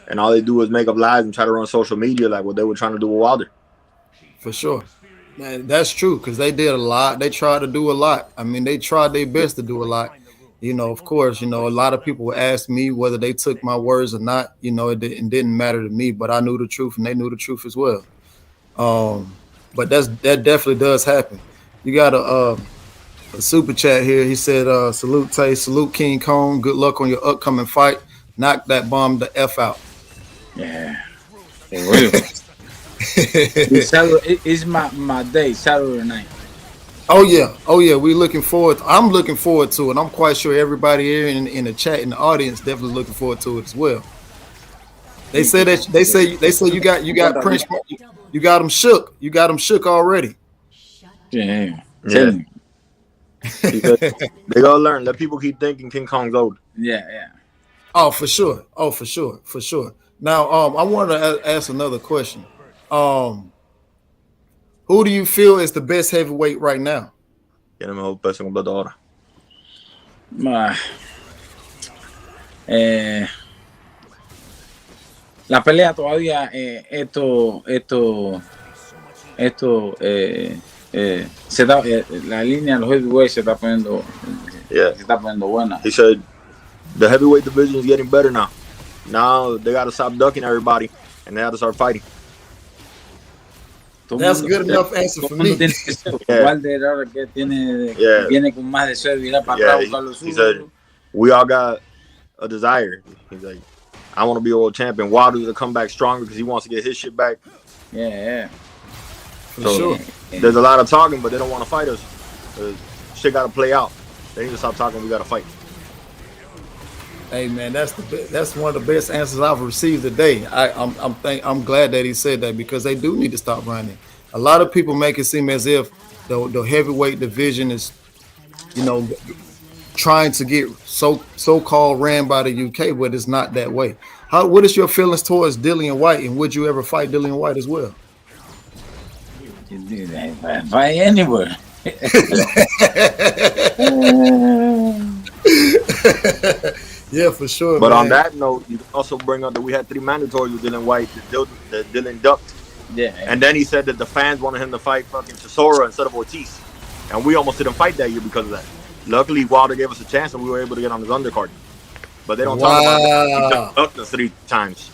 and all they do is make up lies and try to run social media like what they were trying to do with Wilder. For sure. Man, that's true because they did a lot. They tried to do a lot. I mean, they tried their best to do a lot. Of course, a lot of people would ask me whether they took my words or not. It didn't matter to me, but I knew the truth and they knew the truth as well. But that definitely does happen. You got a super chat here. He said, salute Tay, salute King Kong. Good luck on your upcoming fight. Knock that bomb the F out. Yeah. For real. It's my day, Saturday night. Oh yeah. We looking forward. I'm looking forward to it. I'm quite sure everybody here in the chat in the audience definitely looking forward to it as well. They say you got Prince. You got him shook. You got him shook already. Yeah. They gotta learn. Let people keep thinking King Kong's old. Yeah. Oh, for sure. Now, I want to ask another question. Who do you feel is the best heavyweight right now? ¿Quién es el mejor peso completo ahora? La pelea todavía, se da, la línea de los heavyweights se está poniendo buena. He said the heavyweight division is getting better now. Now they got to stop ducking everybody and they have to start fighting. That's a good enough answer for me. Wilder ahora que viene con más deseo de ir para atrás buscar los He said we all got a desire. He's like, I want to be a world champion. Wilder to come back stronger because he wants to get his shit back. Yeah. For sure. There's a lot of talking, but they don't want to fight us. Shit got to play out. They need to stop talking. We got to fight. Hey man, that's one of the best answers I've received today. I'm glad that he said that because they do need to stop running. A lot of people make it seem as if the heavyweight division is, trying to get so-called ran by the UK, but it's not that way. What is your feelings towards Dillian White, and would you ever fight Dillian White as well? You do that, fight anywhere. Yeah, for sure. But man. on that note, you can also bring up that we had 3 mandatories with Dillian White that Dillian ducked. Yeah. And then he said that the fans wanted him to fight fucking Chisora instead of Ortiz. And we almost didn't fight that year because of that. Luckily, Wilder gave us a chance and we were able to get on his undercard. But they don't talk about that. He ducked us 3 times.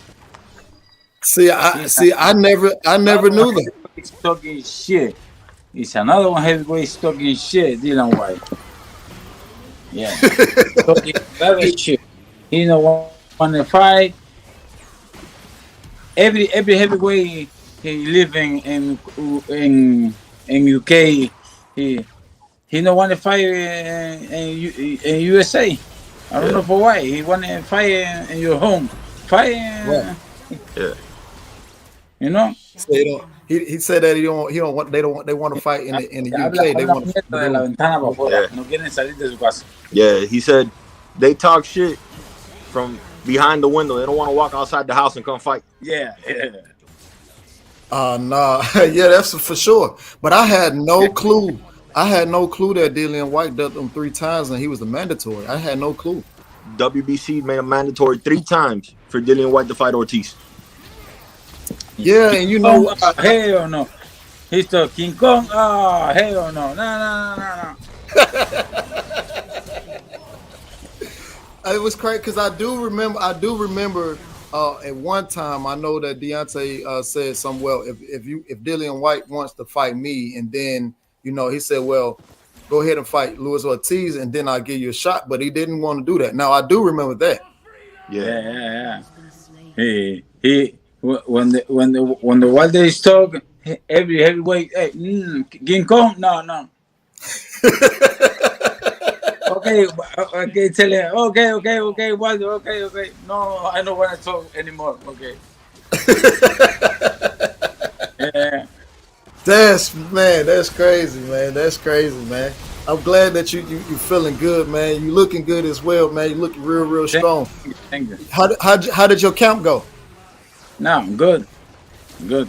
I never knew that. He's talking shit. It's another one heavyweight talking shit, Dillian White. Yeah. Talking very shit. He don't want to fight. Every heavyweight he living in UK, he don't want to fight in USA. I don't know for why. He want to fight in your home. Fight. Yeah. So he said that they want to fight in the UK. They want to. Yeah, he said they talk shit from behind the window. They don't want to walk outside the house and come fight. Yeah. Nah. Yeah, that's for sure. But I had no clue. That Dillian White ducked him 3 times and he was the mandatory. I had no clue. WBC made a mandatory 3 times for Dillian White to fight Ortiz. Yeah, and hell no. He's the King Kong. Oh, hell no. No. It was crazy because I do remember at one time I know that Deontay said something. Well, if Dillian White wants to fight me, and then he said, well, go ahead and fight Luis Ortiz, and then I'll give you a shot. But he didn't want to do that. Now I do remember that. Yeah. He when the Wilder is talking, every heavyweight, hey, King Kong, no. Okay, tell him. Okay, Wilder. Okay. No, I don't want to talk anymore. Okay. Yeah. That's crazy, man. That's crazy, man. I'm glad that you feeling good, man. You looking good as well, man. You looking real strong. Thank you. How did your camp go? No, good. Good.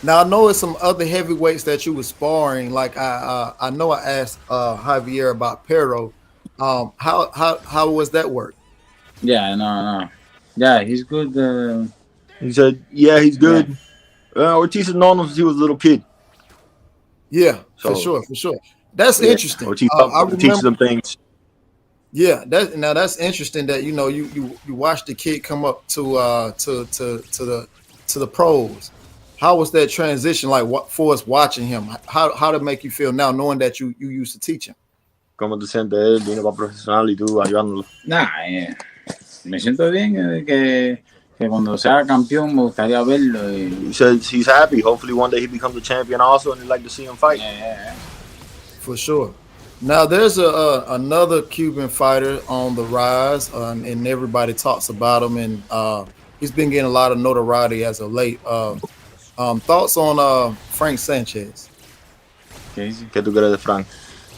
Now I know it's some other heavyweights that you were sparring. Like I know I asked Javier about Pero. How was that work? Yeah, no. Yeah, he's good. He said, "Yeah, he's Yeah. good." Ortiz has known him since he was a little kid, Yeah, for so sure, for sure. That's yeah, interesting. Ortiz I teaches remember. them things. Yeah, that's interesting that you watch the kid come up to the pros. How was that transition like? What for us watching him? How did it make you feel now knowing that you used to teach him? ¿Cómo te sientes él? Viene para profesional y tú ayudándolo. Nah, me siento bien que cuando sea campeón me gustaría verlo. He says he's happy. Hopefully, one day he becomes a champion also, and he'd like to see him fight. Yeah. For sure. Now there's another Cuban fighter on the rise, and everybody talks about him, and he's been getting a lot of notoriety as of late. Thoughts on Frank Sanchez? ¿Qué tú crees de Frank?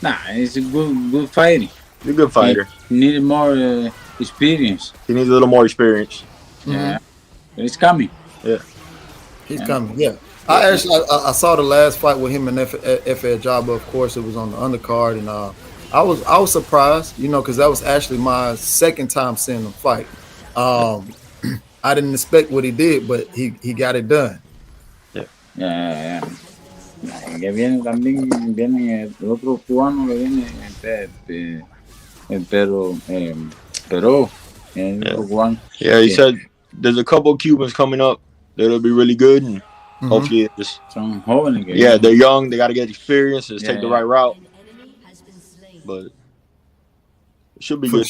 Nah, he's a good fighter. He's a good fighter. He needed more experience. He needs a little more experience. Yeah, it's coming. Yeah, he's coming. Yeah, I saw the last fight with him and F.A. Jabba. Of course, it was on the undercard, and I was surprised, because that was actually my second time seeing him fight. I didn't expect what he did, but he got it done. Yeah. Que viene también el otro cubano que viene Perú, el otro cubano. Yeah, he said there's a couple of Cubans coming up that'll be really good, and hopefully son jóvenes. Yeah, they're young. They got to get experience. Just take the right route. But it should be good.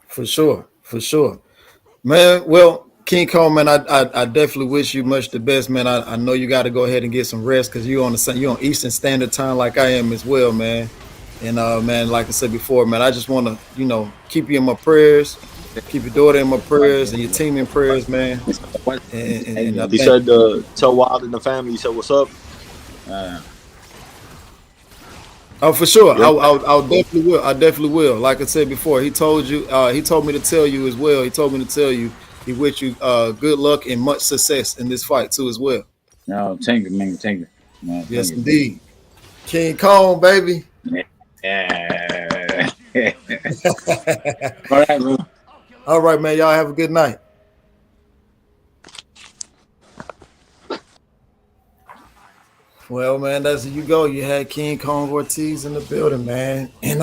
For sure, man. Well, King Kong, man, I definitely wish you much the best, man. I know you got to go ahead and get some rest because you're on Eastern Standard Time like I am as well, man. And man, like I said before, man, I just want to keep you in my prayers, keep your daughter in my prayers, and your team in prayers, man. And he said, tell Wild and the family. He said, "What's up?" Oh, for sure. Yep. I'll definitely will. I definitely will. Like I said before, he told you. He told me to tell you as well. He told me to tell you. He wish you good luck and much success in this fight too as well. No, thank you, man. Thank you. Man, yes, indeed. King Kong, baby. Yeah. All right, bro. All right, man. Y'all have a good night. Well, man, that's you go. You had King Kong Ortiz in the building, man. And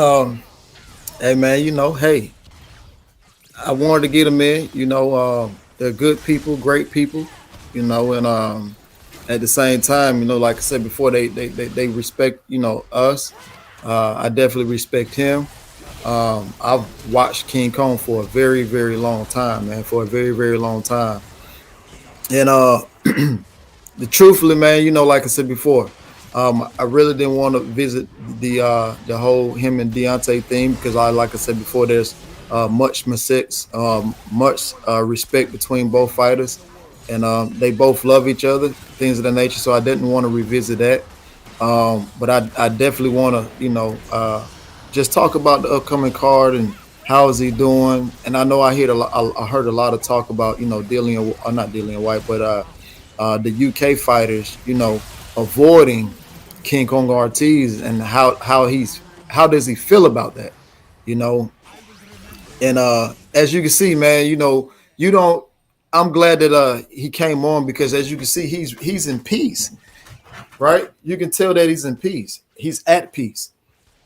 hey, man, hey, I wanted to get them in. They're good people, great people. And at the same time, like I said before, they respect us. I definitely respect him. I've watched King Kong for a very, very long time, man. For a very, very long time. And truthfully, man, like I said before, I really didn't want to visit the whole him and Deontay thing because like I said before, there's much respect between both fighters, and they both love each other, things of that nature. So I didn't want to revisit that, but I definitely want to, just talk about the upcoming card and how is he doing. And I know I heard a lot of talk about not Dillian White, but the UK fighters, avoiding King Kong Ortiz, and how does he feel about that, And as you can see, man, I'm glad that he came on because as you can see, he's in peace, right? You can tell that he's in peace. He's at peace.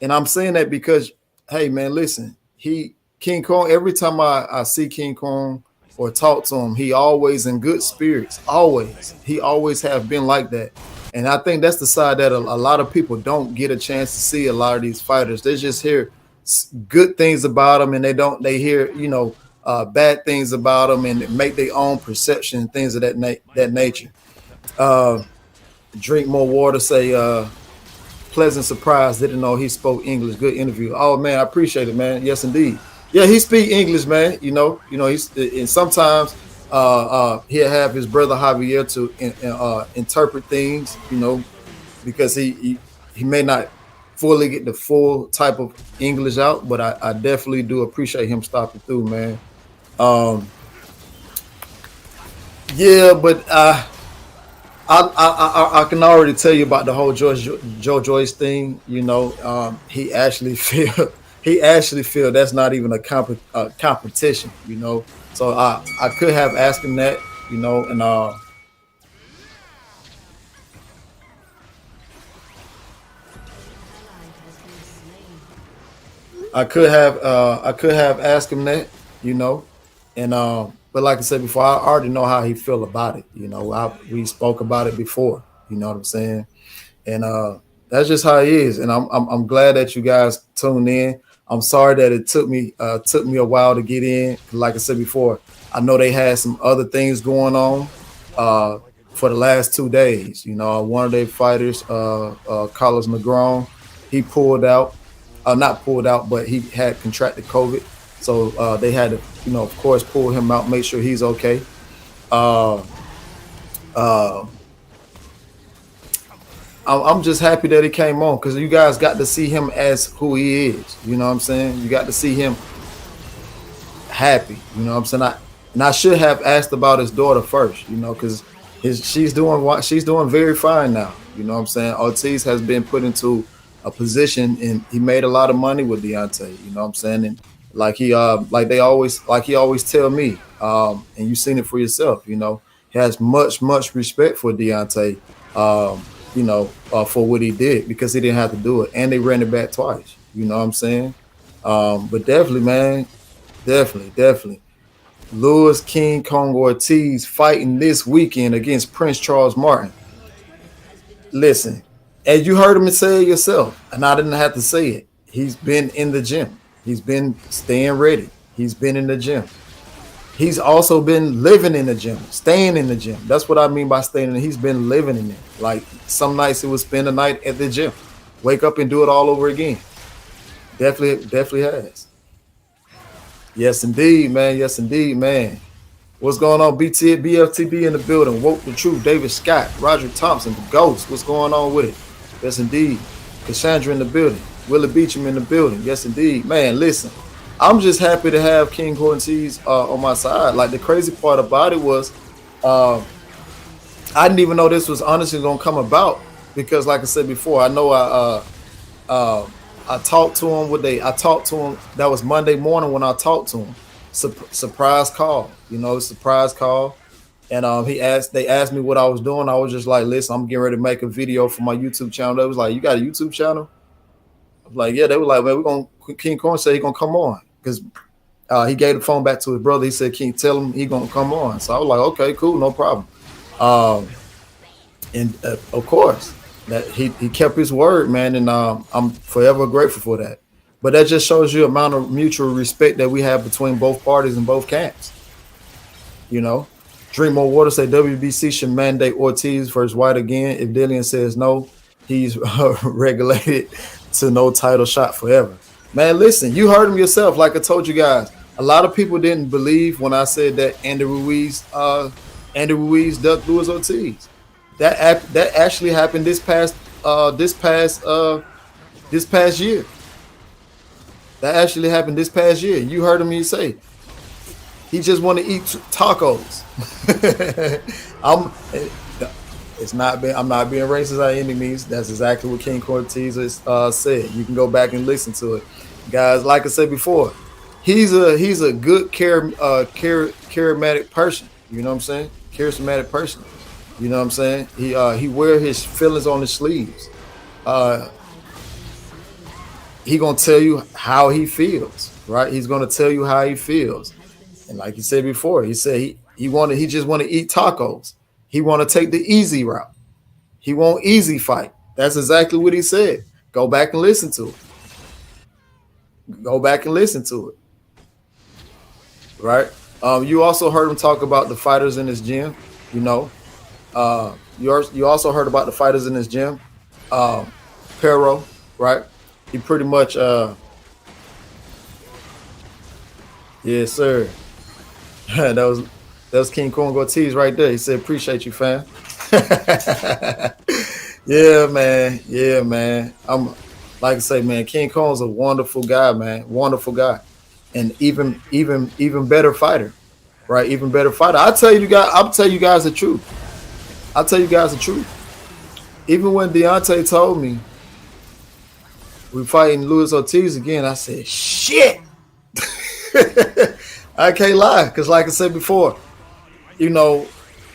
And I'm saying that because, hey, man, listen, King Kong, every time I see King Kong or talk to him, he always in good spirits. Always. He always have been like that. And I think that's the side that a lot of people don't get a chance to see. A lot of these fighters, they just hear good things about them, and they hear bad things about them, and make their own perception and things of that nature. Drink more water. Say pleasant surprise. Didn't know he spoke English. Good interview. Oh man, I appreciate it, man. Yes, indeed. Yeah, he speak English, man. He's and sometimes he'll have his brother Javier to interpret things, because he may not fully get the full type of English out, but I definitely do appreciate him stopping through, man. Yeah, but I can already tell you about the whole Joe Joyce thing. He actually he actually feel that's not even a competition, you know. So I could have asked him that, you know, and I could have asked him that, you know, and but like I said before, I already know how he feel about it. You know, we spoke about it before. You know what I'm saying? And that's just how he is. And I'm glad that you guys tuned in. I'm sorry that it took me a while to get in. Like I said before, I know they had some other things going on for the last 2 days. You know, one of their fighters, Carlos Negron, he pulled out. Not pulled out, but he had contracted COVID. So they had to, you know, of course, pull him out, make sure he's okay. Uh, uh, I'm just happy that he came on because you guys got to see him as who he is. You know what I'm saying? You got to see him happy. You know what I'm saying? I should have asked about his daughter first, you know, because she's doing very fine now. You know what I'm saying? Ortiz has been put into a position and he made a lot of money with Deontay. You know what I'm saying? And like he always tell me, and you've seen it for yourself. You know, he has much respect for Deontay. You know, for what he did because he didn't have to do it, and they ran it back twice. You know what I'm saying? But definitely, man, definitely. Lewis King Kong Ortiz fighting this weekend against Prince Charles Martin. Listen, as you heard him say it yourself, and I didn't have to say it. He's been in the gym. He's been staying ready. He's been in the gym. He's also been living in the gym, staying in the gym. That's what I mean by staying in. He's been living in it. Like some nights he would spend the night at the gym, wake up and do it all over again. Definitely has. Yes, indeed, man. Yes, indeed, man. What's going on? BFTB in the building. Woke the Truth. David Scott. Roger Thompson. The Ghost. What's going on with it? Yes, indeed. Cassandra in the building. Willie Beecham in the building. Yes, indeed. Man, listen. I'm just happy to have King Ortiz on my side. Like the crazy part about it was I didn't even know this was honestly going to come about because like I said before, I know I talked to him I talked to him. That was Monday morning when I talked to him. Surprise call, you know, surprise call. And they asked me what I was doing. I was just like, listen, I'm getting ready to make a video for my YouTube channel. They was like, you got a YouTube channel? I was like, yeah. They were like, man, King Corn said he's gonna come on because he gave the phone back to his brother. He said, King, tell him he's gonna come on. So I was like, okay, cool, no problem. And of course, that he kept his word, man, and I'm forever grateful for that. But that just shows you the amount of mutual respect that we have between both parties and both camps. You know, Dreamo Water say WBC should mandate Ortiz versus White again. If Dillian says no, he's regulated to no title shot forever. Man, listen, you heard him yourself. Like I told you guys, a lot of people didn't believe when I said that Andy Ruiz ducked Luis Ortiz. That actually happened this past year. That actually happened this past year. You heard him say he just want to eat tacos. I'm not being racist by any means. That's exactly what King Ortiz said. You can go back and listen to it, guys. Like I said before, he's a good charismatic person. You know what I'm saying? Charismatic person. You know what I'm saying? He wear his feelings on his sleeves. He gonna tell you how he feels, right? He's gonna tell you how he feels. And like he said before, he said he just want to eat tacos. He want to take the easy route. He want easy fight. That's exactly what he said. Go back and listen to it. Go back and listen to it. Right? You also heard him talk about the fighters in his gym. You know, you also heard about the fighters in his gym. Pero, right? He pretty much, yes, sir. that was King Kong Ortiz right there. He said, "Appreciate you, fam." Yeah, man. I'm like I say, man. King Kong's a wonderful guy, man. Wonderful guy, and even better fighter, right? Even better fighter. I'll tell you guys the truth. Even when Deontay told me, we fighting Luis Ortiz again. I said, shit. I can't lie, because like I said before, you know,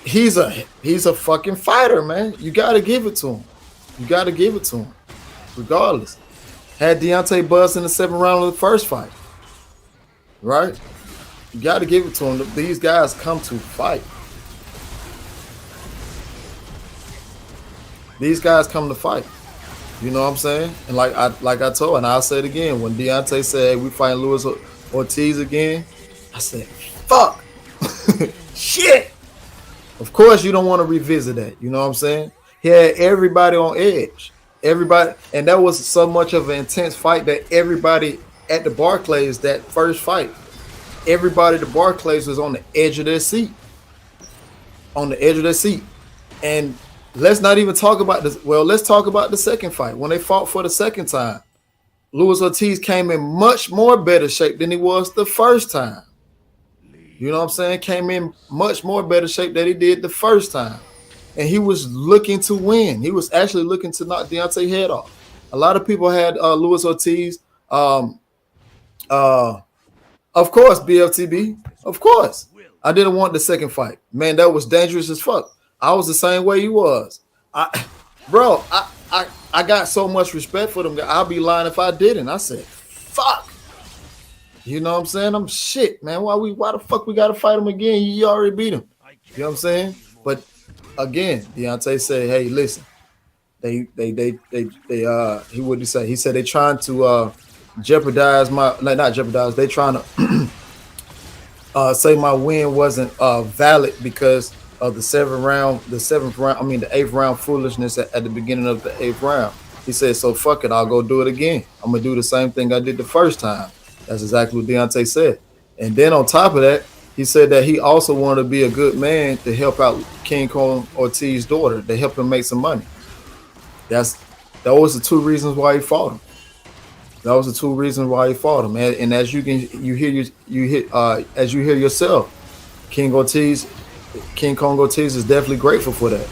he's a fucking fighter, man. You gotta give it to him. You gotta give it to him, regardless. Had Deontay buzzed in the 7th round of the first fight, right? You gotta give it to him. These guys come to fight. These guys come to fight. You know what I'm saying? And like I told, and I'll say it again. When Deontay said, hey, we fighting Luis Ortiz again, I said, fuck. Shit. Of course you don't want to revisit that. You know what I'm saying? He had everybody on edge. Everybody, and that was so much of an intense fight that everybody at the Barclays, that first fight, everybody at the Barclays was on the edge of their seat. On the edge of their seat. And let's not even talk about this. Well, let's talk about the second fight. When they fought for the second time, Luis Ortiz came in much more better shape than he was the first time. You know what I'm saying? Came in much more better shape than he did the first time. And he was looking to win. He was actually looking to knock Deontay's head off. A lot of people had Luis Ortiz. Of course, BFTB. Of course. I didn't want the second fight. Man, that was dangerous as fuck. I was the same way you was. I got so much respect for them. I'll be lying if I didn't. I said, fuck. You know what I'm saying? I'm shit, man. Why the fuck we gotta fight him again? You already beat him. You know what I'm saying? But again, Deontay said, hey, listen, he what did he say? He said they trying to jeopardize not jeopardize, they trying to say my win wasn't valid because of the 8th round foolishness at the beginning of the 8th round. He said, so fuck it, I'll go do it again. I'm gonna do the same thing I did the first time. That's exactly what Deontay said. And then on top of that, he said that he also wanted to be a good man to help out King Kong Ortiz's daughter, to help him make some money. That was the 2 reasons why he fought him. That was the 2 reasons why he fought him. And as you hear yourself, King Kong Ortiz is definitely grateful for that.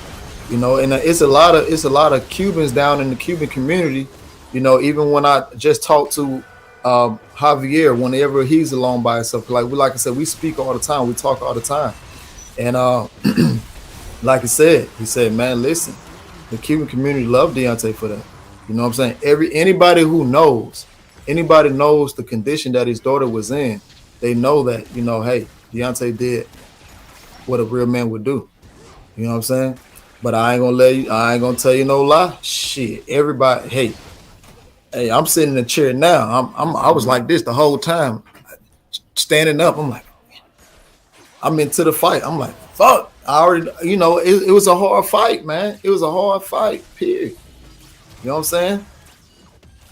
You know, and it's a lot of Cubans down in the Cuban community. You know, even when I just talked to Javier, whenever he's alone by himself, like I said, we speak all the time, we talk all the time, and like I said, he said, man, listen, the Cuban community love Deontay for that. You know what I'm saying? Anybody knows the condition that his daughter was in, they know that, you know, hey, Deontay did what a real man would do. You know what I'm saying? But I ain't gonna tell you no lie. Shit, everybody, hey, I'm sitting in the chair now. I was like this the whole time, standing up. I'm like, I'm into the fight. I'm like, fuck. I already, you know, it was a hard fight, man. It was a hard fight, period. You know what I'm saying?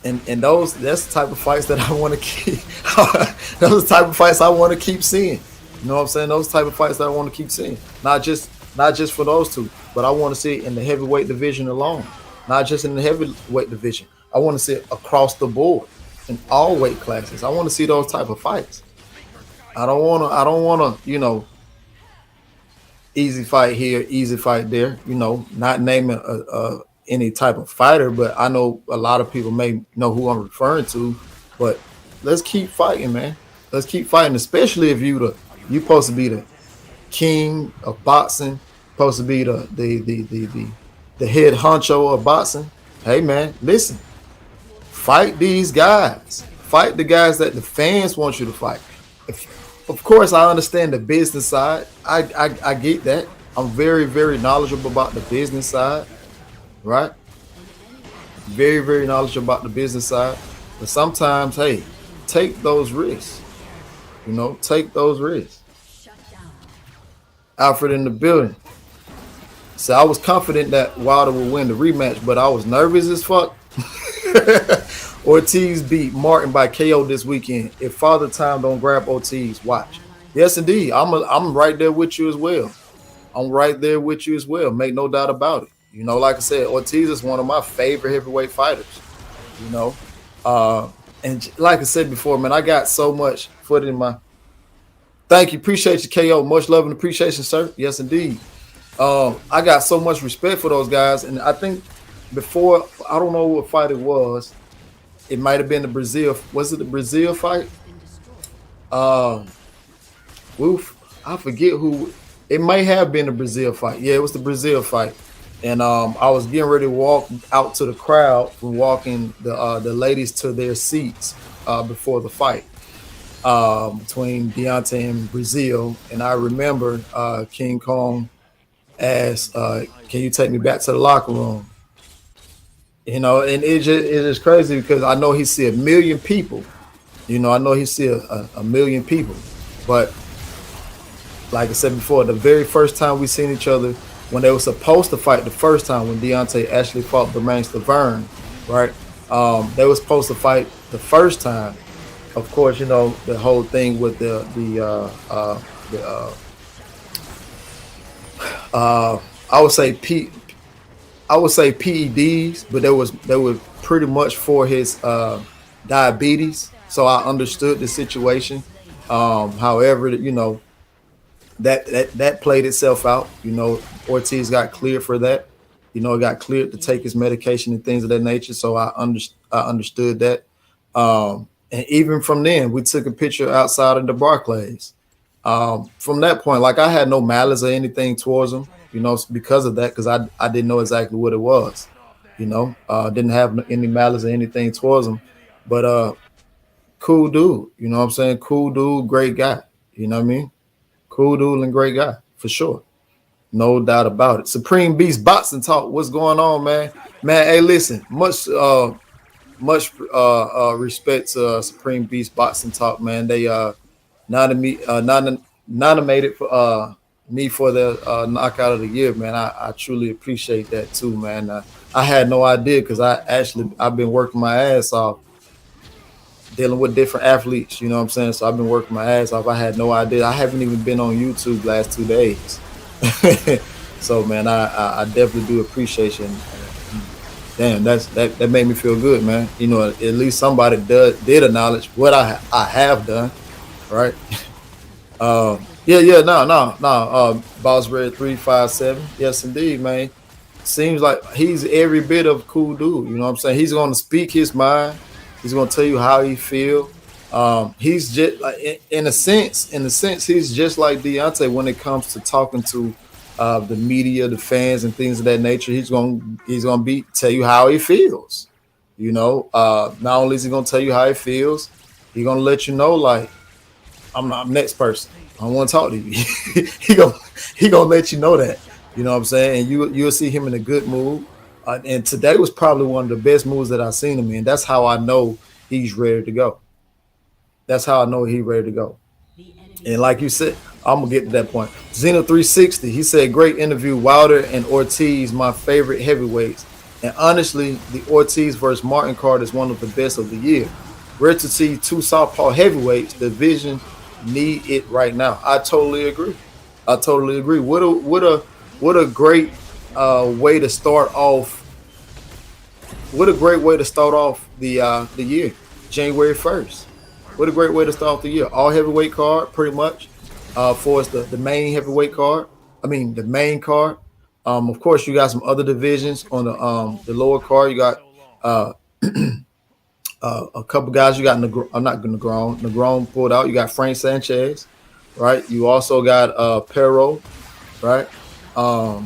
And that's the type of fights that I want to keep. Those are the type of fights I want to keep seeing. You know what I'm saying? Those type of fights that I want to keep seeing. Not just for those 2, but I want to see it in the heavyweight division alone. Not just in the heavyweight division. I want to see it across the board in all weight classes. I want to see those type of fights. I don't want to, you know, easy fight here, easy fight there, you know, not naming any type of fighter, but I know a lot of people may know who I'm referring to, but let's keep fighting, man. Let's keep fighting, especially if you supposed to be the king of boxing, supposed to be the head honcho of boxing. Hey, man, listen. Fight these guys. Fight the guys that the fans want you to fight. Of course, I understand the business side. I get that. I'm very, very knowledgeable about the business side, right? Very, very knowledgeable about the business side. But sometimes, hey, take those risks. You know, take those risks. Alfred in the building. So I was confident that Wilder would win the rematch, but I was nervous as fuck. Ortiz beat Martin by KO this weekend. If Father Time don't grab Ortiz, watch. Yes, indeed. I'm right there with you as well. I'm right there with you as well. Make no doubt about it. You know, like I said, Ortiz is one of my favorite heavyweight fighters. You know, and like I said before, man, I got so much foot in my. Thank you, appreciate you, KO. Much love and appreciation, sir. Yes, indeed. I got so much respect for those guys, and I think before, I don't know what fight it was. it might have been the Brazil. Was it the Brazil fight? Um, Woof. I forget who. It might have been the Brazil fight. Yeah, it was the Brazil fight. And I was getting ready to walk out to the crowd from walking the ladies to their seats before the fight between Deontay and Brazil. And I remember King Kong asked, "Can you take me back to the locker room?" You know, and it is crazy because I know he see a million people. You know, I know he see a million people, but like I said before, the very first time we seen each other, when they were supposed to fight the first time, when Deontay actually fought Bermain Stavern, right? They were supposed to fight the first time. Of course, you know the whole thing with I would say PEDs, but they were pretty much for his diabetes. So I understood the situation. However, you know, that played itself out. You know, Ortiz got cleared for that. You know, got cleared to take his medication and things of that nature. So I understood that. And even from then, we took a picture outside of the Barclays. From that point, like I had no malice or anything towards him, you know, because of that, because I didn't know exactly what it was. You know, didn't have any malice or anything towards him. But cool dude, you know what I'm saying? Cool dude, great guy. You know what I mean? Cool dude and great guy, for sure. No doubt about it. Supreme Beast Boxing Talk. What's going on, man? Man, hey, listen, much respect to Supreme Beast Boxing Talk, man. They nominated for me for the knockout of the year, man. I truly appreciate that too, man. I had no idea because I've been working my ass off dealing with different athletes, you know what I'm saying? So I've been working my ass off. I had no idea. I haven't even been on YouTube last 2 days. So man, I definitely do appreciate you. Damn, that made me feel good, man. You know, at least somebody did acknowledge what I have done, right? Boss Red 357. Yes, indeed, man. Seems like he's every bit of a cool dude. You know what I'm saying? He's going to speak his mind. He's going to tell you how he feel. He's just like, in a sense, he's just like Deontay when it comes to talking to the media, the fans, and things of that nature. He's going to tell you how he feels. You know, not only is he going to tell you how he feels, he's going to let you know, like, I'm not next person. I don't want to talk to you. he gonna let you know that. You know what I'm saying? And you'll see him in a good mood. And today was probably one of the best moves that I've seen him in. That's how I know he's ready to go. That's how I know he's ready to go. And like you said, I'm gonna get to that point. Xena 360, he said, great interview. Wilder and Ortiz, my favorite heavyweights. And honestly, the Ortiz versus Martin card is one of the best of the year. Rare to see two southpaw heavyweights. The division need it right now. I totally agree. What a great way to start off. What a great way to start off the year, January 1st. What a great way to start off the year. All heavyweight card, pretty much, for us the main heavyweight card. I mean the main card. Of course, you got some other divisions on the lower card. You got a couple guys. You got Negron pulled out. You got Frank Sanchez, right? You also got Perro, right? You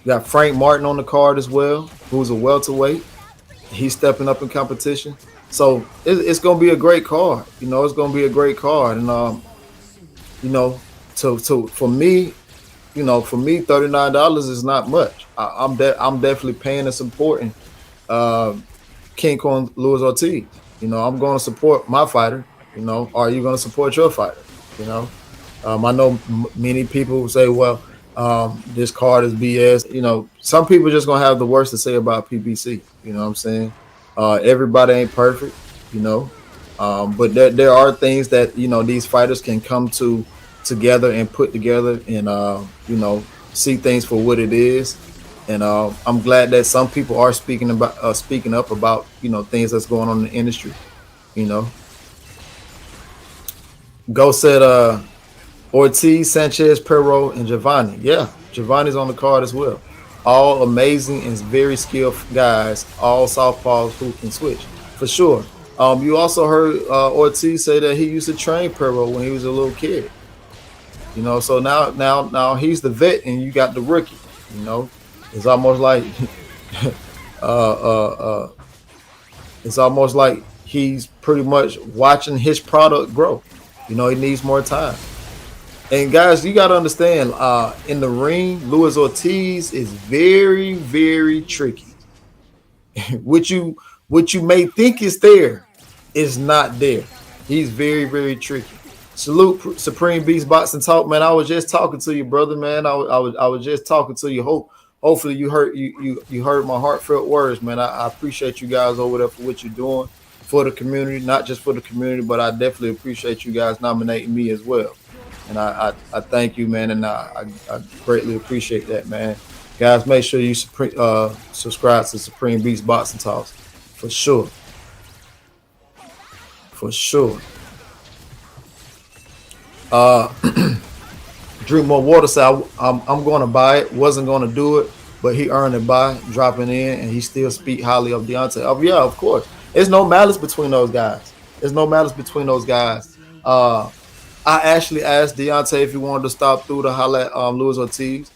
got Frank Martin on the card as well, who's a welterweight. He's stepping up in competition. So it's going to be a great card. You know, it's going to be a great card. And, you know, so for me, $39 is not much. I'm definitely paying and supporting King Kong Luis Ortiz. You know, I'm going to support my fighter. You know, are you going to support your fighter? You know, I know many people say, well, this card is BS. You know, some people just going to have the worst to say about PBC. You know what I'm saying? Everybody ain't perfect, you know, but there are things that, you know, these fighters can come together and put together and, you know, see things for what it is. And I'm glad that some people are speaking up about, you know, things that's going on in the industry, you know. Go said Ortiz, Sanchez, Perro, and Giovanni. Yeah, Giovanni's on the card as well. All amazing and very skilled guys, all southpaws who can switch. for sure. You also heard Ortiz say that he used to train Perro when he was a little kid. You know, so now he's the vet and you got the rookie. You know, it's almost like uh, uh, uh, it's almost like he's pretty much watching his product grow. You know, he needs more time. And guys, you got to understand, in the ring, Luis Ortiz is very, very tricky. what you what you may think is there is not there. He's very, very tricky. Salute Supreme Beast Boxing Talk, man. I was just talking to you, brother, man. I was just talking to you. Hopefully you heard my heartfelt words, man. I appreciate you guys over there for what you're doing for the community, not just for the community, but I definitely appreciate you guys nominating me as well. And I thank you, man, and I greatly appreciate that, man. Guys, make sure you subscribe to Supreme Beast Boxing Talks for sure. For sure. Drink more water. So I'm going to buy it. Wasn't going to do it, but he earned it by dropping in, and he still speak highly of Deontay. Oh yeah, of course. There's no malice between those guys. There's no malice between those guys. I actually asked Deontay if he wanted to stop through to holler at Luis Ortiz.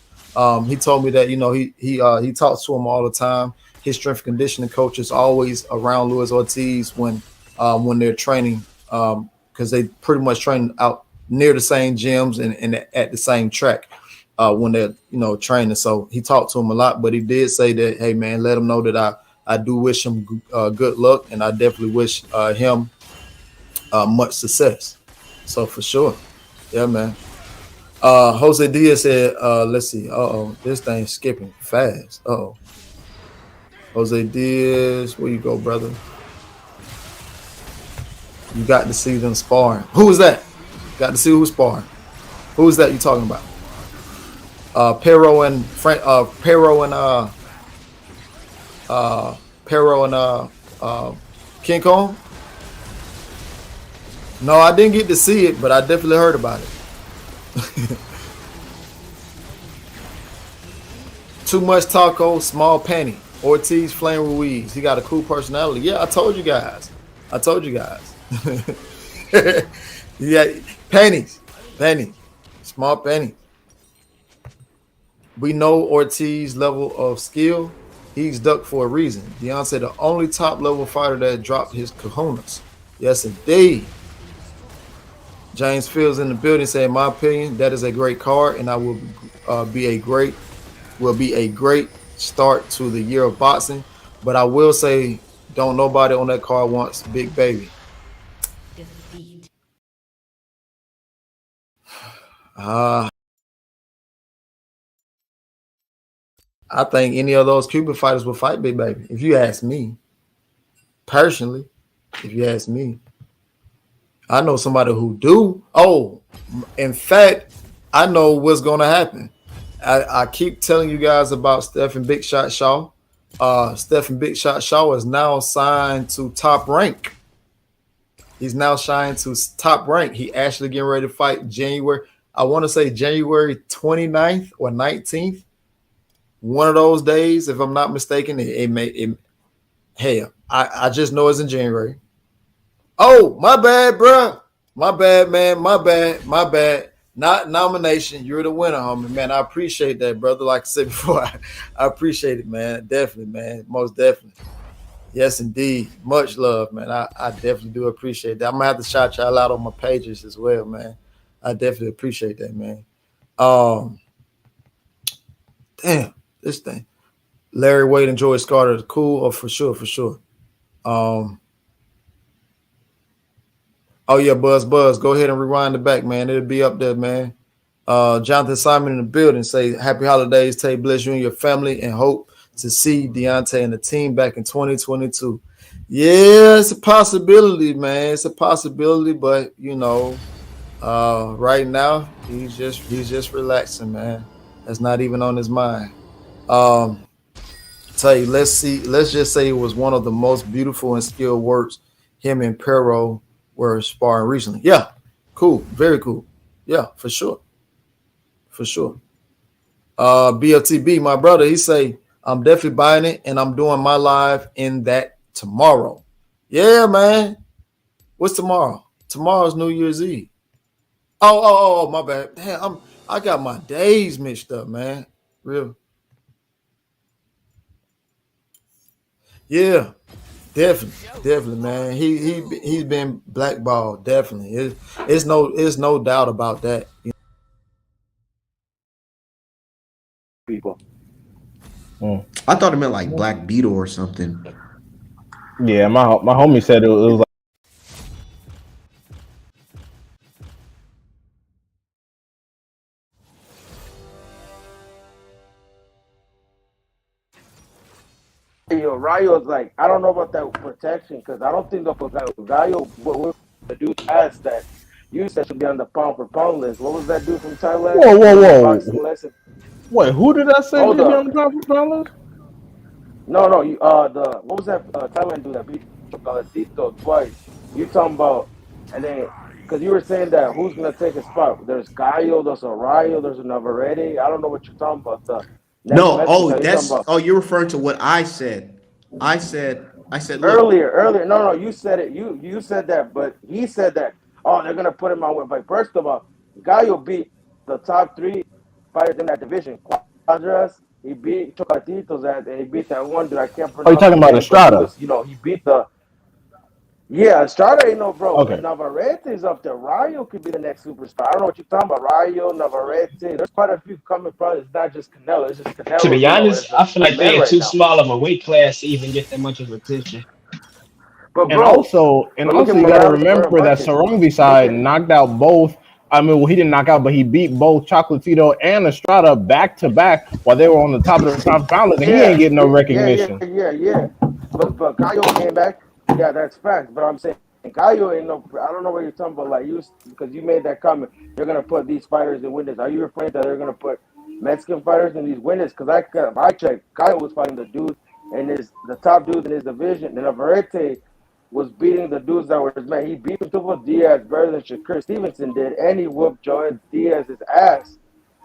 He told me that he talks to him all the time. His strength and conditioning coach is always around Luis Ortiz when they're training, because they pretty much train out near the same gyms and at the same track when they're training. So he talked to him a lot, but he did say that, hey man, let him know that I do wish him good luck, and I definitely wish him much success. So for sure, yeah, man. Jose Diaz said, let's see. This thing's skipping fast. Jose Diaz, where you go, brother? You got to see them sparring. Who was that? Got to see who's sparring. Who is that you talking about? Perro and Frank. Perro and King Kong. No, I didn't get to see it, but I definitely heard about it. Too much taco, small penny. Ortiz Flame Ruiz. He got a cool personality. Yeah, I told you guys. Yeah, pennies, small penny. We know Ortiz level of skill. He's ducked for a reason. Deontay, the only top level fighter that dropped his kahunas. Yes, indeed. James Fields in the building saying, in my opinion, that is a great card, and I will be a great start to the year of boxing. But I will say, don't nobody on that card wants Big Baby. I think any of those Cuban fighters will fight Big Baby. If you ask me, personally, I know somebody who do. Oh, in fact, I know what's going to happen. I keep telling you guys about Stephen Big Shot Shaw. Stephen Big Shot Shaw is now signed to Top Rank. He's now signed to Top Rank. He actually getting ready to fight January. I want to say January 29th or 19th. One of those days, if I'm not mistaken. I just know it's in January. Oh, my bad, bro. My bad, man. My bad. Not nomination. You're the winner, homie, man. I appreciate that, brother. Like I said before, I appreciate it, man. Definitely, man. Most definitely. Yes, indeed. Much love, man. I definitely do appreciate that. I'm going to have to shout y'all out on my pages as well, man. I definitely appreciate that, man. Damn, this thing. Larry Wade and Joey Scarter, cool. Oh, for sure. Oh yeah, Buzz. Go ahead and rewind it back, man. It'll be up there, man. Jonathan Simon in the building say, happy holidays, Tay. Bless you and your family, and hope to see Deontay and the team back in 2022. Yeah, it's a possibility, man. It's a possibility, but right now he's just relaxing, man. That's not even on his mind. Tell you, let's just say it was one of the most beautiful and skilled works him and Perro were sparring recently. Yeah, cool, very cool. Yeah, for sure. BLTB, my brother, he say, I'm definitely buying it, and I'm doing my live in that tomorrow. Yeah, man. What's tomorrow? Tomorrow's New Year's Eve. Oh, my bad. Damn, I got my days mixed up, man. Real. Yeah, definitely, man. He's been blackballed. Definitely, it's no doubt about that. People. I thought it meant like Black Beetle or something. Yeah, my homie said it was like. Yo, Rayo's like, I don't know about that protection because I don't think the Rayo, what the dude asked that you said should be on the pound for pound list. What was that dude from Thailand? Boxing Whoa. lesson. Wait, who did I say Hold should be up. on the pound list? No, you, what was that Thailand dude that beat Tito twice? You talking about, and then, because you were saying that who's going to take a spot? There's Gallo, there's a Rayo, there's a Navarrete. I don't know what you're talking about. The next No, Mexican, you're talking about. you're referring to what I said. I said, look, Earlier. No, you said it. You said that, but he said that. Oh, they're gonna put him on with. Like, first of all, Gallo beat the top three fighters in that division. Quadras, he beat Chocolatitos, and he beat that one dude I can't Are you pronounce talking his about name, but he Estrada? was, he beat the. Yeah, Estrada ain't no bro, but Okay. Navarrete's up there. Rayo could be the next superstar. I don't know what you're talking about. Rayo, Navarrete. There's quite a few coming from. It's not just Canelo. It's just To Canelo, be honest, is I feel the like man they are right too now. small of a weight class to even get that much of attention. But And bro, also, but look at you got to Morales and remember that Marquez. Sarungi Look side at knocked out both. I mean, well, he didn't knock out, but he beat both Chocolatito and Estrada back to back while they were on the top of the pound list, and he ain't getting no recognition. Yeah. But Gallo came back. Yeah, that's fact. But I'm saying Gallo ain't no. I don't know what you're talking about. Like you, because you made that comment. They're gonna put these fighters in winners. Are you referring that they're gonna put Mexican fighters in these winners? Because I checked. Gallo was fighting the dudes and the top dudes in his division. And Navarrete was beating the dudes that were his man. He beat Pitufo Diaz better than Shakur Stevenson did, and he whooped Joel Diaz's ass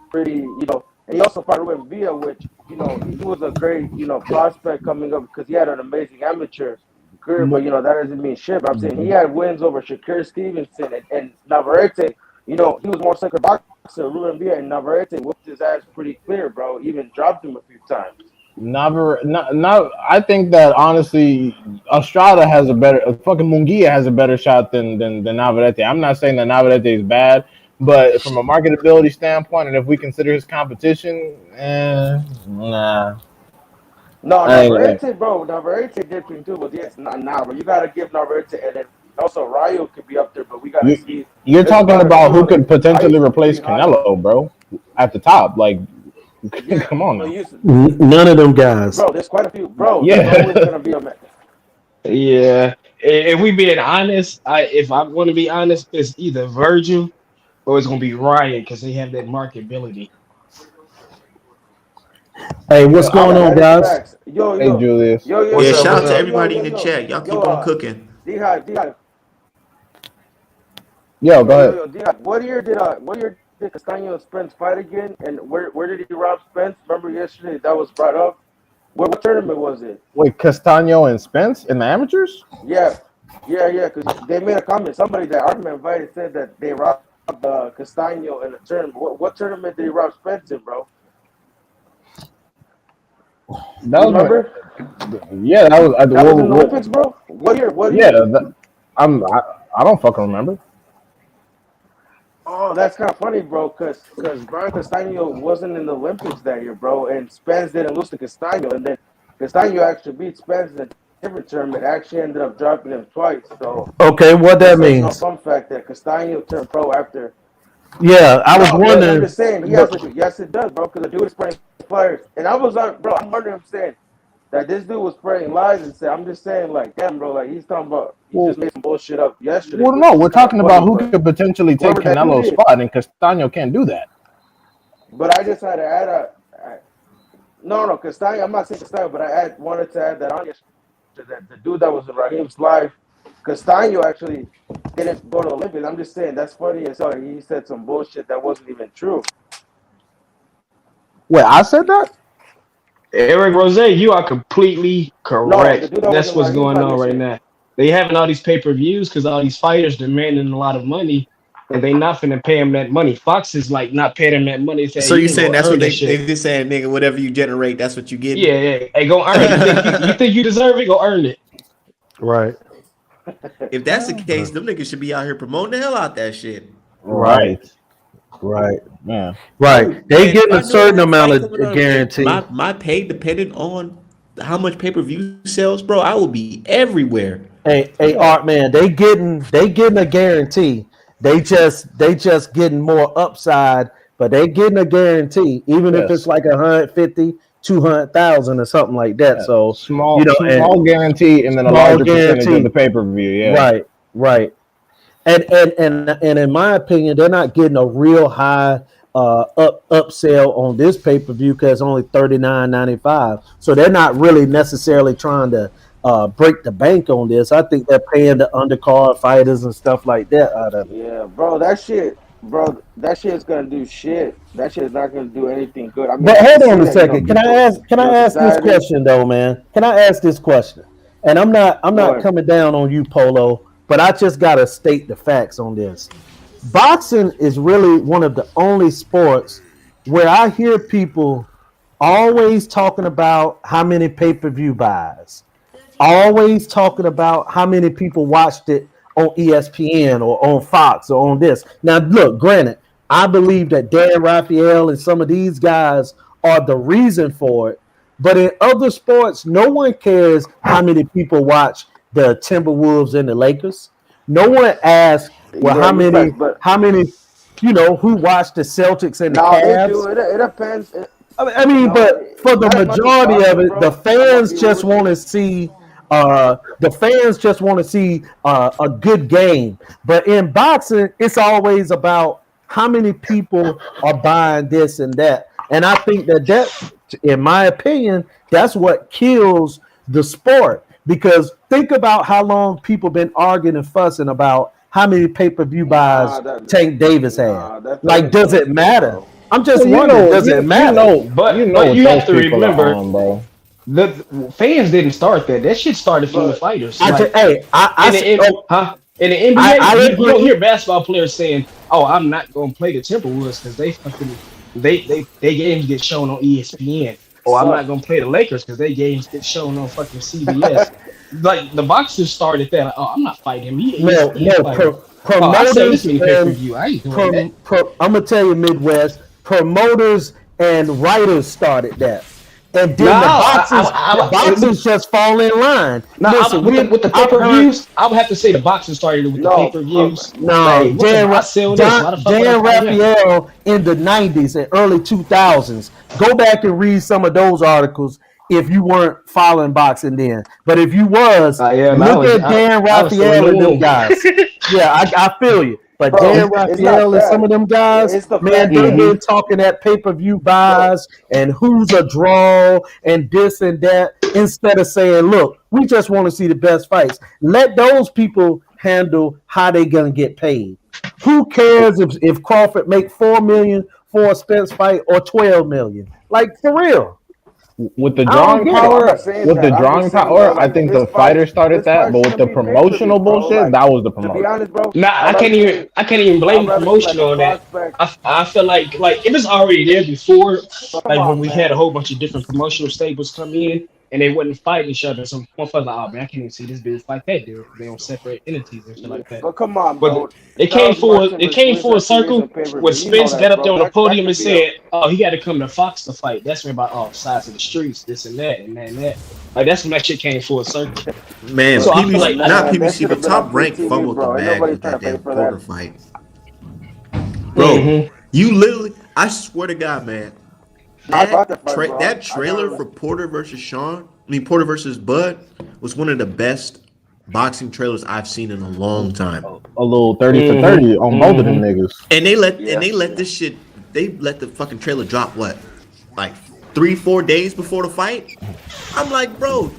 pretty, and he also fought Ruben Villa, which, he was a great, prospect coming up because he had an amazing amateur career, but, that doesn't mean shit. But I'm saying he had wins over Shakur Stevenson and Navarrete, he was more second boxer, Ruben Villa, and Navarrete whooped his ass pretty clear, bro, even dropped him a few times. I think that honestly, Estrada has a better. Fucking Munguia has a better shot than Navarrete. I'm not saying that Navarrete is bad, but from a marketability standpoint, and if we consider his competition, nah. No, I ain't, Navarrete did too, but yes, nah, but you got to give Navarrete, and then also Rayo could be up there, but we got to see. you're There's talking quite a about few who of them. could potentially Rayo's replace pretty high up. Canelo, bro, at the top. Like, Yeah, come on but now. None of them guys. bro, there's quite a few. Bro, there's always Yeah. gonna be a man. Yeah, if we being honest, if I want to be honest, it's either Virgil or it's gonna be Ryan because they have that marketability. Hey, what's Yeah, going yeah, on, that is guys? facts. Yo, Hey, yo, Julius. yo, yo, yeah, yo, shout yo, out to yo, yo, everybody yo, in the yo, chat. Y'all yo, keep on cooking. D-Hop, Yo, go ahead. D-Hop. What year did Castaño and Spence fight again? And where did he rob Spence? Remember yesterday that was brought up. What tournament was it? Wait, Castano and Spence in the amateurs? Yeah, because they made a comment. Somebody that argument invited said that they robbed Castaño in a tournament. What tournament did he rob Spence in, bro? That You was remember? yeah. That was That was in the Olympics, bro. What year? What yeah. year? I don't fucking remember. Oh, that's kind of funny, bro, because Brian Castaño wasn't in the Olympics that year, bro, and Spence didn't lose to Castaño, and then Castaño actually beat Spence in a different tournament, actually ended up dropping him twice, so Okay, what that just so you know, means? fun fact that Castaño turned pro after. Yeah, I was No, but I'm wondering. just saying, he has to, yes, it does, bro, because the dude is spraying flyers, and I was like, bro, I'm wondering, I'm saying, that this dude was spraying lies and said, I'm just saying, like, damn, bro, like, he's talking about, he Well, just made some bullshit up yesterday, well, which no, is we're kind of talking about funny, who but could potentially take whoever that dude Canelo's is. spot, and Castano can't do that. But I just had to add no, Castaño. I'm not saying Castaño, but I wanted to add that on yesterday. That the dude that was in Raheem's live, Castaño actually didn't go to the Olympics. I'm just saying that's funny. And so he said some bullshit that wasn't even true. Wait, I said that? Eric Rose, you are completely No, the correct. dude that was That's in what's Raheem's going live on right yesterday. now. they having all these pay-per-views because all these fighters demanding a lot of money, and they not finna pay them that money. Fox is like not paying them that money. Say, So hey, you you saying gonna that's earn what this they shit. just saying, nigga, whatever you generate, that's what you get. Yeah, yeah. Hey, go earn it. You think you deserve it? Go earn it. Right. If that's the case, them niggas should be out here promoting the hell out that shit. Right. Right. Yeah. Right. They Man, getting if I a know certain I have a amount fight of coming up, guarantee. my pay dependent on how much pay-per-view sells, bro, I will be everywhere. Hey, Art man, they getting a guarantee. They just getting more upside, but they getting a guarantee, even if it's Yes. like 150, 200,000 or something like that. Yeah. So Small and guarantee and then a small larger percentage of guarantee. the pay-per-view. Yeah. Right, right. And in my opinion, they're not getting a real high upsell on this pay-per-view because it's only $39.95. So they're not really necessarily trying to break the bank on this. I think they're paying the undercard fighters and stuff like that out of it. Yeah, bro, that shit is gonna do shit. That shit is not gonna do anything good. I mean, But I can hold see on a that, second. Can I ask this society. question though, man? Can I ask this question? And I'm Go not ahead. coming down on you, Polo, but I just gotta state the facts on this. Boxing is really one of the only sports where I hear people always talking about how many pay-per-view buys, always talking about how many people watched it on ESPN or on Fox or on this. Now, look, granted, I believe that Dan Raphael and some of these guys are the reason for it. But in other sports, no one cares how many people watch the Timberwolves and the Lakers. No one asks, well, Yeah, you facts, but how many, who watched the Celtics and the no, they do. Cavs? It depends. I mean, No, but for the not as much as majority of boxing, it, the bro. I'm gonna fans be just with want you. to see a good game. But in boxing, it's always about how many people are buying this and that. And I think that, in my opinion, that's what kills the sport. Because think about how long people been arguing and fussing about how many pay-per-view buys Tank Davis had. That Like, ain't does true, it matter? bro. I'm just Well, wondering, does it matter? But you know but what you have those to people are remember on, bro. the fans didn't start that. That shit started from the But fighters. I Like in the NBA, I you don't agree. hear basketball players saying, "Oh, I'm not gonna play the Timberwolves because they games get shown on ESPN." Or I'm son, not gonna play the Lakers because they games get shown on fucking CBS. Like the boxers started that. Like, oh, I'm not fighting him. He an ESPN fighter. Oh, I sell this Promoters many pay per and view. I ain't doing that. I'm gonna tell you, Midwest promoters and writers started that, and No, then the boxers just fall in line. no, Listen, with the pay I've per heard views, I would have to say the boxing started it with the pay no, per views. no Like, I sell this. Why the fuck would I Dan fight him? Raphael in the 90s and early 2000s. Go back and read some of those articles if you weren't following boxing then. But if you was, Yeah, no, look at Dan I was still in Raphael the and them womb. guys. Yeah, I feel you. But bro. Dan It's not Raphael and some that. of them guys, It's the man, fact they've that, been talking that pay-per-view buys and who's a draw and this and that, instead of saying, look, we just want to see the best fights. Let those people handle how they gonna get paid. Who cares if Crawford make $4 million for a Spence fight or $12 million? Like, for real. With the I don't drawing get it. bro, I'm power, not saying that. I'm just saying, bro, I like think the fighter started that, but with the promotional bullshit, that was the to be promoter. honest, bro, Nah, I'd rather see, I can't even blame I'd the rather see like promotion a on that. prospect. I feel like it was already there before, But come like when on, we had a man. whole bunch of different promotional stables come in and they wouldn't fight each other. So motherfuckers like, oh man, I can't even see this dude fight that dude. They don't separate entities and shit Yeah, like that. but come on, But bro. Charles Martin it was came full Wizard Series circle and pay per when view. You know Spence got that, up there bro. on the That podium could and be a said, "Oh, he got to come to Fox to fight." That's when about sides of the streets, this and that and that and that. Like that's when that shit came full circle. Man, So I feel PBC, like not man. That PBC, should have but been on Top free Rank TV, fumbled the bro. Ain't bag nobody with trying that to pay damn for Porter that. fight. Bro, mm-hmm. you literally, I swear to God, man, No, I bought that fight, bro. that I trailer never. for Porter versus Bud was one of the best boxing trailers I've seen in a long time. A little 30 for Mm-hmm. 30 on both of them niggas. And they let Yeah. this shit, they let the fucking trailer drop what? Like 3-4 days before the fight? I'm like, bro,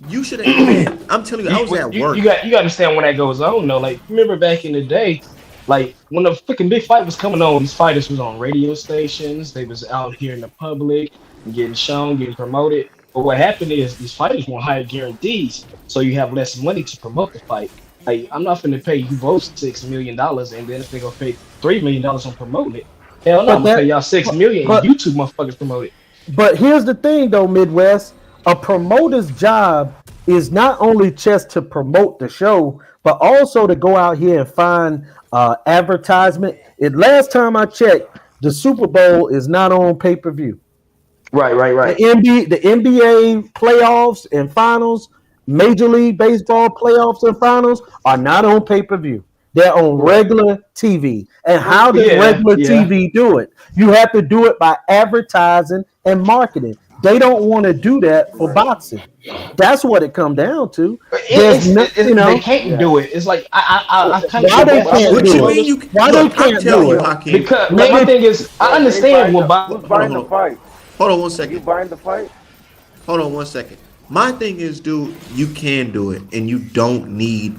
you should have, man, I'm telling you, I was at work. You got to understand when that goes on though. Like remember back in the day, like when the freaking big fight was coming on, these fighters was on radio stations. They was out here in the public, getting shown, getting promoted. But what happened is these fighters want higher guarantees, so you have less money to promote the fight. Like I'm not going to pay you both $6 million, and then if they gonna pay $3 million on promoting it, hell no, But I'm gonna pay that, y'all $6 million and but you two motherfuckers promote it. but here's the thing though, Midwest. A promoter's job is not only just to promote the show, but also to go out here and find advertisement. Last time I checked, the Super Bowl is not on pay-per-view. Right, right, The right. NBA playoffs and finals, Major League Baseball playoffs and finals are not on pay-per-view. They're on regular TV. And how does Yeah, regular yeah. TV do it? You have to do it by advertising and marketing. They don't want to do that for boxing. That's what it comes down to. There's no, They can't do it. It's like I kind of why they feel bad can't for What do you it? mean you? Why Look, they I'm can't telling do you, it? Hakeem. because like, my thing is I understand what Who's buying the fight? Hold on one You second. buying the fight? Hold on one second. My thing is, dude, you can do it, and you don't need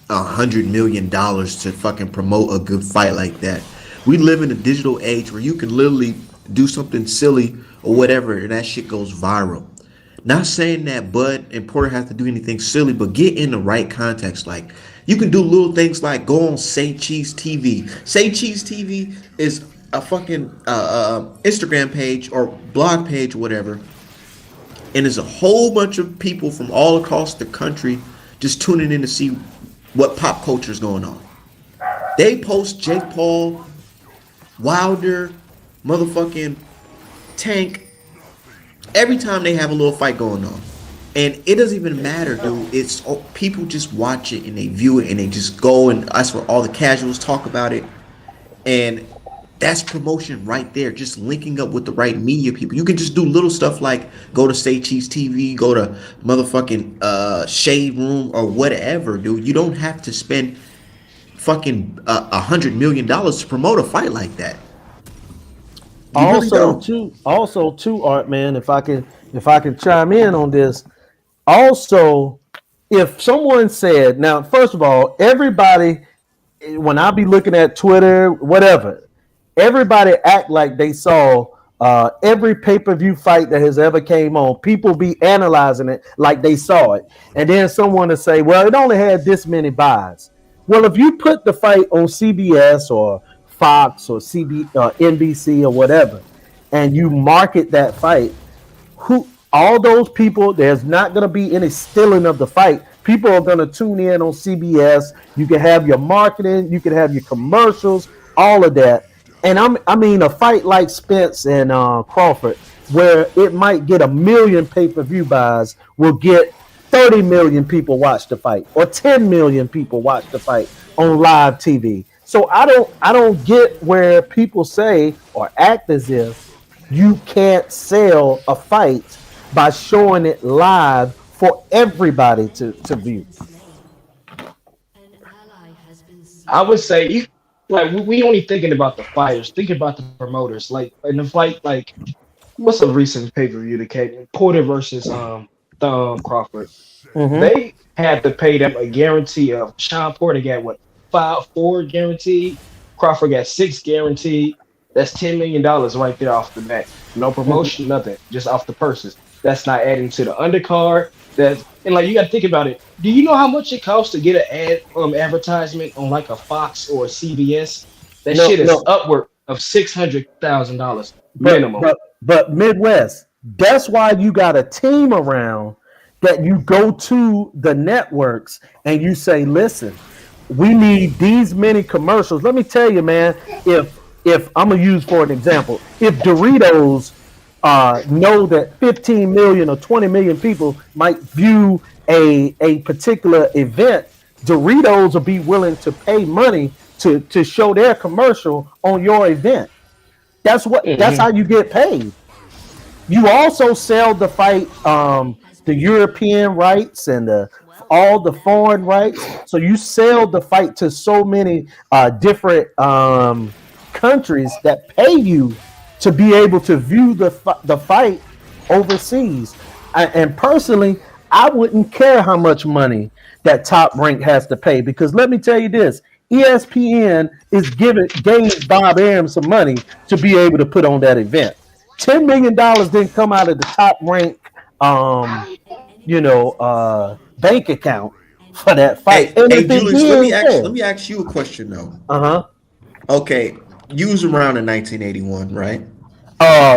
$100 million to fucking promote a good fight like that. We live in a digital age where you can literally do something silly or whatever, and that shit goes viral. Not saying that Bud and Porter have to do anything silly, but get in the right context. Like you can do little things like go on Say Cheese TV. Say Cheese TV is a fucking Instagram page or blog page, or whatever, and there's a whole bunch of people from all across the country just tuning in to see what pop culture is going on. They post Jake Paul, Wilder, motherfucking Tank every time they have a little fight going on. And it doesn't even matter, dude. It's people just watch it and they view it and they just go, and that's where all the casuals talk about it. And that's promotion right there. Just linking up with the right media people. You can just do little stuff like go to Say Cheese TV, go to motherfucking Shade Room or whatever, dude. You don't have to spend fucking $100 million to promote a fight like that. You really don't. Also too, Art man, if I can chime in on this. Also, if someone said, now, first of all, everybody, when I be looking at Twitter, whatever, everybody act like they saw every pay-per-view fight that has ever came on. People be analyzing it like they saw it. And then someone to say, well, it only had this many buys. Well, if you put the fight on CBS or Fox or NBC or whatever, and you market that fight, all those people, there's not going to be any stealing of the fight. People are going to tune in on CBS. You can have your marketing, you can have your commercials, all of that. And I mean, a fight like Spence and Crawford, where it might get 1 million pay-per-view buys, will get 30 million people watch the fight, or 10 million people watch the fight on live TV. So I don't get where people say or act as if you can't sell a fight by showing it live for everybody to view. I would say we only thinking about the fighters, thinking about the promoters. Like in the fight, like what's a recent pay-per-view that came? Porter versus Crawford. Mm-hmm. They had to pay them a guarantee of Sean Porter got what 4 guaranteed. Crawford got 6 guaranteed. That's $10 million right there off the bat. No promotion, nothing, just off the purses. That's not adding to the undercard. And like you got to think about it. Do you know how much it costs to get an advertisement on like a Fox or a CBS? That shit is upward of $600,000 minimum. But Midwest, that's why you got a team around that you go to the networks and you say, listen, we need these many commercials. Let me tell you, man, if I'm going to use for an example, if Doritos know that 15 million or 20 million people might view a particular event, Doritos will be willing to pay money to show their commercial on your event. That's how you get paid. You also sell the fight, the European rights and all the foreign rights. So you sell the fight to so many different countries that pay you to be able to view the fight overseas. And personally, I wouldn't care how much money that Top Rank has to pay, because let me tell you this: ESPN gave Bob Arum some money to be able to put on that event. $10 million didn't come out of the Top Rank bank account for that Hey, fight. And hey, if it Julius, let me did, ask yeah. let me ask you a question though. Uh-huh. Okay, you was around in 1981, right?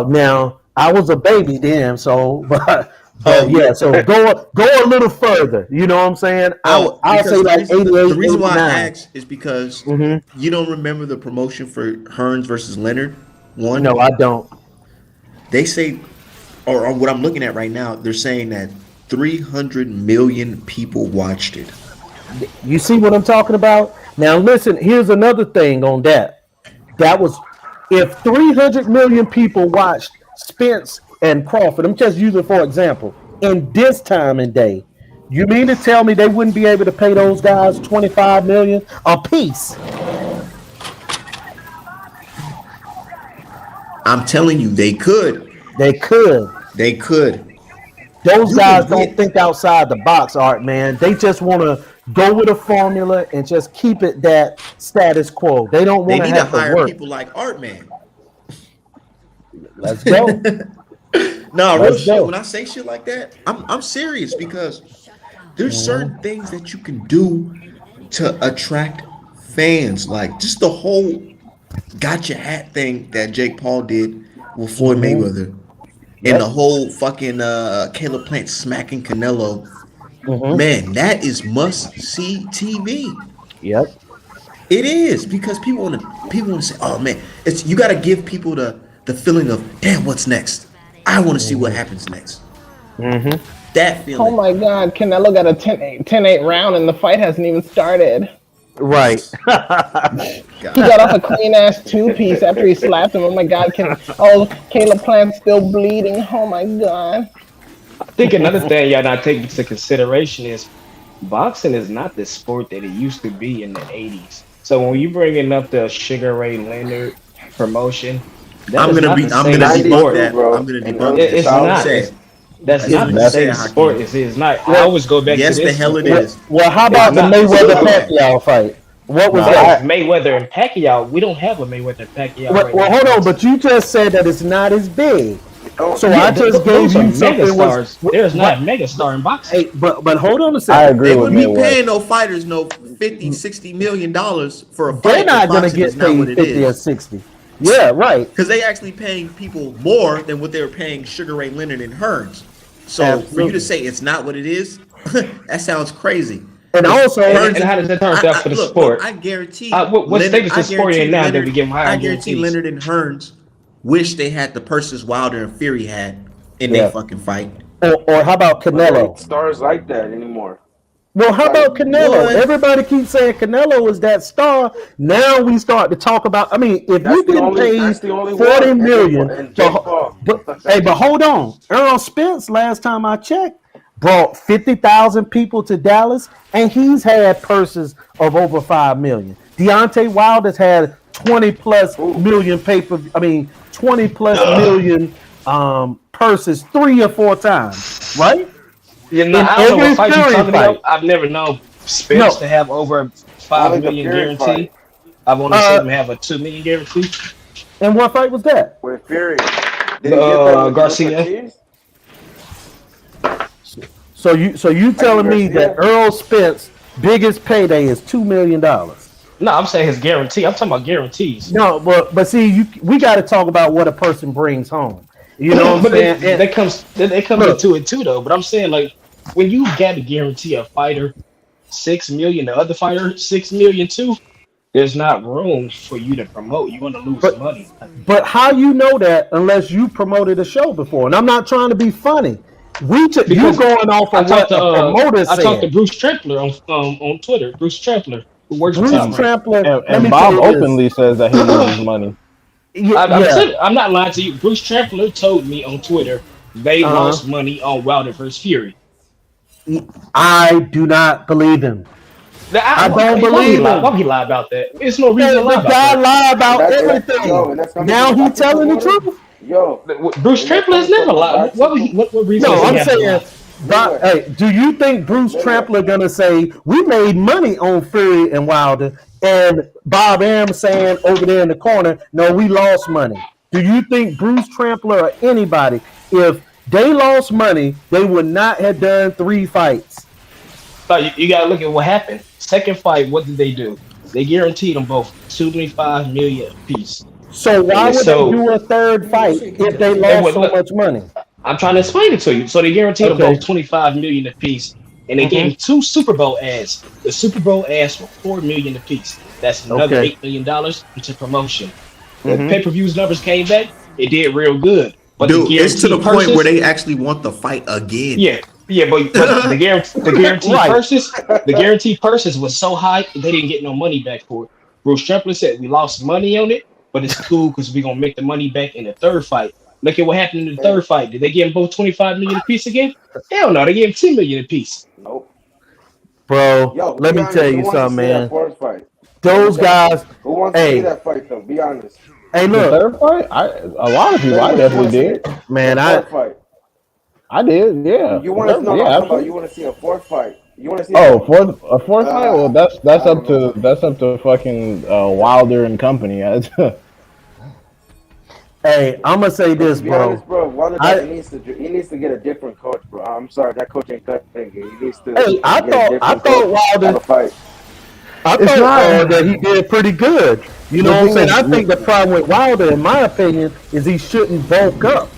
Now I was a baby then, so but Oh, yeah, so go a little further. You know what I'm saying? oh, I'll say because like the 88, reason why I 89. asked is because Mm-hmm. you don't remember the promotion for Hearns versus Leonard one. No, I don't. They say, or what I'm looking at right now, they're saying that 300 million people watched it. You see what I'm talking about? Now listen, here's another thing on that. That was if 300 million people watched Spence and Crawford. I'm just using for example. In this time and day, you mean to tell me they wouldn't be able to pay those guys 25 million a piece? I'm telling you, they could. They could. They could. Those You guys can don't get. think outside the box, Art, man. They just want to go with a formula and just keep it that status quo. They don't They want to need to have to hire work. people like Art Man. Let's go. No, real Let's shit. When go. I say shit like that, I'm serious because there's certain things that you can do to attract fans. Like just the whole gotcha hat thing that Jake Paul did with Floyd Mm-hmm. Mayweather. And the Yep. whole fucking Caleb Plant smacking Canelo. Mm-hmm. Man, that is must see TV. Yep. It is because people want to say, "Oh man, it's you got to give people the feeling of, damn, what's next? I want to see what happens next." Mm-hmm. That Oh feeling. my God, Canelo got a 10-8 round and the fight hasn't even started. Right. He got off God. a clean ass two piece after he slapped him. Oh my God, Caleb Plant's still bleeding. Oh my God. I think another thing y'all not taking into consideration is boxing is not the sport that it used to be in the 80s. So when you bringing up the Sugar Ray Leonard promotion, that is not the I'm same gonna '90s debunk too, sport. that. I'm bro, gonna and debunk early that. It's So I'm 2000s. not. saying That's that's not what the you said, same sport. Hakeem. It's not. I well, always go back to Yes, the this. hell it well, is. well, how It's about the not the So Mayweather sport. okay. Pacquiao fight? What No, was That was that? Mayweather and Pacquiao. We don't have a Mayweather and Pacquiao Well, right now in hold on, but boxing. you just said that it's not as big. Don't So Yeah, I just gave those are you mega something was stars. There's not right. a mega star in boxing. Hey, but hold on a I second. agree They with wouldn't be Mayweather. paying no fighters no 50, 60 million dollars for a They're fight if not gonna boxing is get not what paid it 50 or is. 60. Yeah, right. Because they actually paying people more than what they were paying Sugar Ray Leonard and Hearns. So for you to Absolutely. say it's not what it is, that sounds crazy. And Because also, Hearns And how and does that turn out for the look, sport? I guarantee What state Leonard, is the sport in now that we give them I higher guarantee guarantees? Leonard and Hearns wish they had the purses Wilder and Fury had in their yeah. fucking fight. Or how about But there ain't Canelo? stars like that anymore. Well, how Like about Canelo? What? Everybody keeps saying Canelo is that star. Now we start to talk about. I mean, if that's you the getting only paid that's the only 40 one. million, And Jake Paul. but hold on, Earl Spence. Last time I checked, brought 50,000 people to Dallas, and he's had purses of over 5 million. Deontay Wilder's had 20 plus Ooh. million paper. I mean, 20 plus million purses 3 or 4 times, right? You know, In I don't know what every fight you're Fury talking fight. about. I've never known Spence No, to have over five Only the million Fury guarantee. fight I've only seen uh, him have a 2 million guarantee. and what fight was that? with Fury. Did he get that with Garcia. Ortiz? So you Mikey telling me that Garcia? Earl Spence biggest payday is $2 million? No, I'm saying his guarantee. I'm talking about guarantees. No, but see, we got to talk about what a person brings home. You know what I'm But saying? And they comes in look, two and two though. But I'm saying like when you got to guarantee a fighter 6 million, the other fighter 6 million too. There's not room for you to promote. You're gonna lose but money but how you know that unless you promoted a show before? And I'm not trying to be funny. You because going off of what a promoter I talked to said. Bruce Trempler on Twitter. Bruce Trempler, who works for Bruce Top And, Rank. Trampler. Let and me tell Bob you this. openly says that he loses money. Yeah. I'm not lying to you. Bruce Trempler told me on Twitter they Uh lost money on Wilder versus Fury. huh. I do not believe him. I don't Why would he believe lie? Why him. would he lie about that? There's no reason to Man, lie the about guy that. lie about Yo, everything. and that's coming from Now a he boxing telling the promoter? truth. Yo, Bruce and that's Trempler has coming never from a lied. boxing What reason No, does he I'm have to lie? saying, Linwood. hey, do you think Bruce Linwood. Trampler gonna say we made money on Fury and Wilder, and Bob Arum saying over there in the corner, no, we lost money? Do you think Bruce Trampler or anybody, if they lost money, they would not have done 3 fights. So you gotta look at what happened. Second fight, what did they do? They guaranteed them both 225 million apiece. So And why it's would they so do a third fight if they they lost would so look. much money? I'm trying to explain it to you. So they guaranteed them Okay. both 25 million apiece, and they gave them 2 Super Bowl ads. The Super Bowl ads were 4 million apiece. That's another Okay. $8 million into promotion. The Mhm. pay-per-views numbers came back. It did real good, but Dude, the it's to the guaranteed point where purses, they actually want the fight again. yeah, but the guaranteed Right. purses, the guaranteed purses was so high they didn't get no money back for it. Bruce Trump said we lost money on it, but it's cool because we're gonna make the money back in the third fight. Look at what happened in the third fight. Did they give them both 25 million apiece again? Hell no, they gave them 10 million apiece. Nope. Bro, Yo, let be me honest, tell who you wants to something, see that man. fourth fight? Those guys, Who wants to see hey, that fight though? Be honest. hey, The look, third fight, a lot of people, I definitely did. man, The fourth fight. I did, yeah. You want to know? Yeah, I'm talking about absolutely. you want to see a fourth fight. You want to see? Oh, a fourth fight? Well, that's I up don't to fucking Wilder and company. hey, I'm gonna say this, To be bro. honest, bro, Wilder I- he needs to get a different coach, bro. I'm sorry, that coach ain't cutting it. He needs to. Hey, I get a thought different Wilder, coach. Have a fight. I It's thought not- that he did pretty good. You know The what I'm thing saying? is- I think the problem with Wilder, in my opinion, is he shouldn't bulk up.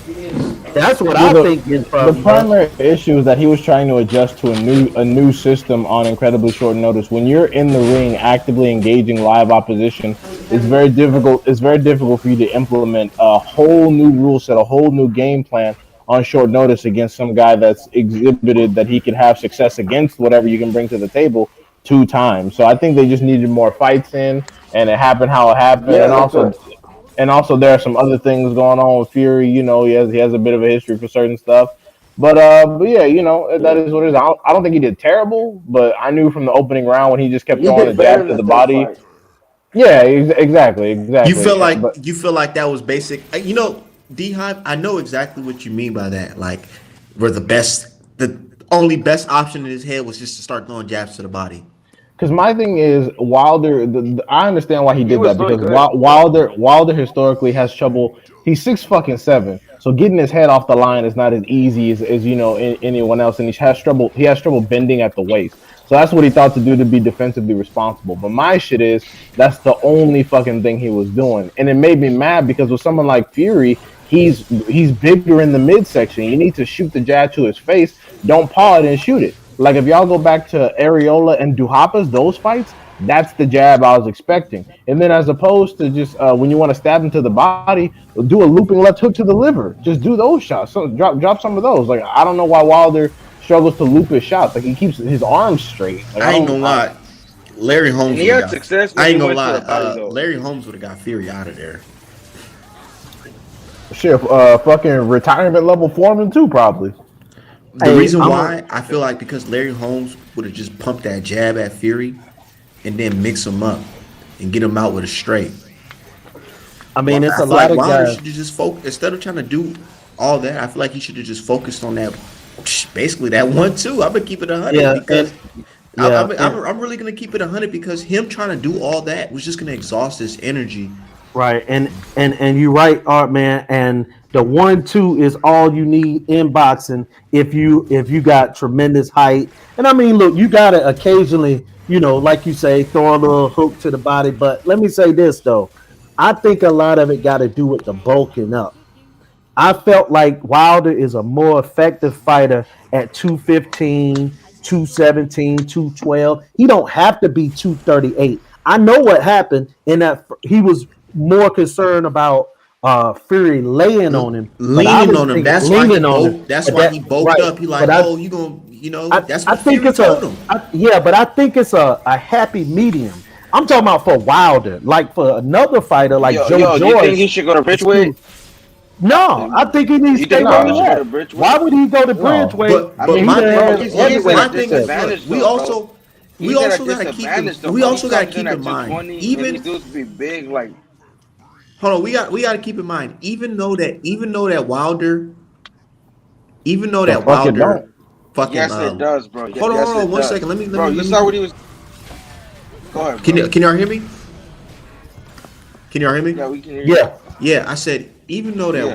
That's what I the- think his The problem. primary issue is that he was trying to adjust to a new system on incredibly short notice. When you're in the ring actively engaging live opposition, it's very difficult. It's very difficult for you to implement a whole new rule set, a whole new game plan on short notice against some guy that's exhibited that he can have success against whatever you can bring to the table 2 times. So I think they just needed more fights in, and it happened how it happened, Yeah, and that's also. right. And also, there are some other things going on with Fury. You know, he has a bit of a history for certain stuff. But yeah, you know, that is what it is. I don't think he did terrible, but I knew from the opening round when he just kept He throwing the did better jab in to the the third body. fight. Yeah, exactly. You feel like But that was basic. You know, D-Hive, I know exactly what you mean by that. Like, where the only best option in his head was just to start throwing jabs to the body. because my thing is Wilder, I understand why he did was that doing because good. Wilder historically has trouble. He's 6'7", so getting his head off the line is not as easy as you know anyone else, and he has trouble bending at the waist. So that's what he thought to do to be defensively responsible. But my shit is that's the only fucking thing he was doing, and it made me mad because with someone like Fury, he's bigger in the midsection. You need to shoot the jab to his face. Don't paw it and shoot it. Like if y'all go back to Areola and Duhaupas, those fights, that's the jab I was expecting. And then as opposed to just when you want to stab him to the body, do a looping left hook to the liver. Just do those shots. So drop some of those. Like I don't know why Wilder struggles to loop his shots. Like he keeps his arms straight. Like, I ain't gonna lie. Larry Holmes. And he had would've got- success when I ain't he gonna went to lie. the body, though. Larry Holmes would have got Fury out of there. Shit, fucking retirement level Foreman too, probably. The Hey, reason I'm why I feel like because Larry Holmes would have just pumped that jab at Fury, and then mix him up and get him out with a straight. I mean, it's I a feel lot like of Wilder guys. should have just focused instead of trying to do all that. I feel like he should have just focused on that, basically that 1-2. I'm gonna keep it 100 Yeah, because and- I'm really gonna keep it 100 because him trying to do all that was just gonna exhaust his energy. Right, and you're right, Art man. And the 1-2 is all you need in boxing if you got tremendous height. And I mean, look, you gotta occasionally, you know, like you say, throw a little hook to the body. But let me say this though, I think a lot of it got to do with the bulking up. I felt like Wilder is a more effective fighter at 215, 217, 212. He don't have to be 238. I know what happened in that he was more concerned about Fury laying on him, but I Leaning was on him. thinking That's why he leaning on him. bulked. That's But why he bulked right. up. He like, But I- oh, you gonna, you know, I, that's I what think Fury it's told him. yeah, but I think it's a happy medium. I'm talking about for Wilder, like for another fighter like Joe Do you Joyce. think he should go to Bridgeway? No, I think he needs You to stay think where Wilder he should go at. to Bridgeway? Why would he go to Bridgeway? But, I mean, my he thing, done he's had at my a thing is, disadvantage, look, we though, also He's at a gotta keep disadvantage, though, we bro. also He gotta comes keep at in mind 220, and even these dudes be big, like hold on, we gotta keep in mind even though that Wilder fuck it don't. fucking yes, it does, bro. hold Yes, on, it one does. second. Let Bro, me you saw what he was. Go ahead, bro. can y'all hear me? Can y'all hear me? Yeah, we can hear you. Yeah, Yeah, I said even though that Yeah.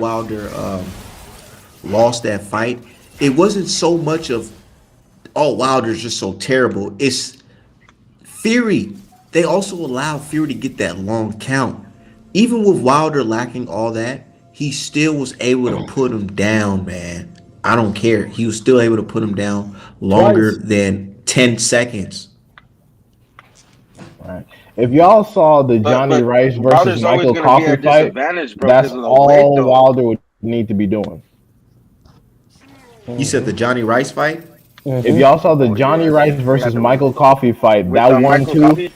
lost that fight, it wasn't so much of, oh, Wilder's just so terrible. It's Fury. They also allowed Fury to get that long count. Even with Wilder lacking all that, he still was able to put him down, man. I don't care. He was still able to put him down longer than 10 seconds. Right. If y'all saw the Johnny Rice versus Wilder's always Michael gonna be Coffey at fight, disadvantage, bro, that's because of the weight, all though. Wilder would need to be doing. You said the Johnny Rice fight? If y'all saw the Johnny Rice versus Michael Coffey fight, that one Michael too. Coffey?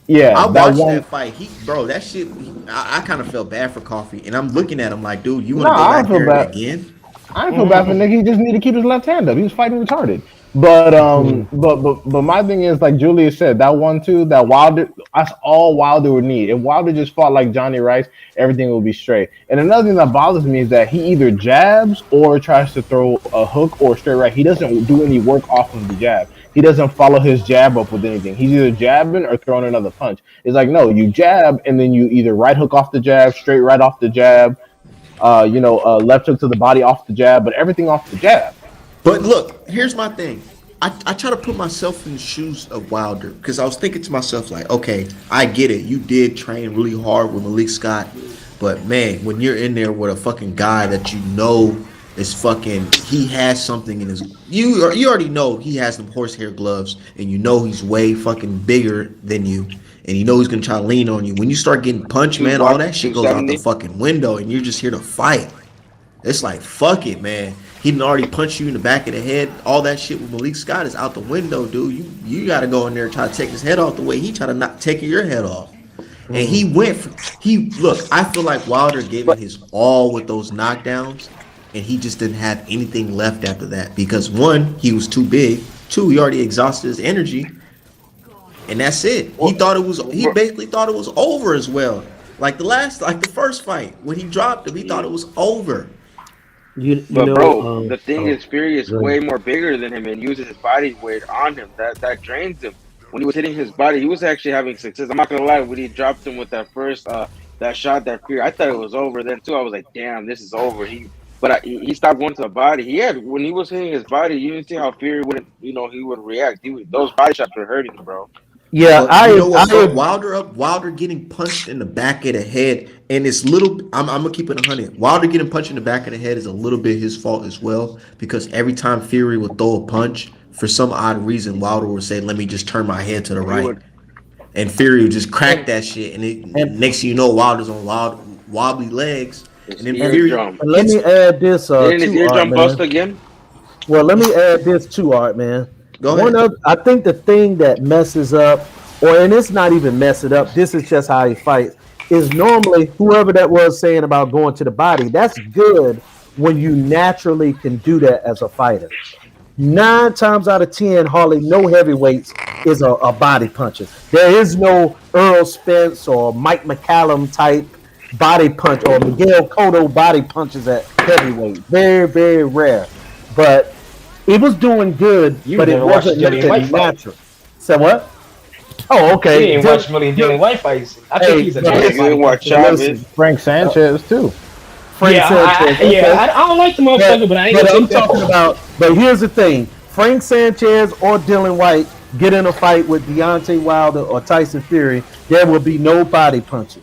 Yeah, I that watched one. that fight. That shit. I kind of felt bad for Coffee, and I'm looking at him like, dude, you want to Nah, go I back don't feel there bad. again? I didn't feel bad for Nick. He just needed to keep his left hand up. He was fighting retarded. But but my thing is, like Julius said, that 1-2, that Wilder, that's all Wilder would need. If Wilder just fought like Johnny Rice, everything will be straight. And another thing that bothers me is that he either jabs or tries to throw a hook or straight right. He doesn't do any work off of the jab. He doesn't follow his jab up with anything. He's either jabbing or throwing another punch. It's like, no, you jab and then you either right hook off the jab, straight right off the jab, left hook to the body off the jab, but everything off the jab. But look, here's my thing. I try to put myself in the shoes of Wilder because I was thinking to myself like, okay, I get it. You did train really hard with Malik Scott, but man, when you're in there with a fucking guy that you know is fucking, he has something in his, you already know he has them horsehair gloves, and you know he's way fucking bigger than you, and you know he's gonna try to lean on you. When you start getting punched, man, all that shit goes out the fucking window, and you're just here to fight. It's like, fuck it, man. He done already punched you in the back of the head. All that shit with Malik Scott is out the window, dude. You got to go in there and try to take his head off the way he tried to not take your head off. And he look, I feel like Wilder gave it his all with those knockdowns, and he just didn't have anything left after that because one, he was too big. Two, he already exhausted his energy, and that's it. He basically thought it was over as well. Like the first fight when he dropped him, he thought it was over. The thing is, Fury is way more bigger than him and uses his body weight on him. That drains him. When he was hitting his body, he was actually having success. I'm not gonna lie. When he dropped him with that first that shot, that Fury, I thought it was over then too. I was like, damn, this is over. He stopped going to the body. When he was hitting his body, you didn't see how Fury wouldn't, he would react. Those body shots were hurting him, bro. Yeah, Wilder getting punched in the back of the head, and it's little. I'm gonna keep it 100. Wilder getting punched in the back of the head is a little bit his fault as well, because every time Fury would throw a punch, for some odd reason, Wilder would say, "Let me just turn my head to the right," and Fury would just crack that shit, and next thing you know, Wilder's on wobbly legs, and then Fury. Let me add this. Didn't his eardrum bust again? Well, let me add this too, Art, man. Go ahead. I think the thing that messes up, and it's not even messing up, this is just how he fights, is normally whoever that was saying about going to the body, that's good when you naturally can do that as a fighter. 9 times out of 10, hardly no heavyweights is a body puncher. There is no Earl Spence or Mike McCallum type body punch or Miguel Cotto body punches at heavyweight. Very, very rare. But it was doing good, but it wasn't nothing natural. So what? Oh, okay. You didn't watch Dillian White fights. I think he's a Frank Sanchez too. Sanchez. I don't like the motherfucker, but I ain't. But I'm talking about. But here's the thing: Frank Sanchez or Dillian White get in a fight with Deontay Wilder or Tyson Fury, there will be no body punching.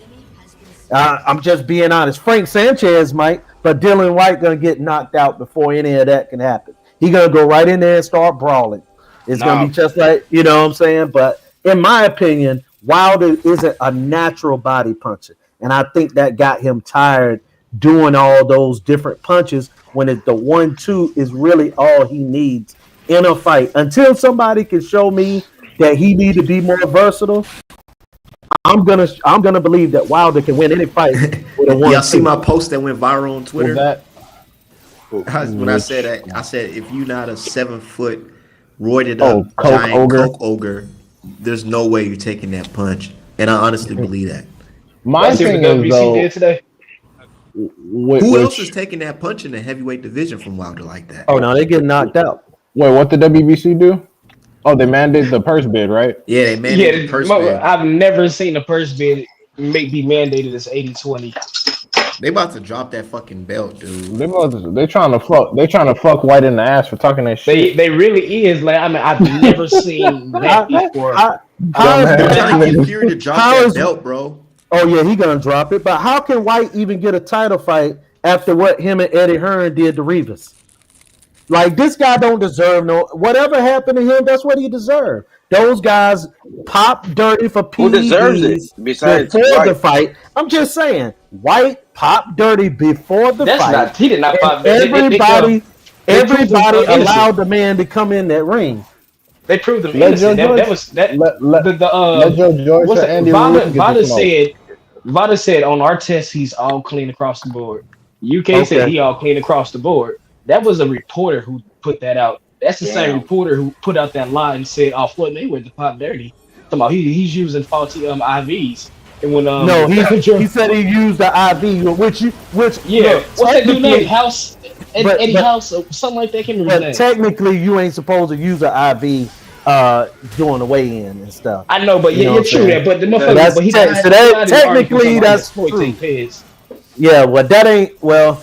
I'm just being honest. Frank Sanchez might, but Dillian White gonna get knocked out before any of that can happen. He gonna go right in there and start brawling. It's gonna be just like, you know what I'm saying? But in my opinion, Wilder isn't a natural body puncher, and I think that got him tired doing all those different punches when the 1-2 is really all he needs in a fight. Until somebody can show me that he need to be more versatile, I'm gonna believe that Wilder can win any fight with a 1-2. Y'all see my post that went viral on Twitter? When I said that, I said if you're not a 7-foot roided up giant coke ogre, there's no way you're taking that punch. And I honestly believe that. My thing is though, today. Who else is taking that punch in the heavyweight division from Wilder like that? Oh no, they get knocked out. Wait, what the WBC do? Oh, they mandated the purse bid, right? Yeah, they mandated the purse bid. I've never seen a purse bid be mandated as 80-20. They about to drop that fucking belt, dude. They trying to fuck. They trying to fuck White in the ass for talking that shit. They really is like I mean I've never seen that before. How is They're Dumbass. trying to get Fury to drop how that is belt, bro. oh yeah, he gonna drop it. But how can White even get a title fight after what him and Eddie Hearn did to Rivas? Like this guy don't deserve no whatever happened to him, that's what he deserved. Those guys pop dirty for Who deserves it PEDs besides before White? the fight. I'm just saying, White pop dirty before the That's fight. not he did not And pop everybody they proved him innocent. allowed the man to come in that ring. They proved him Let Joe innocent. George. That was that Let the Joe George what's or that? Andy Ruiz get the smoke. Vada said on our test he's all clean across the board. UK said Okay. he all clean across the board. That was a reporter who put that out. That's the same Damn. reporter who put out that lie and said, "Oh, Floyd Mayweather pop dirty." Talking about he's using faulty IVs. And when No, he said he used the IV, which yeah, look, what's that dude technically- name? House Eddie but- House or something like that. I can't remember But his name. technically, you ain't supposed to use an IV during the weigh-in and stuff. I know, but You know you're what true I'm that. But the That's motherfucker, but he tech- died. so that- He died in the article technically, talking that's about true. take piss. Yeah, well, that ain't well.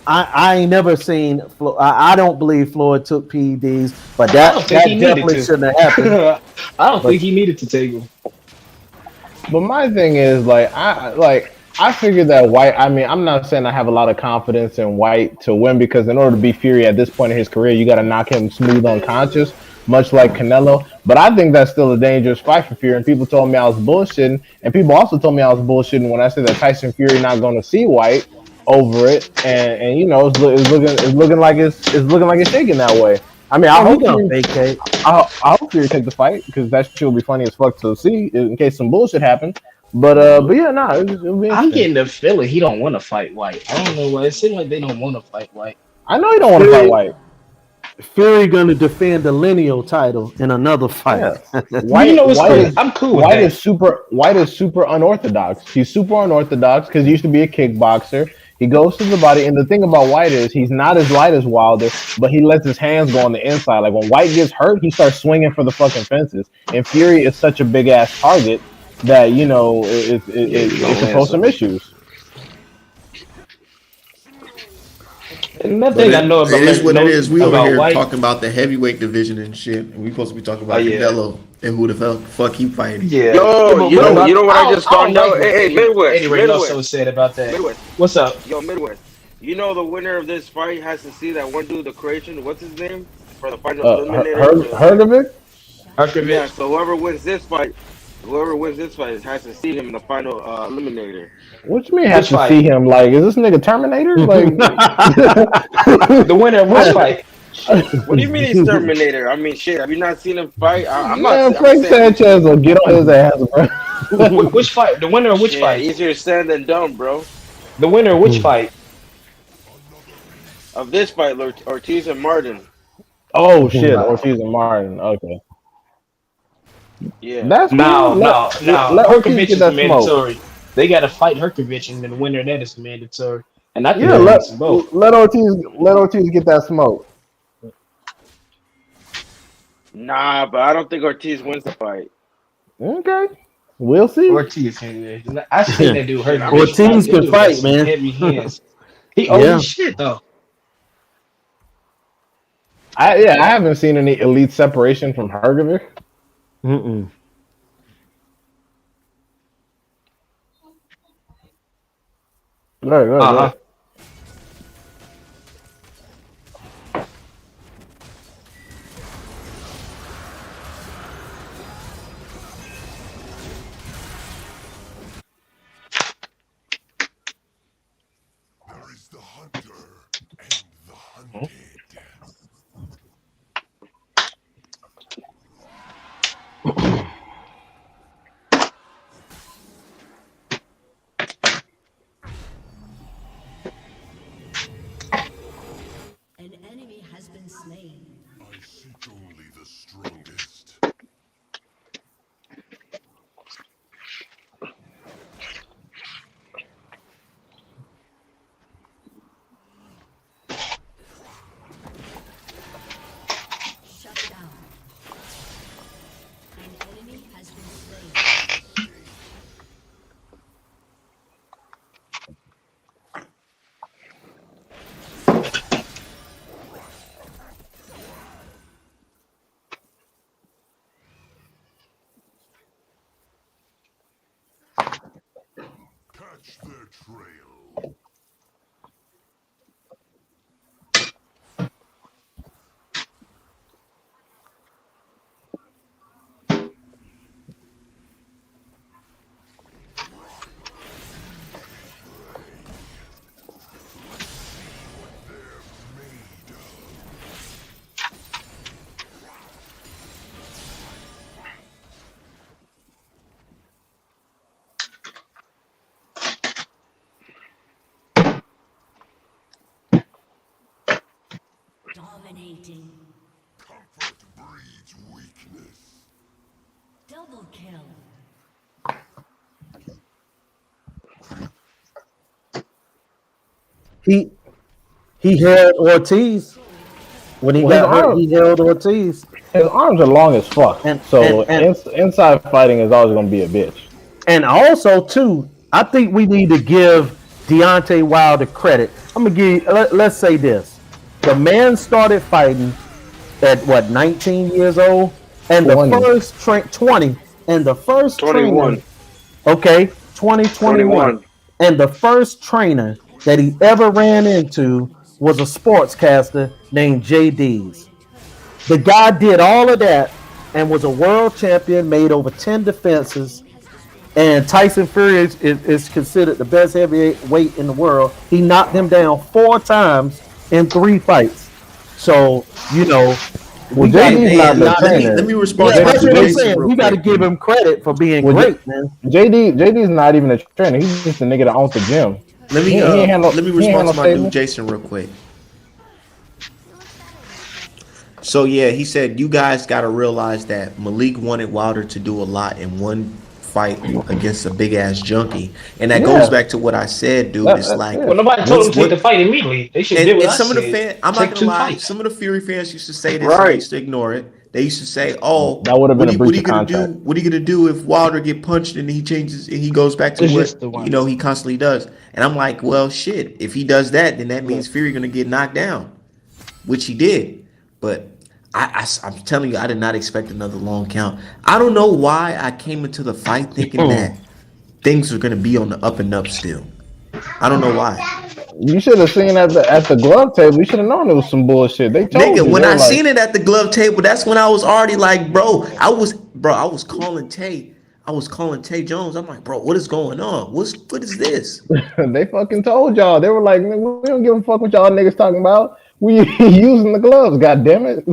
I ain't never seen. I don't believe Floyd took PEDs, but I that don't think he needed definitely to. shouldn't have happened. I don't think he needed to take him. But my thing is I figured that White. I mean, I'm not saying I have a lot of confidence in White to win because in order to be Fury at this point in his career, you got to knock him smooth unconscious, much like Canelo. But I think that's still a dangerous fight for Fury. And people told me I was bullshitting, and people also told me I was bullshitting when I said that Tyson Fury not going to see White over it, and you know it's looking like it's shaking that way. I mean, I Oh, he hope gonna Fury, vacate. I hope Fury take the fight because that shit will be funny as fuck to see in case some bullshit happens. But yeah, nah, it'll be I'm interesting. getting the feeling he don't want to fight White. I don't know why. It seems like they don't want to fight White. I know you don't want to fight White. Fury gonna defend the lineal title in another fight. Yeah. White, you know what's White crazy? is, I'm cool with White that. is super unorthodox. He's super unorthodox because he used to be a kickboxer. He goes to the body, and the thing about White is he's not as light as Wilder, but he lets his hands go on the inside. Like when White gets hurt, he starts swinging for the fucking fences. And Fury is such a big ass target that you know it can pose some issues. Another But thing I know about it is what it is. We over about here White. talking about the heavyweight division and shit, and we supposed to be talking about Oh, yeah. Canelo and who the fuck he fighting. Yeah. Yo, you know what I just found out? what Hey, Midwest, Eddie Reynoso Midwest, said about that. Midwest. What's up? Yo, Midwest. You know the winner of this fight has to see that one dude, the Croatian. What's his name? For the final eliminator. Hergovic? Yeah. So whoever wins this fight has to see him in the final eliminator. What you mean has Which to fight? see him? Like, is this nigga Terminator? Like, The winner of which fight? What do you mean he's Terminator? I mean, shit. Have you not seen him fight? I'm man, not. Frank Sanchez will get on his ass, bro. Which fight? The winner of which Yeah, fight? easier said than done, bro. The winner of which fight? Of this fight, Ortiz and Martin. Oh shit, Ortiz and Martin. Okay, Yeah. that's No. cool. Let Ortiz Herkovich get is that smoke. mandatory. They got to fight Herkovich, and then the winner of that is mandatory. And I think Yeah, that's both. let Ortiz get that smoke. Nah, but I don't think Ortiz wins the fight. Okay, we'll see. Ortiz, I seen that dude Herkovich. Ortiz That can dude fight, got some man. Heavy hands. He old Yeah. as shit though. I haven't seen any elite separation from Hergovic. Mm-mm. Go ahead. An enemy has been slain. I seek only the strongest. their trail. Dominating. Comfort breeds weakness. Double kill. He he held Ortiz when he Well, got hurt. He held Ortiz, his arms are long as fuck. and So and and inside fighting is always gonna be a bitch. and also too, I think we need to give Deontay Wilder credit. I'm gonna give. Let's say this: the man started fighting at what 19 years old, and the 20. first 20, and the first 21. trainer, okay, 2021, and the first trainer that he ever ran into was a sportscaster named JD's. The guy did all of that and was a world champion, made over 10 defenses. And Tyson Fury is considered the best heavyweight in the world. He knocked him down 4 times in 3 fights. So, you know, Well, got JD's not the let trainer. me respond yeah, to that's what I'm Jason saying. real We got to quick. give him credit for being Well, great, man. JD's not even a trainer. He's just a nigga that owns the gym. Let me He ain't had no- let me he ain't had respond no to my stable. dude Jason real quick. So yeah, he said you guys got to realize that Malik wanted Wilder to do a lot in one fight against a big ass junkie, and that goes Yeah. back to what I said, dude. That- It's that's like it. Well, nobody told him to take the fight immediately. They should do what and I some of the said. fans, I'm not Take gonna 2 lie, fights. some of the Fury fans used to say this, and I used to ignore it. They used to say, "Oh, That would have been a what breach are you of gonna contract. do? What are you gonna do if Wilder get punched and he changes and he goes back to It's what just the one. he constantly does?" And I'm like, "Well, shit. If he does that, then that means Fury gonna get knocked down, which he did." But I'm telling you, I did not expect another long count. I don't know why I came into the fight thinking that things were gonna be on the up and up still. I don't know why. You should have seen at the glove table. You should have known it was some bullshit. They told Nigga, you. when They I were like, seen it at the glove table, that's when I was already like, I was calling Tay. I was calling Tay Jones. I'm like, bro, what is going on? What is this? they fucking told y'all. They were like, "Man, we don't give a fuck what y'all niggas talking about. We using the gloves. God damn it."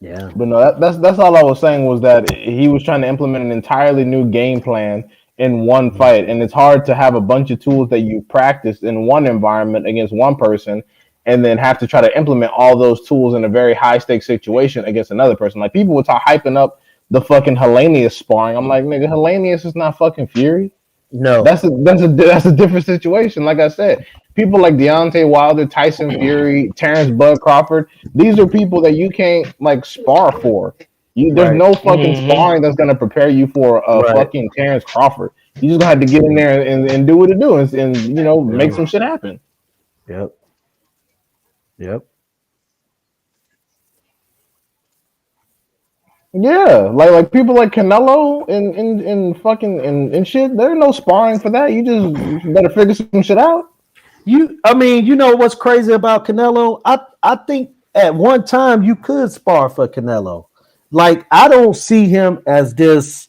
Yeah. But no, that's all I was saying was that he was trying to implement an entirely new game plan in one fight, and it's hard to have a bunch of tools that you practiced in one environment against one person, and then have to try to implement all those tools in a very high stakes situation against another person. Like people were hyping up the fucking Hellenius sparring. I'm like, nigga, Hellenius is not fucking Fury. No. That's a different situation. Like I said, people like Deontay Wilder, Tyson Fury, Terrence Bud Crawford. These are people that you can't like spar for. There's Right. no fucking sparring that's gonna prepare you for a Right. fucking Terrence Crawford. You just gonna have to get in there and do what it do and you know make some shit happen. Yep. Yep. Yeah, like people like Canelo and fucking and shit. There's no sparring for that. You just better figure some shit out. I mean, you know what's crazy about Canelo? I think at one time you could spar for Canelo. Like I don't see him as this,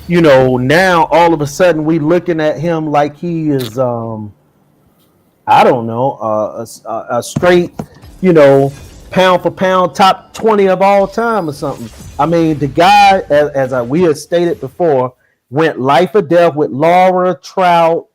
you know, now all of a sudden we looking at him like he is I don't know, a straight, you know, pound for pound top 20 of all time or something. I mean, the guy, we had stated before, went life or death with Laura Trout,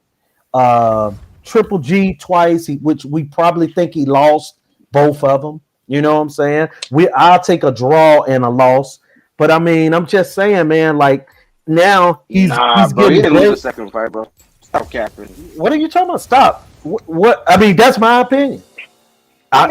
Triple G twice, which we probably think he lost both of them. You know what I'm saying? I'll take a draw and a loss, but I mean, I'm just saying, man. Like now he's bro, he getting didn't lose great. the second fight, bro. Stop capping. What are you talking about? Stop. What? I mean, that's my opinion.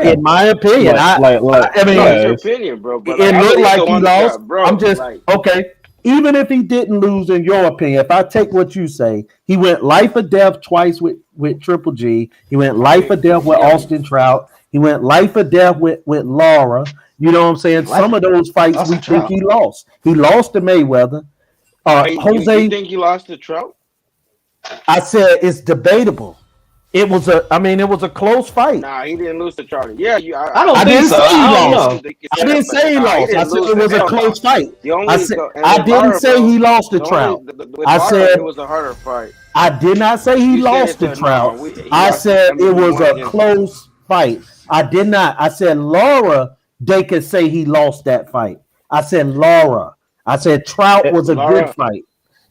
In my opinion, I mean, No, it's your opinion, bro. But it like, looked I like believe the he one lost. that, bro. I'm just Like, okay. Even if he didn't lose, in your opinion, if I take what you say, he went life or death twice with Triple G. He went life or death with Austin Trout. He went life or death with Laura. You know what I'm saying? Some of those fights we think he lost. He lost to Mayweather. Hey, you Jose, think he lost to Trout? I said it's debatable. It was a close fight. Nah, he didn't lose to Charlie. Yeah, I don't I think didn't so. say he I don't lost. know. I didn't say he Nah, he lost. I didn't said lose it to was a hell no. close fight. The I only said and I with didn't Lara, say bro. he lost to The only Trout. with I Lara, said it was a harder fight. I did not say he You said lost it's to a no. Trout. He I lost. said I mean, it he was won a against. close fight. I did not. I said Laura, they could say he lost that fight. I said Laura. I said Trout was a good Lara. fight.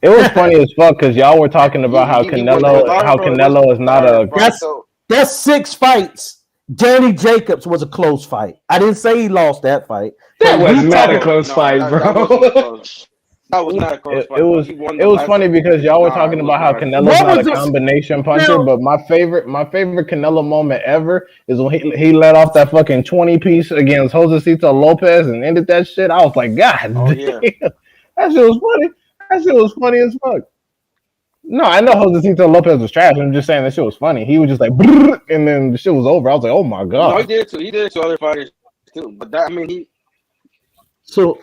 It was funny as fuck because y'all were talking about how He with Lara, bro. It wasn't Canelo is a not harder a. fight though. That's 6 fights. Danny Jacobs was a close fight. I didn't say he lost that fight. That But we was not a talking. close fight, That wasn't a bro. close. That was not a close It fight, bro. was He won it the was last. funny because y'all were Nah, it talking was about how not. Canelo's What not a was this? combination puncher, Now, but my favorite Canelo moment ever is when he let off that fucking 20 piece against Josecito Lopez and ended that shit. I was like, God damn, Oh yeah. that shit was funny. That shit was funny as fuck. No, I know Josecito Lopez was trash. I'm just saying that shit was funny. He was just like, "Brrr," and then the shit was over. I was like, oh my No, he god. did it too. He did it to other fighters too. But that, I mean, he. so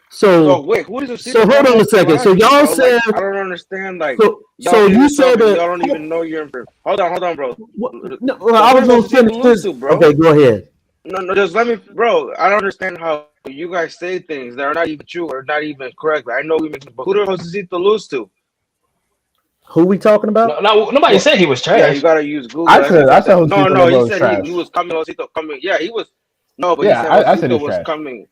So so wait, who does the so season hold on a second. So last year, y'all bro? Like, said I don't understand. Like, y'all so say you this stuff said and that. y'all don't even know you're. Hold on, bro. No, well, So I who was does gonna Josecito finish lose this. to, bro? Okay, go ahead. No, just let me, bro. I don't understand how you guys say things that are not even true or not even correct. I know we mentioned, but who does Josecito lose to? Who we talking about? No, nobody Well, said he was Yeah, you trash. gotta use Google. I That nigga said said that. Josecito No, he Lopez was said he trash. was coming. Josecito coming. Yeah, he was. No, but he Yeah, said I said Josecito he's was trash. coming.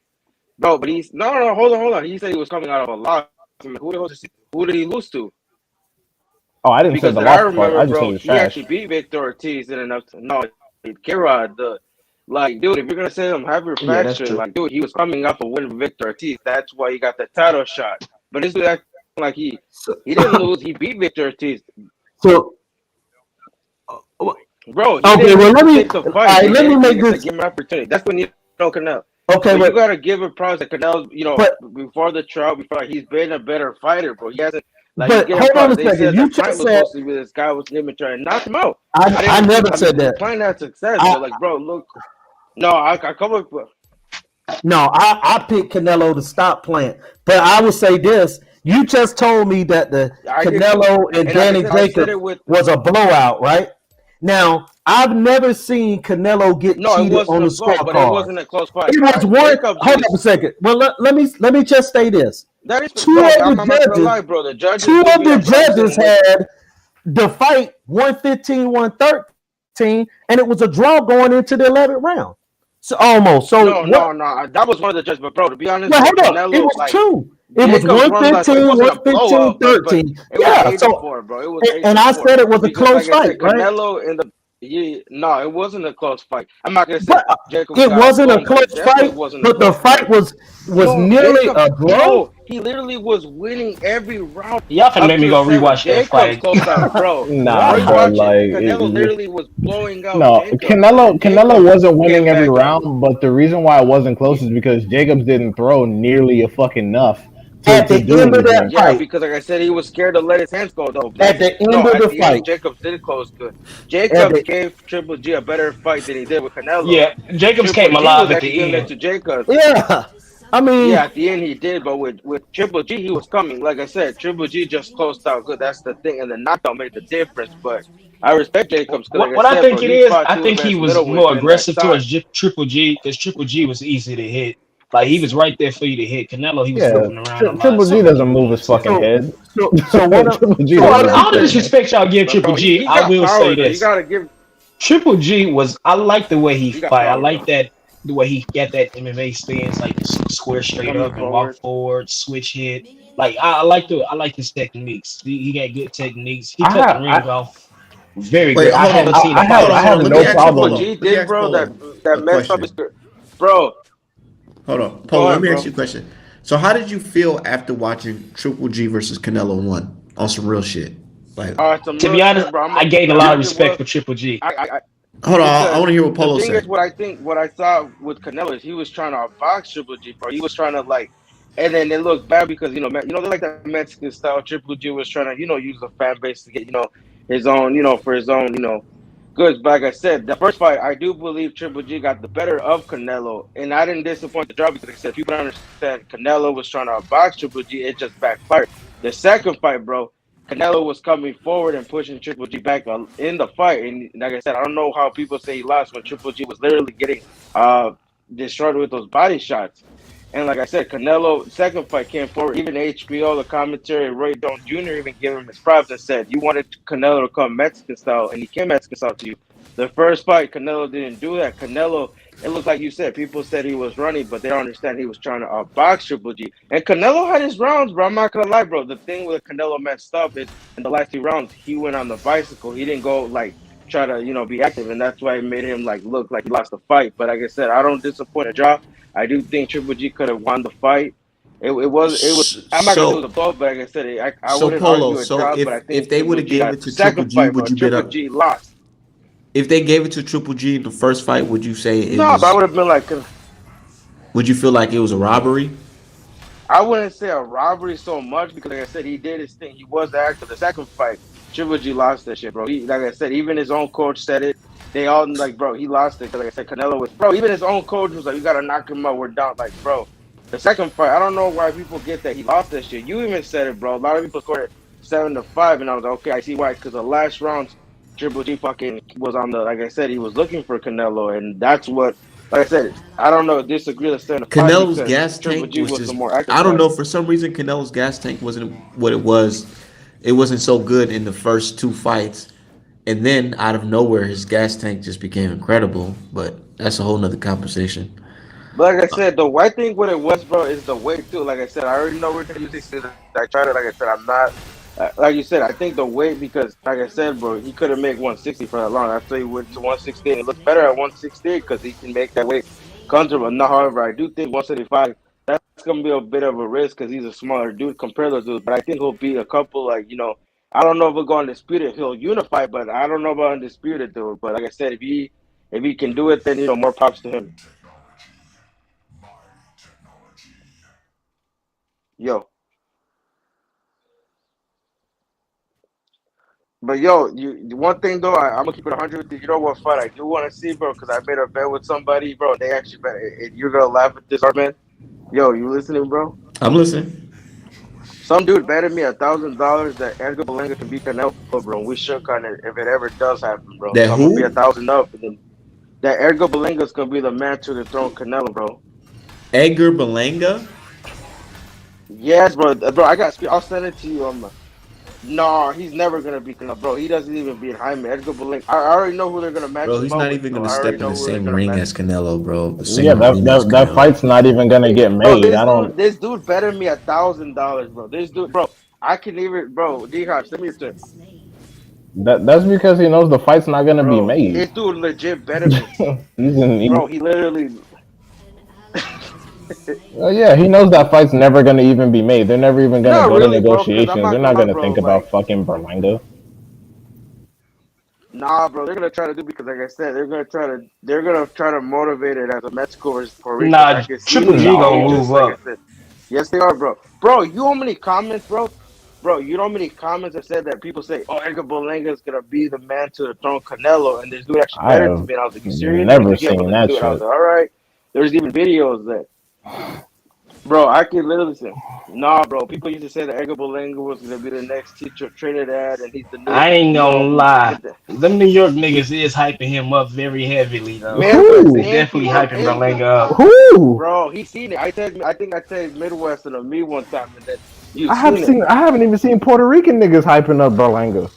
No, but he's no. Hold on. He said he was coming out of a loss. I mean, who did he lose to? Oh, I didn't say Because the that I lost part. remember, I just said bro, he's he trash. actually beat Victor Ortiz in enough. No, Kira, like, dude, if you're gonna say him, have your Yeah, facts that's straight. true. Like, dude, he was coming off a win with Victor Ortiz. That's why he got the title shot. But this dude acting like So, he didn't lose. He beat Victor Ortiz, so bro. He okay, well didn't let me. take the All fight. right, They let me did. make Like I said, this. give him an opportunity. That's when you know Canelo. Okay, But you but gotta give him props to Canelo. You know, but before the trial, he's been a better fighter, bro. He hasn't. Like, you but get him hold on a props. They second. said You that Pint just was said supposed to be this guy was him and trying to knock him out. I never I said mean, that. Pint had success, I but like, bro, look. No, I come up with. No, I picked Canelo to stop playing. But I would say this: you just told me that the I did too, Canelo and and like Danny I said Jacobs it with. was a blowout, right? Now, I've never seen Canelo get No, it cheated on wasn't a the blow, but it scorecard. wasn't a close fight. It was one. Jacobs Hold up a was. second. Well, let me just say this: That is, two bro. of I'm not gonna the lie, bro. The judges two give of you the that, but I'm judges saying with. had the fight 115, 113, and it was a draw going into the 11th round. So almost. So what? No. That was one of the judges, but bro, to be honest, Well, with hold up. It Canelo, was like two. It was Jacobs won last fight. It 115, wasn't a 115, blowout, but 13. it was Yeah. 8 to So 4, bro. It was eight and to I four said it was a because, close like I said, fight, right? Canelo in the yeah, no, it wasn't a close fight. I'm not gonna say But Jacobs it got wasn't a outclassed, but it close definitely fight. wasn't a But the close fight fight. was No, nearly Jacobs, a draw. bro, he literally was winning every round Y'all finna up make to me the go seventh. rewatch that Jacobs fight. closed out, bro. Nah, bro. Rewatch it. Like, Canelo literally was blowing out no, Jacobs, and then Canelo Jacobs wasn't winning came every back and round, but the reason why it wasn't close is because Jacobs didn't throw nearly a fucking enough At to the do end of that anything. yeah, fight, because like I said, he was scared to let his hands go though. at the end No, of at the the fight, end, Jacobs did close good. at Jacobs the gave Triple G a better fight than he did with Canelo. Yeah, Jacobs Triple came G alive was at actually the giving it end. to Jacobs. yeah. I Yeah, mean, at the end he did, but with Triple G he was coming. Like I said, Triple G just closed out good. That's the thing, and the knockout made the difference. But I respect Jacobs because, like I What I said, bro, think it he is, fought I two of the think he best was more middleweights in that aggressive time. towards Triple G because Triple G was easy to hit. Like he was right there for you to hit. Canelo, he was Yeah, moving around a lot, Triple G so he doesn't was move getting his to him. fucking so head. so what? Triple G So So doesn't what move I'm his all the fucking saying. head. disrespect y'all give But Triple bro, G, he I got will say power though. You this: gotta give Triple G was. I like the way he he got fight. I power, like bro. that the way he got that MMA stance, like square straight Coming up and walk forward. forward, switch hit. Like I like his techniques. He got good techniques. He I cut the have ring off very Wait, great. I hold haven't on, seen a hold fight on, I as hold have on. smooth Let But me no what ask Triple problem. G Let me did, ask bro, Polo that a messed up his question. career. Bro, Hold on, go Polo. Let ahead, me ask bro. you a question. So, how did you feel after watching Triple G versus Canelo one on some real shit? Like, All right, some to real be honest, shit, bro. I gained a The lot of argument respect was for Triple G. I hold on, I because want to hear what the Polo thing is said. what I think what I saw with Canelo is he was trying to box Triple G, bro. He was trying to like, and then it looked bad because they like that Mexican style. Triple G was trying to use the fan base to get his own for his own Good, but like I said, the first fight, I do believe Triple G got the better of Canelo, and I didn't disappoint the draw because, like I said, people don't understand Canelo was trying to box Triple G, it just backfired. The second fight, bro, Canelo was coming forward and pushing Triple G back in the fight, and like I said, I don't know how people say he lost when Triple G was literally getting uh destroyed with those body shots. And like I said, Canelo second fight came forward. Even HBO, the commentary, Roy Jones Jr. even gave him his props and said, "You wanted Canelo to come Mexican style, and he came Mexican style to you." The first fight, Canelo didn't do that. Canelo, it looked like you said, people said he was running, but they don't understand he was trying to box Triple G. And Canelo had his rounds, bro. I'm not gonna lie, bro. The thing with Canelo messed up is in the last 2 rounds, he went on the bicycle. He didn't go like try to be active, and that's why it made him like look like he lost the fight. But like I said, I don't disappoint a draw. I do think Triple G could have won the fight. It was. I'm not gonna do the blow, but like I said, I So wouldn't Polo, argue a so draw. But I if think they would Triple have G gave got it the to Triple second G, fight, bro. would you bet Triple up? G lost. If they gave it to Triple G in the first fight, would you say it No, but I was? would have been like, Would you feel like it was a robbery? I wouldn't say a robbery so much because, like I said, he did his thing. He was the actor. The second fight, Triple G lost that shit, bro. Like I said, even his own coach said it. They all like, bro, he lost it. Cause like I said, Canelo was, bro. Even his own coach was like, "You gotta knock him out. We're down." Like, bro, the second fight, I don't know why people get that he lost that shit. You even said it, bro. A lot of people scored it 7-5, and I was like, okay, I see why. Because the last rounds, Triple G fucking was on the. Like I said, he was looking for Canelo, and that's what. Like I said, I don't know. Disagree with 7-5 Canelo's because gas Triple tank G was was the just, more active I don't guy. know, for some reason Canelo's gas tank wasn't what it was. It wasn't so good in the first two fights. And then out of nowhere his gas tank just became incredible. But that's a whole nother conversation. But like I said, the white thing what it was, bro, is the weight too. Like I said, I already know we're gonna use these things. I tried it. Like I said, I'm not. Like you said, I think the weight because, like I said, bro, he couldn't make 160 for that long. After he went to 160, and it looks better at 160 because he can make that weight comfortable. No, however, I do think 175. That's gonna be a bit of a risk because he's a smaller dude compared to those dudes. But I think he'll be a couple like I don't know if we'll go undisputed. He'll unify, but I don't know about undisputed dude. But like I said, if he can do it, then more props to him. Yo. But yo, one thing though, I'm gonna keep it 100 with you. You know what fight I do want to see, bro? Because I made a bet with somebody, bro. They actually bet. You're gonna laugh at this, man. Yo, you listening, bro? I'm listening. Some dude betted me $1,000 that Edgar Berlanga can beat Canelo, bro. And we shook on it if it ever does happen, bro. That So I'm gonna be who? 1,000 up, and then that Edgar Berlanga's gonna be the man to dethrone Canelo, bro. Edgar Berlanga? Yes, bro. Bro, I'll send it to you. No, he's never gonna beat Canelo, bro. He doesn't even beat Jaime. Edgar Berlanga. I already know who they're gonna match Bro, him he's up not with. even Bro. gonna I already step in know the who they're same gonna ring match. as Canelo, bro. The Yeah, same arena as that Canelo. fight's not even gonna get Bro, made. I don't. this dude betted me $1,000, bro. This dude, bro, I can even, bro. D-Hop, send me this to him. That's because he knows the fight's not gonna be Bro. made. This dude legit betted me, He's bro. He literally, well, yeah, he knows that fight's never gonna even be made. They're never even gonna not go to really, bro. Because I'm negotiations. They're not gonna not lie, gonna bro. think about Like, fucking Berlanga. nah, bro. They're gonna try to do because, like I said, they're gonna try to motivate it as a Mexico versus Puerto Rico. Nah, I can see Triple it. G If gonna they No, move just, like I up. said, yes, they are, bro. Bro, you know how many comments, bro? Bro, you know how many comments have said that people say, "Oh, Edgar Berlanga is gonna be the man to dethrone Canelo," and this dude actually I better to have me. And I was like, "You serious?" He was never like, "Yeah, bro, seen let's that do it." I was shit. like, "All right." There's even videos that, bro, I can literally say, "Nah, bro." People used to say that Edgar Berlanga was gonna be the next teacher of Trinidad, and he's the new, I ain't gonna lie. get the Them New York niggas is hyping him up very heavily though. Midwest. They Who? Thank you, definitely bro. hyping Thank you, Berlanga up. Who? bro. He's seen it. I think I said Midwest and me one time, and then you I have seen it, seen. I haven't even seen Puerto Rican niggas hyping up Berlanga.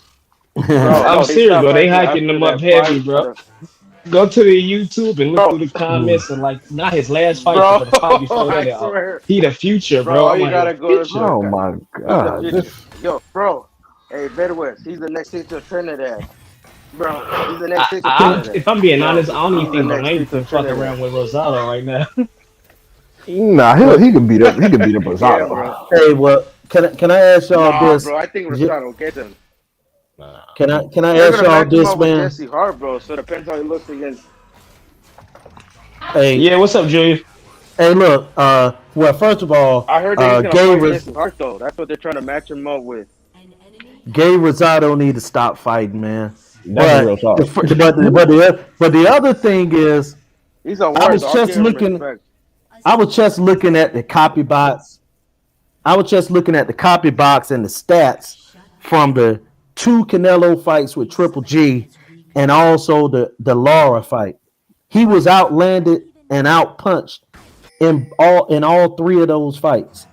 bro. I'm No, they serious, stopped bro. They hyping hyping after them up that heavy, fight for bro. the Go to the YouTube and look bro. through the comments and like not his last fight, Bro, but the fight before that. I swear. He the future, Bro, bro. all I'm you like the gotta go to future. Oh my he's the god! future. This. Yo, bro. Hey, Midwest, he's the next teacher of Trinidad. Bro, he's the next teacher of Trinidad. If I'm being Bro, honest, I don't even he's the think next Berlanga teacher can of fuck Trinidad. around with Rosado right now. Nah, But he could beat up. He could beat up Yeah, bro. Rosado. Hey, well, can I ask y'all Nah, this? bro, I think Je- Rosado will get him. Can I They're ask gonna y'all match him this, up with man? Jesse Hart, bro. So it depends how he looks against. Hey, yeah, what's up, Julius? hey, look. Well, first of all, I heard that he's gonna Gay fight was Jesse Hart though. That's what they're trying to match him up with. Gay Rosado need to stop fighting, man. That's real talk. But the other thing is, He's a I worst. was I'll just give him looking. respect. I was just looking at the copy box. I was just looking at the copy box and the stats from the 2 Canelo fights with Triple G, and also the Lara fight. He was outlanded and outpunched in all 3 of those fights.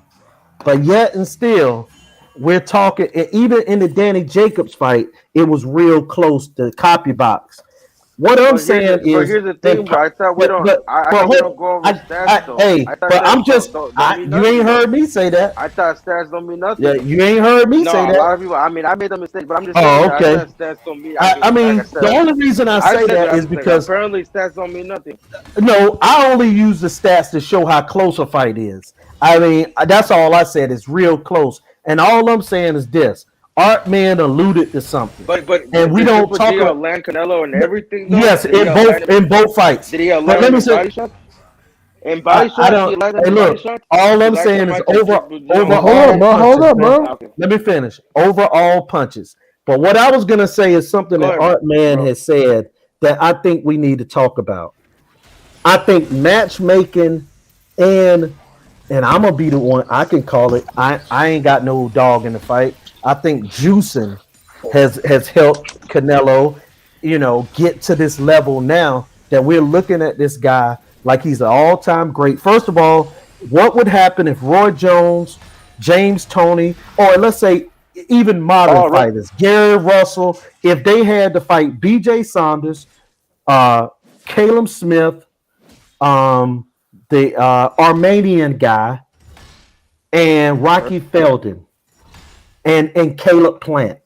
But yet and still, we're talking. Even in the Danny Jacobs fight, it was real close to the copy box. What I'm saying is, here's the thing, bro. I thought we don't. but I thought we don't go over stats though. hey, I thought but I'm stats just, don't mean you ain't nothing, heard though. me say that. I thought stats don't mean nothing. Yeah, you ain't heard me No, say a that. lot of people. I mean, I made a mistake, but I'm just saying Oh, that okay. I thought stats don't mean. I mean, like I said, the only reason I say said that I'm is just like, because apparently stats don't mean nothing. no, I only use the stats to show how close a fight is. I mean, that's all I said. It's real close, and all I'm saying is this: Art Man alluded to something, But and we don't talk about land Canelo and everything. Though? Yes, in both fights. Did he But land let me in say, body shots? In body I shots, don't. he landed Hey, in body look. shots. All I'm Because I saying thought is Mike said Triple G on overall Hold up, bro. Okay. Let me finish. Overall punches. But what I was gonna say is something Go that ahead, Art Man bro. has said that I think we need to talk about. I think matchmaking and I'm gonna be the one I can call it. I ain't got no dog in the fight. I think juicing has helped Canelo, get to this level now that we're looking at this guy like he's an all-time great. First of all, what would happen if Roy Jones, James Toney, or let's say even modern fighters, Gary Russell, if they had to fight BJ Saunders, Caleb Smith, the Armenian guy, and Rocky Feldon, and Caleb Plant.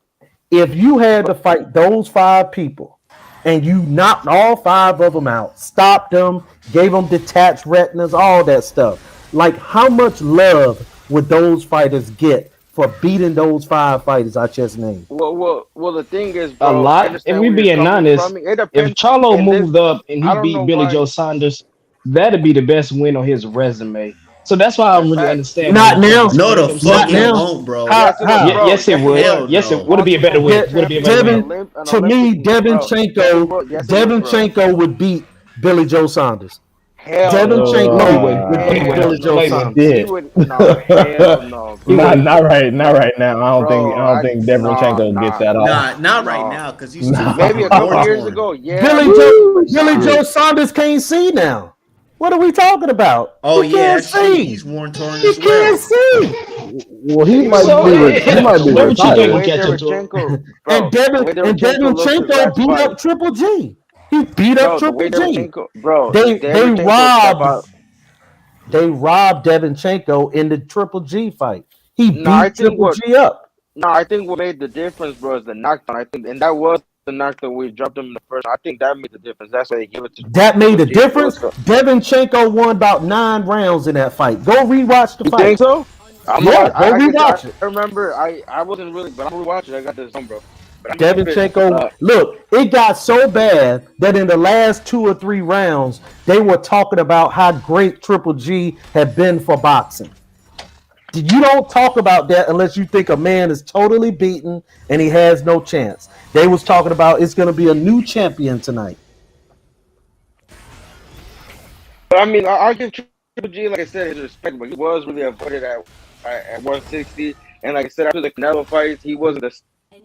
If you had to fight those 5 people and you knocked all 5 of them out, stopped them, gave them detached retinas, all that stuff, like how much love would those fighters get for beating those 5 fighters I just named? Well, the thing is, A bro, I lot. If understand we where you're being coming honest, from. It if depends. Charlo And moved this, up and I he don't know beat Billy why. Joe Saunders, that'd be the best win on his resume. So that's why I don't That's really facts. understand when Not they try to now. No, compare the him to fuck Not it him. now. won't, bro. How? Bro, Yes, it would. Hell Yes, no. it would it be a better win. Would it be a better win? To me, Devinchenko Devinchenko would beat Billy Joe Saunders. Hell no. No, he Devinchenko wouldn't. would No, he beat wouldn't. Billy Joe No, he He wouldn't. Saunders. He did. would no hell no, He bro. not wouldn't. not right, not right now. I Bro, don't think Devin Chenko gets that off. Nah, not right no. now, because he's too Nah. Maybe a fucking couple war years torn. ago, yeah. Billy Joe Saunders can't see now. What are we talking about? Oh He yeah, can't that's true. see. He's war torn He as well. can't see. Well, he might So be he might be Devin Chenko The can retired. way catch up to him. Devinchenko, And bro, the way Devinchenko looks his Devinchenko last beat fight, up Triple G. He beat up bro. The way Triple G. Devinchenko, bro, They Devinchenko step robbed out. Devinchenko in the Triple G fight. He No, I beat think Triple what G up. no, I think what made the difference, bro, is the knockdown. I think, and that was the knockdown we dropped him in the first. I think that made the difference. That's why they give it to That made Triple a G. difference. Devinchenko won about 9 rounds in that fight. Go rewatch the You fight. think so? Yeah, go rewatch it. I remember. I wasn't really, but I'm rewatching. I got this on, bro. But I'm Devinchenko, look, it got so bad that in the last 2 or 3 rounds, they were talking about how great Triple G had been for boxing. You don't talk about that unless you think a man is totally beaten and he has no chance. They was talking about it's going to be a new champion tonight. But I mean, I'll give Triple G, like I said, his respect, but he was really avoided at 160. And like I said, after the Canelo fights, he wasn't the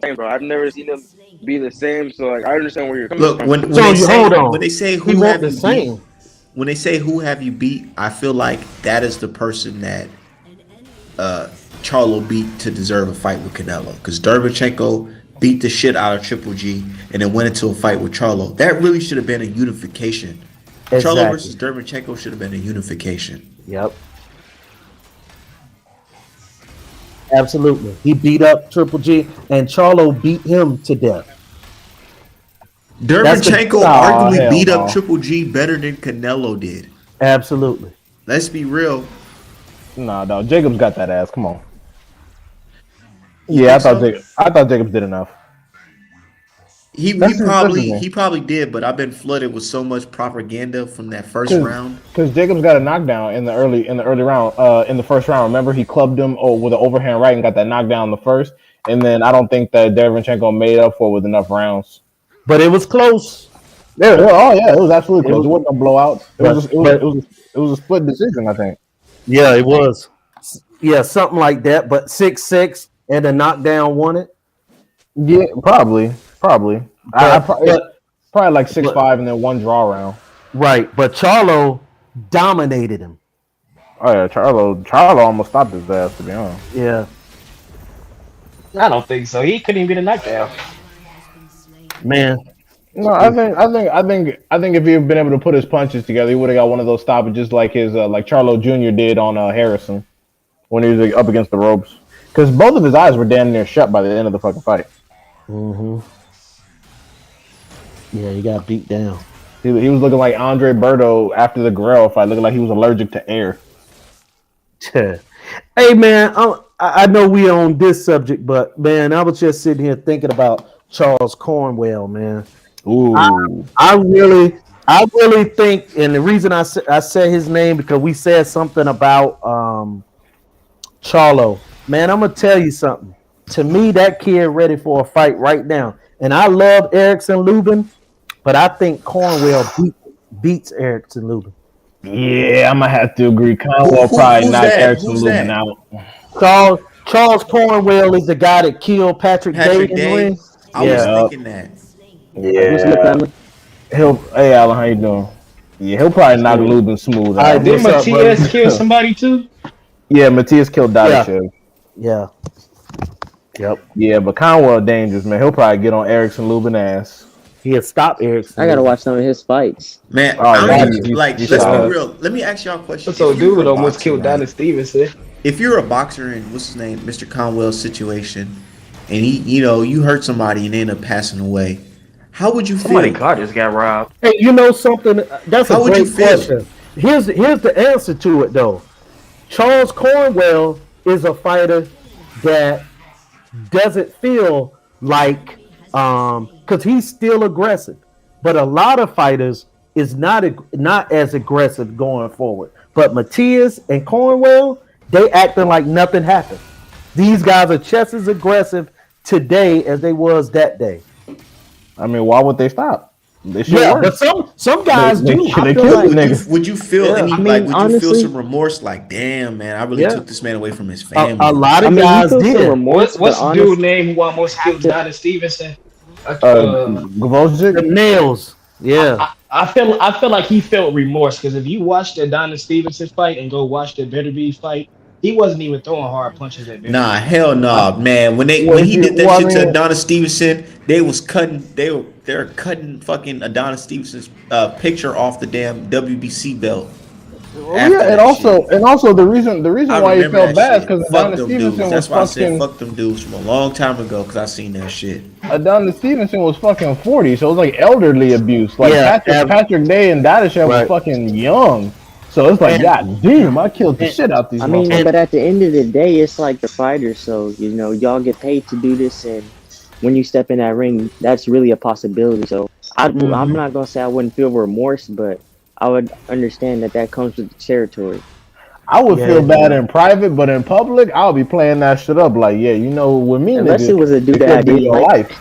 same, bro. I've never seen him be the same. So like, I understand where you're coming Look, from. when So they say hold on. when they say He who won't have the you beat, same. when they say who have you beat, I feel like that is the person that Charlo beat to deserve a fight with Canelo. Because Derevchenko beat the shit out of Triple G and then went into a fight with Charlo. That really should have been a unification. Charlo versus Derevchenko should have been a unification. Yep. Absolutely. He beat up Triple G and Charlo beat him to death. Derevchenko hell arguably beat no. up Triple G better than Canelo did. Absolutely. Let's be real. Nah, dog. Jacobs got that ass. Come on. Yeah, I thought Jacobs did enough. He That's probably did, but I've been flooded with so much propaganda from that first round. Because Jacobs got a knockdown in the early round, in the first round. Remember, he clubbed him with an overhand right and got that knockdown in the first. And then I don't think that Devinchenko made up for it with enough rounds. but it was close. Oh yeah, it was absolutely It close. was, It wasn't a blowout. but but It was a split decision, I think. yeah, it was. Yeah, something like that. But 6-6 and a knockdown won it. Yeah, probably. It's But probably like but 6-5 and then one draw round. right. But Charlo dominated him. Oh yeah, Charlo almost stopped his ass, to be honest. Yeah, I don't think so. He couldn't even get a knockdown. man. No, I think if he had been able to put his punches together, he would have got one of those stoppages like his like Charlo Jr. did on Harrison when he was like, up against the ropes. Because both of his eyes were damn near shut by the end of the fucking fight. Hmm. Yeah, he got beat down. He was looking like Andre Berto after the Guerrero fight, looking like he was allergic to air. Hey man, I know we on this subject, but man, I was just sitting here thinking about Charles Cornwell, man. Ooh, I really think, and the reason I said his name because we said something about Charlo. Man, I'm gonna tell you something. To me, that kid ready for a fight right now. And I love Erickson Lubin, but I think Cornwell beats Erickson Lubin. yeah, I'm gonna have to agree. Conwell probably Who's knocked that? Erickson Who's Lubin that? out. Charles Cornwell is the guy that killed Patrick Day Patrick in the Day. ring. I was Yeah, thinking that. What's up, Yeah, family? Hey Alan, how you doing? Yeah, he'll probably knock Lubin smooth All right, out. Did what's up, brother? Matias kill somebody too? Yeah, Matias killed Yeah, Dadashev. yeah, yep. Yeah, but Conwell dangerous, man. He'll probably get on Erickson Lubin ass. He had stopped Erickson I gotta Lubin. watch some of his fights. Man, Oh I yeah, don't even like. he's Let's be solid. real. Let me ask y'all a question. So If you were dude a almost boxer, killed right? Donna Stevenson. If you're a boxer and what's his name, Mr. Conwell's situation, and you hurt somebody and they end up passing away, how would you Somebody feel? car just got robbed. Hey, you know something? That's a How would you great feel? question. Here's the answer to it though. Charles Cornwell is a fighter that doesn't feel like because he's still aggressive, but a lot of fighters is not as aggressive going forward. But Matias and Cornwell, they acting like nothing happened. These guys are just as aggressive today as they was that day. I mean, why would they stop? They should Yeah, work. but some guys They do. I they feel killed like the Would you nigga. would you feel yeah, any I like? mean, Would you feel honestly, some remorse? Like, damn, man, I really yeah. took this man away from his A family. lot I of mean, you guys feel some did. remorse, but What's the honest, dude name who almost killed Donna Stevenson? The Gvozdyk? nails. Yeah. I feel like he felt remorse because if you watch the Donna Stevenson fight and go watch the Bitterbeef fight, he wasn't even throwing hard punches at Nah, Bitterbeef. hell no, man. When Well, he did that well, I shit to mean, Adonis Stevenson, they were cutting fucking Adonis Stevenson's picture off the damn WBC belt. well, After yeah, that shit. and also the reason I why he remember felt that bad is shit. because Fuck Adonis them Stevenson dudes. was That's why I said fucking fuck them dudes from a long time ago because I seen that shit. Adonis Stevenson was fucking 40, so it was like elderly abuse. Like Yeah. Patrick Day and Dadashev Right. were fucking young, so it's like, And, God damn, I killed the shit out these I mean, motherfuckers. but at the end of the day, it's like the fighters. So y'all get paid to do this, and when you step in that ring, that's really a possibility. So I'm not gonna say I wouldn't feel remorse, but I would understand that comes with the territory. I would Yeah, feel bad yeah. in private, but in public, I'll be playing that shit up. Like, yeah, with me, Unless nigga, it was a dude it that I could be didn't your like. life.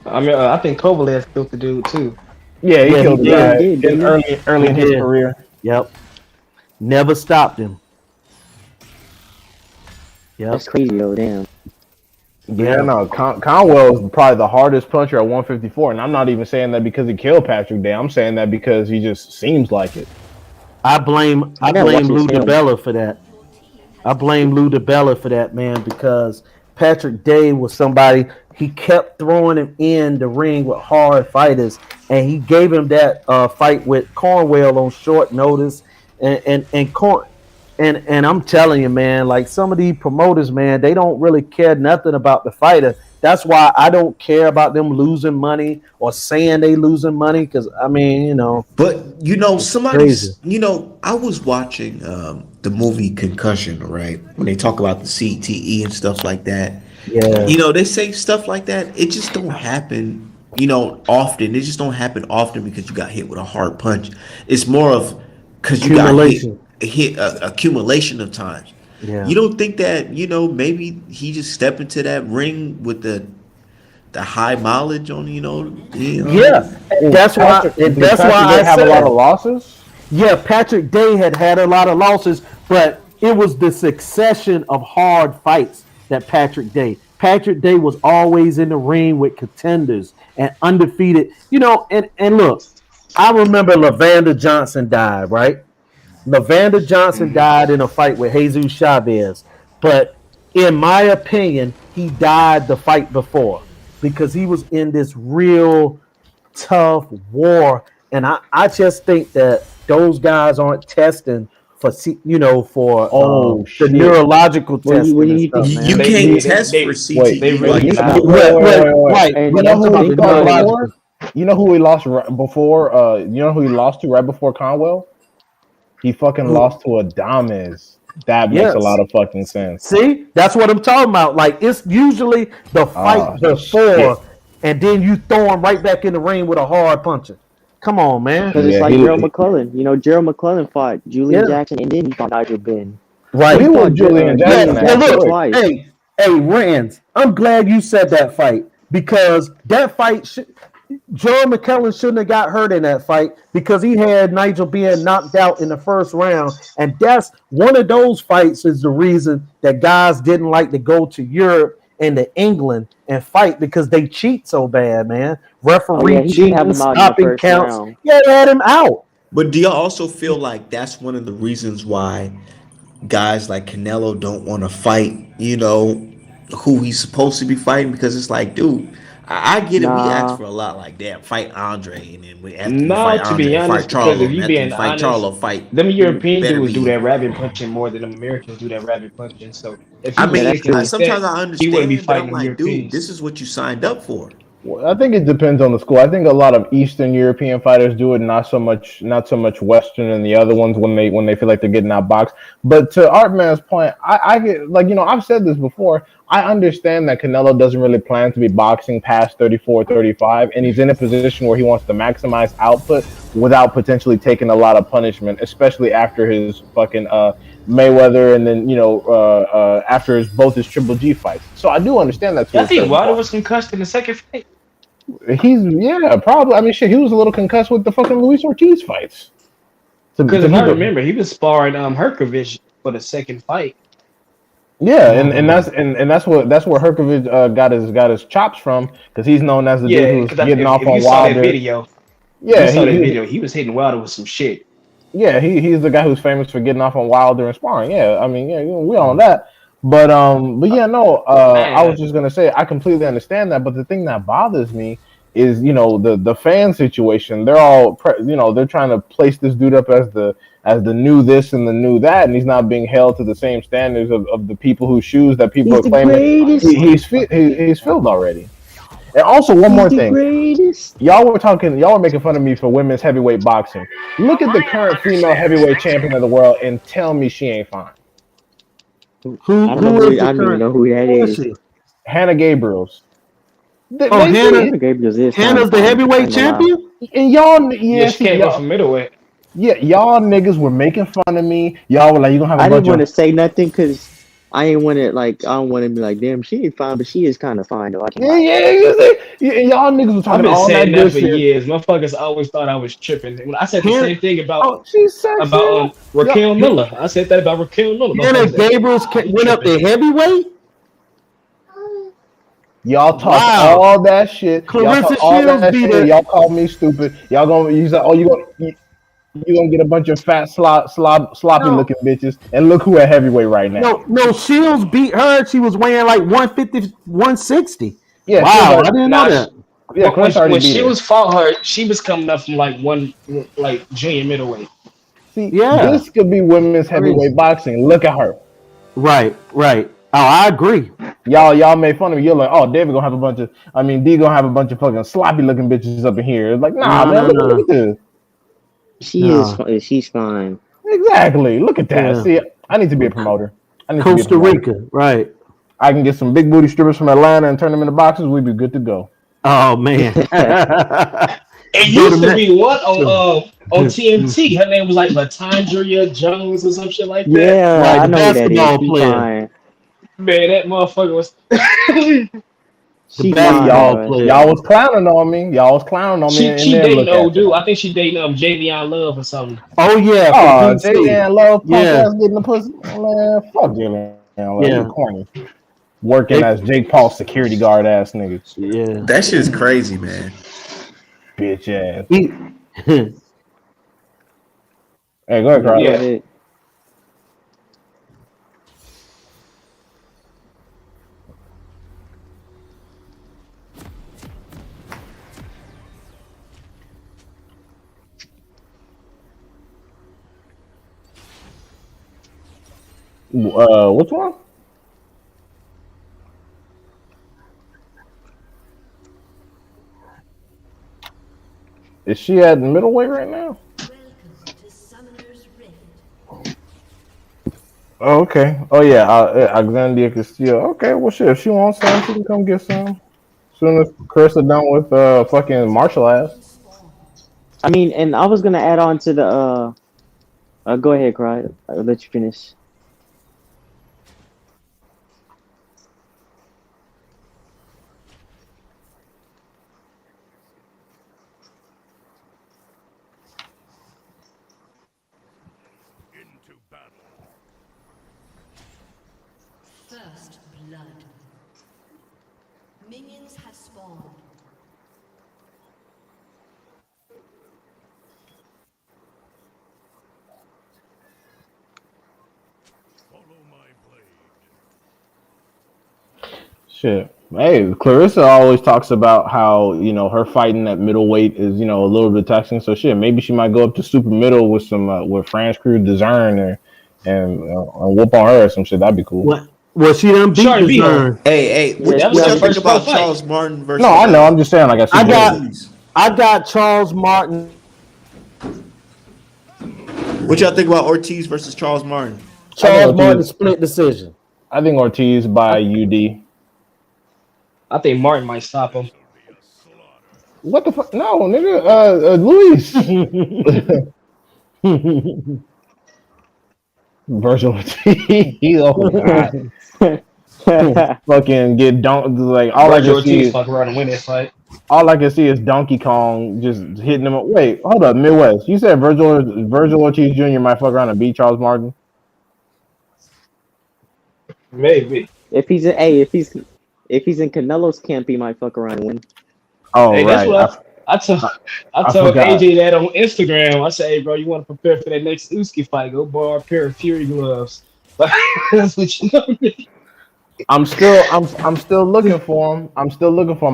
I mean, I think Kovalev killed the dude too. Yeah, he Yeah, killed he the did. guy He did, didn't he? early in He his did. career. Yep. Never stopped him. Yep. That's crazy though. Damn. Yeah, no, Conwell is probably the hardest puncher at 154, and I'm not even saying that because he killed Patrick Day. I'm saying that because he just seems like it. I blame I gotta watch Lou his film. DiBella for that. I blame Lou DiBella for that, man, because Patrick Day was somebody he kept throwing him in the ring with hard fighters, and he gave him that fight with Cornwell on short notice, and I'm telling you, man, like some of these promoters, man, they don't really care nothing about the fighter. That's why I don't care about them losing money or saying they losing money, because I mean, But crazy. I was watching the movie Concussion, right? When they talk about the CTE and stuff like that. Yeah. They say stuff like that. It just don't happen, often. It just don't happen often because you got hit with a hard punch. It's more of because you got Accumulation. hit accumulation of times. Yeah. You don't think that maybe he just stepped into that ring with the the high mileage on Yeah, that's why. Did That's Patrick why Day I have a lot of said, losses? yeah, Patrick Day had a lot of losses, but it was the succession of hard fights that Patrick Day. Patrick Day was always in the ring with contenders and undefeated. And look, I remember Lavander Johnson died, right? Lavander Johnson died in a fight with Jesus Chavez, but in my opinion, he died the fight before because he was in this real tough war. And I just think that those guys aren't testing for for Oh the shit! neurological What testing do and you stuff, think? You man. can't They test for Wait, they CTE really like you, not. Right, You but know I'm talking who about he the Think fought about it. neurological. before? You know who he lost before? You know who he lost to right before Conwell? He fucking lost to Adames. That makes a lot Yes. of fucking sense. See, that's what I'm talking about. Like it's usually the Oh fight shit! before, and then you throw him right back in the ring with a hard puncher. Come on, man. Because it's Yeah, like Gerald McClellan. Gerald McClellan fought Julian Yeah, Jackson and then he fought Nigel Benn. he right. He was fought Julian Yeah, Jackson and ass Jackson look, quick. twice. hey, Rans, I'm glad you said that fight because that fight, Joe McKellen shouldn't have got hurt in that fight because he had Nigel being knocked out in the first round, and that's one of those fights is the reason that guys didn't like to go to Europe and to England and fight because they cheat so bad, man. Oh yeah, Referee he did have cheating, him out in the stopping first counts. round. Yeah, they had him out. But do y'all also feel like that's one of the reasons why guys like Canelo don't want to fight, who he's supposed to be fighting? Because it's like, dude, I get it. We asked Nah, for a lot like that. Fight Andre, and then after we No, fight to Andre, be fight honest, because if Charlo, and you after we being fight honest, Charlo, fight them European better dudes do be. that rabbit punching more than them Americans do that rabbit punching. So if he I was yeah, that's mean, instantly true. sometimes set, I he wouldn't be understand, but I'm fighting them like, dude, Europeans. this is what you signed up for. Well, I think it depends on the school. I think a lot of Eastern European fighters do it, not so much Western and the other ones when they feel like they're getting outboxed. But to Artman's point, I get like I've said this before. I understand that Canelo doesn't really plan to be boxing past 34, 35, and he's in a position where he wants to maximize output without potentially taking a lot of punishment, especially after his fucking Mayweather and then after both his Triple G fights. So I do understand that to I a think certain Wilder point. was concussed in the second fight Yeah, probably. I mean, shit, he was a little concussed with the fucking Luis Ortiz fights. because To if be I the remember, he was sparring Herkovich for the second fight. Yeah, and that's where Herkovich got his chops from because he's known as the dude Yeah, who's because getting off if you on saw that Wilder. video, Yeah, he he was hitting Wilder with some shit. he's the guy who's famous for getting off on Wilder and sparring. Yeah, I mean, yeah, we all know that. But yeah, no. I was Man, just gonna say I completely understand that, but the thing that bothers me is the fan situation. They're all they're trying to place this dude up as the new this and the new that, and he's not being held to the same standards of the people whose shoes that people He's are the claiming greatest. he's filled already. And also one He's more the thing. greatest. Y'all were making fun of me for women's heavyweight boxing. Look at the current female heavyweight champion of the world and tell me she ain't fine. I don't know Who who. is the I don't even current? know who that Who is is. she? Hannah Gabriels. They, Oh, they Hannah. see Hannah Gabriel is kind of Hannah's the fine. I heavyweight ain't gonna lie. champion. and y'all yeah, yeah, she see came up y'all from middleweight. yeah, y'all niggas were making fun of me. Y'all were like, you gonna have a I didn't bunch want of to say nothing because I ain't want to I don't want to be like, damn, she ain't fine, but she is kind of fine though. I can't yeah, lie. yeah, you see? Yeah, and y'all niggas were I've talking been all that saying that good for shit. years. Motherfuckers always thought I was tripping. When I said the Hannah, same thing Oh, she's sexy. Yup. Raquel Miller. I said that about Raquel Miller. Hannah Motherfuckers said, Gabriel's "Oh, you went up tripping?" to heavyweight. Y'all talked Wow. all that shit. Y'all Clarissa talked all Shields that beat shit. her. Y'all called me stupid. Y'all gonna use that? Oh, you gonna get a bunch of fat sloppy No, looking bitches, and look who at heavyweight right now. no. Shields beat her. She was weighing like 150, 160. Yeah, Wow, I didn't know Nah, that. Chris already when beat she her. was fought her, she was coming up from like junior middleweight. See, Yeah, this could be women's heavyweight crazy. boxing. Look at her. Right. Oh, I agree. Y'all made fun of me. You're like, oh, David gonna have a bunch of. I mean, D gonna have a bunch of fucking sloppy looking bitches up in here. It's like, nah, No, man, no, look no, at this. She is. no. She's fine. Exactly. Look at that. Yeah, See, I need to be a promoter. I need to be a Costa promoter. Rica. Right. I can get some big booty strippers from Atlanta and turn them into boxes. We'd be good to go. Oh man. It Go to used to be one on Met. TNT. Her name was like Latondria Jones or some shit like that. Yeah, Right, I the know who that is. basketball She player. fine. Man, that motherfucker was. The She best fine, ball bro. player. Y'all was clowning on me. Y'all was clowning on me, She and she then dating look the at old dude. y'all. I think she dating Javion Love or something. Oh yeah, from Oh, DC. Jalen Love punk Yeah, ass getting the pussy. Man, fuck Jalen Love. You yeah. corny. Working They, as Jake Paul security guard ass nigga. yeah. That shit is crazy, man. Bitch ass. He, Hey, go ahead, Yeah, Carl. go Yeah. ahead. Which one? Is she at middleweight right now? Welcome to Summoner's Rift. Oh, okay. Oh yeah, Alexandria Castillo. Okay, well shit. If she wants some, she can come get some. Soon as Chris is done with fucking martial ass. Minions spawn. I mean, and I was gonna add on to the go ahead, Cry. I'll let you finish. Into battle. First blood. Minions have spawned. Follow my blade. Shit. Hey, Clarissa always talks about how, her fighting at middleweight is, a little bit taxing. So shit, maybe she might go up to super middle with some with France Crew Design and whoop on her or some shit. That'd be cool. what? Well, she done She beat already beat her. Discern. Hey, Yeah, That what was she her y'all already think first pro about fight. Charles Martin versus No, I know. I'm just saying, like, I I super got, middle. Ortiz? I got Charles Martin. What y'all think about Ortiz versus Charles Martin? I think Charles Martin Ortiz. split decision. I think Ortiz by UD. I think Martin might stop him. This'll be a slaughter. What the fuck? No, nigga. Luis. Virgil Ortiz. Oh god. Fucking get like all I Virgil can see Ortiz is fuck around and win this fight. Donkey Kong just hitting him. Wait, hold up, Midwest. You said Virgil Ortiz Jr. might fuck around and beat Charles Martin. Maybe. if he's if he's in Canelo's camp, he might fuck around and win. Oh Hey, that's right, what I told I forgot. AJ that on Instagram. I said, hey bro, you want to prepare for that next Usyk fight? Go borrow a pair of Fury gloves. That's what you know. I'm still looking for him.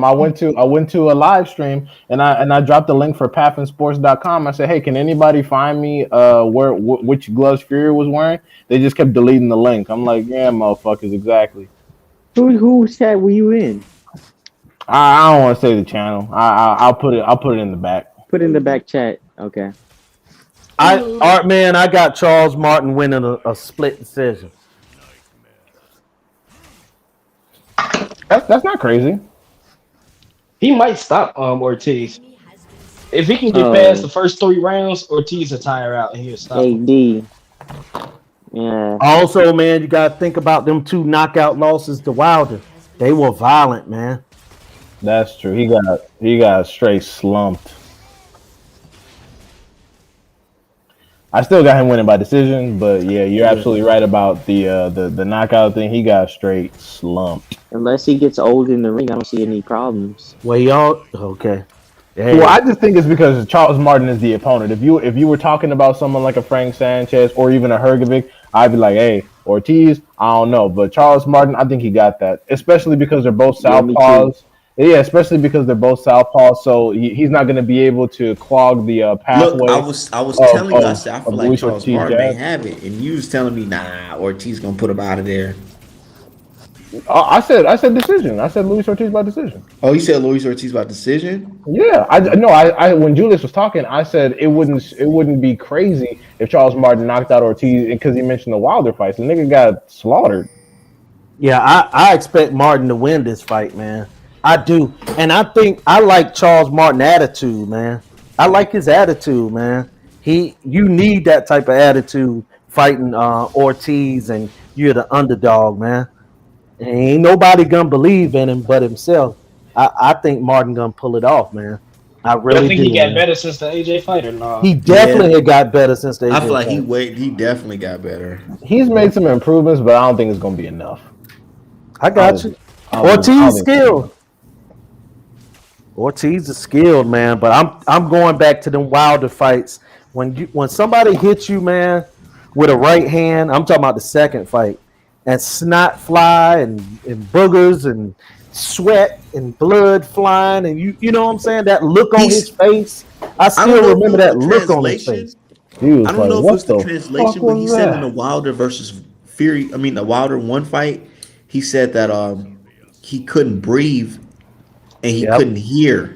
I went to a live stream and I dropped the link for pathinsports.com. I said, hey, can anybody find me which gloves Fury was wearing? They just kept deleting the link. I'm like, yeah, motherfuckers, exactly. Who chat were you in? I don't want to say the channel. I'll put it in the back. Put in the back chat. Okay. I got Charles Martin winning a split decision. That's not crazy. He might stop Ortiz. Enemy has been slain. If he can get past the first 3 rounds, Ortiz will tire out and he'll stop him. AD. Yeah. Also, man, you got to think about them 2 knockout losses to Wilder. They were violent, man. That's true. He got straight slumped. I still got him winning by decision, but yeah, you're absolutely right about the knockout thing. He got straight slumped. Unless he gets old in the ring, I don't see any problems. Well, y'all okay? Hey, Well, I just think it's because Charles Martin is the opponent. If you were talking about someone like a Frank Sanchez or even a Hergovic, I'd be like, hey, Ortiz, I don't know, but Charles Martin, I think he got that, especially because they're both Yeah, me too. southpaws. Yeah, especially because they're both southpaws, so he's not going to be able to clog the pathway. Look, I was of- telling you, I of- said I of feel like Luis Charles Ortiz Martin may jab. have it, and you was telling me, nah, Ortiz gonna put him out of there. I said decision. I said Luis Ortiz by decision. Oh, you said Luis Ortiz by decision? Yeah, I when Julius was talking, I said it wouldn't be crazy if Charles Martin knocked out Ortiz because he mentioned the Wilder fights. The nigga got slaughtered. yeah, I expect Martin to win this fight, man. I do, and I think I like Charles Martin attitude, man. I like his attitude, man. You need that type of attitude fighting Ortiz, and you're the underdog, man. And ain't nobody gonna believe in him but himself. I think Martin gonna pull it off, man. I Y'all really think do. he got Man. better since the AJ fight or no? He definitely had got better since the I feel AJ like fight. he definitely got better. He's made some improvements, but I don't think it's gonna be enough. I got you. I don't Ortiz think it's skilled. Ortiz is skilled, man. But I'm going back to them Wilder fights. When somebody hits you, man, with a right hand, I'm talking about the second fight, and snot fly and boogers and sweat and blood flying, and you know what I'm saying? That look on his face. I I don't still know if it remember was that the look on his translation. face. He was I don't like, know if it what was the the fuck translation, but he was said in the that? Wilder versus Fury, I mean the Wilder one fight, he said that he couldn't breathe and he Yep. couldn't hear.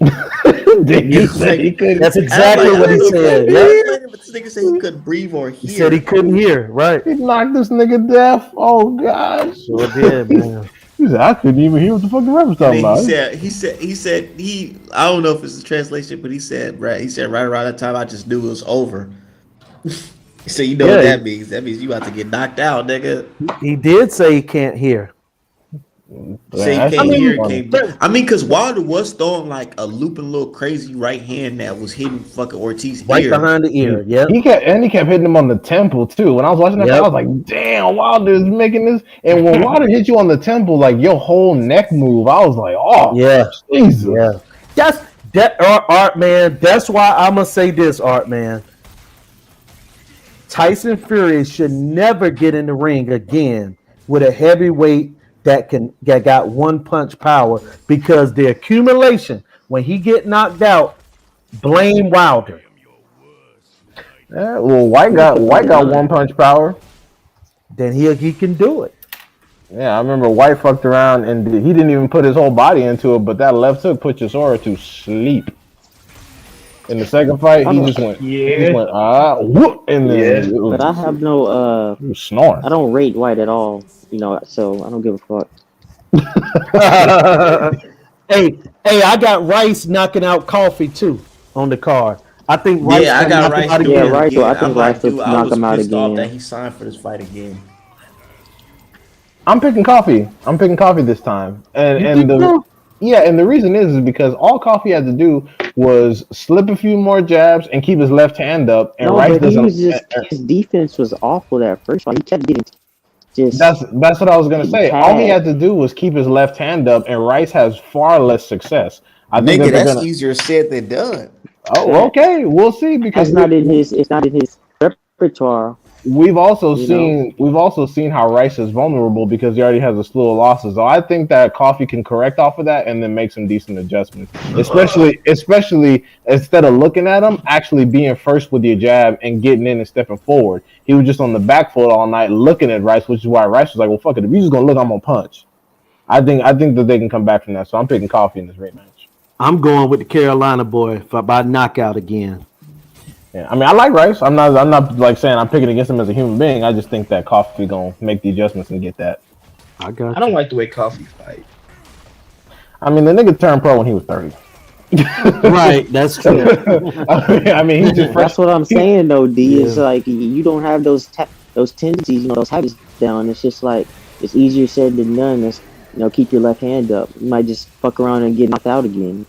He said he couldn't. That's And I'm exactly like, I what don't he know if said. he Yep. translated, but this nigga said he couldn't breathe or He said he hear. couldn't hear. Right. He knocked this nigga deaf. Oh gosh. Sure did, man. He said, I couldn't even hear what the fuck the ref was And talking then about. he said I don't know if it's a translation, but he said right around that time I just knew it was over. So you know what Yeah, that means? That means you about to get knocked out, nigga. he did say he can't hear. Say you That's can't hear, funny. can't. I mean, because Wilder was throwing like a looping little crazy right hand that was hitting fucking Ortiz's Right ear. behind the ear. Yep. He kept hitting him on the temple too. When I was watching that, Yep. I was like, "Damn, Wilder's making this." And when Wilder hit you on the temple, like your whole neck move, I was like, "Oh, Yeah. Jesus!" Yeah. That's that art man. That's why I'm gonna say this, art man. Tyson Fury should never get in the ring again with a heavyweight that got one punch power, because the accumulation when he get knocked out, blame Wilder. Yeah, well, White got one punch power. Then he can do it. Yeah, I remember White fucked around and he didn't even put his whole body into it, but that left hook put Chisora to sleep. In the second fight, he just went, whoop, and then it was, But I have no he was snoring. I don't rate White at all, so I don't give a fuck. hey, I got Rice knocking out Coffee too on the card. I think Rice. Yeah, I got knock him Rice out doing again. Yeah, it Rice. again. Well, I think I'm like, Rice will dude, I knock was him out pissed off again. that he signed for this fight again. I'm picking Coffee. I'm picking Coffee this time, and the reason is because all Coffee had to do was slip a few more jabs and keep his left hand up, and No, Rice but he doesn't. was just his defense was awful that first fight. He kept getting just. That's what I was gonna say. tagged. All he had to do was keep his left hand up, and Rice has far less success. I think Nigga, that they're that's gonna. easier said than done. Oh, okay, we'll see because It's not in his repertoire. we've also You seen how Rice is vulnerable because he already has a slew of losses. So I think that Coffee can correct off of that and then make some decent adjustments. Especially instead of looking at him, actually being first with your jab and getting in and stepping forward. He was just on the back foot all night looking at Rice, which is why Rice was like, "Well, fuck it. If you're just gonna look, I'm gonna punch." I think that they can come back from that. So I'm picking Coffee in this rematch. I'm going with the Carolina boy by knockout again. Yeah, I mean, I like Rice. I'm not like saying I'm picking against him as a human being. I just think that Coffee gonna make the adjustments and get that. I got. I don't like the way Coffee fight. I mean, the nigga turned pro when he was 30. Right, that's true. I mean, he's just fresh. That's what I'm saying though, D. It's like you don't have those tendencies, those habits down. It's just like it's easier said than done. It's keep your left hand up. You might just fuck around and get knocked out again.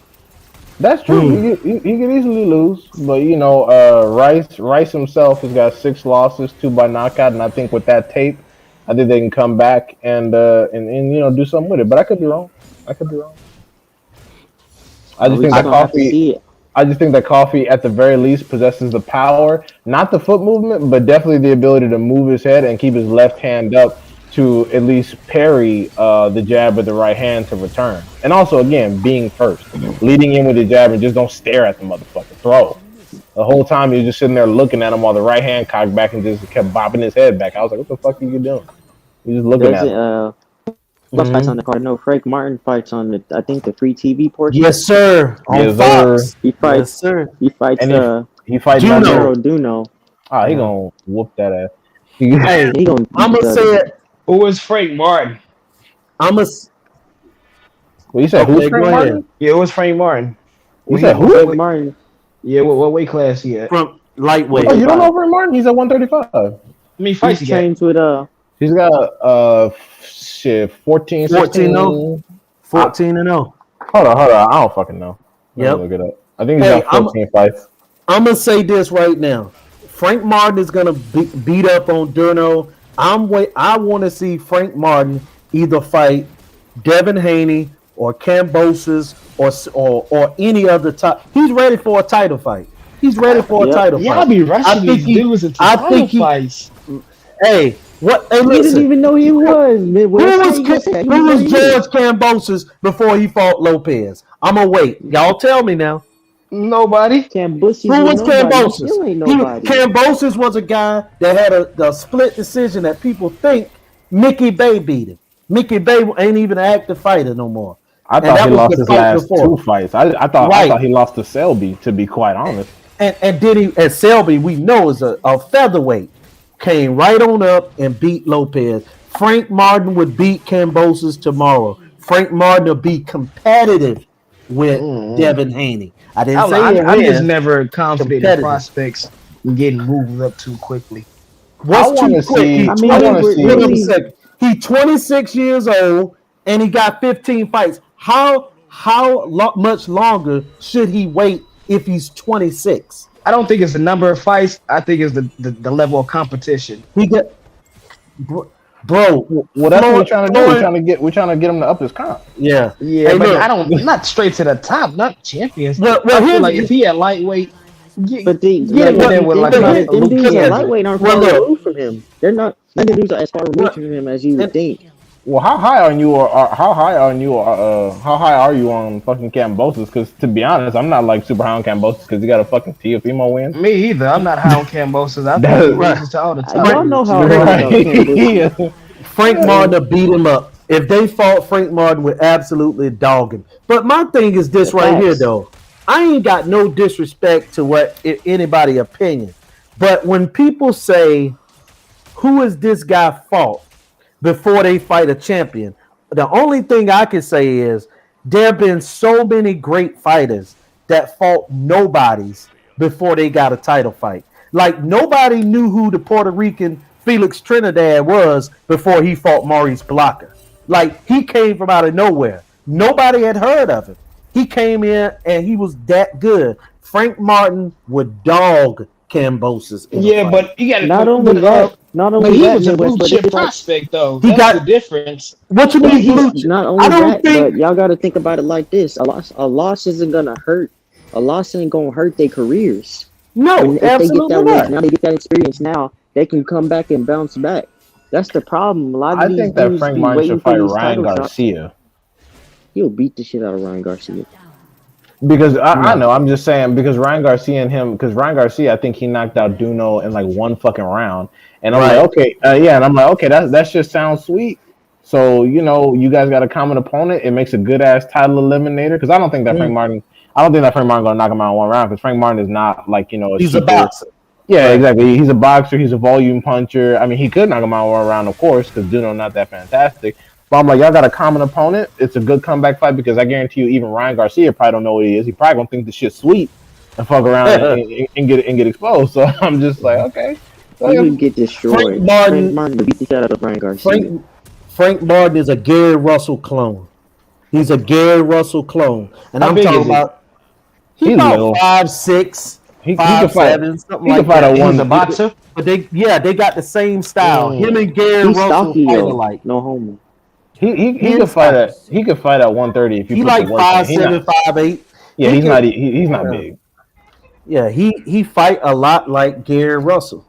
That's true. He could easily lose, but Rice himself has got 6 losses, 2 by knockout, and I think with that tape, I think they can come back and do something with it. But I could be wrong. I just think that Coffee. I just think that Coffee, at the very least, possesses the power, not the foot movement, but definitely the ability to move his head and keep his left hand up to at least parry the jab with the right hand to return. And also, again, being first. Leading in with the jab and just don't stare at the motherfucker. Throw. The whole time you're just sitting there looking at him while the right hand cocked back and just kept bopping his head back. I was like, what the fuck are you doing? You're just looking at him. What fights on the card? No, Frank Martin fights on the free TV portion. Yes, sir. On Fox. He fights. Yes, sir. He fights. He fights Duno. Oh, he gonna whoop that ass. Hey, I'm gonna say it. Who is Frank Martin? Well, you said who's Frank Martin? Yeah, it was Frank Martin. You said who? Frank Martin. Yeah, what weight class he at? From lightweight. Oh, you don't know Frank Martin? He's at 135. I mean, fights He he got. trains with He's got 14, 16. 14-0. Hold on. I don't fucking know. Let me Yep. look it up. I think he's Hey, got 14 fights. I'm gonna say this right now. Frank Martin is gonna beat up on Durno. I want to see Frank Martin either fight Devin Haney or Cambosis or any other top. He's ready for a title fight. He's ready for a Yep. title Y'all fight. be I rushing think these he. dudes into I title think he. fights. Hey, what? Hey, You didn't listen. even know he was. Who What's was you gonna say that? You who know was he George is. Cambosis before he fought Lopez? I'm gonna wait. Y'all tell me now. Nobody. Cambuses Who with was nobody. He Cambosis? still ain't nobody. Cambosis was a guy that had a split decision that people think Mickey Bay beat him. Mickey Bay ain't even an active fighter no more, I and thought that he was lost the his fight last two before. fights. I thought Right, he lost to Selby, to be quite honest. and did he? And Selby, we know, is a featherweight. Came right on up and beat Lopez. Frank Martin would beat Cambosis tomorrow. Frank Martin will be competitive with Mm. Devin Haney. I didn't say he'll I'm just win. never confident in Competitive. prospects getting moved up too quickly. I What's want too to quick? I see. I mean, want to Hold see. on a second. He 26 years old and he got 15 fights. How much longer should he wait if he's 26? I don't think it's the number of fights. I think it's the level of competition. He got bro, bro Well, that's what we're trying to do. We're Floyd. trying to get him to up his comp. Yeah. Yeah, Hey, but I look. don't not straight to the top, not champions. Well, I feel like here's if he at lightweight, But get him in if there you with think like about here, it, a them Luke dudes at okay. Campbell. lightweight aren't Well, far look. removed from him. They're not. None of them dudes are as far removed Well, from him as you would and think. Well, how high are you? How high are you on fucking Cambosis? Because to be honest, I'm not like super high on Cambosis because he got a fucking Teofimo win. Me either. I'm not high on Cambosos. I think he That, right, loses to all the top Frank, Y'all know dudes. how I feel Frank, about Cam Boosie. right? Frank Martin will beat him up. If they fought, Frank Martin would absolutely dog him. But my thing is The this right here, facts. though. I ain't got no disrespect to what anybody opinion, but when people say, "Who is this guy fought?" before they fight a champion, the only thing I can say is there have been so many great fighters that fought nobodies before they got a title fight. Like nobody knew who the Puerto Rican Felix Trinidad was before he fought Maurice Blocker. Like he came from out of nowhere. Nobody had heard of him. He came in and he was that good. Frank Martin would dog Cambosis in a Yeah, fight. but you got Not to, only that, not but only he that, was a Midwest, blue but chip it's like prospect though. He That's the got difference. what you He, mean he's blue chip? not I only don't that, think but y'all got to think about it like this: a loss isn't gonna hurt. A loss ain't gonna hurt their careers. no, When if they get absolutely that wins not. now, they get that experience now, they can come back and bounce back. That's the problem. A lot of I these think that dudes Frank be Martin waiting should for fight these Ryan title shots. Garcia He'll beat the shit out of Ryan Garcia. because I No, know I'm just saying because Ryan Garcia and him because Ryan Garcia I think he knocked out Duno in like one fucking round and I'm like right. okay yeah and I'm like okay that just sounds sweet. So you guys got a common opponent. It makes a good ass title eliminator because Mm. I don't think that Frank Martin gonna knock him out in one round because Frank Martin is not like a He's a super. boxer. Yeah, Right. exactly. He's a boxer. He's a volume puncher. I mean, he could knock him out one round, of course, because Duno not that fantastic. But I'm like, y'all got a common opponent. It's a good comeback fight because I guarantee you, even Ryan Garcia probably don't know what he is. He probably gonna think the shit's sweet and fuck around and get exposed. So I'm just like, okay. So, He yeah. would get Frank destroyed. Frank Martin. Martin would beat the shit out of Ryan Garcia. Frank Martin is a Gary Russell clone. He's a Gary Russell clone, and How I'm big talking is he? about he He's about little. 5'6", He could fight. 5'7", something He could like fight a that. He's a one. boxer. But they got the same style. Him Mm. and Gary He's Russell stocky fight though. alike. No homo. He And could fight stocky. at 130 if you He put the like work in. He 5'7", not. 5'8". Yeah, He could. he's not Yeah, big. yeah. He fight a lot like Gary Russell.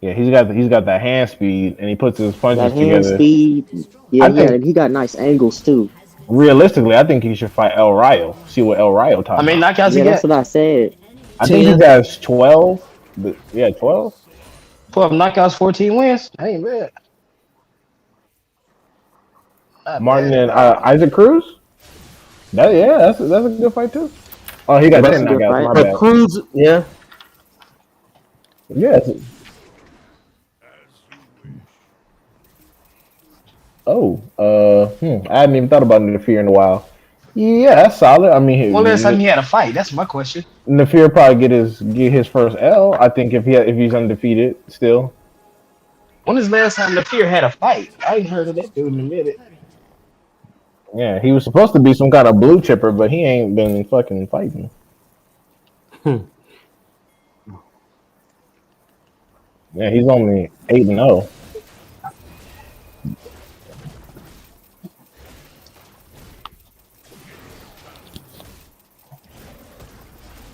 Yeah, he's got that hand speed and he puts his That punches hand together. speed. I Yeah, think he got nice angles too. realistically, I think he should fight El Rayo. See what El Rayo How talking many about. knockouts he Yeah, that's got? what I said. I think he 10. has 12. But yeah, 12. 12 knockouts, 14 wins. That ain't bad. Not Martin bad and at all. Isaac Cruz. That's a good fight too. Oh, he got That's 10 a good knockouts. fight. My But bad. Cruz, yeah, Yeah. Oh, I hadn't even thought about Nafir in a while. Yeah, that's solid. I When last time mean, he had a fight? That's my question. Nafir probably get his first L. I think if he's undefeated still. When is the last time the Fear had a fight? I ain't heard of that dude in a minute. Yeah, he was supposed to be some kind of blue chipper, but he ain't been fucking fighting. Yeah, he's only 8-0.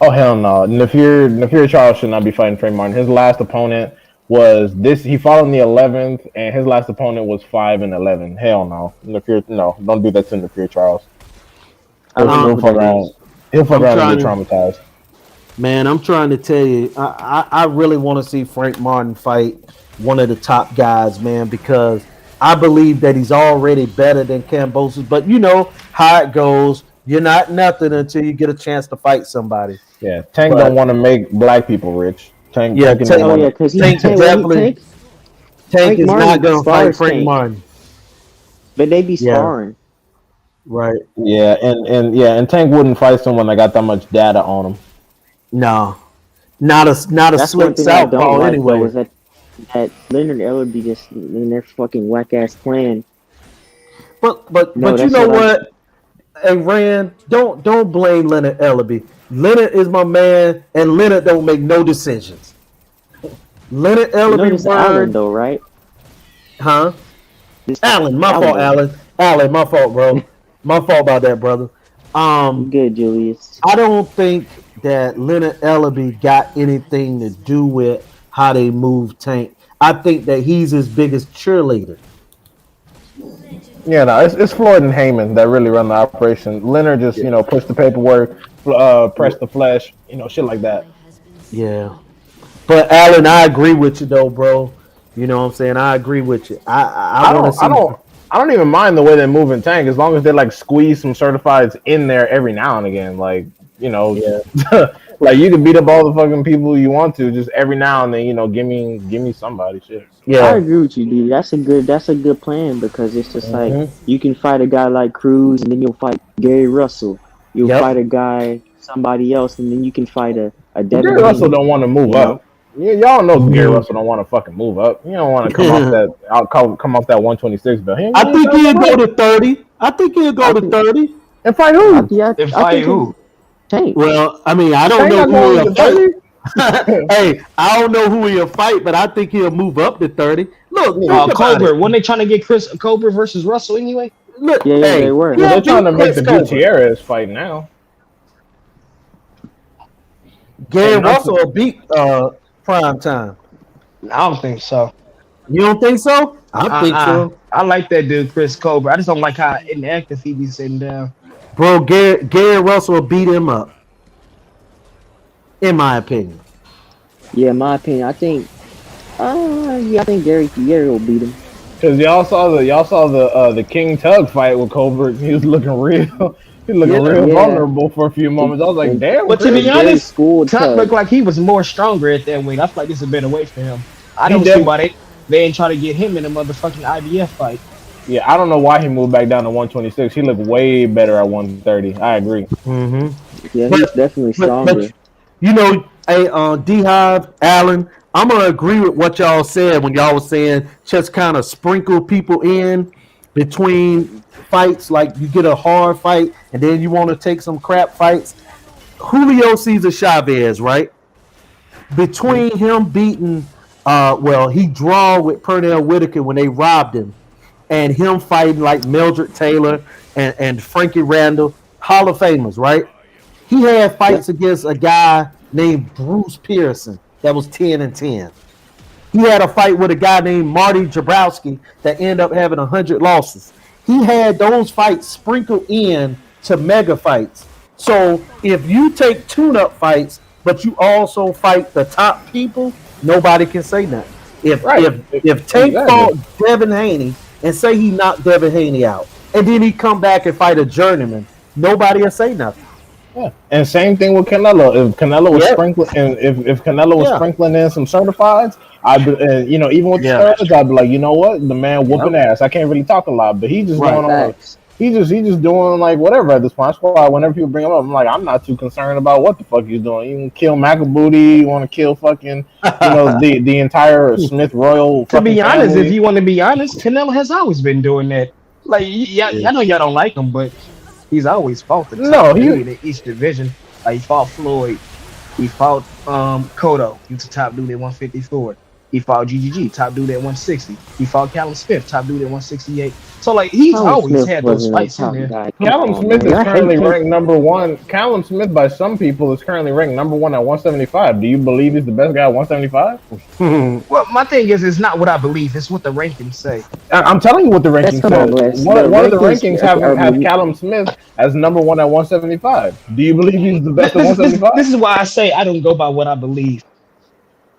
Oh hell no! Nafir Charles should not be fighting Trey Martin. His last opponent was this. He fought on the 11th, and his last opponent was 5-11. Hell no, Nafir, no, don't do that to Nafir Charles. I don't know He'll who fuck that around. is. He'll fuck I'm around and trying get traumatized. Man, I'm trying to tell you, I really want to see Frank Martin fight one of the top guys, man, because I believe that he's already better than Kambosos. But you know how it goes. You're not nothing until you get a chance to fight somebody. Yeah, Tank But don't want to make black people rich. Tank, yeah, Tank Tank, don't Oh want yeah, to. because Tank definitely Tank Frank is not Martin gonna fight spars Frank Tank, Martin. but they be Yeah, sparring. right. Yeah, and Tank wouldn't fight someone that got that much data on him. No, not a That's one slick thing I don't southpaw like though anyway. is that Leonard Ellerby just in their fucking whack ass plan. No, But you that's know what I'm. what? Hey Rand, don't blame Leonard Ellaby. Leonard is my man, and Leonard don't make no decisions. Leonard You know Ellaby this Allen word, though, right? huh? This Allen, my Allen fault, though. Allen, my fault, bro. My fault about that, brother. You Um, good, Julius? I don't think that Leonard Ellaby got anything to do with how they move Tank. I think that he's his biggest cheerleader. Yeah, no, it's Floyd and Heyman that really run the operation. Leonard just Yeah, push the paperwork, press the flesh, shit like that. yeah. But Allen, I agree with you though, bro. You know what I'm saying? I agree with you. I I want to don't, I see. don't, I don't even mind the way they move in Tank as long as they like squeeze some certifieds in there every now and again. Like Yeah, like you can beat up all the fucking people you want to, just every now and then. Give me somebody. Shit. I yeah. agree with you, D. That's a good plan because it's just like Hmm. you can fight a guy like Cruz and then you'll fight Gary Russell. You'll Yep. fight a guy somebody else and then you can fight a But Devin Gary Russell Haney. don't want to move You know? up. Y'all know Gary Mhm. Russell don't want to fucking move up. You don't want to come off that. I'll come off that 126 belt. He I ain't think trying to he'll move go up. to 30. I think he'll go I to think 30. And fight who? And I fight think it who? Tank. Well, I mean, I don't Tank know not who going he'll to fight. 30. Hey, I don't know who he'll fight, but I think he'll move up to 30. Look, think about it. Cobra. When they trying to get Chris Cobra versus Russell anyway? Look, Yeah, they hey, were. But they're he'll trying beat to make Chris the Colbert. Gutierrez fight now. Gary And not Russell to, will beat Prime Time. I don't think so. You don't think so? I think so. I like that dude, Chris Cobra. I just don't like how inactive he be sitting down. Bro, Gary Russell will beat him up, in my opinion. Yeah, in my opinion, I think Gary will beat him. because y'all saw the King Tug fight with Colbert. He was looking real. He's looking Yeah. real Yeah, vulnerable for a few and moments. I was like, and, damn, But to Chris. be and Gary honest, schooled Tuck Tug. looked like he was more stronger at that weight. I feel like this is a better weight for him. I He don't see def- why they ain't trying to get him in a motherfucking IBF fight. Yeah, I don't know why he moved back down to 126. He looked way better at 130. I agree. Hmm. Yeah, he's But definitely but stronger. you know, hey, D Hive, Allen, I'm gonna agree with what y'all said when y'all was saying just kind of sprinkle people in between fights, like you get a hard fight and then you want to take some crap fights. Julio Cesar Chavez, right? Between him beating, well, he draw with Pernell Whitaker when they robbed him, and him fighting like Mildred Taylor and Frankie Randall, Hall of Famers, right? He had Yep. fights against a guy named Bruce Pearson that was 10-10. He had a fight with a guy named Marty Jabrowski that ended up having 100 losses. He had those fights sprinkled in to mega fights. So if you take tune-up fights, but you also fight the top people, nobody can say nothing. If Right. if Tank Exactly. fought Devin Haney and say he knocked Devin Haney out, and then he come back and fight a journeyman, nobody will say nothing. Yeah. And same thing with Canelo. If Canelo was Yep. sprinkling, and if Canelo was Yeah. sprinkling in some certifieds, I'd be, even with the Yeah. steroids, I'd be like, you know what, the man whooping Yep. ass. I can't really talk a lot, but he just Right. going on. Facts. He just doing like whatever at this point. That's why whenever people bring him up, I'm like, I'm not too concerned about what the fuck he's doing. You can kill McAbooty, you want to kill fucking, the entire Smith Royal To fucking be honest, if family. you want to be honest, Canelo has always been doing that. Like, Yeah. I know y'all don't like him, but he's always fought the No, top he dude in each division. Like, he fought Floyd. He fought Cotto. He was the top dude at 154. He fought GGG, top dude at 160. He fought Callum Smith, top dude at 168. So like he's Callum always Smith had those wasn't a fights in top there. guy. Come Callum on, Smith man. is I currently hate ranked number one. Callum Smith, by some people, is currently ranked number one at 175. Do you believe he's the best guy at 175? Well, my thing is, it's not what I believe; it's what the rankings say. I'm telling you what the That's rankings come on, says. Les. One of the rankings rankings have Callum Smith as number one at 175. Do you believe he's the best at This, this, 175? this is why I say I don't go by what I believe.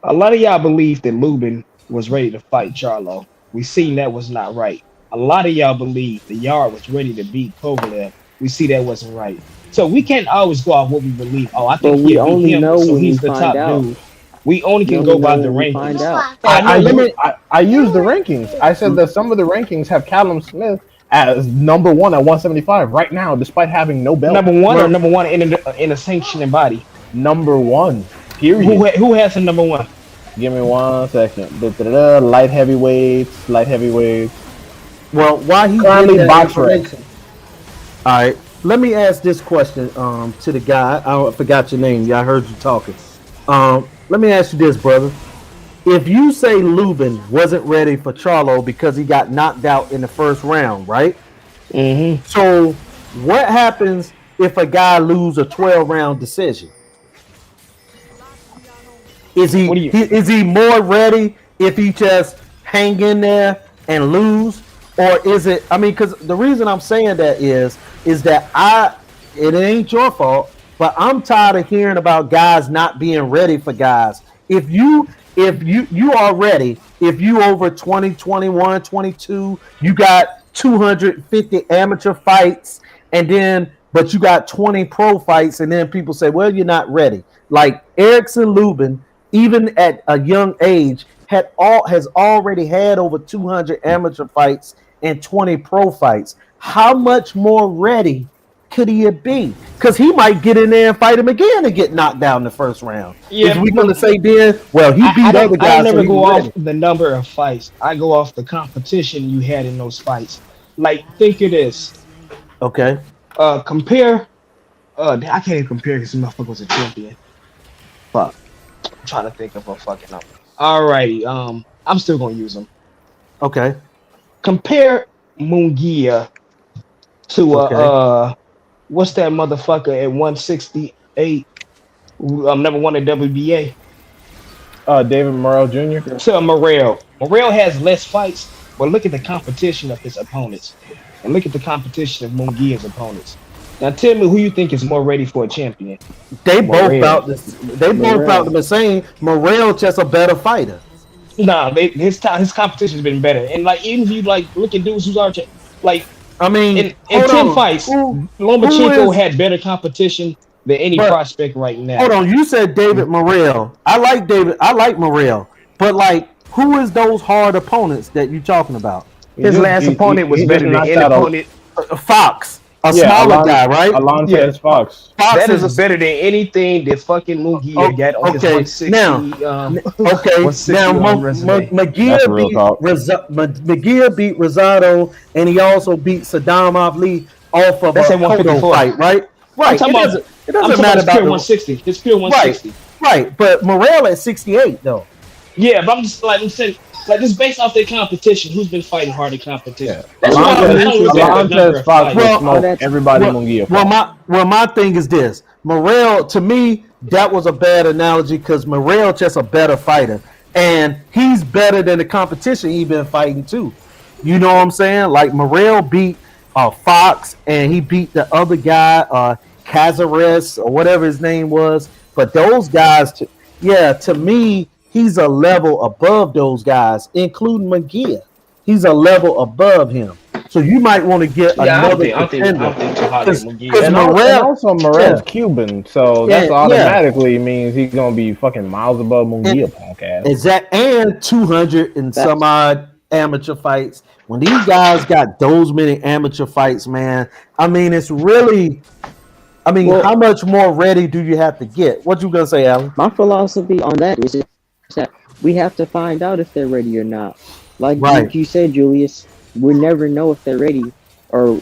A lot of y'all believe that Lubin was ready to fight Charlo. We seen that was not right. A lot of y'all believe the Yard was ready to beat Kovalev. We see that wasn't right. So we can't always go off what we believe. Oh, I But think we he'll beat only him, know so when we he's the find top out. dude. We only We can only go by know the when we find rankings. out. I use the rankings. I said that some of the rankings have Callum Smith as number one at 175 right now, despite having no belt. Number one or number one in a sanctioning body. Number one. Period. Who has a number one? Give me 1 second. Light heavyweights. Well, why he Currently getting that box rec. information? All right, let me ask this question to the guy. I forgot your name. Yeah, I heard you talking. Let me ask you this, brother. If you say Lubin wasn't ready for Charlo because he got knocked out in the first round, right? Mm-hmm. So what happens if a guy lose a 12-round decision? Is he more ready if he just hang in there and lose, or is it? I mean, because the reason I'm saying that is that it ain't your fault, but I'm tired of hearing about guys not being ready for guys. If you are ready, if you over 20, 21, 22, you got 250 amateur fights, and then but you got 20 pro fights, and then people say, well, you're not ready. Like Erickson Lubin, even at a young age, has already had over 200 amateur fights and 20 pro fights. How much more ready could he be? Because he might get in there and fight him again and get knocked down in the first round. Yeah, Is we going to say then, well, he beat other guys? I never so go ready. off the number of fights. I go off the competition you had in those fights. Like, think of this. Okay. Compare. I can't even compare because this motherfucker was a champion. Fuck. I'm trying to think of a fucking number. Alrighty. I'm still gonna use him. Okay. Compare Munguia to what's that motherfucker at 168? Number one at WBA. David Morrell Jr. To Morrell. Morrell has less fights, but look at the competition of his opponents, and look at the competition of Munguia's opponents. Now tell me who you think is more ready for a champion. They both out the same. Morrell just a better fighter. Nah, his competition's been better. And like even if you like look at dudes who's are like I mean in 10 fights, Lomachenko had better competition than any prospect right now. Hold on, you said David Morrell. I like Morrell. But like who is those hard opponents that you talking about? His last opponent was better than any opponent. Fox. Smaller guy, right? Alontes Fox. That is better than anything that fucking Munguia got on his 160. Now, McGear beat Rosado, and he also beat Saddam Ali off of That's a at 154 fight, right? Right. It doesn't matter about pure 160. It's pure 160. Right. But Morrell at 68 though. Yeah, but I'm saying, like just based off their competition, who's been fighting hard in competition? Yeah. That's why I don't look at the number of fights. Well, my thing is this. Morrell, to me, that was a bad analogy because Morrell just a better fighter. And he's better than the competition he's been fighting too. You know what I'm saying? Like Morrell beat Fox and he beat the other guy, Cazares or whatever his name was. But those guys, to me, he's a level above those guys, including McGear. He's a level above him. So you might want to get another contender. And also Morrell's Cuban, so that's automatically means he's gonna be fucking miles above Munguia, punk ass. Exactly, and 200 and some odd amateur fights. When these guys got those many amateur fights, man, I mean, it's really. I mean, how much more ready do you have to get? What you gonna say, Alan? My philosophy on that is that we have to find out if they're ready or not. Like you said, Julius, we never know if they're ready or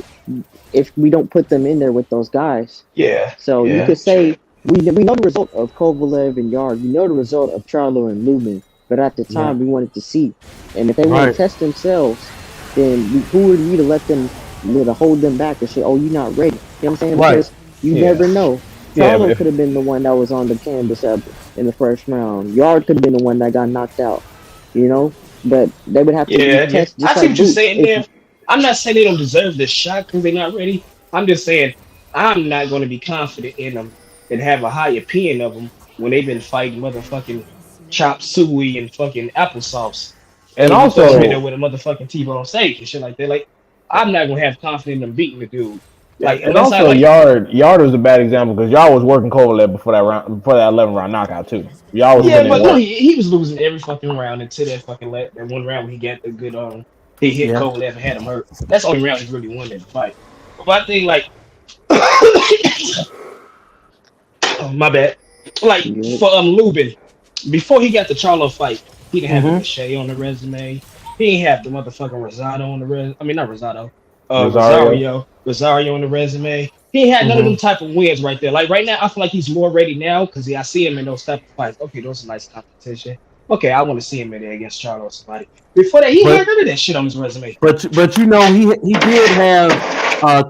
if we don't put them in there with those guys. Yeah, So you yeah, could say we know the result of Kovalev and Yard. We know the result of Charlo and Lubin. But at the Yeah. time, we wanted to see. And if they want Right. to test themselves, then who are we to let them, to hold them back and say, "Oh, you're not ready"? You know what I'm saying? Right. Because you Yeah. never know. Yeah, Charlo if, could have been the one that was on the canvas in the first round. Yard could have been the one that got knocked out. You know, but they would have to yeah, yeah. retest I just see like what you're Boots. saying there. I'm not saying they don't deserve this shot because they're not ready. I'm just saying I'm not going to be confident in them and have a high opinion of them when they've been fighting motherfucking chop suey and fucking applesauce. And and then you throw them in also, there with a motherfucking T-bone steak and shit like that. Like, I'm not going to have confidence in them beating the dude. yeah, Like, and unless I also, like, Yard was a bad example because y'all was working Kovalev before that round, before that 11 round knockout too. Y'all was yeah, putting in but no, work. he was losing every fucking round until that one round when he got the good he hit Yeah. Kovalev and had him hurt. That's the only round he really won in the fight. But I think like oh, my bad. Like Good. for Lubin, before he got the Charlo fight, he didn't have the Mm-hmm. Lachey on the resume. He didn't have the motherfucking Rosado on the resume. I mean not Rosado. Rosario. Rosario on the resume. He ain't had none of Mm-hmm. them type of wins right there. Like right now, I feel like he's more ready now because I see him in those type of fights. Okay, those are nice competition. Okay, I want to see him in there against Charlo or somebody. Before that, he had But none of that shit on his resume. but you know he did have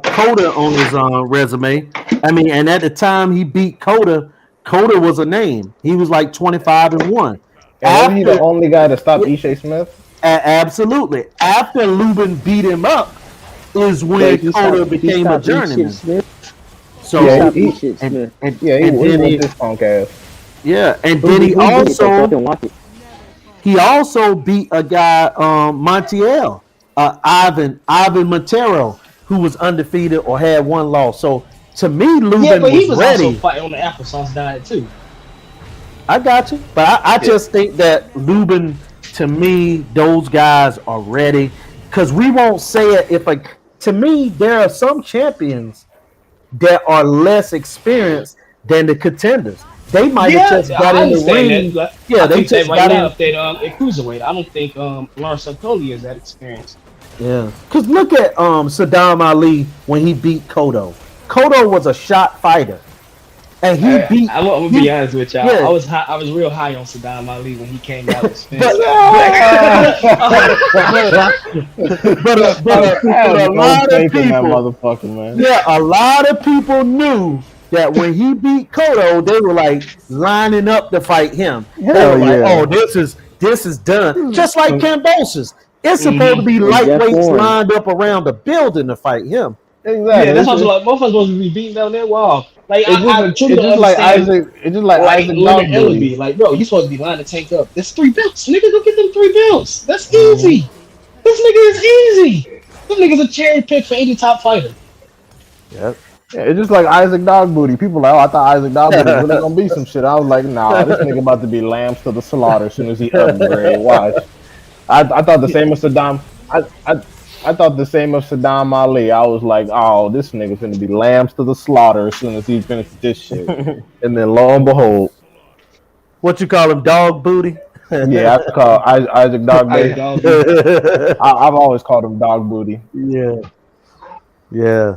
Coda on his resume. I mean, and at the time he beat Coda, Coda was a name. He was like 25-1. And wasn't he the After only guy to stop Ishe Smith? absolutely after Lubin beat him up is But when Coda he became a stopped eat shit journeyman. Smith. So He Yeah, stopped he eat shit and Smith. and, yeah, he and then whooped he his punk ass. yeah, and Who then did it though? So I can watch it. he also beat a guy Montiel, Ivan Montero, who was undefeated or had one loss. So to me, Yeah, Lubin but he was was also ready. fighting on the applesauce diet too. I got you, but I Yeah. just think that Lubin, to me, those guys are ready because we won't say it if a. To me, there are some champions that are less experienced than the contenders. They might have Yeah, just got I in the understand that. ring. Like, Yeah, I they think that just right got now, in. if they at cruiserweight, I don't think Lawrence Sartoli is that experienced. Yeah, because look at Saddam Ali when he beat Cotto. Cotto was a shot fighter, and he beat. I'm gonna be He, honest with y'all. yeah, I was real high on Saddam Ali when he came out with Spence. but I have a no lot of faith in that people, motherfucker, man. yeah, a lot of people knew that when he beat Cotto, they were like lining up to fight him. They were Hell like, yeah. "Oh, this is done." Just like Cambosis, it's supposed to hmm be And Jeff lightweights Warren. lined up around the building to fight him. Yeah, Exactly. that's what I was like. Motherfuckers supposed to be beating down that wall. Like I truly It's don't just like understand. Isaac. It's just like Like Isaac Leonard Dog Booty. Ellerby, like bro, you supposed to be lining the tank up. There's 3 belts, nigga. Go get them 3 belts. That's Mhm. easy. This nigga is easy. This nigga's a cherry pick for any top fighter. Yep. Yeah, it's just like Isaac Dog Booty. People like, oh, I thought Isaac Dog Booty was really gonna be some shit. I was like, nah, this nigga about to be lambs to the slaughter as soon as he upgrade. Watch. I thought the same as Saddam. I thought the same of Saddam Ali. I was like, oh, this nigga's gonna be lambs to the slaughter as soon as he finishes this shit. And then lo and behold, What you call him, dog booty? yeah, I call Isaac Dog Hey, Booty. dog. I've always called him Dog Booty. Yeah, yeah.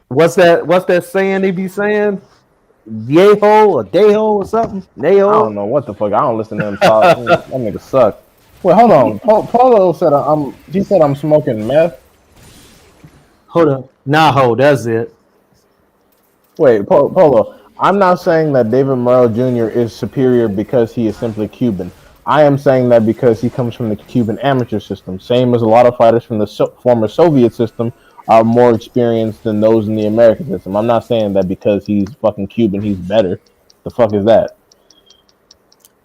What's that saying they be saying? Yeho or Deho or something? I don't Neho? know what the fuck. I don't listen to him talk. That nigga suck. Wait, hold on. Polo said he said I'm smoking meth. Hold up. Naho, that's it. Wait, Polo. I'm not saying that David Morrell Jr. is superior because he is simply Cuban. I am saying that because he comes from the Cuban amateur system. Same as a lot of fighters from the former Soviet system are more experienced than those in the American system. I'm not saying that because he's fucking Cuban, he's better. The fuck is that?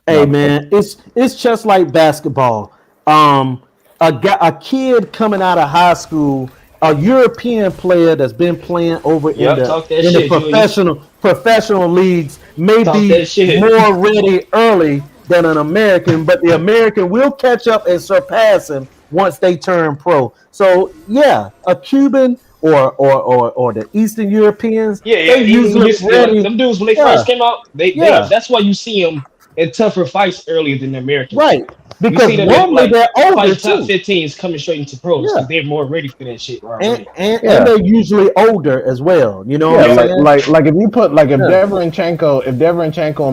Hey man, it's just like basketball. A kid coming out of high school, a European player that's been playing over Yep, in talk that the shit, Julius. professional leagues may Talk be that shit. more ready early than an American, but the American will catch up and surpass him once they turn pro. So yeah, a Cuban or the Eastern Europeans, Yeah, they even usually like, ready. them dudes when they Yeah, first came out, they yeah. that's why you see them and tougher fights earlier than the Americans. Right. You Because see them in, normally like they're older fight top too. 15s coming straight into pros Yeah. because they're more ready for that shit And, already. and Yeah. they're usually older as well. You know what Yeah, I'm Yep. like saying? if you put like if Yeah. Deverenchenko and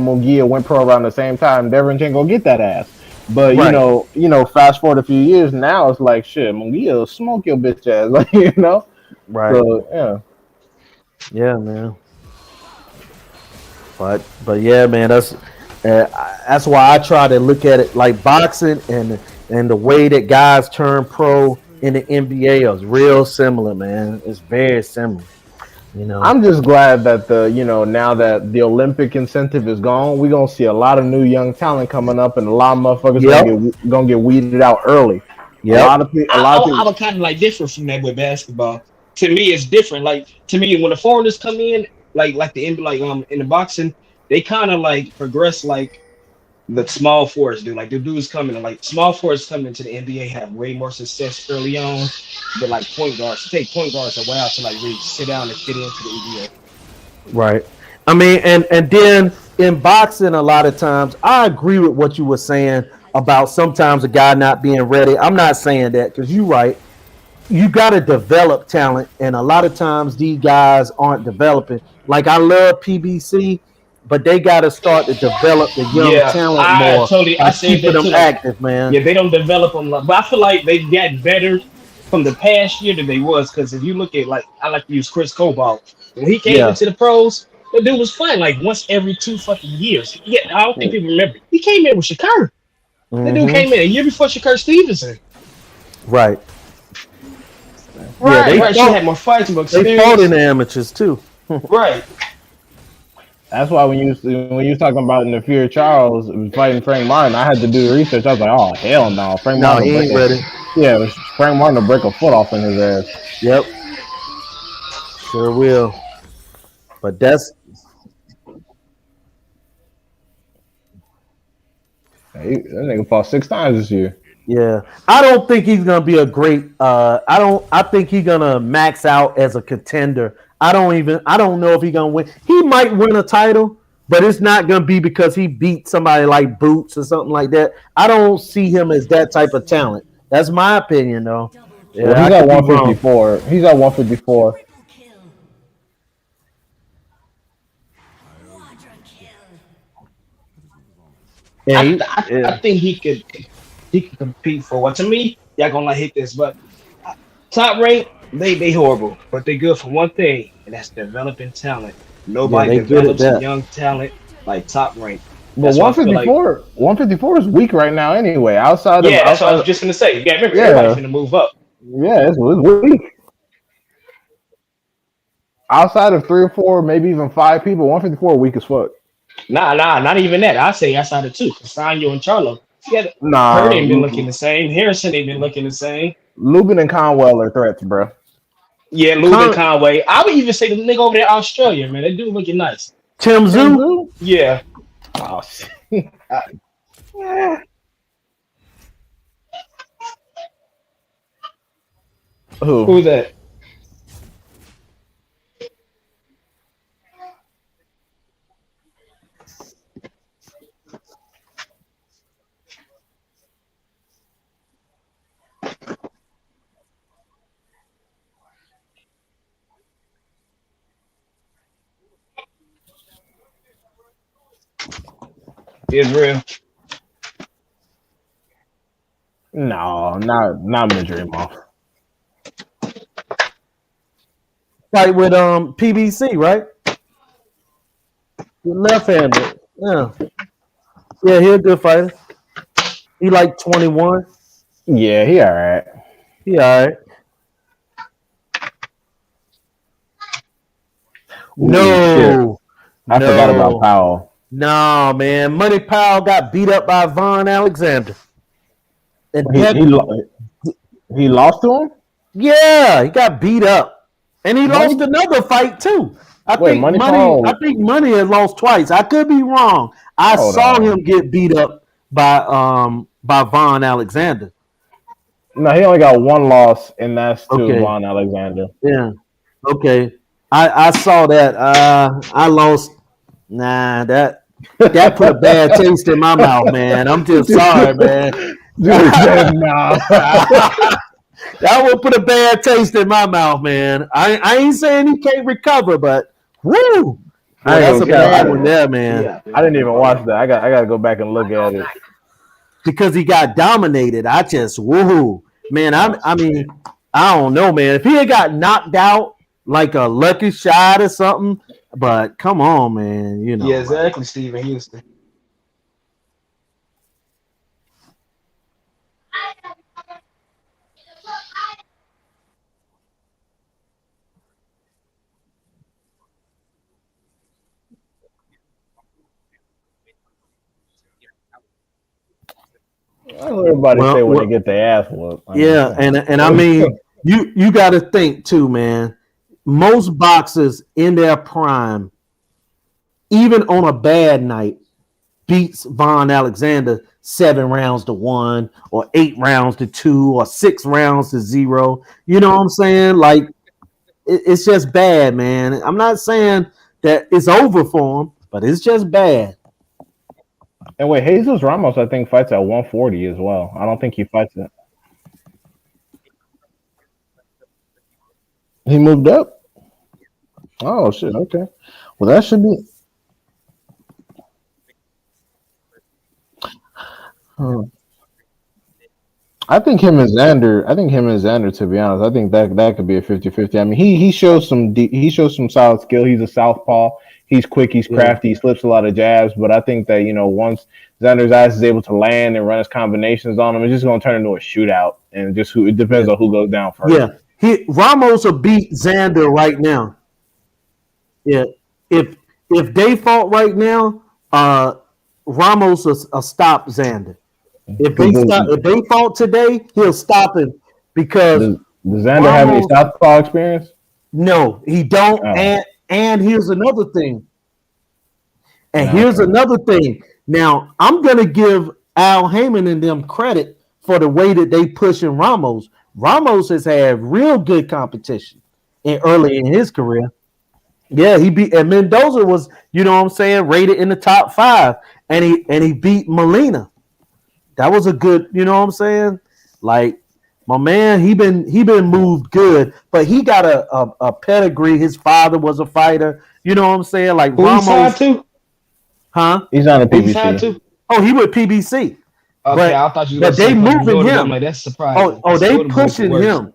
Munguia went pro around the same time, Deverenchenko will get that ass. But Right. fast forward a few years now, it's like shit, Munguia will smoke your bitch ass, like Right. So yeah, Yeah, man. But yeah, man, that's why I try to look at it like boxing and the way that guys turn pro in the NBA is real similar, man. It's very similar, you know. I'm just glad that now that the Olympic incentive is gone, we're gonna see a lot of new young talent coming up, and a lot of motherfuckers Yep. gonna get weeded out early. Yep. A lot of I people. would kind of like differ from that with basketball. To me, it's different. Like to me, when the foreigners come in, like the like in the boxing, they kind of like progress like the small forwards do. Like the dudes coming, like small forwards coming into the NBA have way more success early on. But like point guards, it take point guards a while to like really sit down and fit into the NBA. Right. I mean, and then in boxing, a lot of times, I agree with what you were saying about sometimes a guy not being ready. I'm not saying that because you're right. You got to develop talent, and a lot of times these guys aren't developing. Like I love PBC, but they got to start to develop the young Yeah, talent I more totally I by say keeping that them too. Like, active, man. yeah, they don't develop them, but I feel like they got better from the past year than they was. Because if you look at like I like to use Chris Cobalt when he came Yeah. into the pros, the dude was fine like once every 2 fucking years. Yeah, I don't think people remember. He came in with Shakur. That dude Hmm. came in a year before Shakur Stevenson. Right. Yeah, Right, right. She had more fights, more they fought in experience. the amateurs too. Right. That's why when you was talking about in the Fury Charles fighting Frank Martin, I had to do the research. I was like, oh hell no, Frank No, Martin he will break ain't ready. Frank Martin will break a foot off in his ass. Yep, sure will. But that's That nigga fought 6 times this year. yeah. I don't think he's gonna be a great. I think he's gonna max out as a contender. I don't know if he's gonna win. He might win a title, but it's not gonna be because he beat somebody like Boots or something like that. I don't see him as that type of talent. That's my opinion, though. Well, Yeah, he's I at could be wrong. 154. He's at 154. Triple kill. Quadra kill. Yeah, I think he could compete for what to me. Y'all gonna like hit this, but top rank they horrible, but they good for one thing, and that's developing talent. yeah, Nobody they good at develops that. young talent like top rank. But That's why I feel like 154 is weak right now anyway. Outside of yeah, that's what I was just gonna say. Yeah, remember yeah, everybody's gonna move up. it's weak. Outside of 3 or 4, maybe even 5 people, 154 weak as fuck. Nah, not even that. I say outside of two, Casanio and Charlo. Yeah, Hurt Nah, ain't been looking the same. Harrison ain't been looking the same. Lubin and Conwell are threats, bro. Yeah, Lubin Con- Conway. I would even say the nigga over there, Australia, man. They do looking nice. Tim Zoo. Zoo? Yeah. Oh shit. Who? Who's that? Israel. No, not Madrimov. Fight with PBC, right? Left-handed. Yeah, yeah, he a good fighter. He like 21. Yeah, he all right. He all right. Ooh, No, I forgot about Powell. No, man. Money Powell got beat up by Von Alexander. And He lost to him. yeah, he got beat up, and he Money- lost another fight too. I Wait, think Money money. Powell- I think Money has lost twice. I could be wrong. I Hold saw on. him get beat up by Von Alexander. No, he only got one loss, and that's to Okay. Von Alexander. Yeah. Okay. I saw that. I lost. Nah, that That put a bad taste in my mouth, man. I'm just sorry, man. Dude said, nah. That will put a bad taste in my mouth, man. I ain't saying he can't recover, but woo, I that's ain't a gonna bad count. one there, man. I didn't even watch that. I got to go back and look at it. Because he got dominated. I just woohoo, man. I mean, I don't know, man. If he had got knocked out like a lucky shot or something, but come on, man. You know, Yeah, exactly, Steven Houston. Everybody say when they well, get their ass whooped. I mean, yeah, come on. and I mean, you got to think too, man. Most boxers in their prime, even on a bad night, beats Von Alexander 7 rounds to 1, or 8 rounds to 2, or 6 rounds to 0. You know what I'm saying? Like it's just bad, man. I'm not saying that it's over for him, but it's just bad. And wait, Jesus Ramos, I think, fights at 140 as well. I don't think he fights it. He moved up? Oh, shit. Okay. Well, that should be. Hmm. I think him and Xander, to be honest, I think that could be a 50-50. I mean, he shows he shows some solid skill. He's a southpaw. He's quick. He's crafty. He slips a lot of jabs. But I think that once Xander's ass is able to land and run his combinations on him, it's just going to turn into a shootout. And it depends on who goes down first. Yeah, Ramos will beat Xander right now. Yeah, if they fought right now, Ramos will stop Xander. If they fought today, he'll stop him because Does Xander have any southpaw experience? No, he don't. Oh. And here's another thing. Now, I'm gonna give Al Heyman and them credit for the way that they pushing Ramos. Ramos has had real good competition early in his career. Yeah, he beat, and Mendoza was, rated in the top 5, and he beat Molina. That was a good, like my man, he been moved good, but he got a pedigree. His father was a fighter. You know what I'm saying? Like who Ramos, too? Huh? He's on a PBC. Oh, he with PBC. Okay, I thought you were they moving him. Like, that's surprising. Oh, they pushing him.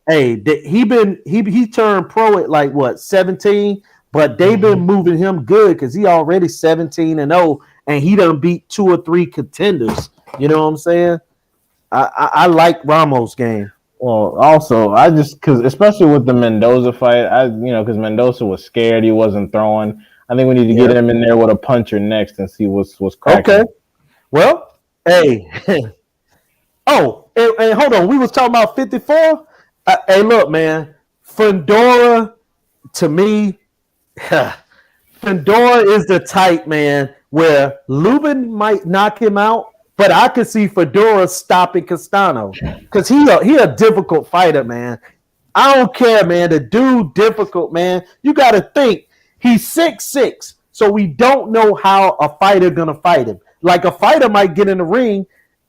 Hey, he turned pro at like what 17, but they've been moving him good because he already 17-0, and he done beat 2 or 3 contenders. You know what I'm saying? I like Ramos' game. Well, also, because especially with the Mendoza fight, because Mendoza was scared, he wasn't throwing. I think we need to get him in there with a puncher next and see what's cracking. Okay. Well, hey. Oh, and hold on. We was talking about 54. Hey, look, man. Fedora, to me, Fedora is the type, man, where Lubin might knock him out, but I could see Fedora stopping Castano because he a difficult fighter, man. I don't care, man. The dude difficult, man. You got to think he's 6'6", so we don't know how a fighter gonna fight him. Like a fighter might get in the ring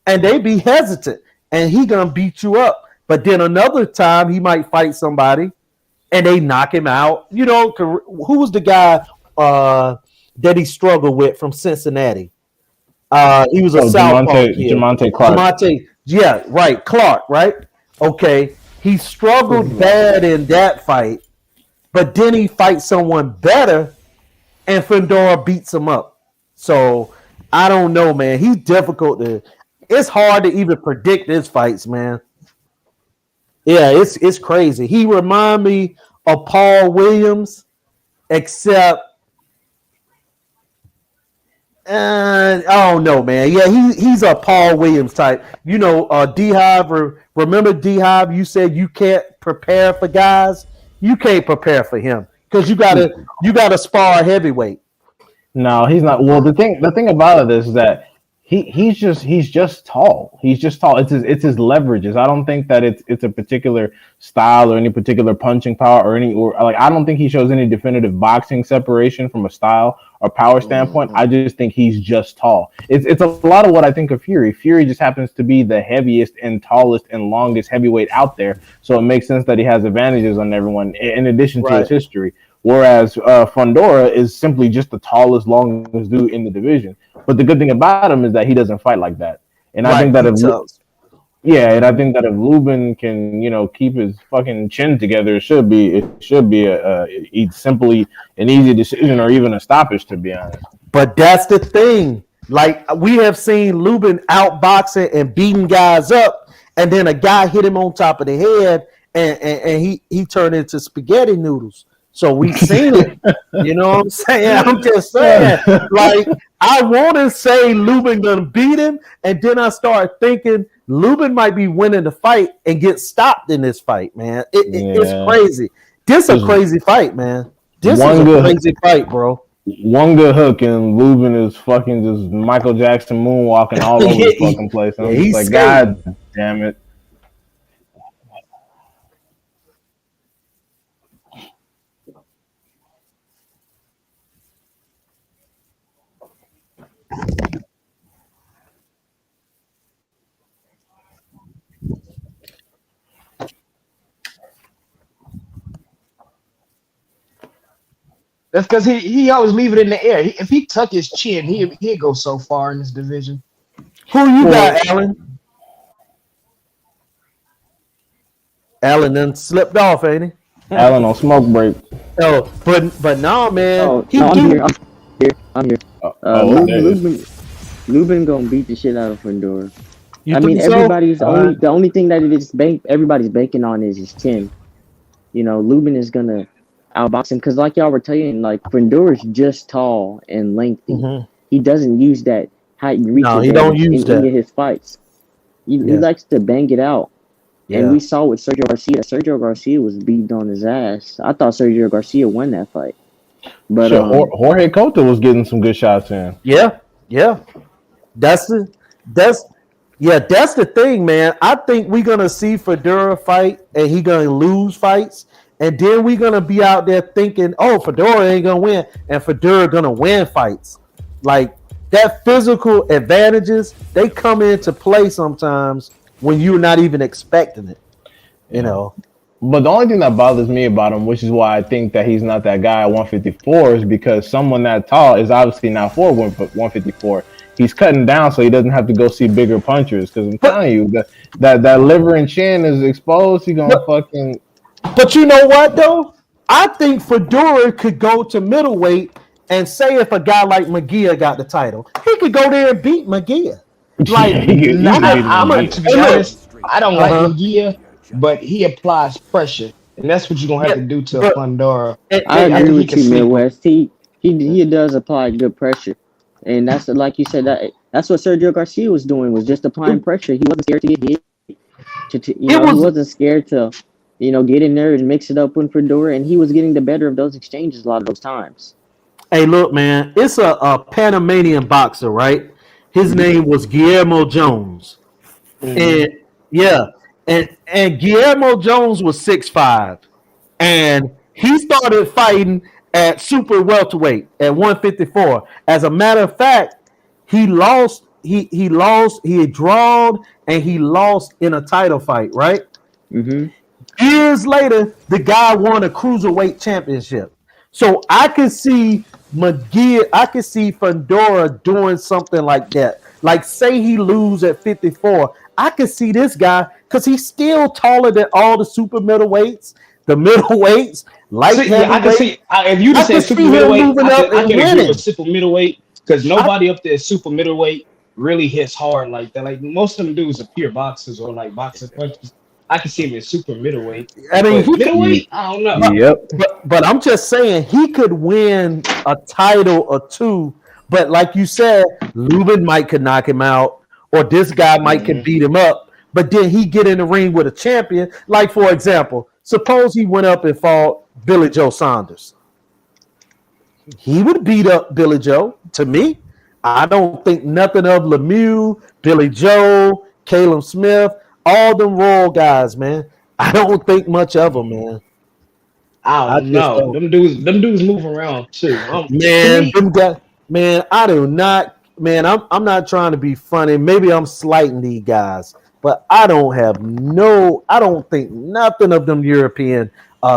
and they be hesitant, and he gonna beat you up. But then another time he might fight somebody and they knock him out. Who was the guy that he struggled with from Cincinnati? He was a southpaw kid. Jamonte Clark. Yeah, right. Clark, right? Okay. He struggled bad in that fight, but then he fights someone better, and Fedora beats him up. So I don't know, man. He's difficult it's hard to even predict his fights, man. Yeah, it's crazy. He remind me of Paul Williams, except I don't know, man. Yeah, he's a Paul Williams type. D-Hive, remember D-Hive, you said you can't prepare for guys. You can't prepare for him because you gotta spar a heavyweight. No, he's not. Well, the thing about it is that he's just tall. He's just tall. It's his leverages. I don't think that it's a particular style or any particular punching power or I don't think he shows any definitive boxing separation from a style or power standpoint. I just think he's just tall. It's a lot of what I think of Fury. Fury just happens to be the heaviest and tallest and longest heavyweight out there, so it makes sense that he has advantages on everyone in addition to his history. Whereas Fundora is simply just the tallest, longest dude in the division. But the good thing about him is that he doesn't fight like that. And I think that and I think that if Lubin can, keep his fucking chin together, it should be simply an easy decision or even a stoppage, to be honest. But that's the thing. Like, we have seen Lubin outboxing and beating guys up, and then a guy hit him on top of the head, and he turned into spaghetti noodles. So we've seen it. You know what I'm saying? I'm just saying. Like, I want to say Lubin gonna beat him, and then I start thinking Lubin might be winning the fight and get stopped in this fight, man. It's crazy. This is a crazy fight, man. This is a crazy fight, bro. One good hook and Lubin is fucking just Michael Jackson moonwalking all over the fucking place. I'm just like, God damn it. That's because he always leave it in the air. If he tuck his chin, he'd go so far in this division. Who you got, Alan? Alan done slipped off, ain't he? Alan on smoke break. Oh, but no, man. I'm here. I'm here. Lubin gonna beat the shit out of Fundora. I mean, everybody's the only thing that everybody's banking on is his chin. Lubin is gonna outbox him because, like y'all were telling, like Fundora's just tall and lengthy. Mm-hmm. He doesn't use that height and reach. No, he don't use that in his fights. He likes to bang it out. Yeah. And we saw with Sergio Garcia. Sergio Garcia was beating on his ass. I thought Sergio Garcia won that fight. But Jorge Cota was getting some good shots in. Yeah. That's the thing, man. I think we're gonna see Fedora fight and he gonna lose fights, and then we're gonna be out there thinking, oh, Fedora ain't gonna win, and Fedora gonna win fights. Like, that physical advantages, they come into play sometimes when you're not even expecting it. But the only thing that bothers me about him, which is why I think that he's not that guy at 154, is because someone that tall is obviously not for 154. He's cutting down so he doesn't have to go see bigger punchers. Because I'm telling you, that liver and chin is exposed. He's gonna fucking. But you know what though? I think Fedora could go to middleweight and say if a guy like Magia got the title, he could go there and beat Magia. Like, to be honest, I don't like Magia, but he applies pressure, and that's what you're gonna have to do to Fundora. I agree with you, Midwest. He does apply good pressure, and that's like you said, that's what Sergio Garcia was doing, was just applying pressure. He wasn't scared to get hit. He wasn't scared to, get in there and mix it up with Fedora, and he was getting the better of those exchanges a lot of those times. Hey, look, man, it's a Panamanian boxer, right? His name was Guillermo Jones. Mm-hmm. And Guillermo Jones was 6'5", and he started fighting at super welterweight at 154. As a matter of fact, he lost. He had drawn and he lost in a title fight, right? Mm-hmm. Years later, the guy won a cruiserweight championship. So I can see Fundora doing something like that. Like, say he lose at 54. I can see this guy, because he's still taller than all the super middleweights, the middleweights, light heavyweight. I can see, if you just say super middleweight, I can agree with super middleweight, because nobody up there super middleweight really hits hard like that. Like, most of them dudes are pure boxers or like boxing punches. I can see him in super middleweight. I mean, middleweight, I don't know. Yep. But I'm just saying he could win a title or two. But like you said, Lubin could knock him out, or this guy could beat him up. But then he get in the ring with a champion. Like, for example, suppose he went up and fought Billy Joe Saunders. He would beat up Billy Joe. To me, I don't think nothing of Lemieux, Billy Joe, Caleb Smith. All them Royal guys, man. I don't think much of them, man. I I don't just know. don't. Them dudes move around too. To Man, me, them guys, man, I do not. Man, I'm not trying to be funny. Maybe I'm slighting these guys, but I don't have no. I don't think nothing of them European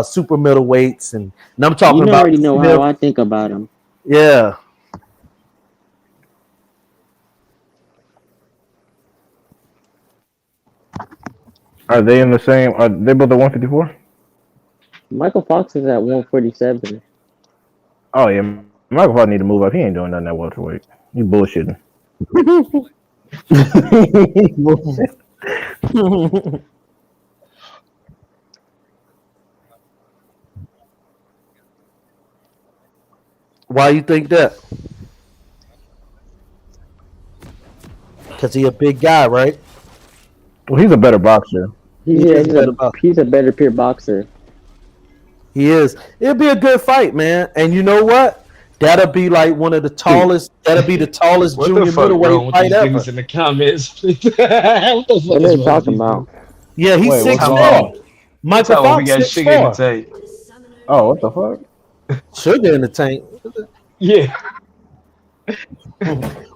super middleweights, and I'm You talking about already know how Smith. I think about him. Yeah, Are they in the same? Are they both at 154? Michael Fox is at 147. Oh yeah, Michael probably need to move up. He ain't doing nothing at welterweight. You bullshitting. why you think that? Because he a big guy, right? Well, he's a better boxer. He's He yeah, is better. he's a better pure boxer. He is. It'll be a good fight, man. And you know what? That'll be like one of the tallest. That'll be the tallest what the junior fuck wrong middleweight with fight these ever. niggas in the comments? What the What fuck are is they wrong with talking these about? dudes? Yeah, he's Wait, what's six going four. on? Michael Tell them we Fox got six sugar in the four. tank. Oh, what the fuck? Sugar in the tank. Yeah.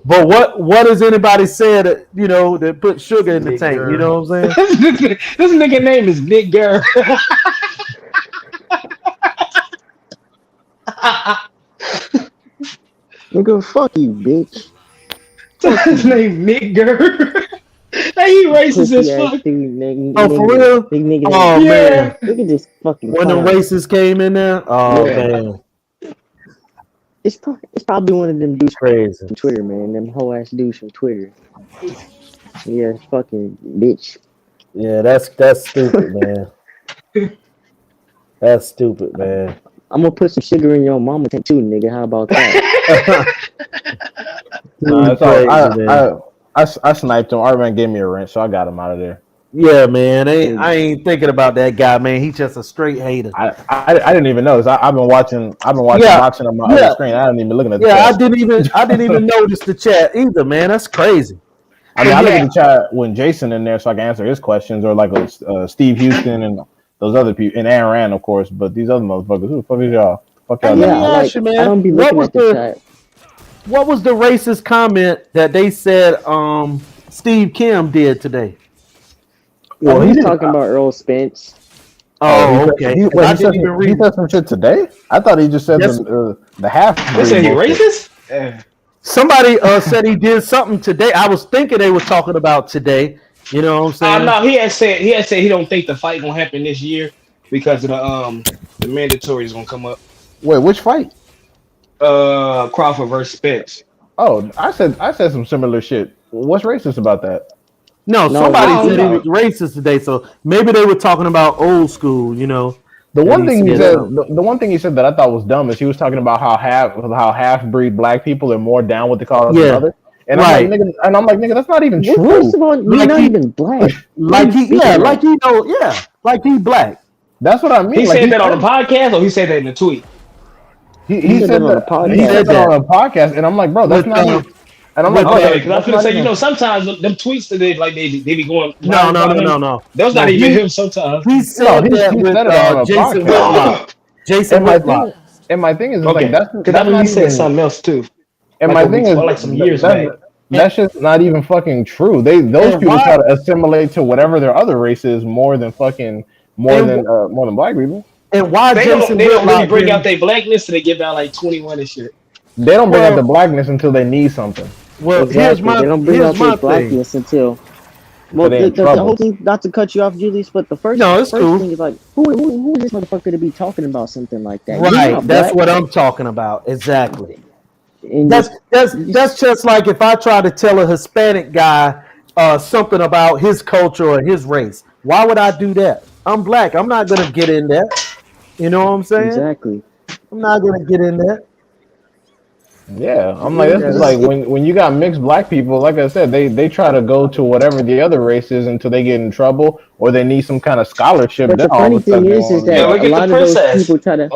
But what has anybody said that that put sugar in the Nick tank? You Gurr. know what I'm saying? This nigga name is Nick Gurr. Nigga, fuck you, bitch. His name Nick Gurr. Hey, he racist Pussy as ass fuck. thing, nigga. Oh, for real? Big nigga. Oh Yeah. man, Look at this fucking when the clown. racists came in there. Oh Yeah. man, It's probably one of them dudes crazy. from Twitter, man. Them hoe ass dudes from Twitter. Yeah, fucking bitch. Yeah, that's stupid, man. That's stupid, man. I'm gonna put some sugar in your mama too, nigga. How about that? Nah, it's all, Crazy, man. I sniped him. Arman gave me a wrench, so I got him out of there. Yeah, man. I ain't thinking about that guy, man. He's just a straight hater. I didn't even notice. I've been watching Yeah, boxing on my yeah. other screen. I didn't even looking at the Yeah, chat. I didn't even notice the chat either, man. That's crazy. I mean, I look Yeah. at the chat when Jason in there, so I can answer his questions, or like Steve Houston and those other people, and Aaron Rand, of course. But these other motherfuckers, who the fuck is y'all? Fuck y'all. Hey, let doing? me Yeah, ask you, man. I don't be What looking was at the the chat. what was the racist comment that they said Steve Kim did today? Well, Well, he he's didn't. talking about Earl Spence. Oh, He okay. said, 'Cause I he, didn't even he read. said some shit today. I thought he just said Yes. the half. They say he breed bullshit. racist? Yeah. Somebody said he did something today. I was thinking they were talking about today. You know what I'm saying? No, he had said he don't think the fight gonna happen this year because of the mandatory is gonna come up. Wait, which fight? Crawford versus Spence. Oh, I said some similar shit. What's racist about that? No, No, somebody I don't said he know. was racist today. So maybe they were talking about old school. The and one thing he said, something. the one thing he said that I thought was dumb is he was talking about how half breed black people are more down with the cause than Yeah, others. And right. I'm like, nigga, that's not even Well, true. first of all, you're Like not he- even black. Like What are you he, yeah, speaking like of? he know, yeah, like he black. That's what I mean. He Like, said that on the podcast, or he said that in the tweet. he said said that on the that podcast. he He said said that on that. a podcast, and I'm like, bro, that's With, not even. And I'm with, like, bro, Okay, because I was that's gonna not say, even. sometimes them tweets that they be going no, viral no, about no, him. no, no. That's No, not even him sometimes. he No, said that he with said it on a Jason podcast. Whitlock. Jason And my Whitlock. thing, is like Okay, because I that's know he not said even. something else too, And like my a thing week, is or like some years back. that's just not even fucking true. Those And people why? try to assimilate to whatever their other race is more than black people. And why They Jason don't really Whitlock bring out didn't? their blackness till they get down like 21 and shit. They don't bring out the Well, blackness until they need something. Exactly. They don't bring out their here's my thing. blackness until. So Well, they in the trouble. whole thing, not to cut you off, Julius, but the No, it's first cool. thing is like, who is this motherfucker to be talking about something like that? You're Right, not that's black. what I'm talking about. Exactly. And That's just, that's just like if I try to tell a Hispanic guy something about his culture or his race. Why would I do that? I'm black. I'm not gonna get in that. You know what I'm saying? exactly. I'm not gonna get in that. Yeah, I'm like, this is like when you got mixed black people. Like I said, they try to go to whatever the other race is until they get in trouble or they need some kind of scholarship. But Then the all funny of a sudden thing they is want that Yeah, to look a at the lot of those princess. people try to,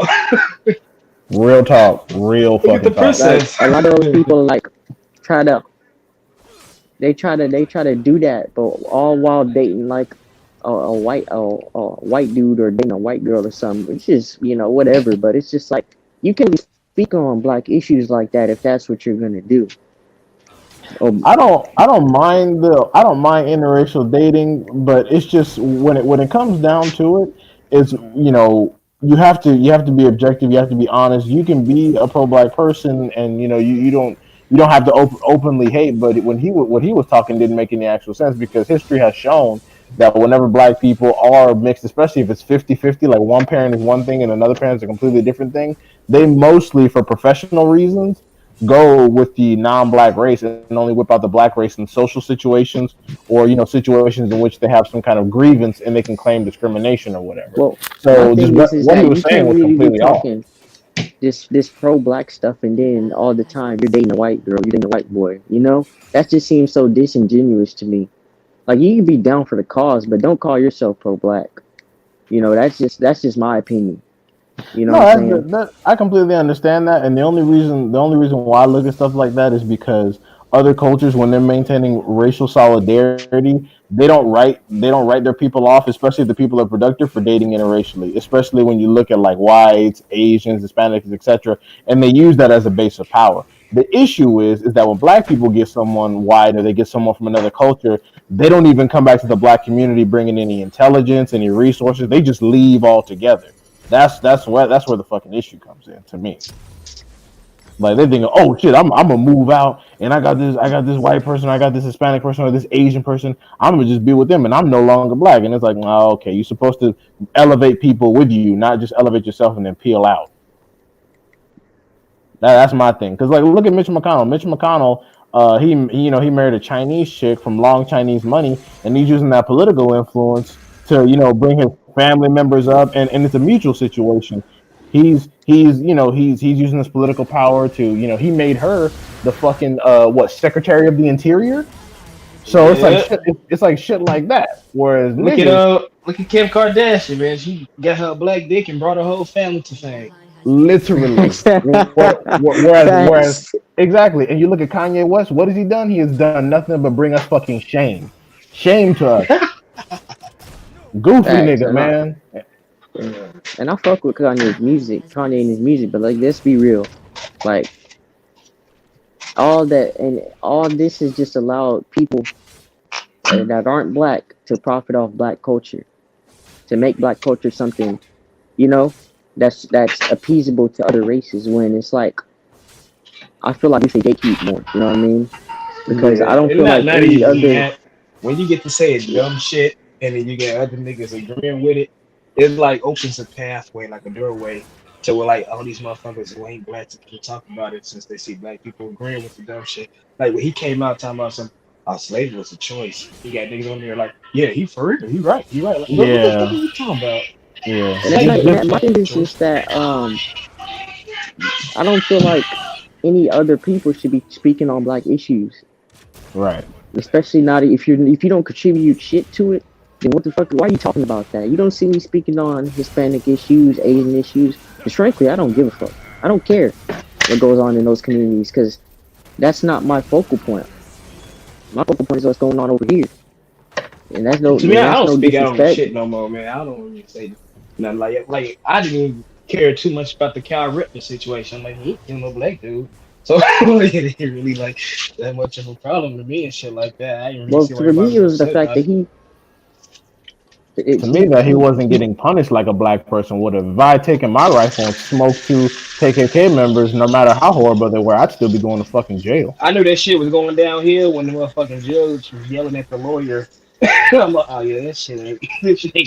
real talk, real Look at the fucking talk. like, princess. a lot of those people like try to, they try to do that, but all while dating like white dude or dating a white girl or something. It's just whatever. But it's just like you can not speak on black issues like that if that's what you're gonna do. I don't mind interracial dating, but it's just when it comes down to it, it's you have to be objective, you have to be honest. You can be a pro black person, and you don't have to openly hate. But what he was talking didn't make any actual sense, because history has shown that whenever black people are mixed, especially if it's 50-50, like one parent is one thing and another parent is a completely different thing, they mostly, for professional reasons, go with the non-black race and only whip out the black race in social situations, or situations in which they have some kind of grievance and they can claim discrimination or whatever. Well, my So just thing is what he that was you saying can't was really be completely off. talking this pro black stuff and then all the time you're dating a white girl, you're dating a white boy. That just seems so disingenuous to me. Like, you can be down for the cause, but don't call yourself pro black. That's just my opinion. You know No, what I'm saying? I completely understand that, and the only reason why I look at stuff like that is because other cultures, when they're maintaining racial solidarity, they don't write their people off, especially if the people are productive, for dating interracially. Especially when you look at like whites, Asians, Hispanics, etc., and they use that as a base of power. The issue is that when black people get someone white or they get someone from another culture, they don't even come back to the black community bringing any intelligence, any resources. They just leave altogether. That's where the fucking issue comes in to me. Like, they think, oh shit, I'm gonna move out, and I got this white person, I got this Hispanic person, or this Asian person. I'm gonna just be with them, and I'm no longer black. And it's like, oh, okay, you're supposed to elevate people with you, not just elevate yourself and then peel out. That's my thing. Because like, look at Mitch McConnell. Mitch McConnell, he married a Chinese chick from long Chinese money, and he's using that political influence to bring his family members up, and it's a mutual situation. He's using this political power to he made her the fucking Secretary of the Interior. So it's like Yeah. it's like shit like that. Whereas Look at Kim Kardashian, man. She got her black dick and brought her whole family to fame. literally, whereas Facts. exactly, and you look at Kanye West. What has he done? He has done nothing but bring us fucking shame to us. Goofy Facts. nigga, man. And I fuck with Kanye and his music, but like, let's be real. Like, all that and all this has just allowed people that aren't black to profit off black culture, to make black culture something, you know, that's appeasable to other races. When it's like, I feel like we should gatekeep more. You know what I mean? Because I don't And feel like not any even other. that. When you get to say dumb shit and then you get other niggas agreeing with it, it like opens a pathway, like a doorway, to where like all these motherfuckers who ain't black can talk about it, since they see black people agreeing with the dumb shit. Like when he came out talking about slavery was a choice. He got niggas on there like, yeah, he for real, he right, he right. Like, what the fuck are Yeah, you talking about? yeah. And that's Slavery not was a my thing fucking is choice. just that I don't feel like any other people should be speaking on black issues, Right. especially not if you don't contribute shit to it. Then what the fuck? Why are you talking about that? You don't see me speaking on Hispanic issues, Asian issues. Because frankly, I don't give a fuck. I don't care what goes on in those communities, because that's not my focal point. My focal point is what's going on over here, and To me, I that's don't no speak out on the disrespect. shit no more, man. I don't really say nothing like I didn't even care too much about the Cal Ripken situation. Like, he ain't no black dude, so it didn't really like that much of a problem to me and shit like that. I didn't really Well, see why for everybody me, it was was the upset fact about that it. To me, that he wasn't he getting punished like a black person would have. If I had taken my rifle and smoked two KKK members, no matter how horrible they were, I'd still be going to fucking jail. I knew that shit was going downhill when the motherfucking judge was yelling at the lawyer. I'm like, oh yeah, this shit ain't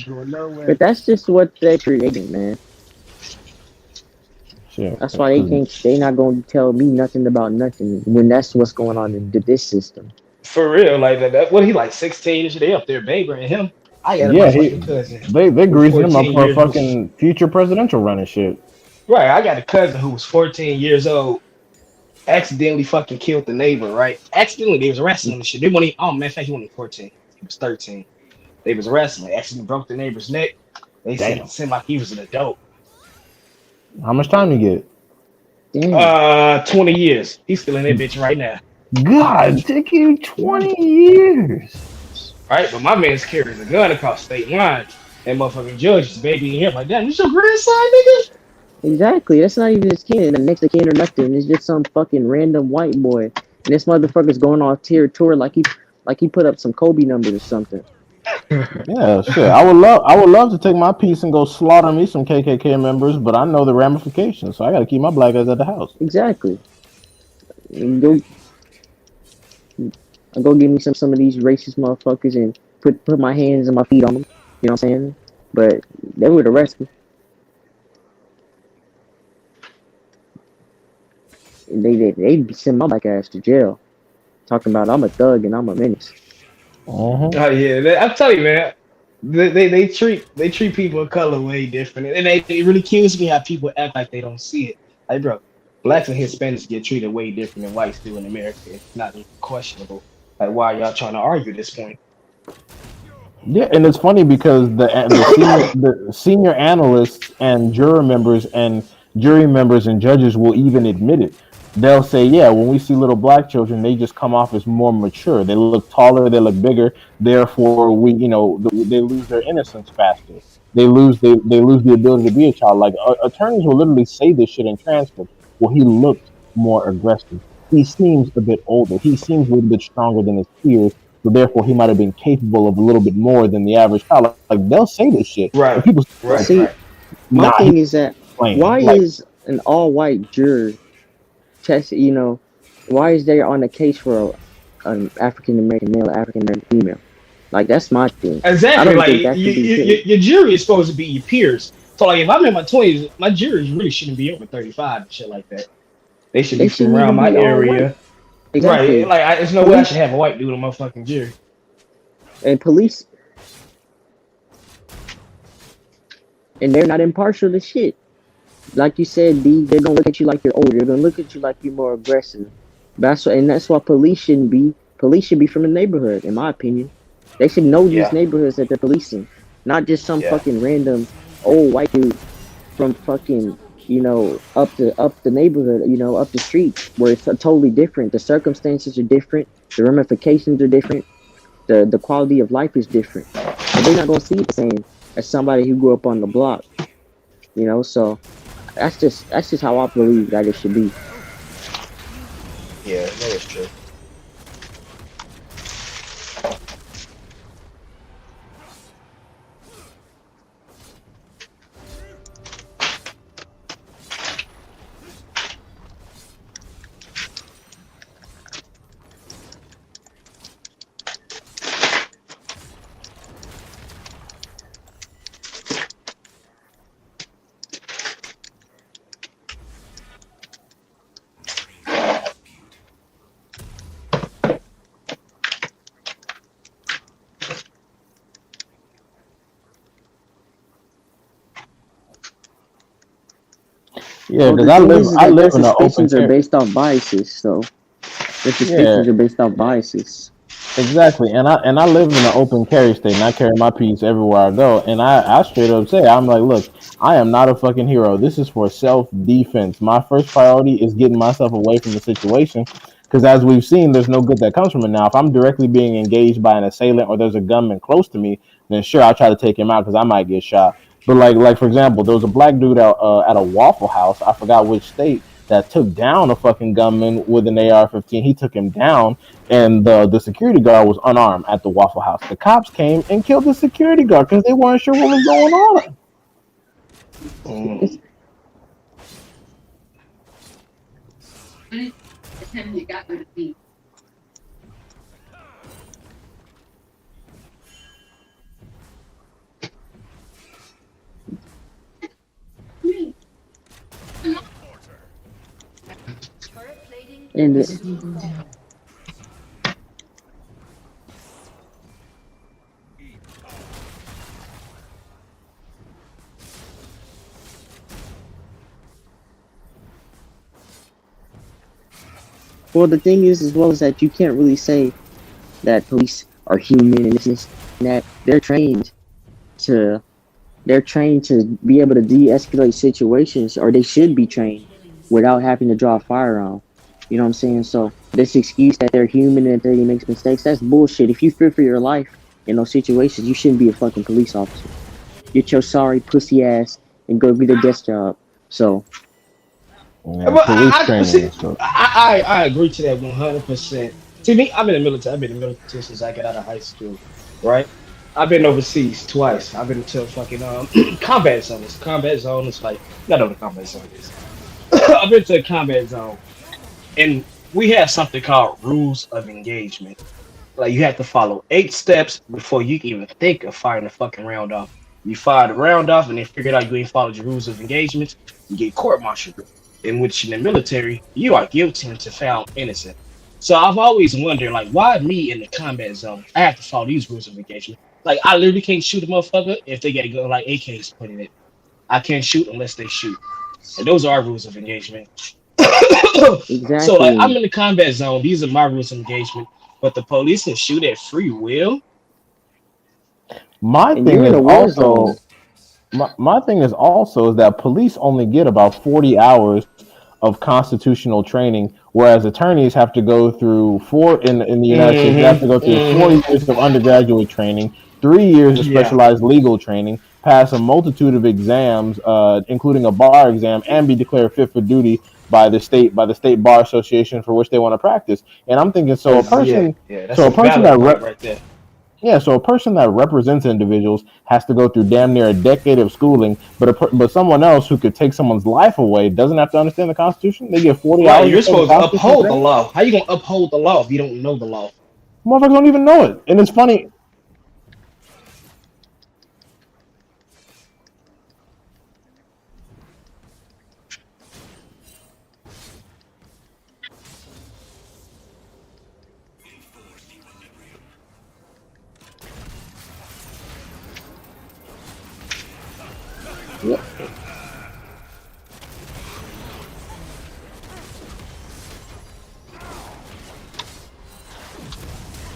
going But nowhere. that's just what they're creating, man. Shit. That's why they not going to tell me nothing about nothing when that's what's going on in this system. For real, like that. What he like 16 and shit? They up there babying him. I got my Yeah, fucking cousin they who's greasing him up 14 for a years old. fucking future presidential run and shit. Right, I got a cousin who was 14 years old, accidentally fucking killed the neighbor, right? Accidentally, they was wrestling and shit. They weren't even, oh man, in fact, he wasn't 14. He was 13. They was wrestling, accidentally broke the neighbor's neck. They Damn. sentenced him like he was an adult. How much time you get? Damn. 20 years. He's still in that bitch right now. God, it took you 20 years. right? But my man's carrying a gun across state line. And motherfucking judge is babying him like, damn, this your grandson, nigga? Exactly. That's not even his kid, the next of kin or nothing. It's just some fucking random white boy. And this motherfucker's going on tour like he put up some Kobe numbers or something. Yeah, shit. I would love to take my piece and go slaughter me some KKK members, but I know the ramifications, so I got to keep my black ass at the house. Exactly. And go give me some of these racist motherfuckers and put my hands and my feet on them. You know what I'm saying? But they would arrest me. They'd send my black ass to jail. Talking about I'm a thug and I'm a menace. Mm-hmm. Oh yeah, I'm telling you, man. They treat people of color way different, and it really kills me how people act like they don't see it. Like, bro, blacks and Hispanics get treated way different than whites do in America. It's not even questionable. Like, why are y'all trying to argue this point? Yeah, and it's funny because the senior analysts and juror members and jury members and judges will even admit it. They'll say, "Yeah, when we see little black children, they just come off as more mature. They look taller, they look bigger. Therefore, they lose their innocence faster. They lose the ability to be a child. Like attorneys will literally say this shit in transcripts. Well, he looked more aggressive. He seems a bit older. He seems a little bit stronger than his peers. So therefore, he might have been capable of a little bit more than the average child. Like they'll say this shit, and Right, people right, like, See, right. my nah, thing he's is that playing. why Like, is an all white juror test? Why is there on the case for an African American male, African American female? Like that's my thing. I Exactly. don't Like, think that should be hidden. your jury is supposed to be your peers. So, like, if I'm in my 20s, my juries really shouldn't be over 35 and shit like that. They should They be from shouldn't around even my be all white. area. Right. Exactly. Like, there's no way I should Police have a white dude on my fucking jury. and police, and they're not impartial to shit. Like you said, D, they're gonna look at you like you're older. They're gonna look at you like you're more aggressive. That's why police shouldn't be. Police should be from the neighborhood, in my opinion. They should know these Yeah. neighborhoods that they're policing, not just some Yeah. fucking random old white dude from fucking up the neighborhood, up the street where it's totally different. The circumstances are different. The ramifications are different. The quality of life is different. And they're not gonna see it the same as somebody who grew up on the block. So that's just how I believe that it should be. Yeah, that is true. yeah, Well, because the I thing live is I that their live in an open suspicions are area. based off biases. So their Yeah, suspicions are based off biases. exactly, and I live in an open carry state, and I carry my piece everywhere I go. And I straight up say, I'm like, look, I am not a fucking hero. This is for self defense. My first priority is getting myself away from the situation, because as we've seen, there's no good that comes from it. Now, if I'm directly being engaged by an assailant or there's a gunman close to me, then sure, I'll try to take him out because I might get shot. But like for example, there was a black dude out at a Waffle House. I forgot which state that took down a fucking gunman with an AR-15. He took him down, and the security guard was unarmed at the Waffle House. The cops came and killed the security guard because they weren't sure what was going on. Mm. And well, the thing is, as well, is that you can't really say that police are human and this and that. To they're trained to be able to de-escalate situations, or they should be trained without having to draw a firearm. You know what I'm saying? So this excuse that they're human and that they make mistakes, that's bullshit. If you fear for your life, in those situations, you shouldn't be a fucking police officer. Get your sorry pussy ass and go get a desk job. So Yeah, But police see, training. So I agree to that 100%. See me, I'm in the military. I've been in the military since I got out of high school, right? I've been overseas twice. I've been to fucking combat zones. Combat zone is like, I know what a combat zone is. I've been to a combat zone, and we have something called rules of engagement. Like you have to follow 8 steps before you can even think of firing a fucking round off. You fire the round off and then figured out you ain't followed your rules of engagement, you get court-martialed. In which in the military, you are guilty until found innocent. So I've always wondered, like, why me in the combat zone? I have to follow these rules of engagement. Like, I literally can't shoot a motherfucker if they got to go like AKs put in it. I can't shoot unless they shoot. And those are our rules of engagement. So like I'm exactly. in the combat zone. These are my rules of engagement. But the police can shoot at free will. My And thing you're in is a war zone. also my thing is also is that police only get about 40 hours of constitutional training, whereas attorneys have to go through in the United States, they have to Mm-hmm. go through 4 years of undergraduate training, 3 years of Yeah. specialized legal training, pass a multitude of exams, including a bar exam, and be declared fit for duty by the state bar association for which they want to practice. And I'm thinking, Yeah. That's so a a person valid that point right there. yeah, so a person that represents individuals has to go through damn near a decade of schooling, but someone else who could take someone's life away doesn't have to understand the Constitution. They get 40 Right, hours you're of fucking supposed to constitutional uphold the training. law. How you gonna uphold the law if you don't know the law? Motherfuckers don't even know it, and it's funny. Yep.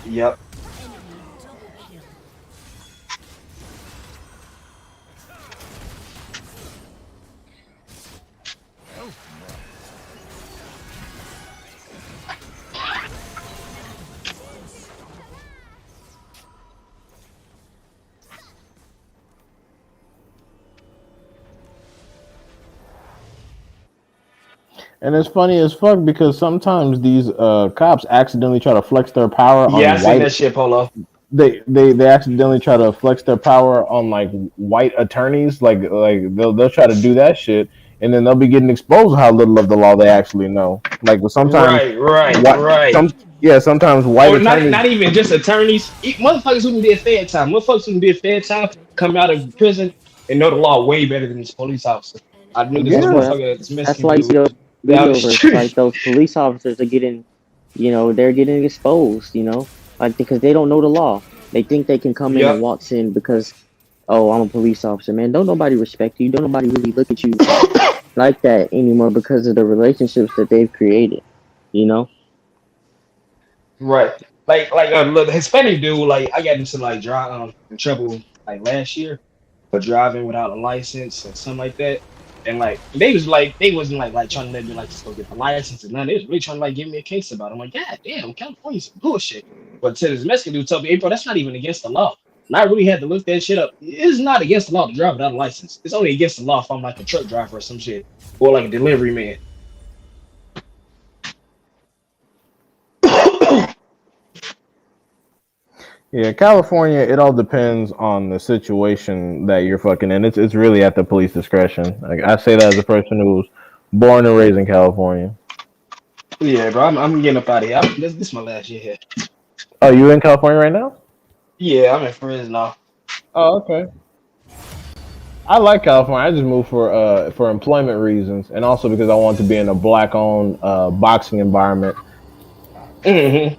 Yep. And it's funny as fuck because sometimes these cops accidentally try to flex their power Yeah, I on seen white. that shit, Polo. They accidentally try to flex their power on like white attorneys. Like they'll try to do that shit, and then they'll be getting exposed how little of the law they actually know. Like, but sometimes what Right. sometimes white Or attorneys. not even just attorneys. Motherfuckers who can be a fed time. Motherfuckers who can be a fed time come out of prison and know the law way better than this police officer. I knew this That's Yeah, why motherfucker, this that's Mexican why you see dude those down the videos where it's like street. those police officers are getting, they're getting exposed, like because they don't know the law. They think they can come in and Yep. waltz in because, oh, I'm a police officer, man. Don't nobody respect you. Don't nobody really look at you like that anymore because of the relationships that they've created. You know? Right. Look, the Hispanic dude, like I got into like drive in trouble like last year for driving without a license and something like that. And they wasn't like trying to let me like just go get the license and none. They was really trying to like give me a case about it. I'm like, God damn, California's some bullshit. But to this Mexican dude told me, hey bro, that's not even against the law. And I really had to look that shit up. It's not against the law to drive without a license. It's only against the law if I'm like a truck driver or some shit. Or like a delivery man. Yeah, California. It all depends on the situation that you're fucking in. It's really at the police discretion. Like, I say that as a person who was born and raised in California. Yeah, bro, I'm getting up out of here. This is my last year here. Oh, you in California right now? Yeah, I'm in Fresno. Oh, okay. I like California. I just moved for employment reasons, and also because I want to be in a black-owned boxing environment. Hmm.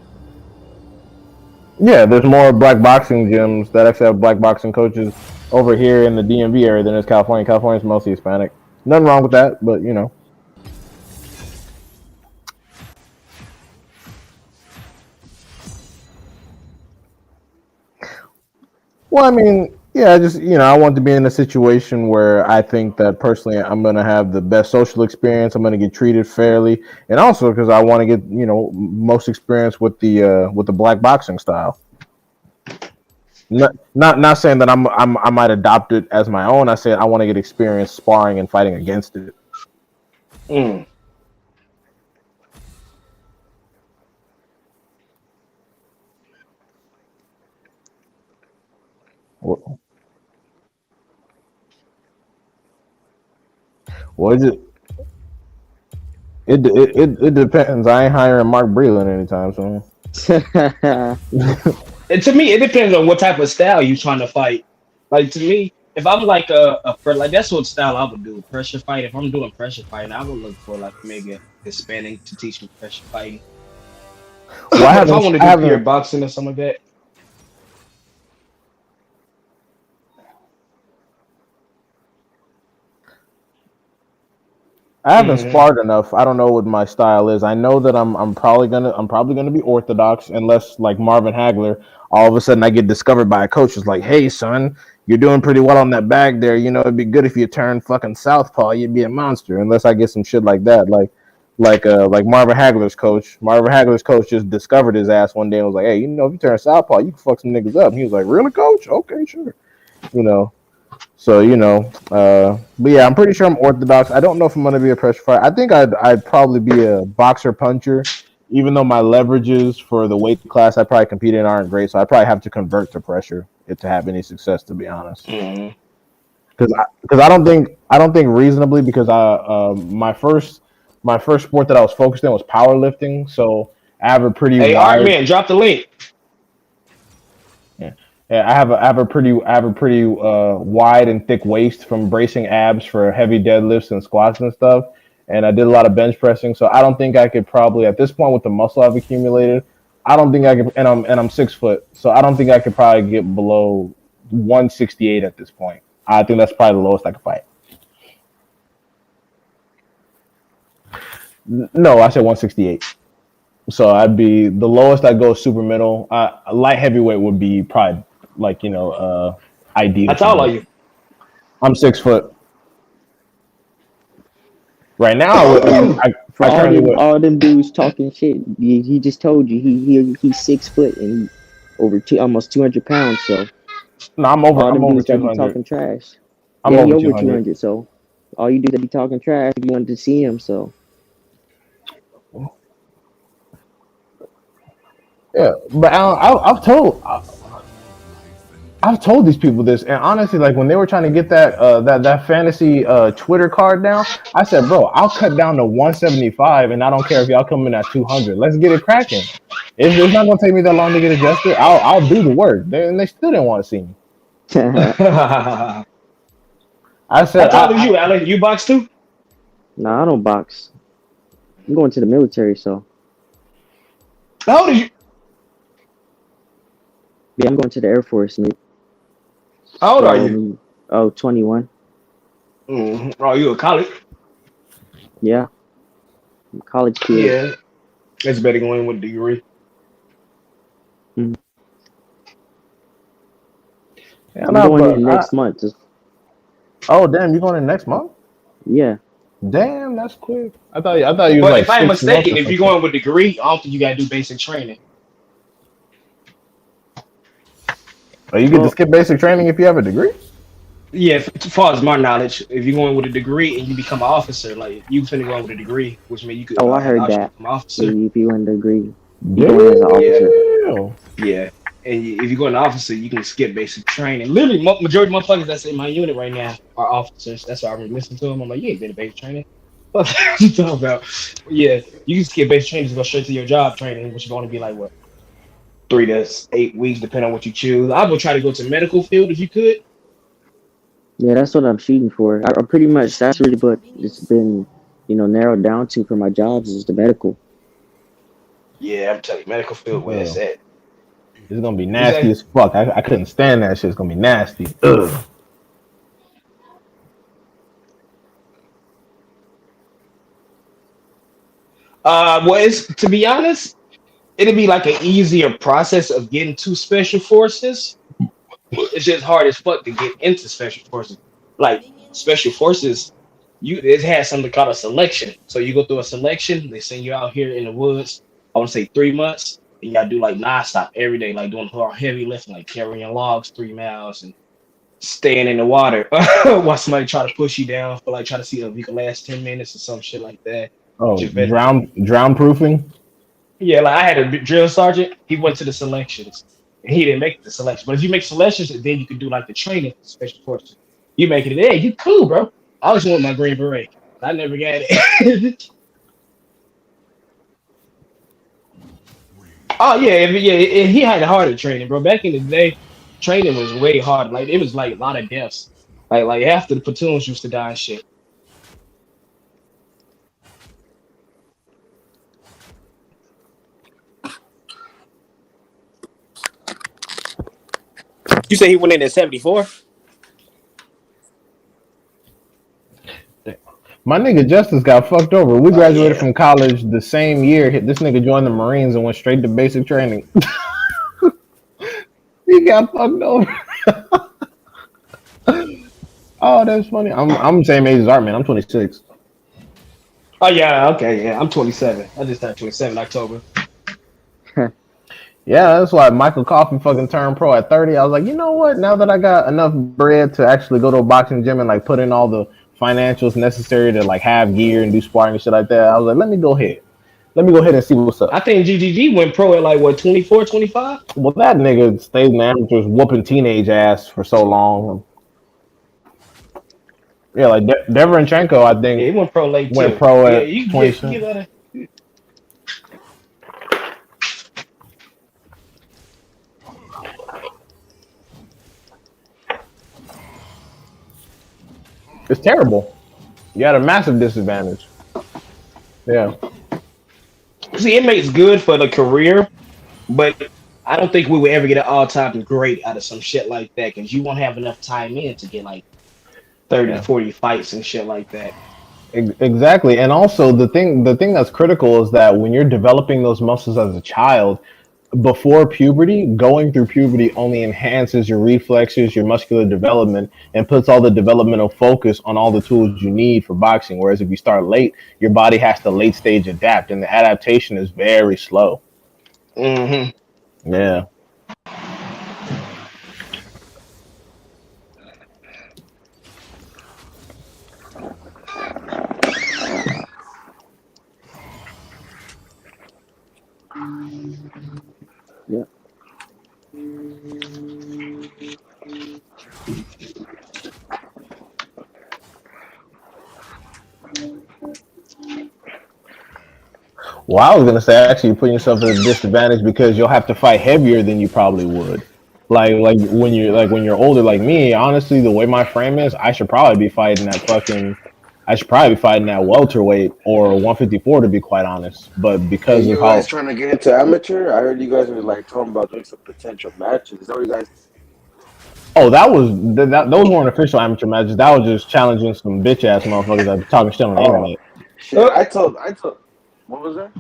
Yeah, there's more black boxing gyms that actually have black boxing coaches over here in the DMV area than there's California. California's mostly Hispanic. Nothing wrong with that, but you know. Well, I mean, yeah, I just I want to be in a situation where I think that personally I'm gonna have the best social experience. I'm gonna get treated fairly, and also because I want to get most experience with the black boxing style. Not saying that I might adopt it as my own. I said I want to get experience sparring and fighting against it. Mm. What is it? It depends. I ain't hiring Mark Breland anytime soon. And to me, it depends on what type of style you trying to fight. Like to me, if I'm like like that's what style I would do. Pressure fight. If I'm doing pressure fighting, I would look for like maybe a Hispanic to teach me pressure fighting. Well, But if I want to do pure boxing or something like that, I haven't sparred enough. I don't know what my style is. I know that I'm probably gonna be orthodox unless like Marvin Hagler, all of a sudden I get discovered by a coach who's like, "Hey son, you're doing pretty well on that bag there. You know, it'd be good if you turn fucking southpaw. You'd be a monster." Unless I get some shit like that, like Marvin Hagler's coach. Marvin Hagler's coach just discovered his ass one day and was like, "Hey, you know, if you turn southpaw, you can fuck some niggas up." And he was like, "Really, coach? Okay, sure." You know. So but yeah, I'm pretty sure I'm orthodox. I don't know if I'm gonna be a pressure fighter. I think I'd probably be a boxer puncher, even though my leverages for the weight class I probably compete in aren't great. So I probably have to convert to pressure to have any success, to be honest. Because I don't think reasonably, because my first sport that I was focused in was powerlifting. So I have a pretty hey, all wide. right, man, drop the link. Yeah, I have a pretty wide and thick waist from bracing abs for heavy deadlifts and squats and stuff. And I did a lot of bench pressing, so I don't think I could probably at this point with the muscle I've accumulated, I don't think I could. And I'm 6 foot, so I don't think I could probably get below 168 at this point. I think that's probably the lowest I could fight. No, I said 168. So I'd be the lowest I'd go super middle. Light heavyweight would be probably ideal. How tall are you? I'm 6 foot. Right now, For all them dudes talking shit, he just told you he's 6 foot and he almost 200 pounds. So no, I'm over. All them I'm over dudes that be 200. talking trash. I'm Yeah, over he over 200. 200. So all you dudes that be talking trash, you wanted to see him. So yeah, but I've told these people this, and honestly, like when they were trying to get that fantasy Twitter card down, I said, bro, I'll cut down to 175, and I don't care if y'all come in at 200. Let's get it cracking. It's not gonna take me that long to get adjusted. I'll do the work. And they still didn't want to see me. I said, how tall are you, Alan? You box too? Nah, I don't box. I'm going to the military, so. How old are you? Yeah, I'm going to the Air Force, mate. How old are you? 21. Oh, you a college? Yeah. I'm a college kid. Yeah. It's better going with a degree. Mm-hmm. Yeah, I'm going in next month. Oh, damn, you going in next month? Yeah. Damn, that's quick. I thought you was But like if I'm 6 months mistaken, or if you're something. going with a degree, I don't think you gotta do basic training. Oh, you get to skip basic training if you have a degree? Yeah, as far as my knowledge, if you're going with a degree and you become an officer, like you finna go with a degree, which means you could. Oh, I heard that. Become an officer. If you want a degree, Yeah. you go as an officer. Yeah, and if you go an officer, you can skip basic training. Literally, majority of motherfuckers that's in my unit right now are officers. That's why I listen to them. I'm like, you ain't been to basic training. What you talking about? Yeah, you can skip basic training to go straight to your job training, which is going to be like what 3 to 8 weeks, depending on what you choose. I would try to go to medical field if you could. Yeah, that's what I'm shooting for. I pretty much that's really what it's been, narrowed down to for my jobs is the medical. Yeah, I'm telling you, medical field where it's at. It's gonna be nasty as fuck. I couldn't stand that shit. It's gonna be nasty. Ugh. Well, it's to be honest, it'd be like an easier process of getting to special forces. It's just hard as fuck to get into special forces. Like special forces, it has something called a selection. So you go through a selection. They send you out here in the woods. I want to say 3 months, You gotta do like nonstop every day, like doing heavy lifting, like carrying logs 3 miles and staying in the water while somebody try to push you down for like try to see if you can last 10 minutes or some shit like that. Oh, Just vet- drown proofing. Yeah, like I had a drill sergeant. He went to the selections. And he didn't make the selection, but if you make selections, then you can do like the training for special forces. You make it, hey, you cool, bro. I always want my green beret. I never got it. Oh yeah, he had a harder training, bro. Back in the day, training was way harder. Like it was like a lot of deaths. Like after the platoons used to die and shit. You say he went in at 74? My nigga Justice got fucked over. We Oh graduated yeah. from college the same year. This nigga joined the Marines and went straight to basic training. He got fucked over. Oh, that's funny. I'm the same age as Art, man. I'm 26. Oh yeah, okay, yeah. I'm 27. I just turned 27 in October. Yeah, that's why Michael Coffin fucking turned pro at 30. I was like, you know what? Now that I got enough bread to actually go to a boxing gym and like put in all the financials necessary to like have gear and do sparring and shit like that, I was like, let me go ahead. Let me go ahead and see what's up. I think GGG went pro at like what 24, 25? Well, that nigga stayed in the amateurs whooping teenage ass for so long. Yeah, like Deverenchenko, I think, Yeah, he went pro late went too. pro Yeah, at you 27. give that a It's terrible. You had a massive disadvantage. Yeah. see. It makes good for the career, but I don't think we would ever get an all-time great out of some shit like that because you won't have enough time in to get like 30 Yeah. to 40 fights and shit like that. Exactly. And also the thing that's critical is that when you're developing those muscles as a child, before puberty, going through puberty only enhances your reflexes, your muscular development, and puts all the developmental focus on all the tools you need for boxing. Whereas if you start late, your body has to late stage adapt, and the adaptation is very slow. Mm-hmm. Yeah. Yeah. Well, I was gonna say actually you're putting yourself at a disadvantage because you'll have to fight heavier than you probably would. Like when you're older like me, honestly, the way my frame is, I should probably be fighting at welterweight or 154 to be quite honest. But Are because of you guys how trying to get into amateur? I heard you guys were like talking about doing some potential matches. Is that what you guys? those weren't official amateur matches. That was just challenging some bitch ass motherfuckers that be talking shit on the Oh internet. shit! I told. What was that?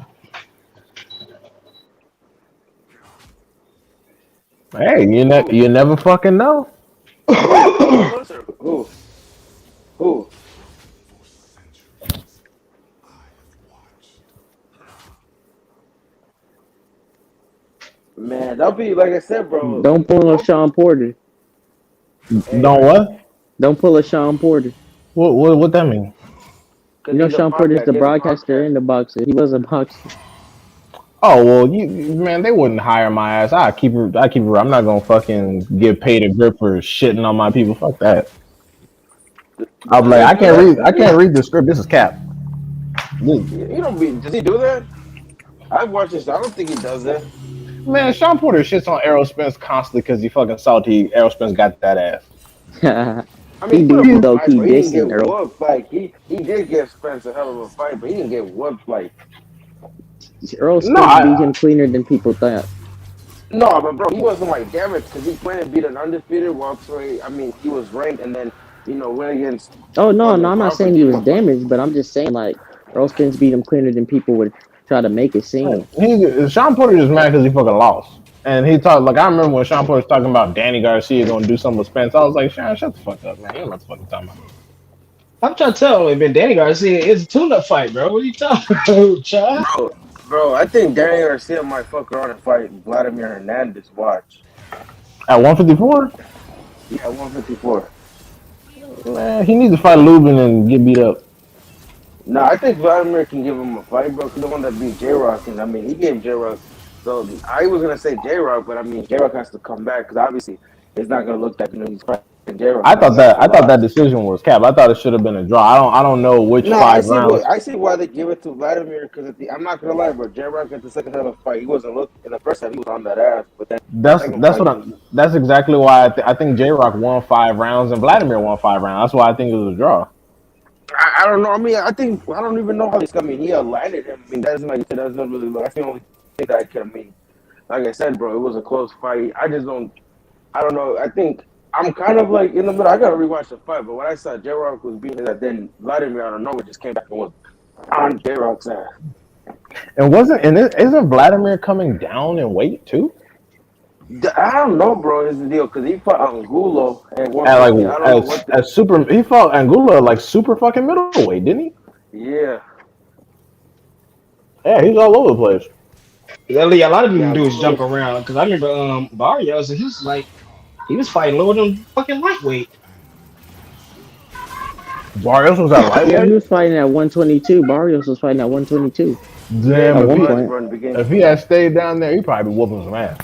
Hey, you never fucking know. Who was it? Who? Who? Man, that'll be like I said, bro. Don't pull a Sean Porter. Hey, Don't what? Don't pull a Sean Porter. What that mean? You know he's a Sean Porter's the he's a broadcaster and the boxer. He was a boxer. Oh well, man, they wouldn't hire my ass. I keep it. I'm not gonna fucking get paid a grip for shitting on my people. Fuck that. I'm like, I can't read the script. This is cap. You don't be. Does he do that? I've watched this. I don't think he does that. Man, Sean Porter shits on Errol Spence constantly because he fucking salty. Errol Spence got that ass. I He mean, do put up a low fight, key but he didn't dissing get Earl. whooped. Like he did give Spence a hell of a fight, but he didn't get whooped. Like Earl Spence beat him cleaner than people thought. no, but bro, he wasn't like damaged because he went and beat an undefeated welterweight. I mean, he was ranked, and then went against. Oh no, fucking I'm not Crawford. saying he was damaged, but I'm just saying like Earl Spence beat him cleaner than people would try to make it seem. Sean Porter just mad because he fucking lost. And he talked like I remember when Sean Porter was talking about Danny Garcia going to do something with Spence. I was like, Sean, shut the fuck up, man. You don't know what the fuck you're talking about. I'm trying to tell him, man, Danny Garcia is a tune-up fight, bro. What are you talking about, child? Bro, I think Daniel Garcia might fuck around and fight Vladimir Hernandez. Watch. At 154, Yeah, 154. man, he needs to fight Lubin and get beat up. No, I think Vladimir can give him a fight, bro. He's the one that beat J Rock, and I mean, he gave J Rock. So I was gonna say J Rock, but I mean, J Rock has to come back because obviously it's not gonna look like he's fighting J Rock. I thought that decision was cap. I thought it should have been a draw. I don't know which No, 5 rounds. I see why they give it to Vladimir because I'm not gonna lie, bro. J Rock at the second half of the fight, he wasn't looking in the first half. He was on that ass, but then That's exactly why I think J Rock won 5 rounds and Vladimir won 5 rounds. That's why I think it was a draw. I don't know. I mean, I don't even know how he's coming. He landed him. I mean, that's like you said. That's not really. That's the only thing that I can. I mean, like I said, bro, it was a close fight. I don't know. I think I'm kind of like in the middle. I gotta rewatch the fight. But when I saw J Rock was beating that, then Vladimir out of nowhere just came back and was on J Rock's ass. And isn't Vladimir coming down in weight too? I don't know, bro. Is the deal because he fought Angulo and he fought Angulo like super fucking middleweight, didn't he? Yeah. Yeah, he's all over the place. A lot of people do is jump around because I remember Barrios and he was fighting lower than fucking lightweight. Barrios was at lightweight. Yeah, he was fighting at 122. Barrios was fighting at 122. Damn, if he had stayed down there, he probably be whooping some ass.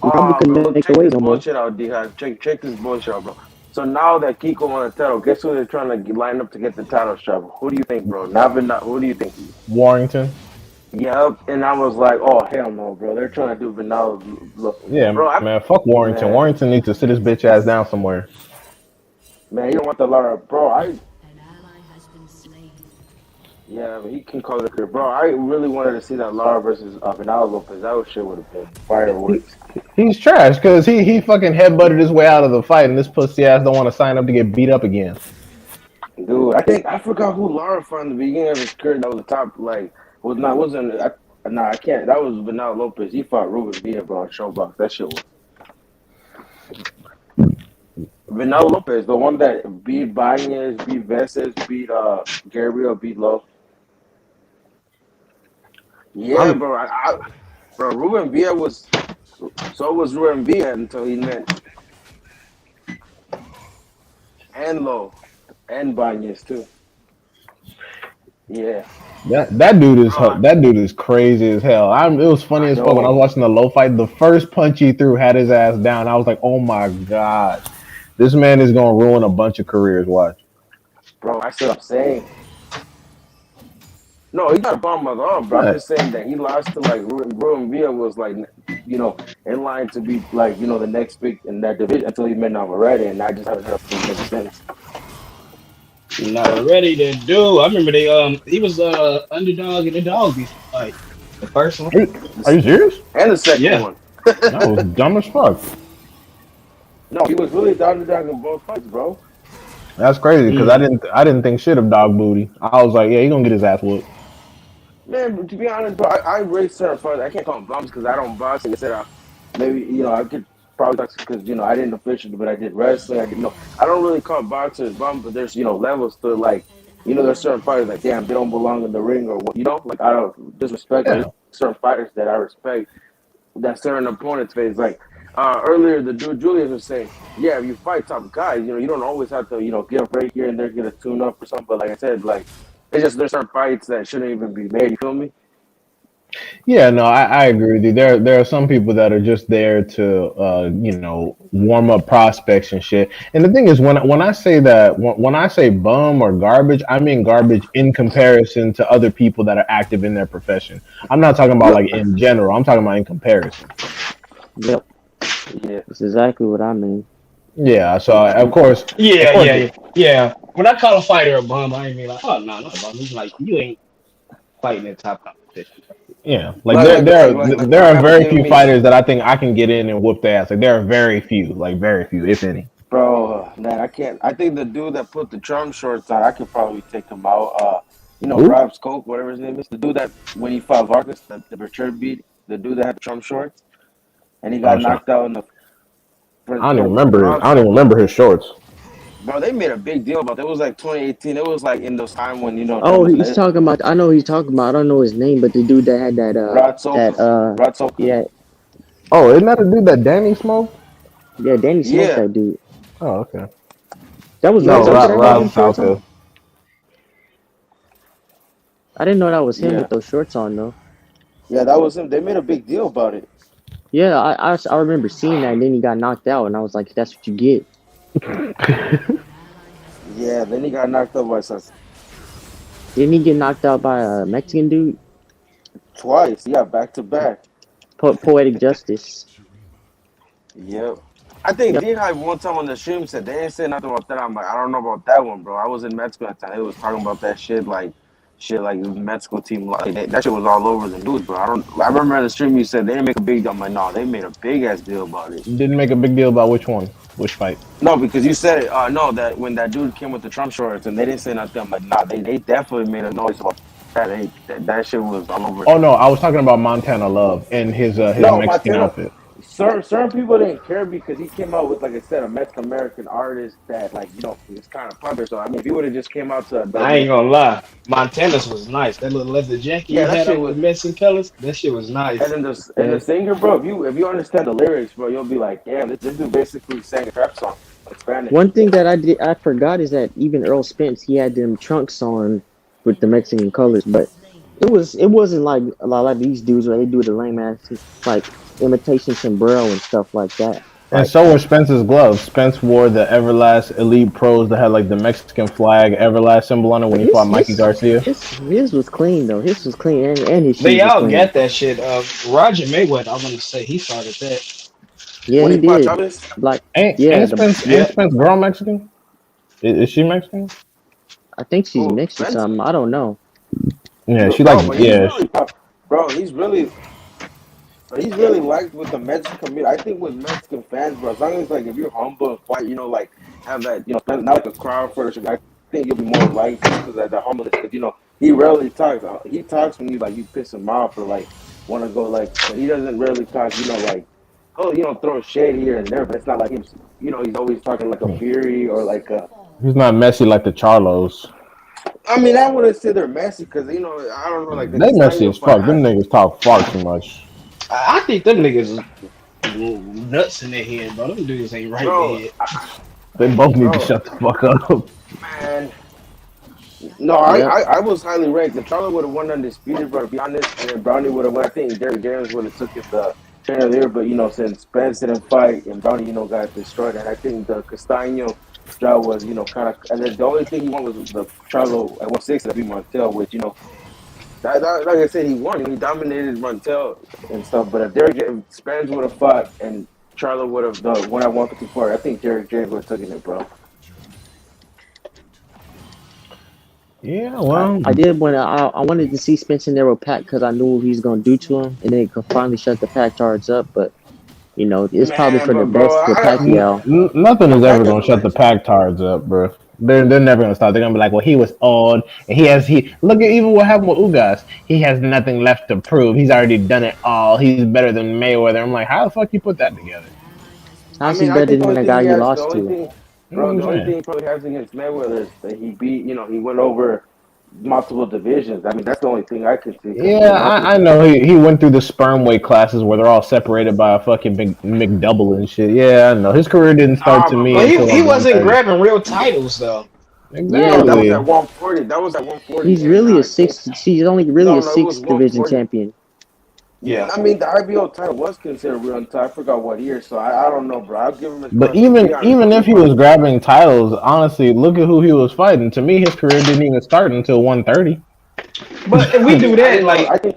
Probably couldn't make the weight no more. Bullshit out, D-Hop. Check this bullshit out, bro. So now that Kiko won the title, guess who they're trying to line up to get the title shot? Who do you think, bro? Who do you think? Warrington. Yep. And I was like, oh hell no, bro. They're trying to do Vinal. Look, yeah, bro, man. Fuck Warrington. Man. Warrington needs to sit his bitch ass down somewhere. Man, you don't want the Lara, bro. Yeah, but he can call it a career. Bro, I really wanted to see that Lara versus Vinal Lopez. That shit would have been fireworks. He's trash because he fucking headbutted his way out of the fight, and this pussy ass don't want to sign up to get beat up again. Dude, I forgot who Lara fought in the beginning of his career. That was the top, like, I can't. That was Vinal Lopez. He fought Ruben Villa, bro, on Showbox. That shit was. Vinal Lopez, the one that beat Bañez, beat Veses, beat Gabriel, beat Lowe. Yeah, bro. Bro, Ruben Villa was. So was Ruben Villa until he met. And Lowe. And Bañez, too. Yeah. That dude is crazy as hell. It was funny as fuck when I was watching the Lowe fight. The first punch he threw had his ass down. I was like, oh my god. This man is gonna ruin a bunch of careers. Watch. Bro, that's what I'm saying. No, he's not a bomb at all, bro. I'm just saying that he lost to like Ruben Villa was like, in line to be like, the next big in that division until he met Navarrete, and I just haven't heard from him since. Navarrete, that dude. I remember he was underdog in the dog beef fight. The first one. Are you serious? And the second one. That was dumb as fuck. No, he was really the underdog in both fights, bro. That's crazy because I didn't think shit of Dog Booty. I was like, yeah, he gonna get his ass whooped. Man, to be honest, bro, I race certain fighters. I can't call them bumps because I don't box. Like I said, maybe I could probably talk because I didn't officially, but I did wrestling. I don't really call boxers bumps, but there's like there's certain fighters like damn they don't belong in the ring or what like I don't disrespect certain fighters that I respect that certain opponents face like. Earlier, the dude Julius was saying, yeah, if you fight top guys, you don't always have to, get a break here and there, get a tune up or something. But like I said, like it's just there's certain fights that shouldn't even be made. You feel me? Yeah, no, I agree with you. There are some people that are just there to warm up prospects and shit. And the thing is, when I say that, when I say bum or garbage, I mean garbage in comparison to other people that are active in their profession. I'm not talking about like in general. I'm talking about in comparison. Yep. Yeah, that's exactly what I mean. Yeah, so of course. Yeah. When I call a fighter a bum, I ain't mean like, oh no, not a bum. He's like, you ain't fighting in top competition. Yeah, there are very few fighters that I think I can get in and whoop their ass. Like there are very few, if any. Bro, man, I can't. I think the dude that put the Trump shorts on, I could probably take him out. Rob Scope, whatever his name is, the dude that when he fought Vargas, the Richard beat, the dude that had the Trump shorts. And he got knocked out in the. I don't even remember his shorts. Bro, they made a big deal about that. It was like 2018. It was like in those time when Trump Oh, was he's talking about. I know who he's talking about. I don't know his name, but the dude that had Rod Soka. Rod Soka. yeah, Oh, isn't that the dude that Danny smoked? yeah, Danny smoked Yeah. that dude. Oh, okay. That was No, Rod Soka that had Rob them shorts on. Salka. I didn't know that was him Yeah. with those shorts on though. Yeah, that was him. They made a big deal about it. Yeah, I remember seeing that, and then he got knocked out, and I was like, that's what you get. Yeah, then he got knocked up by some Didn't he get knocked out by a Mexican dude? twice. Yeah, back to back. Poetic Justice. Yep. I think Yep. D-Hype one time on the stream said they didn't say nothing about that. I'm like, I don't know about that one, bro. I was in Mexico at the time. They was talking about that shit like the Mexico team. Like, that shit was all over the news, bro. I remember in the stream you said they didn't make a big deal. I'm like, no, they made a big ass deal about it. Didn't make a big deal about which one, which fight. No, because you said it. No, that when that dude came with the Trump shorts and they didn't say nothing. I'm like, nah, they definitely made a noise about that. That shit was all over. Oh no, I was talking about Montana Love and his No, Mexican Montana. outfit. Certain people didn't care because he came out with, like I said, a Mexican American artist that, like, is kind of popular. So I mean, if he would have just came out to, I ain't gonna lie. Montana's was nice. That little leather jacket he yeah, that had shit on was. with Mexican colors, that shit was nice. And then Yeah. the singer, bro. If you understand the lyrics, bro, you'll be like, damn, this dude basically sang a trap song in Spanish. One thing that I forgot is that even Earl Spence, he had them trunks on with the Mexican colors, but it wasn't like a lot of these dudes where they do the lame ass like imitation sombrero and stuff like that. And Like so were Spence's gloves. Spence wore the Everlast Elite Pros that had like the Mexican flag Everlast symbol on it when he fought Mikey Garcia. his was clean though. His was clean and his shoes They was all clean. got that shit. Roger Mayweather, I want to say he started that. Yeah, When he he fought did. Chavez? Like Ain't, yeah, ain't Spence Yeah. ain't Spence girl Mexican? Is she Mexican? I think she's Who? mixed or Spence? something. I don't know. Yeah, she Bro, like but yeah. he's really liked with the Mexican community. I think with Mexican fans, bro, as long as like if you're humble and quiet, like have that, not like a crowd first. I think you'll be more liked just because of the humbleness. Because he rarely talks. He talks when you piss him off or like want to go like, but he doesn't really talk. Like, oh, throw shade here and there, but it's not like him. He's always talking like a Fury or like a. He's not messy like the Charlos. I mean, I wouldn't say they're messy because I don't know, like the They messy Castaño as fuck. fight. Them niggas talk far too much. I think them niggas nuts in their head, bro. Them dudes ain't right in Bro, their head. They both need to Bro. shut the fuck up. Man, no, Yeah. I was highly ranked. If Charlie would have won undisputed, bro, to be honest, and then Brownie would have won, I think Derrick James would have took it the trainer there. But since Spence didn't fight and Brownie, got destroyed, and I think the Castaño draw was, kind of, and then the only thing he won was the Charlo at 160 that beat Montel, which like I said, he won. He dominated Montel and stuff. But if Spence would have fought and Charlo would have won at 154, I think Derrick James would have taken it, bro. Yeah, well, I did when I wanted to see Spence in there with Pac because I knew what he was gonna do to him, and then he could finally shut the Pac charge up. But it's probably Man, for the but bro, best for Pacquiao. nothing is The ever fact gonna that shut the pack tards up, bro. They're never gonna stop. They're gonna be like, well, he was old, and he look at even what happened with Ugas. He has nothing left to prove. He's already done it all. He's better than Mayweather. I'm like, how the fuck you put that together? How's I he mean, I better think the than only the thing guy he he has, the lost only to? thing, You bro, know the what I'm only thing he probably has against Mayweather is that he beat, he went over multiple divisions. I mean, that's the only thing I can see. Yeah, I know he went through the sperm weight classes where they're all separated by a fucking big McDouble and shit. Yeah, I know his career didn't start to me But until he like wasn't 130. grabbing real titles though. No, that was Exactly. at 140. That was at 140. He's And really a six. He's only really a no, it was six division 140. champion. Yeah. I mean, the IBO title was considered real until I forgot what year, so I don't know, bro. I'll give him his But props. To be honest, even if he was grabbing titles, honestly, look at who he was fighting. To me, his career didn't even start until 130. But if we do that, I think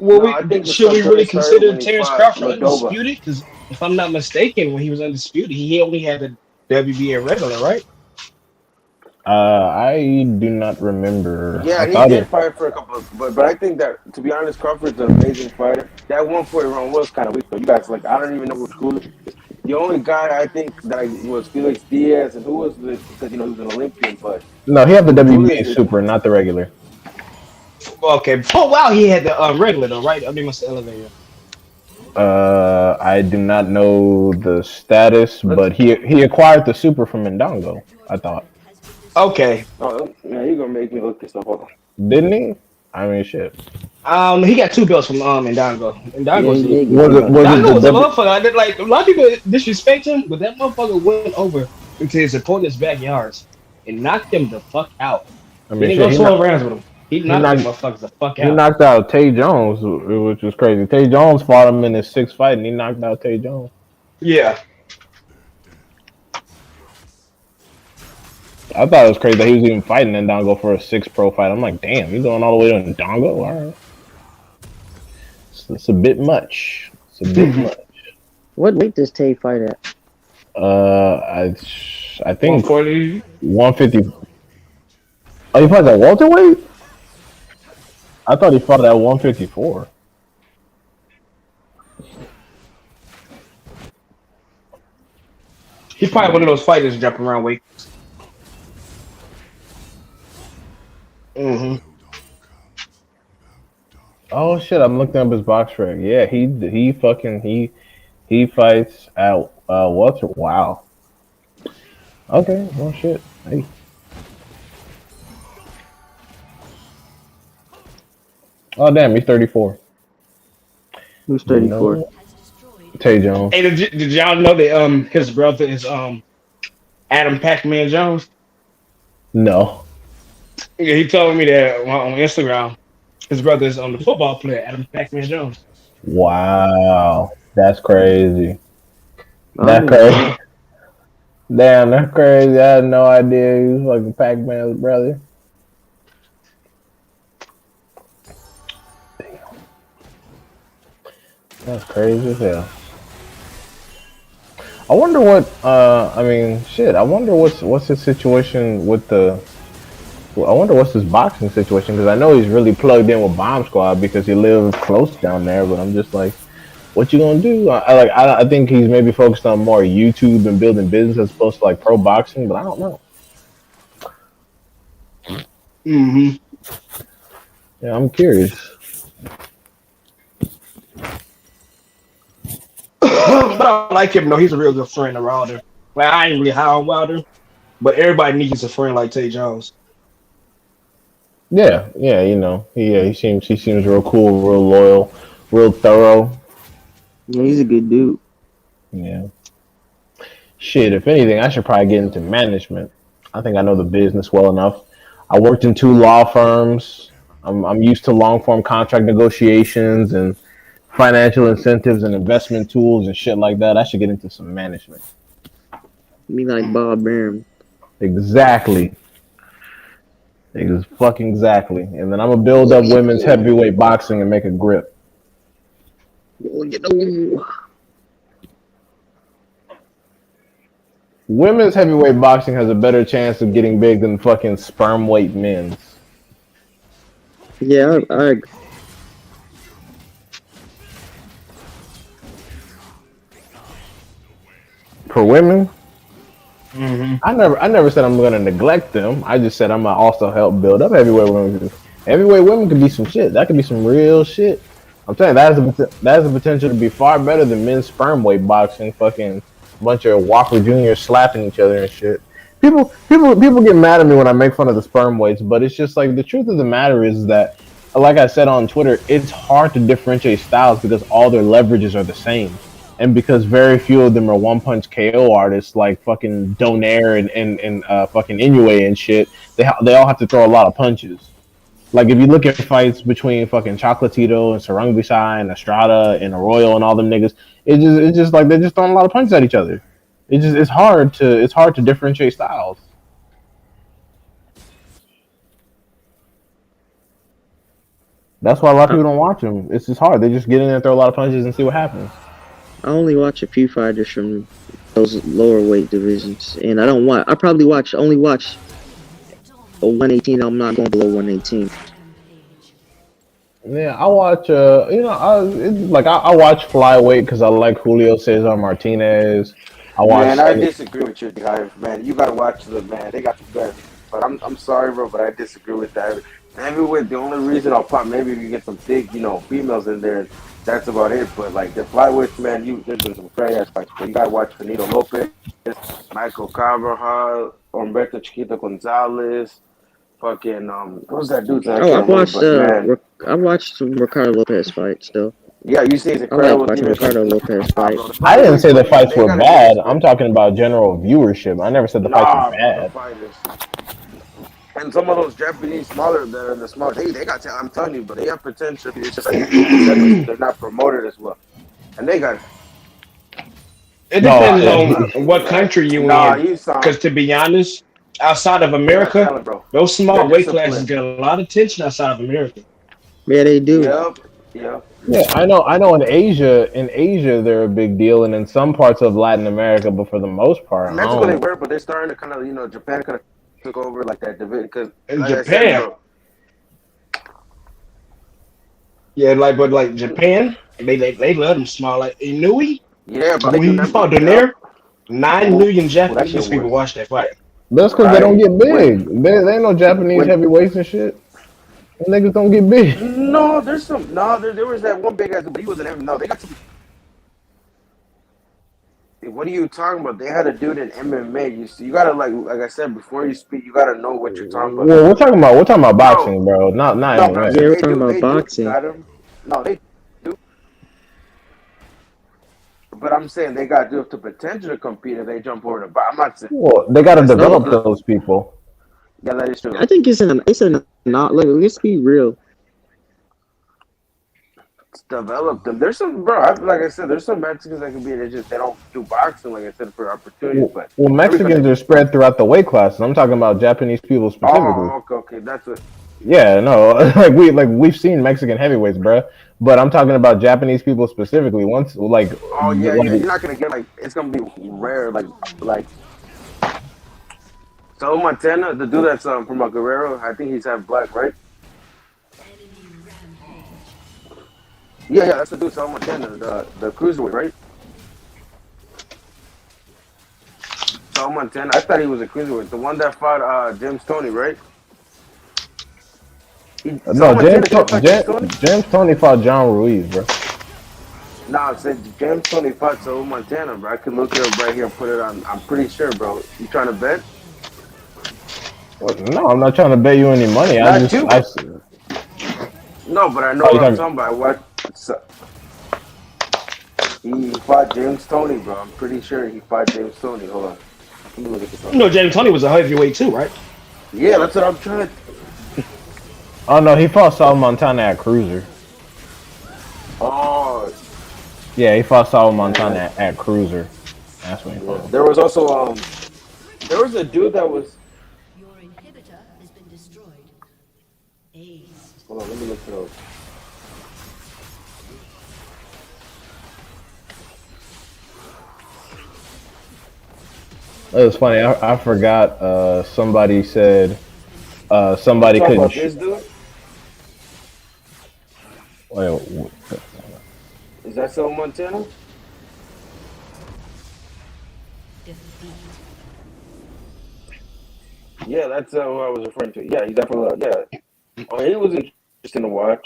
I think the should we stuff really really started consider when he Terrence fought Crawford Moldova. undisputed? Because if I'm not mistaken, when he was undisputed, he only had the WBA regular, right? I do not remember. Yeah, I and he thought did fight for a couple of, but I think that, to be honest, Crawford's an amazing fighter. That 140 round was kind of weak, though. You guys, I don't even know who Cool is. The only guy I think that was Felix Diaz, and who was because he was an Olympian, but no, he had the WBA Julius, super, not the regular. Okay. Oh wow, he had the regular though, right? I mean, must elevate him. I do not know the status, Let's, but he acquired the super from Ndongo, I thought. okay. Oh, yeah, you're gonna make me look this up. Hold on. Didn't he? I mean, shit. He got two belts from Ndango. Yeah, Ndango's he a did get Was two it belts. was it Ndango the was a W? motherfucker. Like a lot of people disrespect him, but that motherfucker went over into his opponent's backyards and knocked him the fuck out. I He mean, didn't shit. go 12 rounds with him. He He knocked them knocked motherfuckers the fuck he out. knocked out Tay Jones, which was crazy. Tay Jones fought him in his sixth fight, and he knocked out Tay Jones. Yeah. I thought it was crazy that he was even fighting Ndongo for a sixth pro fight. I'm like, damn, he's going all the way to Ndongo. All right, it's a bit much. It's a bit much. What weight does Tay fight at? I think 140. 150. Oh, he fights at welterweight? I thought he fought at 154. He's probably one of those fighters jumping around weight. Mm-hmm. Oh shit! I'm looking up his box rec. Yeah, he fights at welter. Wow. Okay. Well, shit. Hey. Oh damn, he's 34. Who's 34? No. Tay Jones. Hey, did y'all know that his brother is Adam Pac-Man Jones? No. Yeah, he told me that on Instagram. His brother is the football player, Adam Pac-Man Jones. Wow. That's crazy. I That's don't even know. crazy. Damn, that's crazy. I had no idea he was like Pac-Man's brother. Damn. That's crazy as hell. I wonder what I mean shit, I wonder what's his situation with the I wonder what's his boxing situation, because I know he's really plugged in with Bomb Squad because he lives close down there, but I'm just like, what you gonna do? I think he's maybe focused on more YouTube and building business as opposed to like pro boxing, but I don't know. Mm-hmm. Yeah, I'm curious. But I like him though. He's a real good friend of Wilder. Like I ain't really high on Wilder, but everybody needs a friend like Tay Jones. Yeah, you know, he seems real cool, real loyal, real thorough. Yeah, he's a good dude. Yeah. Shit, if anything, I should probably get into management. I think I know the business well enough. I worked in 2 law firms. I'm used to long form contract negotiations and financial incentives and investment tools and shit like that. I should get into some management. Be like Bob Burnham. Exactly. Fucking exactly. And then I'm gonna build up women's heavyweight boxing and make a grip. Women's heavyweight boxing has a better chance of getting big than fucking sperm weight men's. Yeah, I agree. For women, Mm-hmm. I never said I'm gonna neglect them. I just said I'm gonna also help build up heavyweight women. Heavyweight women could be some shit. That could be some real shit. I'm telling you, that has the potential to be far better than men's sperm weight boxing. Fucking bunch of Walker Jr. slapping each other and shit. People get mad at me when I make fun of the sperm weights, but it's just like the truth of the matter is that, like I said on Twitter, it's hard to differentiate styles because all their leverages are the same. And because very few of them are one punch KO artists like fucking Donaire and fucking Inoue and shit, they all have to throw a lot of punches. Like if you look at fights between fucking Chocolatito and Sarang Bisai and Estrada and Arroyo and all them niggas, it's just like they're just throwing a lot of punches at each other. It's hard to differentiate styles. That's why a lot of people don't watch them. It's just hard. They just get in there, throw a lot of punches, and see what happens. I only watch a few fighters from those lower weight divisions, and I don't watch. I probably only watch a 118. I'm not going below 118. Yeah, I watch. I watch flyweight because I like Julio Cesar Martinez. I watch. Man, I disagree with you guys, man. You gotta watch the man. They got the best. But I'm sorry, bro, but I disagree with that. Heavyweight, the only reason I'll pop maybe if you get some thick, females in there. That's about it. But like the flyweights, man, there's been some crazy ass fights. But you gotta watch Benito Lopez, Michael Carvajal, Humberto Chiquito Gonzalez, fucking what's that dude's name? I Oh, can't remember, but man, I watched some Ricardo Lopez fight still. yeah, you see, it's I like incredible. watching Ricardo Lopez fight. Bro, the I didn't flyweights, say the man, fights they were gotta be bad. I'm respected. talking about general viewership. I never said the fights were Nah, bro, the bad. fighters. And some of those Japanese smaller that are the small, they got. I'm telling you, but they have potential. It's just like you said, they're not promoted as well, and they got. It No, depends on what country you Nah, in. you sound. Because to be honest, outside of They got America, talent, bro. those They're small weight classes disciplined. get a lot of attention outside of America. Yeah, they do. Yep. Yep. yeah, I know. I know. In Asia, they're a big deal, and in some parts of Latin America, but for the most part, In I Mexico they don't. were, but they're starting to kind of, Japan kind of took over like that division because, In like I said, Japan, bro. yeah, but Japan, they love them small. Like Inui, Yeah, but they when do he that. fought Yep. Daenerys, 9 Oh, million that shit Japanese people was watched that fight. That's because they don't right get when big. They ain't no Japanese when. heavyweights and shit. Them niggas don't get big. No, there's some. No, there was that one big ass, but he wasn't even. No, they got some. What are you talking about? They had a dude in MMA. You see, you gotta like I said before you speak, you gotta know what you're talking about. Well, we're talking about Bro, boxing, bro. Not no, but I'm Yeah, MMA. saying we're talking about they do boxing. got him. No, they do. But I'm saying they got the potential to compete if they jump over the bar. I'm not saying Well, they got to that's No, develop look. those people. Yeah, that is true. I think it's a not. Look, let's be real. It's develop them. There's some, bro. Like I said, there's some Mexicans that can be. They just they don't do boxing, like I said, for opportunities. Well, But Mexicans everybody. are spread throughout the weight classes. I'm talking about Japanese people specifically. Oh, okay. That's it. Yeah, no, we've seen Mexican heavyweights, bro. But I'm talking about Japanese people specifically. Once, Oh yeah, yeah. You're not gonna get like it's gonna be rare, like so Montana, the dude that's from Guerrero. I think he's half black, right? Yeah, yeah. That's the dude, Sal Montana, the cruiserweight, right? Sal Montana. I thought he was a cruiserweight. The one that fought James Tony, right? Sal no, Montana didn't fight James Tony. James Tony fought John Ruiz, bro. No, I said James Tony fought Sal Montana, bro. I can look it up right here and put it on. I'm pretty sure, bro. You trying to bet? No, I'm not trying to bet you any money. Not you. I No, but I know oh, what I'm talking about. He fought James Tony, bro. I'm pretty sure he fought James Tony. Hold on. Let me look at this up. You know, James Tony was a heavyweight too, right? Yeah, that's what I'm trying to. Oh no, he fought Sal Montana at cruiser. Oh, Yeah, he fought Sal Montana yeah. at cruiser. That's when he Yeah. fought him. There was also there was a dude that was. Your inhibitor has been destroyed. Ace. Hold on, let me look it up. It was funny. I forgot. Somebody said You somebody talking couldn't. about this dude? Wait, Is that Sal Montana? Defeat. Yeah, that's who I was referring to. Yeah, he definitely. Yeah. Oh, he was interesting to watch.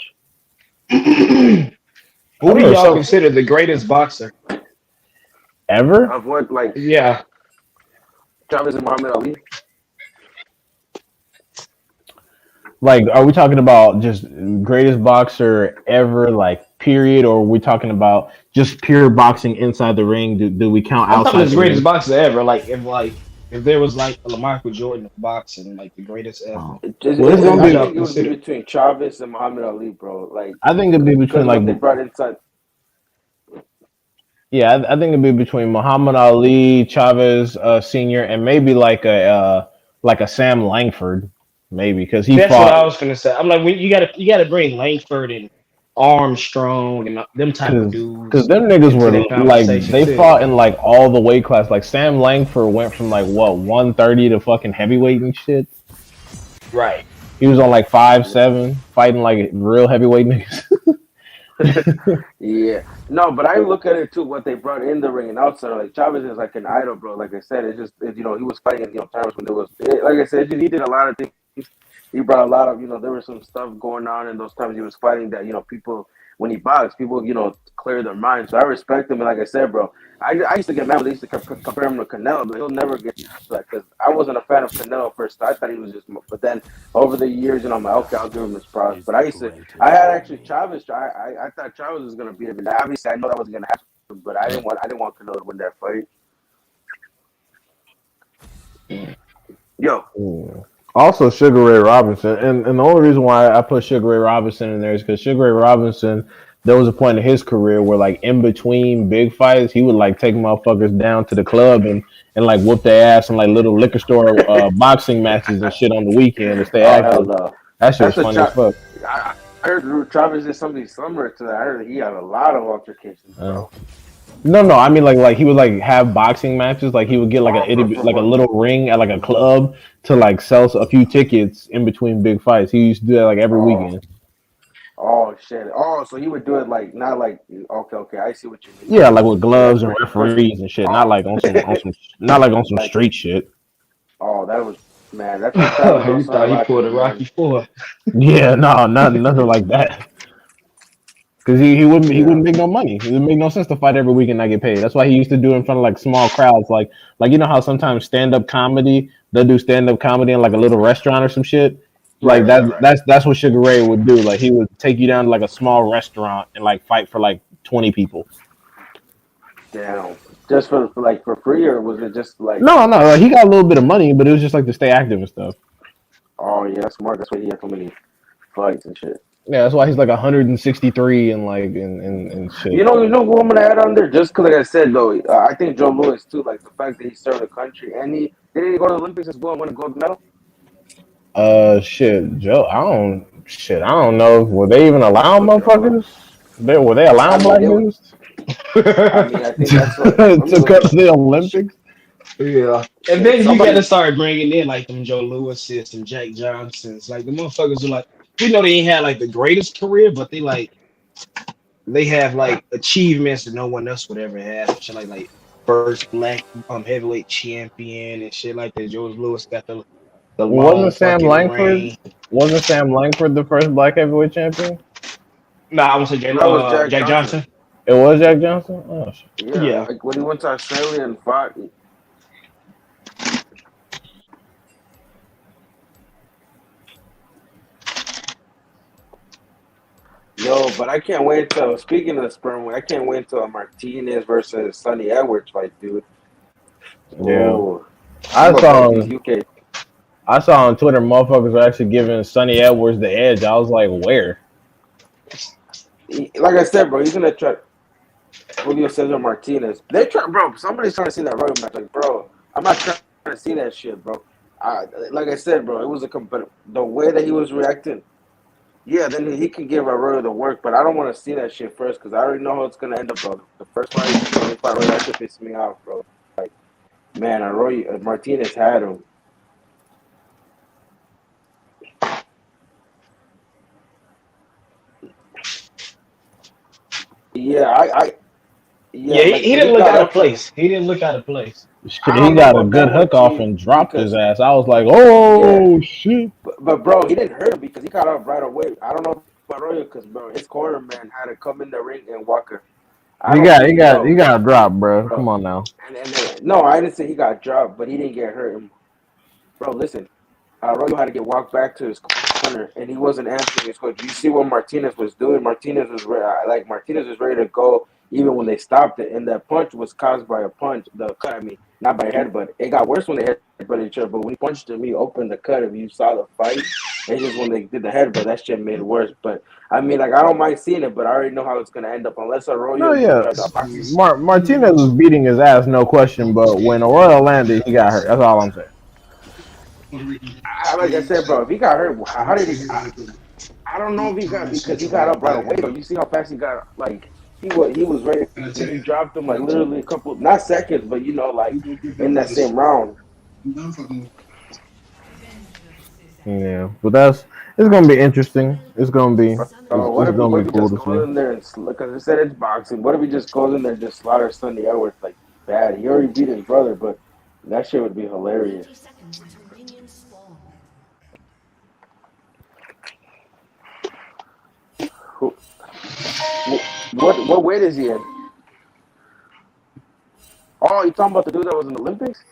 Who I do don't know. y'all consider the greatest boxer? Ever? Of what, like Yeah, Chavez and Muhammad Ali? Like, are we talking about just greatest boxer ever, like period, or are we talking about just pure boxing inside the ring? Do we count I'm talking outside the the greatest ring? boxer ever. If there was like a Michael Jordan of boxing, like the greatest ever. Oh. Well, it's I gonna Who be. y'all think it would be consider? between Chavez and Muhammad Ali, bro. Like, I think it'd be because between what they like. brought inside. Yeah, I think it'd be between Muhammad Ali, Chavez Senior, and maybe like a Sam Langford, maybe because he That's what I fought was gonna say. I'm like, you gotta bring Langford and Armstrong and them type of because dudes them niggas into were that like conversation they too. fought in like all the weight class. Like Sam Langford went from like what 130 to fucking heavyweight and shit. Right. He was on like 5'7", fighting like real heavyweight niggas. Yeah, no, but I look at it too. What they brought in the ring and outside, like Chavez is like an idol, bro. Like I said, it's just he was fighting, times when there was, like I said, he did a lot of things. he brought a lot of, there was some stuff going on in those times he was fighting that, people, when he boxed, people, clear their minds. So I respect him. And like I said, bro, I used to get mad when they used to compare him to Canelo, but he'll never get that because I wasn't a fan of Canelo at first. I thought he was just, but then over the years, I'm like, okay, I'll give him his props. But I had actually Chavez. I thought Chavez was gonna beat him. And obviously, I know that wasn't gonna happen, but I didn't want Canelo to win that fight. Yo. Also, Sugar Ray Robinson, and the only reason why I put Sugar Ray Robinson in there is because Sugar Ray Robinson, there was a point in his career where, like, in between big fights, he would like take motherfuckers down to the club and like whoop their ass in like little liquor store boxing matches and shit on the weekend to stay active. No. That shit was funny as fuck. I heard Travis did something similar to that. I heard he had a lot of altercations, bro. No, I mean like he would like have boxing matches. Like he would get like a little ring at like a club to like sell a few tickets in between big fights. He used to do that like every weekend. Oh shit! Oh, so he would do it like not like okay. I see what you mean. Yeah, like with gloves and referees and shit. Not like on some street shit. Oh, that was man. That's you thought he pulled a Rocky IV. Yeah, no, nothing like that. Because he wouldn't make no money. It would make no sense to fight every week and not get paid. That's why he used to do it in front of like small crowds. Like you know how sometimes stand-up comedy, they'll do stand-up comedy in like a little restaurant or some shit. Like that's what Sugar Ray would do. Like he would take you down to like a small restaurant and like fight for like 20 people. Damn. Just for free, or was it just like No, like, he got a little bit of money, but it was just like to stay active and stuff. Oh yeah, smart. That's why he had so many fights and shit. Yeah, that's why he's like 163 and like and shit. You know who I'm gonna add on there? Just because, like I said, though, I think Joe Louis too. Like the fact that he served the country and he didn't he go to the Olympics as well and win a gold medal. Shit, Joe. I don't know. Were they even allowing motherfuckers? Were they allowing black dudes? I think that's what to go to the Olympics. Yeah, and then you got to start bringing in like them Joe Lewis's and Jack Johnsons. Like the motherfuckers are like, we know they ain't had like the greatest career, but they have like achievements that no one else would ever have. Shit like first black heavyweight champion and shit like that. Joe Louis got the wasn't Sam Langford the first black heavyweight champion? No, I want to say Jack Johnson. It was Jack Johnson. Oh shit. Yeah, like when he went to Australia and fought. Yo, but I can't wait till, speaking of sperm, I can't wait till Martinez versus Sonny Edwards fight, dude. Yeah. Ooh. I saw on Twitter motherfuckers were actually giving Sonny Edwards the edge. I was like, where? Like I said, bro, he's gonna try Julio Cesar Martinez. They try, bro. Somebody's trying to see that Royal match. Like, bro, I'm not trying to see that shit, bro. Like I said, bro, it was the way that he was reacting. Yeah, then he can give Arroyo the work, but I don't want to see that shit first because I already know how it's gonna end up, bro. The first fight, that shit pisses me off, bro. Like, man, Arroyo Martinez had him. Yeah, he didn't look out of place. He didn't look out of place. Shit, he got a good hook off and dropped his ass. I was like, oh shit. But bro, he didn't hurt him because he got up right away. I don't know about Arroyo because bro, his corner man had to come in the ring and walk her. He got dropped, bro. Come on now. No, I didn't say he got dropped, but he didn't get hurt. Bro, listen, Arroyo had to get walked back to his corner, and he wasn't answering his coach. You see what Martinez was doing? Martinez was ready to go even when they stopped it, and that punch was caused by a punch. The cut, I mean, not by a headbutt. It got worse when they headbutted each other, but when he punched him, he opened the cut. If you saw the fight, it's just when they did the headbutt, that shit made it worse. But I mean, like, I don't mind seeing it, but I already know how it's gonna end up unless Arroyo. Oh yeah, Martinez was beating his ass, no question. But when Arroyo landed, he got hurt. That's all I'm saying. Like I said, bro, if he got hurt, how did he? I don't know if he got because he got up right away. But you see how fast he got. Like he was ready. He dropped him like literally a couple, not seconds, but you know, like in that same round. Yeah, but it's gonna be interesting. It's gonna be. What if we just go in there and because I said it's boxing. What if he just goes in there and just slaughter Sonny Edwards like bad? He already beat his brother, but that shit would be hilarious. What weight is he in? Oh, you talking about the dude that was in the Olympics?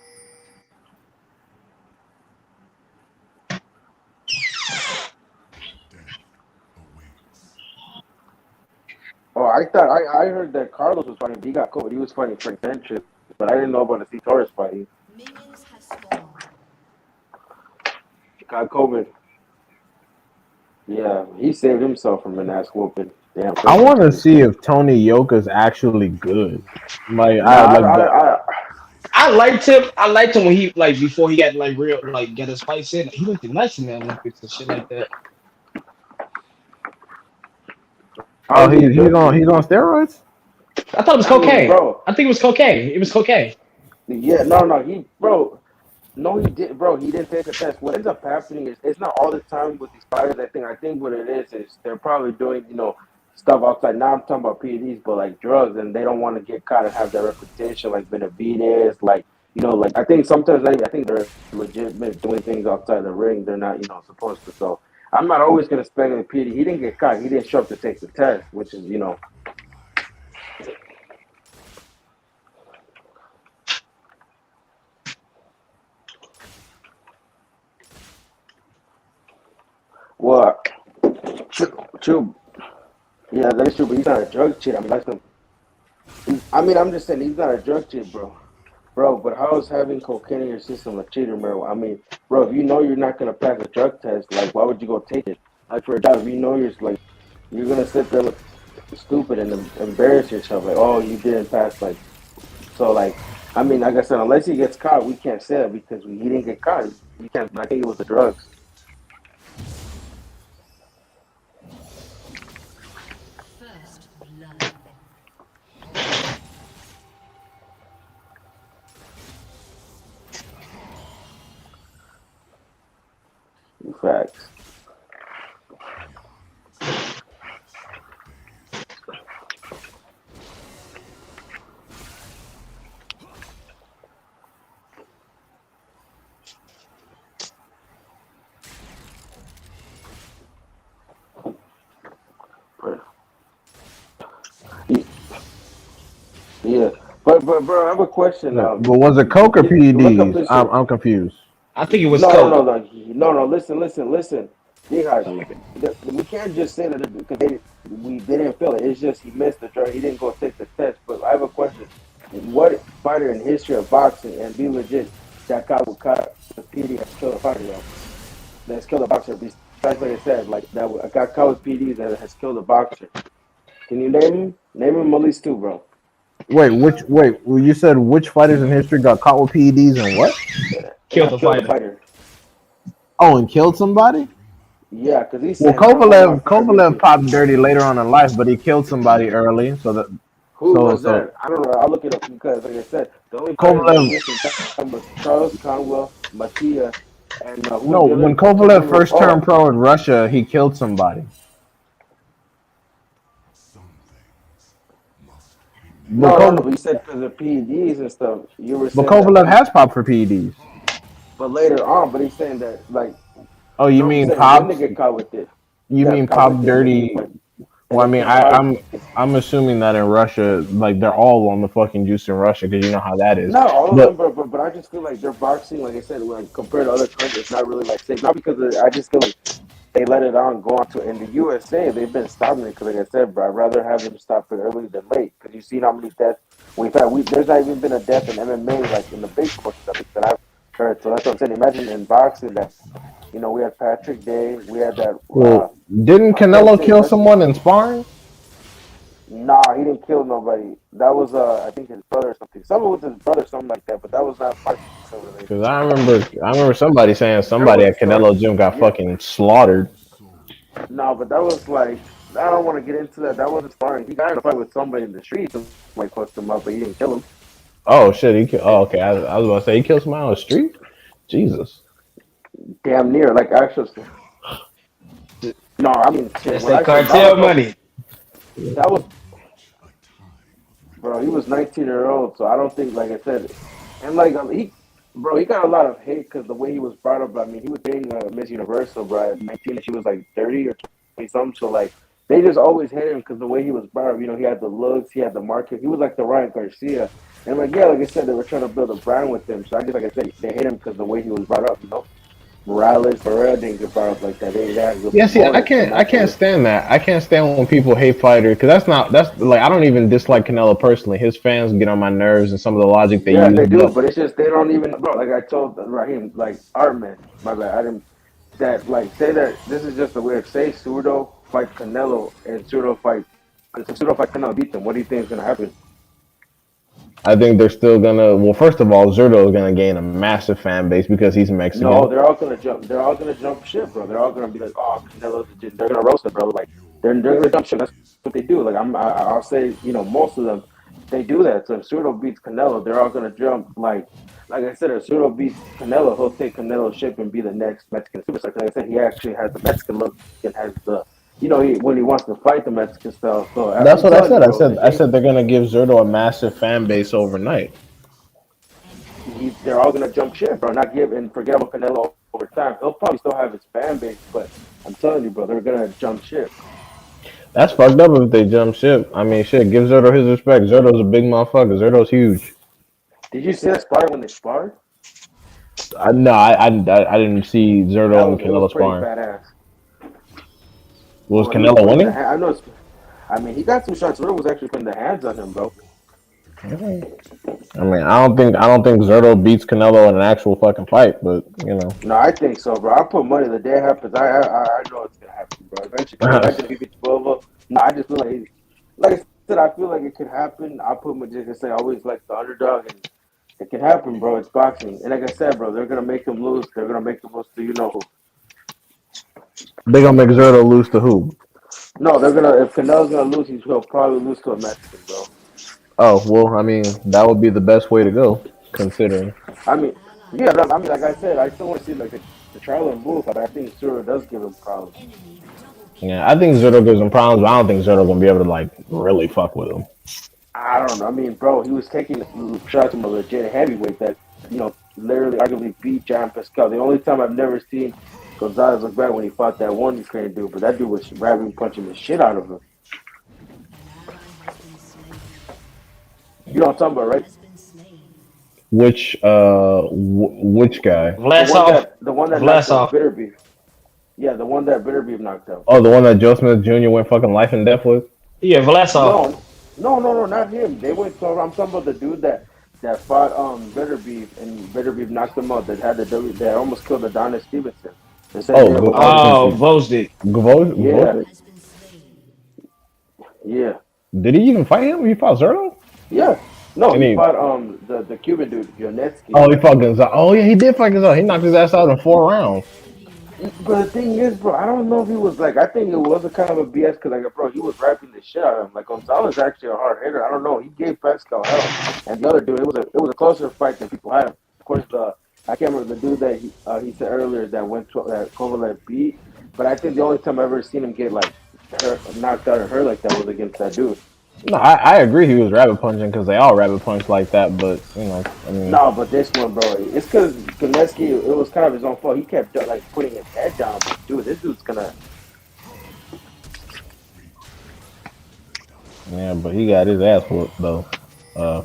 Oh, I thought I heard that Carlos was fighting. He got COVID. He was fighting Frank Sanchez, but I didn't know about the C Torres fighting. Minions have spawned. Got COVID. Yeah, he saved himself from an ass whooping. Damn. I Frank want to Sanchez. see if Tony Yoka's actually good. Like Nah, I like the. I liked him. I liked him when he like before he got like real like get his fights in. He looked nice in the Olympics and shit like that. Oh, How's he good? he's on steroids. I thought it was I mean, cocaine. bro. I think it was cocaine. It was cocaine. Yeah, no, bro. No, he did, bro. He didn't take a test. What ends up happening is it's not all the time with these fighters. I think what it is they're probably doing stuff outside. Now I'm talking about PEDs, but like drugs, and they don't want to get caught and have that reputation like Benavides, like I think sometimes I think they're legitimate doing things outside the ring. They're not supposed to. So I'm not always gonna speculate PED. He didn't get caught. He didn't show up to take the test, which is what. True. Yeah, that is true, but he's not a drug cheat. I'm just saying he's not a drug cheat, bro. Bro, but how is having cocaine in your system a cheat or marijuana? I mean, bro, if you know you're not gonna pass a drug test, like, why would you go take it? Like for a job, if you know you're gonna sit there look stupid and embarrass yourself, like, oh, you didn't pass, like, I mean, like I said, unless he gets caught, we can't say that because he didn't get caught. We can't. I think it was the drugs. First blood. Facts. Yeah, but bro, I have a question. But was it coke or Look up PEDs? this shit. I'm confused. I think it was No, no, coke. no, no. Listen. We can't just say that because they didn't feel it. It's just he missed the drug. He didn't go take the test. But I have a question. What fighter in history of boxing and be legit that got the PD has killed a fighter though? That's killed a boxer. Besides, like I said, like that got caught with PDs that has killed a boxer. Can you name him? Name him at least two, bro. Wait, you said which fighters in history got caught with PEDs and what? Killed That the fighter. Oh, and killed somebody? Yeah, because he Well, said Kovalev popped dirty later on in life, but he killed somebody early. Who was that? I don't know. I'll look it up because, like I said, the only fighters Kovalev. that was Charles Conwell, Mattia, and who No, was the other? when Kovalev first turned pro in Russia, he killed somebody. No, you said because of PEDs and stuff. You were saying But Kovalev has popped for PEDs. but later on, but he's saying that like. Oh, you mean Pop? When they get caught with it? You mean Pop dirty? Well, I mean, I'm assuming that in Russia, like they're all on the fucking juice in Russia because you know how that is. No, all of them, but I just feel like their boxing, like I said, like compared to other countries, it's not really like safe. Not because I just feel like they let it on go on to. In the USA, they've been stopping it because, like I said, bro, I'd rather have them stop it early than late. Because you've seen how many deaths we've had. There's not even been a death in MMA like in the big sports that I've heard. So that's what I'm saying. Imagine in boxing that. We had Patrick Day. We had that. Well, didn't Canelo kill someone in sparring? Nah, he didn't kill nobody. That was, I think, his brother or something. Someone with his brother, something like that. But that was not fighting related. Because I remember somebody saying somebody at Canelo gym got fucking slaughtered. No, but that was like, I don't want to get into that. That wasn't sparring. He got in a fight with somebody in the streets and like fucked him up, but he didn't kill him. Oh shit! Okay. I was about to say he killed somebody on the street. Jesus. Damn near, like actual. No, I mean, shit. That's that cartel money. That was, bro. He was 19-year-old, so I don't think, like I said, and like he got a lot of hate because the way he was brought up. I mean, he was dating Miss Universal, bro, at 19, and she was like 30 or 20 something. So like, They just always hate him because the way he was brought up. He had the looks, he had the market. He was like the Ryan Garcia. And like yeah, like I said, they were trying to build a brand with him. So I guess like I said, they hate him because the way he was brought up. Morales, Barrera didn't get brought up like that. They had good Yeah, see, performance. I can't stand that. I can't stand when people hate Fighter because that's like I don't even dislike Canelo personally. His fans get on my nerves and some of the logic they Yeah, use. they do, but it's just they don't even, bro. Like I told Raheem, like Artman, my bad. I didn't that like say that this is just a way of say Cerrone fight Canelo and Cerrone fight. If Cerrone fight Canelo beat them, what do you think is gonna happen? I think they're still gonna. Well, first of all, Zurdo is gonna gain a massive fan base because he's Mexican. No, they're all gonna jump. They're all gonna jump ship, bro. They're all gonna be like, oh, Canelo's legit. They're gonna roast it, bro. Like they're gonna jump ship. That's what they do. Like I'll say, most of them, they do that. So if Cerrone beats Canelo, they're all gonna jump. Like I said, if Cerrone beats Canelo, he'll take Canelo's ship and be the next Mexican superstar. Like I said, he actually has the Mexican look and has the, when he wants to fight the Mexican style. So That's I'm what I telling said. you, bro, I said they're gonna give Zurdo a massive fan base overnight. they're all gonna jump ship, bro. Not give and forget about Canelo over time. He'll probably still have his fan base, but I'm telling you, bro, they're gonna jump ship. That's fucked up if they jump ship. I mean, shit, give Zurdo his respect. Zurdo's a big motherfucker. Zurdo's huge. Did you see that spar when they sparred? No, I didn't see Zurdo and It was Canelo pretty sparring. badass. Was Well, Canelo winning? I know. I mean, he got some shots. Zurdo was actually putting the hands on him, bro. I mean, I don't think Zurdo beats Canelo in an actual fucking fight, but No, I think so, bro. I put money the day it happens. I know it's gonna happen, bro. Eventually, imagine if he beats Bobo. No, I just feel like I said, I feel like it could happen. I put my just say I always like the underdog, and it can happen, bro. It's boxing, and like I said, bro, they're gonna make him lose. They're gonna make him lose to who. they gonna make Zurdo lose to who? No, they're gonna. If Canelo's gonna lose, he'll probably lose to a Mexican, bro. Oh well, I mean that would be the best way to go, considering. I mean, yeah. I mean, like I said, I still want to see like the trial and bull, but I think Zurdo does give him problems. Yeah, I think Zurdo gives him problems, but I don't think Zurdo gonna be able to like really fuck with him. I don't know. I mean, bro, he was taking shots from a legit heavyweight that literally arguably beat John Pascal. The only time I've never seen Gonzalez look bad when he fought that one Ukrainian dude, but that dude was grabbing, punching the shit out of him. You know what I'm talking about, right? Which guy? Vlasov. The one that knocked out Bitterbeef. Yeah, the one that Bitterbeef knocked out. Oh, the one that Joe Smith Jr. went fucking life and death with? Yeah, Vlasov. No, not him. They went. So I'm talking about the dude that fought Bitterbeef and Bitterbeef knocked him out. That had that almost killed Adonis Stevenson. Vosdick. Yeah. Did he even fight him? He fought Zurdo? Yeah. No, he fought the Cuban dude, Yonetsky. Oh, he fought Gonzalez. Oh yeah, he did fight Gonzalez. He knocked his ass out in 4 rounds. But the thing is, bro, I don't know if he was like. I think it was a kind of a BS because, bro, he was rapping the shit out of him. Like Gonzalez actually a hard hitter. I don't know. He gave Pascal hell, and the other dude, it was a closer fight than people had. Of course, I can't remember the dude that he said earlier that that Kovalev beat. But I think the only time I've ever seen him get knocked out or hurt like that was against that dude. No, I agree he was rabbit punching because they all rabbit punch like that, but I mean. No, but this one, bro, it's because Koneski, it was kind of his own fault. He kept putting his head down. But dude, this dude's gonna. Yeah, but he got his ass whooped though.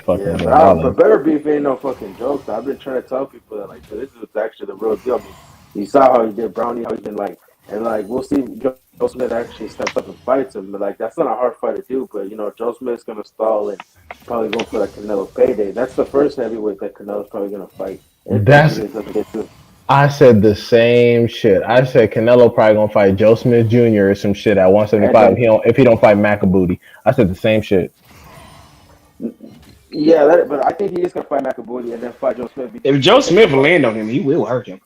Fucking. Yeah, but Better Beef ain't no fucking joke. Though. I've been trying to tell people that this is actually the real deal. I mean, you saw how he did Brownie, how he's been we'll see Joe Smith actually steps up and fights him. But that's not a hard fight to do. But Joe Smith's gonna stall and probably go for Canelo payday. That's the first heavyweight that Canelo's probably gonna fight. I said the same shit. I said Canelo probably gonna fight Joe Smith Jr. or some shit at 175 if he don't fight Macabooty. I said the same shit. Yeah, but I think he is gonna fight Macabooty and then fight Joe Smith. If Joe Smith land on him, he will hurt him.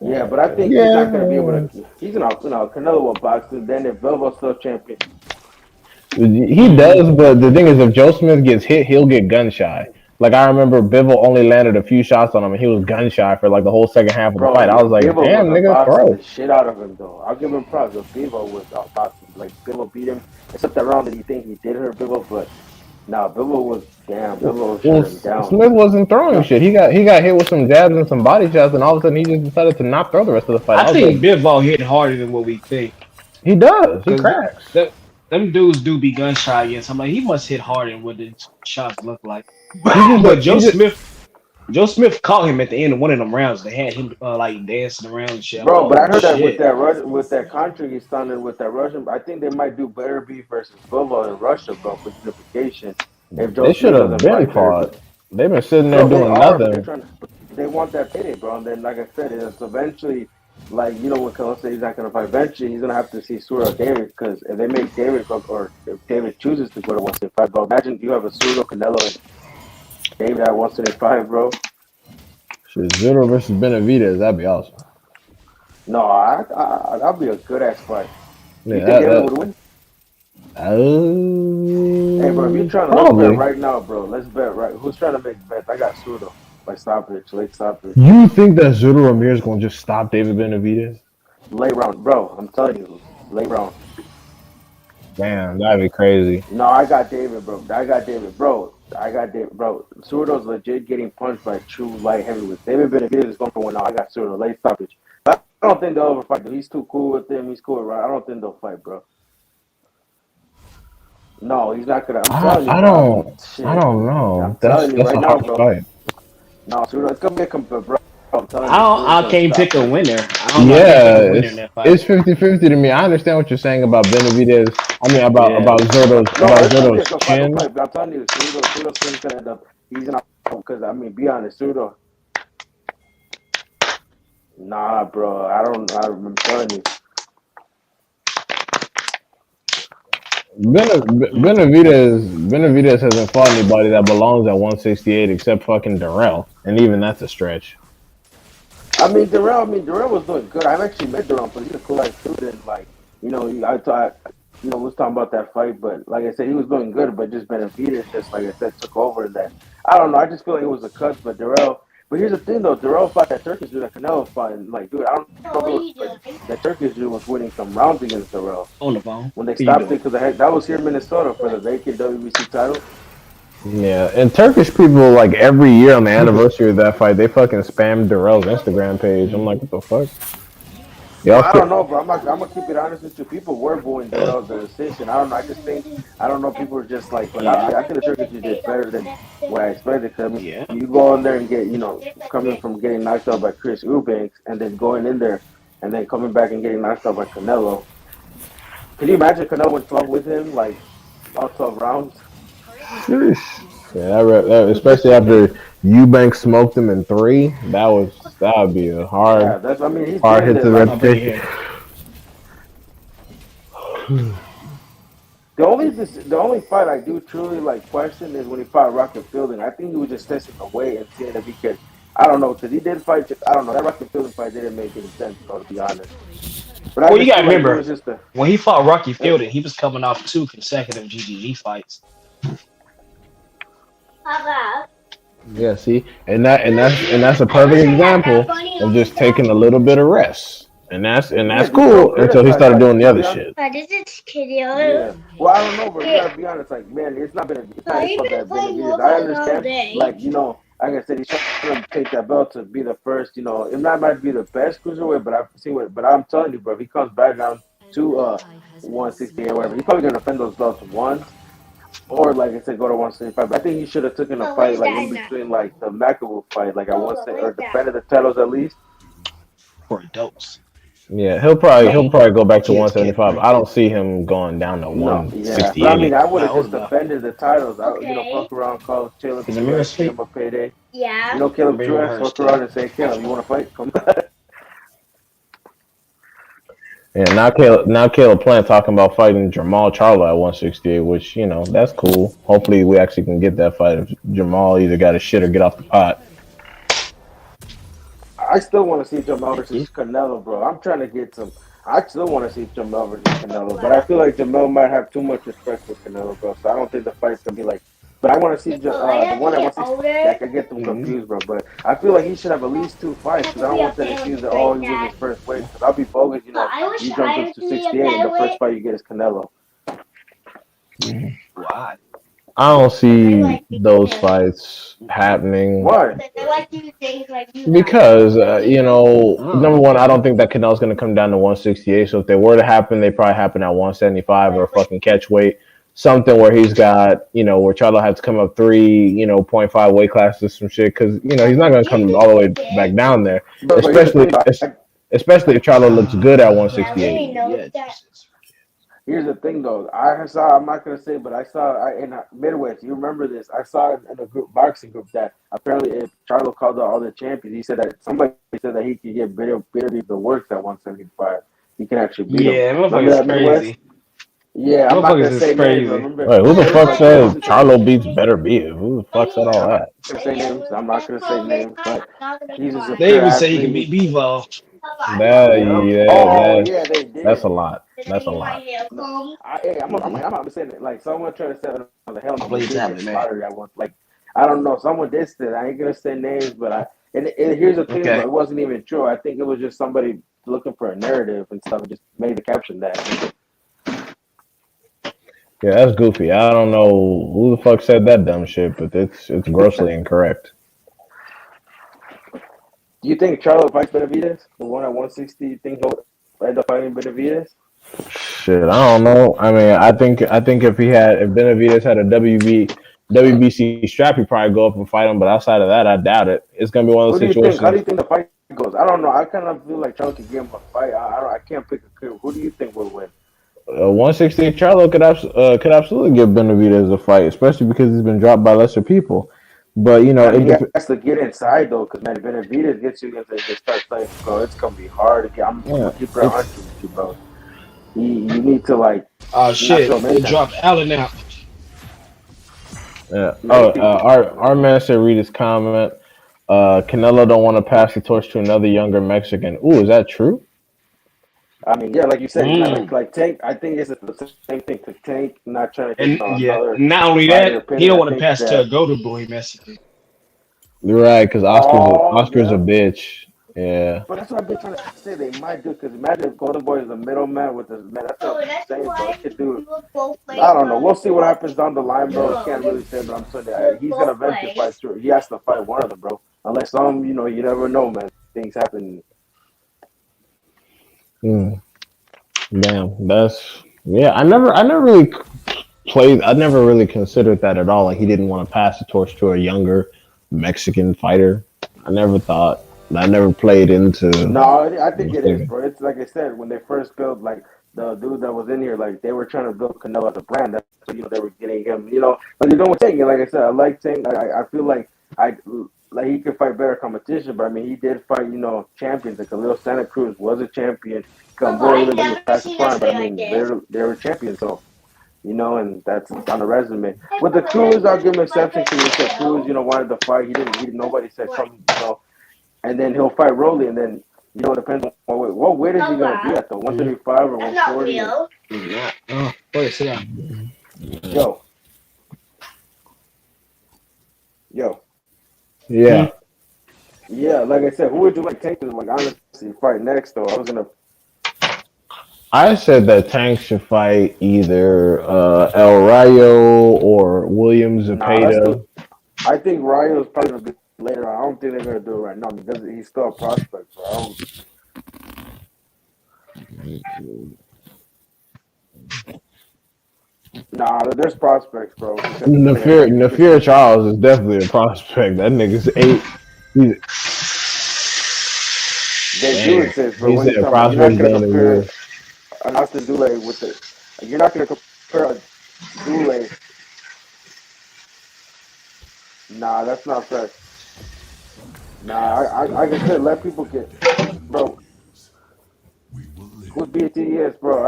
Yeah, but I think he's not gonna be able to. He's Canelo will box, and then if Bilbo's still champion. He does, but the thing is, if Joe Smith gets hit, he'll get gun shy. Like I remember, Bivol only landed a few shots on him, and he was gun shy for the whole second half of the fight. I was like, Bivol damn, nigga, throw the shit out of him though. I'll give him props. Bivol was outboxing. Bivol beat him. Except that round that you think he did hurt Bivol, but Bivol was shut him down. Smith wasn't throwing shit. He got hit with some jabs and some body shots, and all of a sudden he just decided to not throw the rest of the fight. I think Bivol hit harder than what we think. He does. He because cracks. them dudes do be gun shy against him. Like he must hit hard and what the shots look like. He just But he just Joe Smith caught him at the end of one of them rounds. They had him like dancing around and shit. I'm like, Bro, but I oh heard that with shit. that with that contract he signed with that Russian, I think they might do better beef versus Bivol in Russia, bro, for unification. If Joe they should Smith have doesn't been fight better beef. fought. They've been sitting there Bro, they doing are, but they're nothing. trying to. They want that payday, bro. And then, like I said, it's eventually, like you know, when Canelo says he's not gonna fight, eventually he's gonna have to see Sura or David because if they make David go, or if David chooses to go to 175, bro. Imagine you have a Sura, Canelo, and David at 175, bro. Shit, Zero versus Benavidez, that'd be awesome. No, that'd be a good ass fight. You Yeah, think David would win? Hey, bro, if you're trying to let's bet probably. right now, bro. Let's bet right. Who's trying to make bets? I got Sudo. Like stoppage, late stoppage, You think that Zuro Ramirez gonna just stop David Benavidez? late round, bro. I'm telling you, late round. Damn, that'd be crazy. No, I got David, bro. I got David, bro. I got David, bro. Sudo's legit getting punched by true light heavyweights. David Benavidez is going for one now. I got Sudo, late stoppage. I don't think they'll ever fight. He's too cool with him. He's cool with Ryan. I don't think they'll fight, bro. No, he's not gonna. I'm telling you, I bro. don't Shit. know. I'm That's telling you right a now, hard bro. fight. No, Sudo, it's gonna be a bro. I'm telling you, I can't stop. pick a winner. I don't know. Yeah, If I can pick a winner in that fight. it's 50-50 to me. I understand what you're saying about Benavidez. I mean about Yeah. Zurdo's No, it's gonna be a Zurdo's good chin. fight, but I'm telling you, Sudo's thing's gonna end up. He's gonna because I mean, be honest, Sudo. Nah, bro. I'm telling you. Benavidez hasn't fought anybody that belongs at 168 except fucking Durrell, and even that's a stretch. Durrell was doing good. I've actually met Durrell, but he's a cool ass dude. And like, I thought, we was talking about that fight, but like I said, he was doing good. But just Benavidez, just like I said, took over. And that I don't know. I just feel like it was a cut, but Durrell. But here's the thing, though. Durrell fought that Turkish dude that Canelo fought. And like, dude, I don't know if it was, like, that Turkish dude was winning some rounds against Durrell On the phone. when they stopped it because that was here in Minnesota for the vacant WBC title. Yeah, and Turkish people, like, every year on the anniversary of that fight, they fucking spam Durrell's Instagram page. I'm like, what the fuck? I don't know, bro. I'm gonna keep it honest with you. People were booing Durrell's decision. I don't know. I don't know. People were just like, but I think the Turkish did better than what I expected. Cause you go in there and get, coming from getting knocked out by Chris Eubanks and then going in there and then coming back and getting knocked out by Canelo. Can you imagine Canelo went 12 with him, like all 12 rounds? Yeah, that especially after Eubanks smoked him in 3, that would be a hard, he's hard hit to the reputation. The only fight I do truly like question is when he fought Rocket Fielding. I think he was just testing the weight and seeing if he could. I don't know, because he did fight. I don't know, that Rocket Fielding fight didn't make any sense, though, to be honest. But Well, you gotta remember, when he fought Rocky Fielding, he was coming off 2 consecutive GGG fights. Yeah, see, and that's a perfect example of just taking a little bit of rest, and that's cool until he started doing the other shit. Yeah. Well, I don't know, but you gotta be honest. Like, man, it's not his fault that Benavidez. I understand. Like, like I said, he's trying to take that belt to be the first. It might be the best cruiserweight, but I've seen what. But I'm telling you, bro, if he comes back down to 168 or whatever, he's probably gonna defend those belts once. Or like I said, go to 175. But I think he should have taken a fight like in between, like the McAvoy fight, like I want to say, or defended the titles at least. For adults. Yeah, he'll probably go back to 175. I don't see him going down to 168. Yeah. But, I would have just defended the titles. Fuck around, call Caleb Truex, give him a payday. Yeah. Caleb Truex, fuck around and say, Caleb, you want to fight? Come on. Yeah, now Caleb Plant talking about fighting Jamal Charlo at 168, which, that's cool. Hopefully we actually can get that fight if Jamal either got his shit or get off the pot. I still want to see Jamal versus Canelo, bro. I'm trying to get some. I still want to see Jamal versus Canelo, but I feel like Jamal might have too much respect for Canelo, bro. So I don't think the fight's gonna be like. But I want to see the one at 160. I can get them confused, bro. But I feel like he should have at least 2 fights because I don't want that excuse that he was his first weight. Because I'll be bogus, you jump up to 68 and the first fight you get is Canelo. Why? I don't see those fights happening. Why? Because number Oh, one, I don't think that Canelo's going to come down to 168. So if they were to happen, they probably happen at 175 or fucking catch weight, something where he's got where Charlo has to come up three point 0.5 weight classes, some shit. Because he's not going to come all the way back down there, But here's the especially thing, though. especially if Charlo looks good at 168. Yeah. Here's the thing, though. I saw. I'm not gonna say, but I saw in Midwest. You remember this? I saw it in a group boxing group that apparently, if Charlo called out all the champions, he said that somebody said that he could get Bitter the works at 175. He can actually beat him. Yeah, Remember motherfuckers that Midwest? crazy. Yeah, I'm not Motherfuckers gonna is say names. crazy. Remember? Wait, who the fuck Listen, said listen to me. Charlo beats Better Beat? Who the fuck said all I'm not that? gonna say names. I'm not gonna say names, but he's just a They pure even say he can athlete. beat Bevo. That Yep. yeah, Oh yeah, they that's did. a lot. That's a lot. No, I'm not saying it. Like someone tried to say, "Oh, the hell no, he Blades did have get it, man. slaughtered at once." Like I don't know, someone did say that. I ain't gonna say names, but and here's the thing, though, Okay. it wasn't even true. I think it was just somebody looking for a narrative and stuff, and just made the caption that. Yeah, that's goofy. I don't know who the fuck said that dumb shit, but it's grossly incorrect. Do you think Charlo fights Benavidez, the one at 160? You think he'll end up fighting Benavidez? Shit, I don't know. I mean, I think if Benavidez had a WBC strap, he'd probably go up and fight him. But outside of that, I doubt it. It's gonna be one of Who those do you think? How do situations. you think the fight goes? I don't know. I kind of feel like Charlo could give him a fight. I can't pick a clear. Who do you think will win? 160 Charlo could absolutely give Benavidez a fight, especially because he's been dropped by lesser people. But I mean, it he dep- has to get inside though, because man, if Benavidez gets you into they start playing, bro, it's gonna be hard to get. I'm yeah, gonna keep it it's 100 with you, bro. You need to like Oh not shit! throw him They in there. dropped Allen out. yeah. Many people. Our man said read his comment. Canelo don't want to pass the torch to another younger Mexican. Ooh, is that true? I mean, yeah, like you said, Mm. like Tank. I think it's the same thing. To Tank, not trying to And take on yeah, another not only fighter that, he opinion. don't I want to think pass to a that. golden boy Mexican. You're right, because Oh Oscar's a yeah. bitch. Yeah. But that's what I've been trying to say. They might do because imagine if Golden Boy is the middleman with this man. That's what I'm saying, bro. He could do. I don't know. We'll see what happens down the line, bro. I can't really say, but I'm telling you, he's gonna eventually fight through. He has to fight one of them, bro. Unless you never know, man. Things happen. Hmm. Damn. Yeah. I never really played. I never really considered that at all. Like he didn't want to pass the torch to a younger Mexican fighter. I never thought. I never played into. No, I think it is, thinking. bro. It's like I said when they first built, like the dude that was in here, like they were trying to build Canelo as a brand. That's what, they were getting him. Like they're doing with Tank. Like I said, I like Tank. I feel I like he could fight better competition, but I mean he did fight champions. Like Khalil Santa Cruz was a champion. Gamboa, even though he was past the prime, but I mean they were champions. So and that's on the resume. With the Cruz, I'll give him an exception because he said Cruz, wanted to fight. He didn't. Nobody said come. And then he'll fight Rolly, and then it depends on what weight is he gonna be at though, 135 or 140. Yeah. Oh, wait, sit down. Yo, yo, Yeah. yeah. Like I said, who would you like Tank to honestly fight next though? I said that Tank should fight either El Rayo or William Zepeda. I think Rayo's probably gonna be later on. I don't think they're gonna do it right now because he's still a prospect. So I don't. Nah, there's prospects, bro. Nafir Charles is definitely a prospect. That nigga's eight. They do exist, bro. He What are you said talking about? You're not prospects gonna done a compare year. an Austin Dule with the. You're not gonna compare a Dule. Nah, that's not fair. Nah, I like I said, let people get, bro. Who's BTS, bro?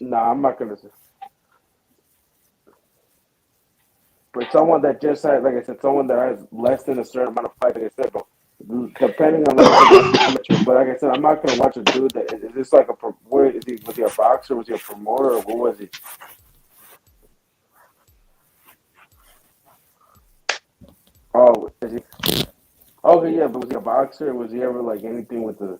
Nah, I'm not gonna say. But someone that just had, like I said, someone that has less than a certain amount of fight, like I said, bro. Depending on like amateur, but like I said, I'm not gonna watch a dude that is this like where is he? Was he a boxer? Was he a promoter? Or what was he? Oh, is he? Okay, yeah, but was he a boxer? Was he ever like anything with the?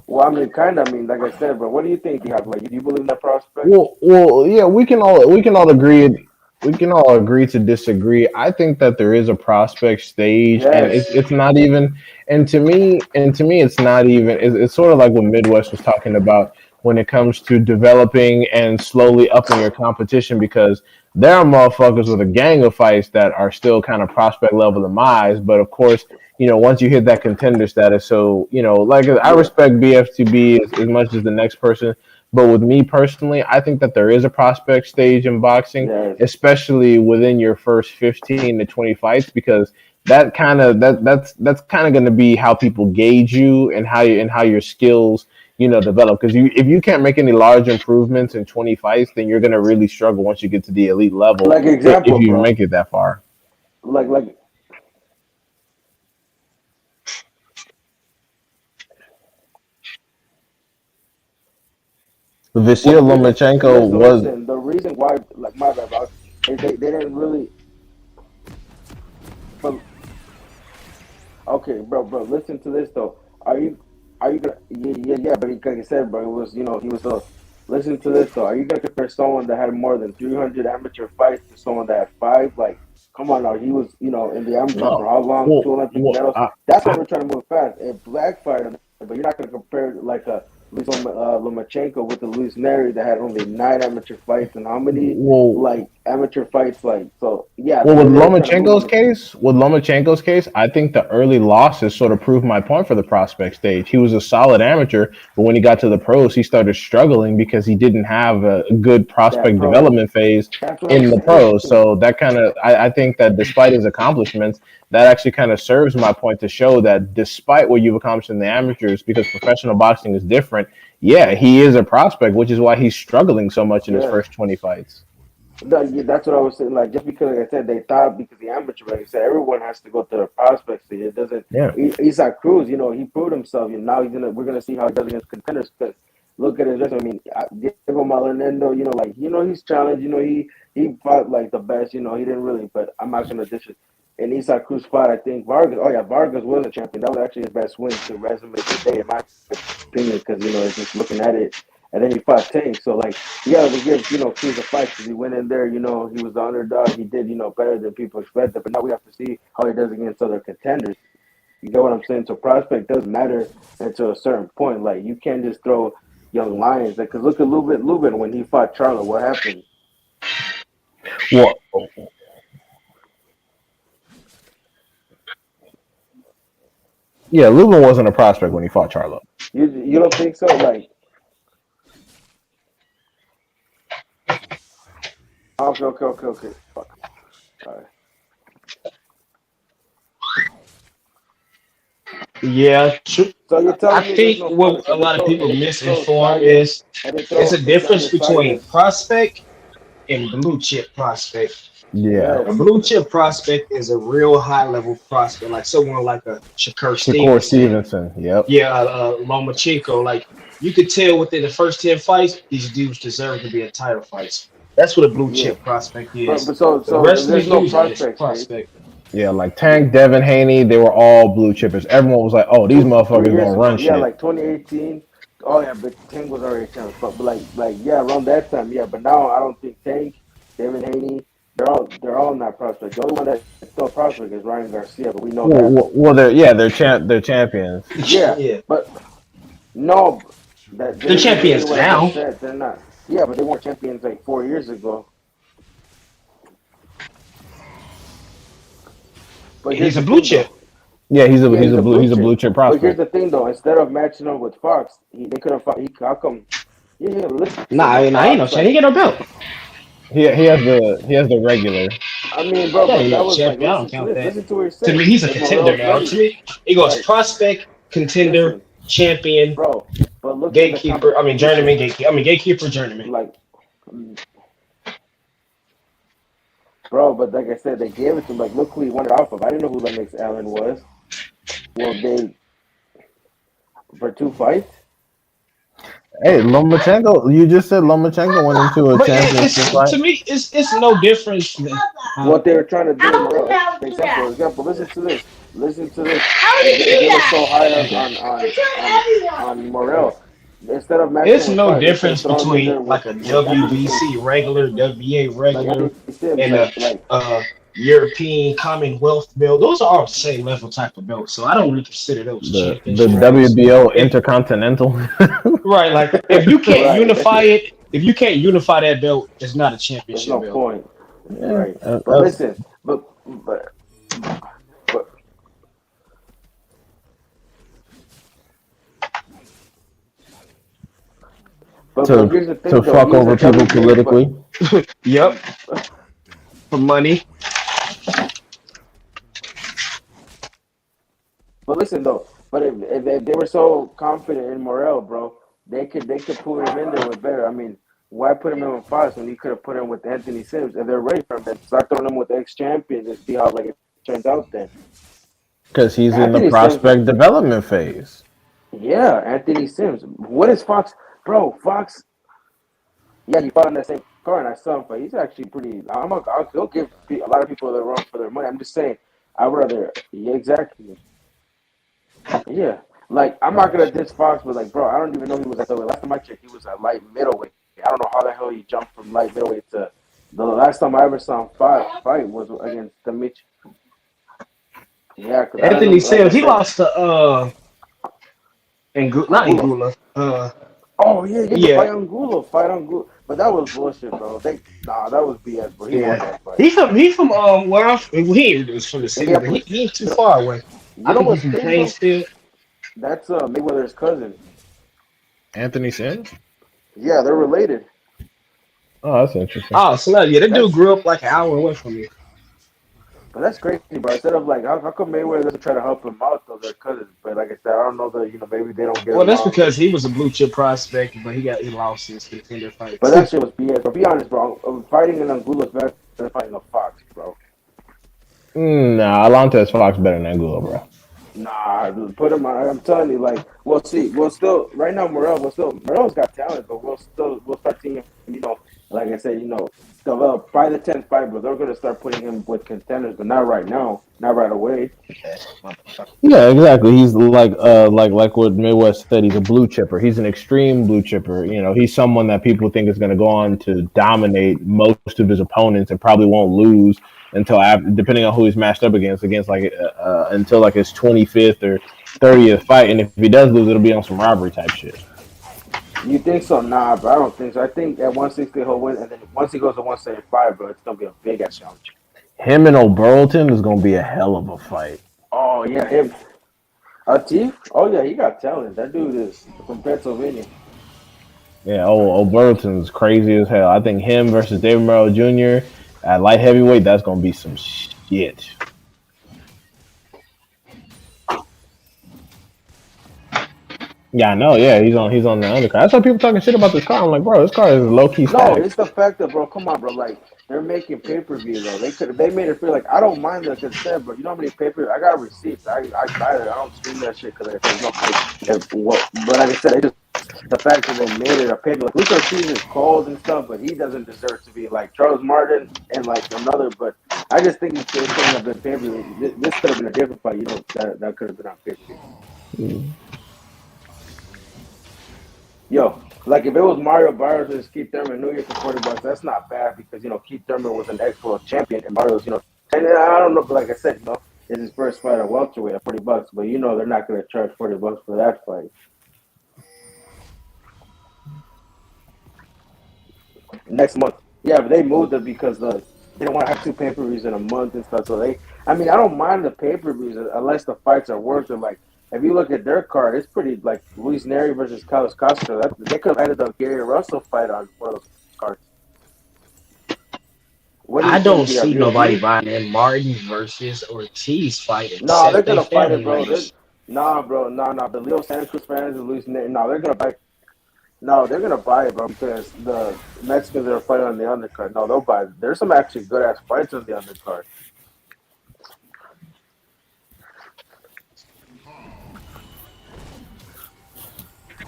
Well, I mean, kind of. I mean, like I said, but what do you think? Do you believe in that prospect? Yeah, we can all agree. We can all agree to disagree. I think that there is a prospect stage, and it's Yes. it's not even. And to me, it's not even. It's sort of like what Midwest was talking about when it comes to developing and slowly upping your competition, because there are motherfuckers with a gang of fights that are still kind of prospect level in my eyes. But of course, once you hit that contender status, so like I Yeah. respect BFTB as much as the next person. But with me personally, I think that there is a prospect stage in boxing, Yes. especially within your first 15 to 20 fights, because that's kind of going to be how people gauge you and how your skills develop. Because if you can't make any large improvements in 20 fights, then you're going to really struggle once you get to the elite level, Like if example, you bro. make it that far. Like Vasyl what the reason? Lomachenko Listen, was. listen. The reason why, like my bad, bro, is they didn't really. But okay, bro, listen to this though. Are you gonna yeah, but like I said, bro, it was he was listen to this though. Are you gonna compare someone that had more than 300 amateur fights to someone that had five? Like, come on now, he was in the amateur for No, how long? well, Two Olympic well, medals. That's why we're trying to move fast. It backfired, but you're not gonna compare like a Lomachenko with the Luis Neri that had only nine amateur fights and how many well, like amateur fights like so yeah Well, they, with they were trying to move Lomachenko's on. case, I think the early losses sort of proved my point for the prospect stage. He was a solid amateur, but when he got to the pros, he started struggling because he didn't have a good That prospect pro. development phase That's what I'm in the saying. pros. So that kind of, I think that despite his accomplishments, that actually kind of serves my point to show that despite what you've accomplished in the amateurs, because professional boxing is different, yeah, he is a prospect, which is why he's struggling so much in his Yes. first 20 fights. No, yeah, that's what I was saying. Like, just because, like I said, they thought because the amateur, like I said, everyone has to go to the prospects. It doesn't. Yeah. Isaac Cruz, he proved himself. Now we're gonna see how he does against contenders. Because look at his resume. I mean, Diego Malinendo, like he's challenged. He fought like the best. He didn't really, but I'm not gonna dish it. And Isaac Cruz fought, I think Vargas. Oh yeah, Vargas was a champion. That was actually his best win to resume today, in my opinion. Because it's just looking at it. And then he fought Tank. So like, yeah, we give Cruz a fight because he went in there. He was the underdog. He did better than people expected. But now we have to see how he does against other contenders. You get what I'm saying? So prospect does matter until a certain point. Like you can't just throw young lions. Because look at Lubin when he fought Charlo. What happened? Well, yeah, Lubin wasn't a prospect when he fought Charlo. You don't think so? Like okay. Fuck. All right. Yeah, true. So you're I telling me there's think no what fight? a So lot of people they throw misinform Saya is and they it's throw a difference Daniel between Sayas. prospect and blue chip prospect. Yeah. A Yes. blue chip prospect is a real high level prospect, like someone like a Shakur Shakur Stevenson, Stevenson. Yep. yeah, Lomachenko. Like you could tell within the first 10 fights, these dudes deserve to be in title fights. That's what a blue Yeah. chip prospect But is. so The so rest of there's these no dudes are just prospect stage. prospect. Yeah, like Yeah. Tank, Devin Haney, they were all blue chippers. Everyone was like, "Oh, these 3 motherfuckers years gonna ago, run yeah, shit." like 2018. Oh yeah, but Tank was already a champ. But like yeah, around that time, yeah. But now I don't think Tank, David Haney, they're all not prospect. The only one that's still a prospect is Ryan Garcia, but we know that. They're champions. Yeah, Yeah, but no, that they're you're repeating champions what I just now. said. They're not. Yeah, but they weren't champions like 4 years ago. But here's He's a the blue thing, though. chip. Yeah, Yeah, he's a blue he's a blue chip. chip But here's prospect. the thing, though. Instead of matching him with Fox, they could have fought. How come? Yeah, listen, Nah, but nah, ain't no Fox, chance. He like, get no belt. He has the regular. I mean, bro, That but ain't that no was like, champion. I don't listen to count this. that. Listen to what he To said. me, he's a If contender Morrell's now. To ready, me, it goes right? prospect, contender, Listen, champion, bro. But look at the gatekeeper. I mean, competition. journeyman, gatekeeper. I mean, gatekeeper, journeyman. Like, bro, but like I said, they gave it to him. Like, look who he won it off of. I didn't know who Lennox Allen was. Well, they for two fights. Hey, Lomachenko, you just said Lomachenko went into a But championship fight. to me, it's no difference than What they were trying to do, Morrell. Example. Listen to this. Listen to this. If they were so high on Morel, instead of matching It's with no five, they could have difference thrown him in between there like a with Anthony Sims. WBC regular, WBA Like regular, Anthony Sims, and a like European Commonwealth belt. Those are all the same level type of belts. So I don't really consider those The championship belts. WBO If Intercontinental. right, like if you can't right. unify it, if you can't unify that belt, it's not a There's championship no belt. point. Yeah, Right. But listen, but but to here's the to thing though. fuck He's a over people WBA, politically. Yep, for money. but listen though. But if they were so confident in Morel, bro, they could put him in there with better. I mean, why put him in with Fox when you could have put him with Anthony Sims? If they're ready for him, then start throwing him with ex champions and see how like it turns out. Then Because he's in the Anthony Sims, prospect development phase. yeah, Anthony Sims. What is Fox, bro? Fox, yeah, he fought in that same car, and I saw him fight. He's actually pretty. I'll give a lot of people the run for their money. I'm just saying, I'd rather, yeah, exactly. Yeah, like I'm not gonna diss Fox, but like, bro, I don't even know he was at the last time I checked, he was at light middleweight. I don't know how the hell he jumped from light middleweight to the last time I ever saw him fight was against Mitch. Yeah, because I don't Anthony know. Like I Sims, he said, lost to not Angulo. Ingula. Oh yeah, yeah, the Yeah, fight on Gulo, but that was bullshit, bro. That was BS, bro. He won yeah. that fight. He from where I'm well, he was from the city, but Minneapolis. he ain't too far away. You I know think he's what's from crazy though? Painesville. That's Mayweather's cousin. Anthony Sims? Yeah, they're related. Oh, that's interesting. Oh, so yeah, that dude That's grew up like an hour away from me. But that's crazy, bro. Instead of like, how come Mayweather doesn't try to help him out though? They're cousins. But like I said, I don't know that maybe they don't get Well, that's along. because he was a blue chip prospect, but he lost his contender But fights. that shit was BS. But be honest, bro. Fighting in Angulo is better than fighting a Fox, bro. Nah, Alontes Fox better than Angulo, bro. Nah, dude, put him on. I'm telling you, like, we'll see. We'll still right now. Morel's got talent, but we'll start seeing him. Like I said, develop by the 10th fight, but they're gonna start putting him with contenders, but not right now, not right away. Yeah, exactly. He's like what Mayweather said. He's a blue chipper. He's an extreme blue chipper. He's someone that people think is going to go on to dominate most of his opponents and probably won't lose until after, depending on who he's matched up against like until like his 25th or 30th fight. And if he does lose, it'll be on some robbery type shit. You think so? Nah, but I don't think so. I think at 160 he'll win, and then once he goes to 175, bro, it's gonna be a big ass challenge. Him and O'Burlton is going to be a hell of a fight. Oh yeah, him. Ortiz? Oh yeah, he got talent. That dude is from Pennsylvania. Yeah, O'Burlton's crazy as hell. I think him versus David Merrill Jr. at light heavyweight, that's going to be some shit. Yeah, I know. Yeah, he's on the undercard. I saw people talking shit about this car. I'm like, bro, this car is low key No, static. it's the fact that, bro, come on, bro. Like, they're making pay-per-view, though. They made it feel like, I don't mind the consent, but you know how many pay-per-view? I got receipts. I buy it. I don't stream that shit because there's no but like I said, it just, the fact that they made it a pay-per-view. Like, Luke Ortiz is cold and stuff, but he doesn't deserve to be like Charles Martin and like another, but I just think it couldn't have been pay-per-view. This could have been a different fight, that could have been on pay-per-view. Yo, like if it was Mario Barrios versus Keith Thurman, New Year for $40, that's not bad because Keith Thurman was an ex-world champion and Barrios, and I don't know, but like I said, it's his first fight at welterweight at $40, but they're not gonna charge $40 for that fight. Next month, yeah, but they moved it because they don't want to have two pay-per-views in a month and stuff. So I don't mind the pay-per-views unless the fights are worth it. Like, if you look at their card, it's pretty like Luis Neri versus Carlos Castro. They could have ended up Gary Russell fight on one of those cards. What do you I don't think, see you nobody agree? buying that Martin versus Ortiz fight No, they're except they gonna fight family it, bro. members. Nah, bro, nah. The Leo Santa Cruz fans and Luis Neri, no, they're gonna buy. No, they're gonna buy it, bro, because the Mexicans are fighting on the undercard. No, they'll buy it. There's some actually good ass fights on the undercard.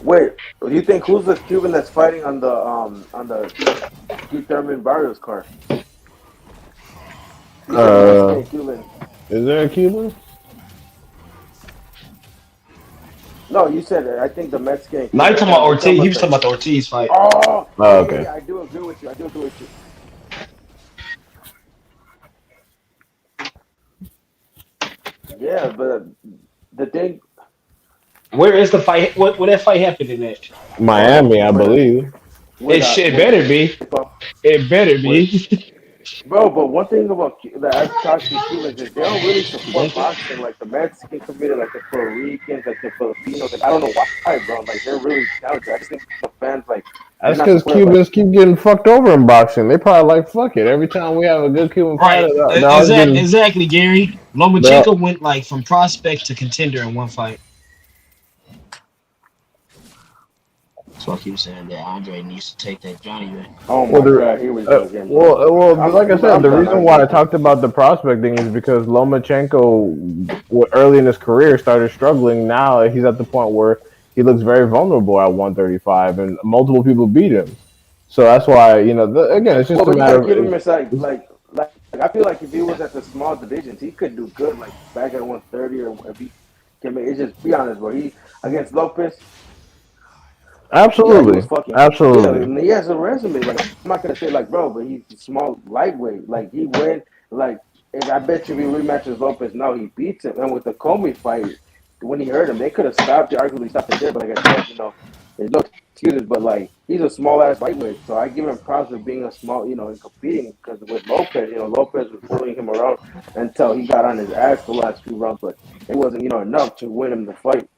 Wait, do you think who's the Cuban that's fighting on the Keith Thurman Barrios card? He's a Mexican Cuban. Is there a Cuban? No, you said it. I think the Mexican No, kid. you talking about Ortiz. He was talking about the Ortiz fight. Oh, Oh, yeah, okay. yeah. I do agree with you. I do agree with you. Yeah, but the thing Where is the fight? What that fight happening at? Miami, I believe. It shit better be. It better with be. bro, but one thing about that I've talked to Cubans is they don't really support boxing like the Mexican community, like the Puerto Ricans, like the Filipinos. Like I don't know why, bro. Like they're really talented. I just think the fans like they're That's not because supportive. Like, Cubans keep getting fucked over in boxing. They probably like fuck it. Every time we have a good Cuban fighter, Right. they're always getting. Exactly, Gary. They're, Lomachenko went like from prospect to contender in one fight. So I keep saying that Andre needs to take that Johnny back. oh well, my god, here we go again, bro. like I said, I'm the done reason why I arguing. talked about the prospecting is because Lomachenko, early in his career, started struggling. Now he's at the point where he looks very vulnerable at 135, and multiple people beat him. So that's why again, it's just Well, a but you matter gotta give him of. his like I feel like if he was at the small divisions, he could do good. Like back at 130, or if he can make. It's just be honest, bro. He against Lopez. Yeah, he was Absolutely, fucking. Yeah, absolutely. and he has a resume. Like I'm not gonna say like, bro, but he's small, lightweight. Like he went. Like if I bet you if he rematches Lopez now, he beats him. And with the Comey fight, when he hurt him, they could have stopped it. Arguably stopped it there. But like I said, there's no excuses. But like he's a small ass lightweight, so I give him props for being a small, and competing. Because with Lopez, Lopez was bullying him around until he got on his ass the last few rounds, but it wasn't, enough to win him the fight.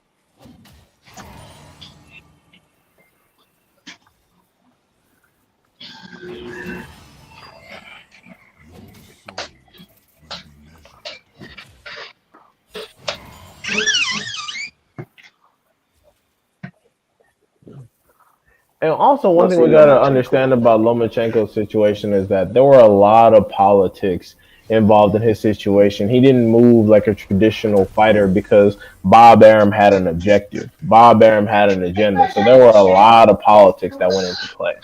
And also, one Let's thing see we gotta Lomachenko. understand about Lomachenko's situation is that there were a lot of politics involved in his situation. He didn't move like a traditional fighter because Bob Arum had an objective. Bob Arum had an agenda. So there were a lot of politics that went into play.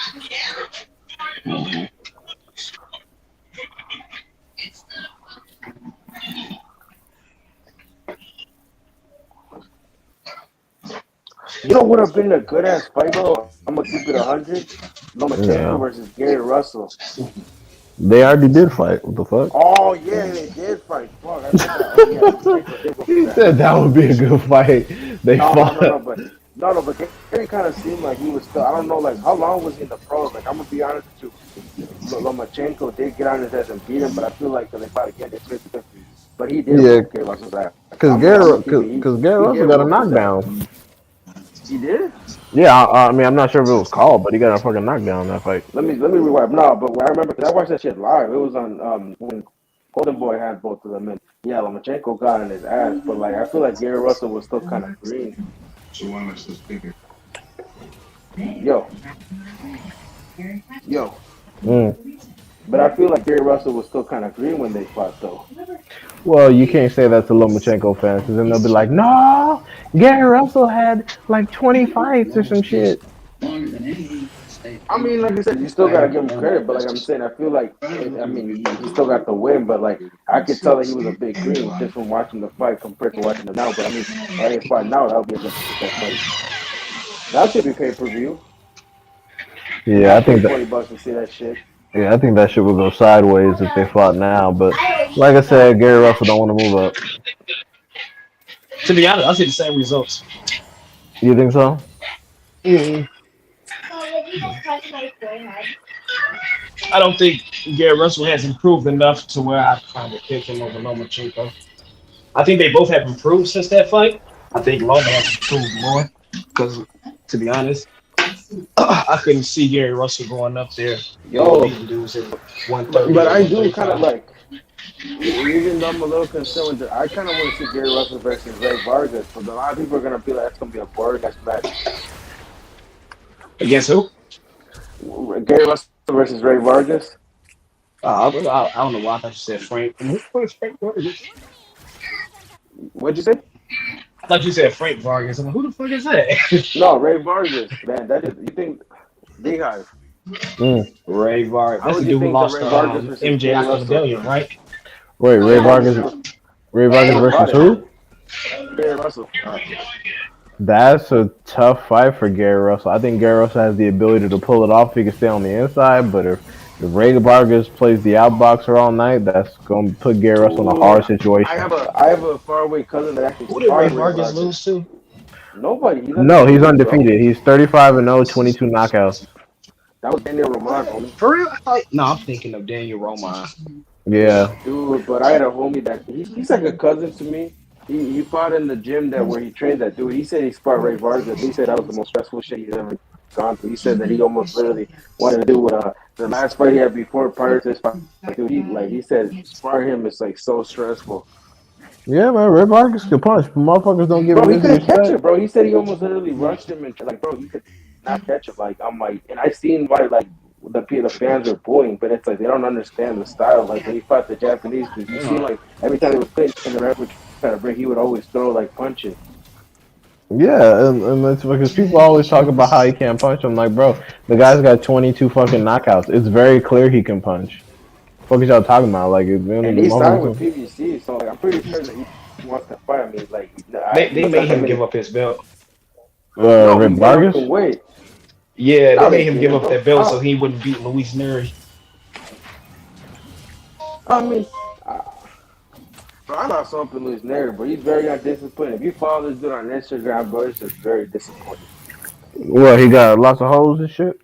You know what would have been a good ass fight, bro? I'm gonna keep it 100. Lomachenko Yeah. versus Gary Russell. They already did fight. What the fuck? Oh yeah, they did fight. Fuck, I forgot. Oh yeah, Lomachenko did go for He that. said that would be a good fight. They fought. But Gary kind of seemed like he was still. I don't know, like how long was he in the pros? Like I'm gonna be honest with you, Lomachenko did get on his ass and beat him, but I feel like they fought again, it's 50-50. But he did Yeah, whoop Gary Russell's ass. because I'm gonna keep it. Gary He Russell did got a whoop his ass. knockdown. He did. Yeah, I mean, I'm not sure if it was called, but he got a fucking knockdown in that fight. Let me rewind. No, but I remember because I watched that shit live. It was on when Golden Boy had both of them, and yeah, Lomachenko got in his ass. But like I feel like Gary Russell was still kind of green. Yo, yo. But I feel like Gary Russell was still kind of green when they fought, though. Well, you can't say that to Lomachenko fans, because then they'll be like, "No, Gary Russell had like 20 fights or some shit." I mean, like I said, you still gotta give him credit, but like I'm saying, I feel like he still got the win, but like I could tell that he was a big green just from watching the fight compared to watching it now. But I mean, if they fight now, that would be a good fight. That should be pay per view. Yeah, I think $20 to see that shit. Yeah, I think that shit would go sideways if they fought now. But like I said, Gary Russell don't want to move up. To be honest, I see the same results. You think so? I don't think Gary Russell has improved enough to where I kind of pick him over Lomachenko. I think they both have improved since that fight. I think Loma has improved more because, to be honest, I couldn't see Gary Russell going up there. Beating dudes at 130. But I do kind of like, even though I'm a little concerned with I kind of want to see Gary Russell versus Ray Vargas, but a lot of people are gonna be like, that's gonna be a boring ass match. Against who? Gary Russell versus Ray Vargas. I don't know why I thought you said Frank. What'd you say? I thought you said Frank Vargas. I'm like, who the fuck is that? No, Ray Vargas. Man, that is. You think Beehive? Ray Vargas. That's the dude who lost MJ after Rebellion, right? Wait, Ray Vargas. Ray Vargas versus who? Gary Russell. That's a tough fight for Gary Russell. I think Gary Russell has the ability to pull it off. He can stay on the inside, but if Ray Vargas plays the outboxer all night, that's going to put Gary Russell in a Dude, hard situation. I have a faraway cousin that actually Who did Ray sparred Ray Vargas Vargas. lose to? Nobody. He's No, he's undefeated, bro. undefeated. He's 35-0, 22 knockouts. That was Daniel Roman, homie. For real? No, I'm thinking of Daniel Roman. Yeah. Dude, but I had a homie that he's like a cousin to me. He fought in the gym that where he trained that dude. He said he sparred Ray Vargas. He said that was the most stressful shit he's ever gone through. He said that he almost literally wanted to do the last fight he had before prior to this fight. Dude, he said spar him is like so stressful. Yeah, man, Ray Vargas can punch. Motherfuckers don't give Bro, him he his couldn't catch respect. it, bro. He said he almost literally rushed him and like, bro, he could not catch it. Like I'm like, and I seen why like the fans are booing, but it's like they don't understand the style. Like when he fought the Japanese, dude, you see like every time he was put in the ref would try to break, he would always throw like punches. Yeah, and it's because people always talk about how he can't punch. I'm like, bro, the guy's got 22 fucking knockouts. It's very clear he can punch. What are y'all talking about? Like, And he signed with PBC, so like I'm pretty sure that he wants to fight. I mean, like They made him give up his belt. no, Ray he Vargas? can wait. Yeah, No, they made they him give didn't. up that belt so Oh. he wouldn't beat Luis Neri. I mean, bro, I'm not something Luis Neri, but he's very undisciplined. If you follow this dude on Instagram, bro, it's just very disappointing. Well, he got lots of hoes and shit.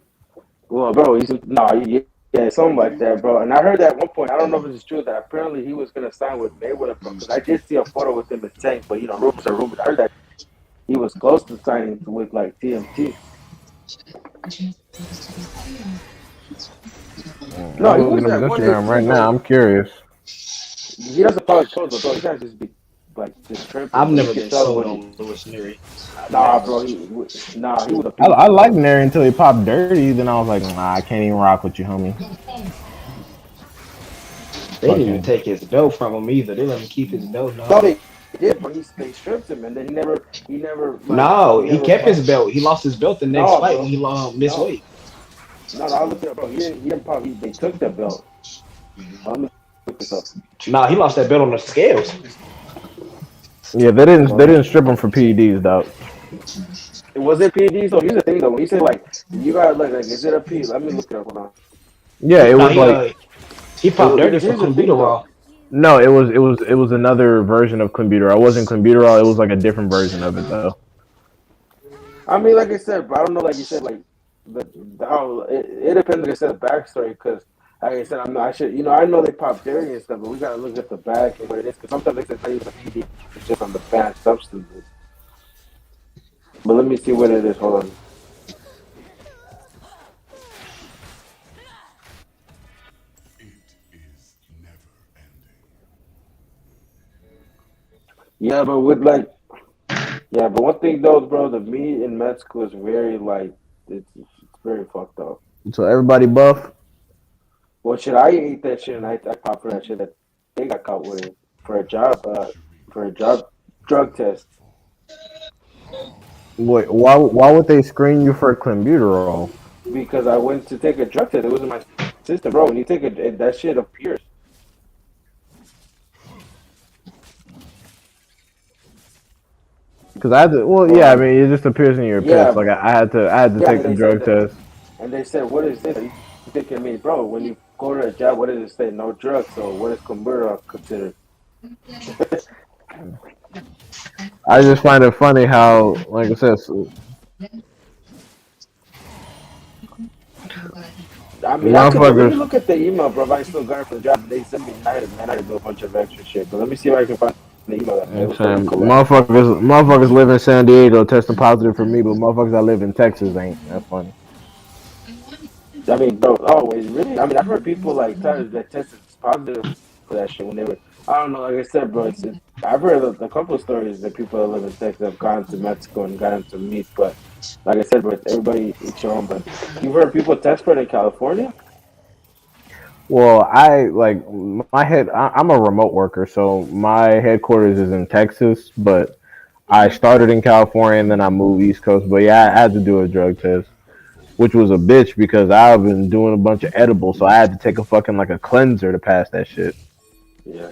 Well, bro, yeah, something like that, bro. And I heard that at one point. I don't know if it's true that apparently he was gonna sign with Mayweather, bro. Because I did see a photo with him in Tank, but rumors are rumors. I heard that he was close to signing with like TMT. No, I'm he looking was at at Instagram 118, right now. bro. I'm curious. He doesn't probably close, but bro, he can't just be like just tripping. I've Bro. You never can been tell sold when on Luis Neri. nah, bro, he was a beast. I liked Neri until he popped dirty. Then I was like, nah, I can't even rock with you, homie. They didn't even take his belt from him either. They let him keep his belt. No, No, they did, but they stripped him, and then he never no, he he never kept his fought. belt. He lost his belt the next No, fight when bro, he missed no, weight. no, I looked it up, bro. He didn't pop. They took the belt. Let me look this up. Nah, he lost that belt on the scales. Yeah, they didn't strip him for PEDs, though. Was it PD? So here's the thing, though. When you say like you gotta look like, is it a P? Let me look it up. Hold on. Yeah, it Nah, was like he popped dirty Because for here's the thing, though. clenbuterol. no, it was another version of clenbuterol. It wasn't clenbuterol. It was like a different version of it, though. I mean, like I said, bro, I don't know, like you said, like it depends. Like I said, the backstory, because like I said, I'm not. I should, I know they pop dairy and stuff, but we gotta look at the back and what it is, because sometimes they say it's not even a PD, it's just on the banned substances. But let me see what it is. Hold on. Yeah, but yeah, but one thing though, bro, the meat in Mexico is very it's very fucked up. So everybody buff. Well, shit, I ate that shit and I popped for that shit that they got caught with it for a job drug test. Wait, why would they screen you for clenbuterol? Because I went to take a drug test. It was in my system, bro. When you take it, that shit appears. Because I had to. Well, yeah, I mean, it just appears in your Yeah, piss. Like I had to yeah. take the drug test. And they said, "What is this?" Are you thinking me, bro? When you go to a job, what does it say? No drugs. So what is Converter considered? I just find it funny how, like I said, I mean, let me look at the email, bro. I still got it for the job. They sent me items, man. I had to do a bunch of extra shit. But let me see if I can find the email. Motherfuckers live in San Diego testing positive for me, but motherfuckers that live in Texas ain't. That's funny. I mean, bro. Oh, wait, really? I mean, I've heard people like that tested positive for that shit when they were. I don't know. Like I said, bro, I've heard a couple of stories that people that live in Texas have gone to Mexico and gotten to meat, but like I said, bro, everybody eats your own. But you've heard people test for it in California? Well, I'm a remote worker, so my headquarters is in Texas, but I started in California and then I moved East Coast. But yeah, I had to do a drug test, which was a bitch because I've been doing a bunch of edibles, so I had to take a fucking like a cleanser to pass that shit. Yeah.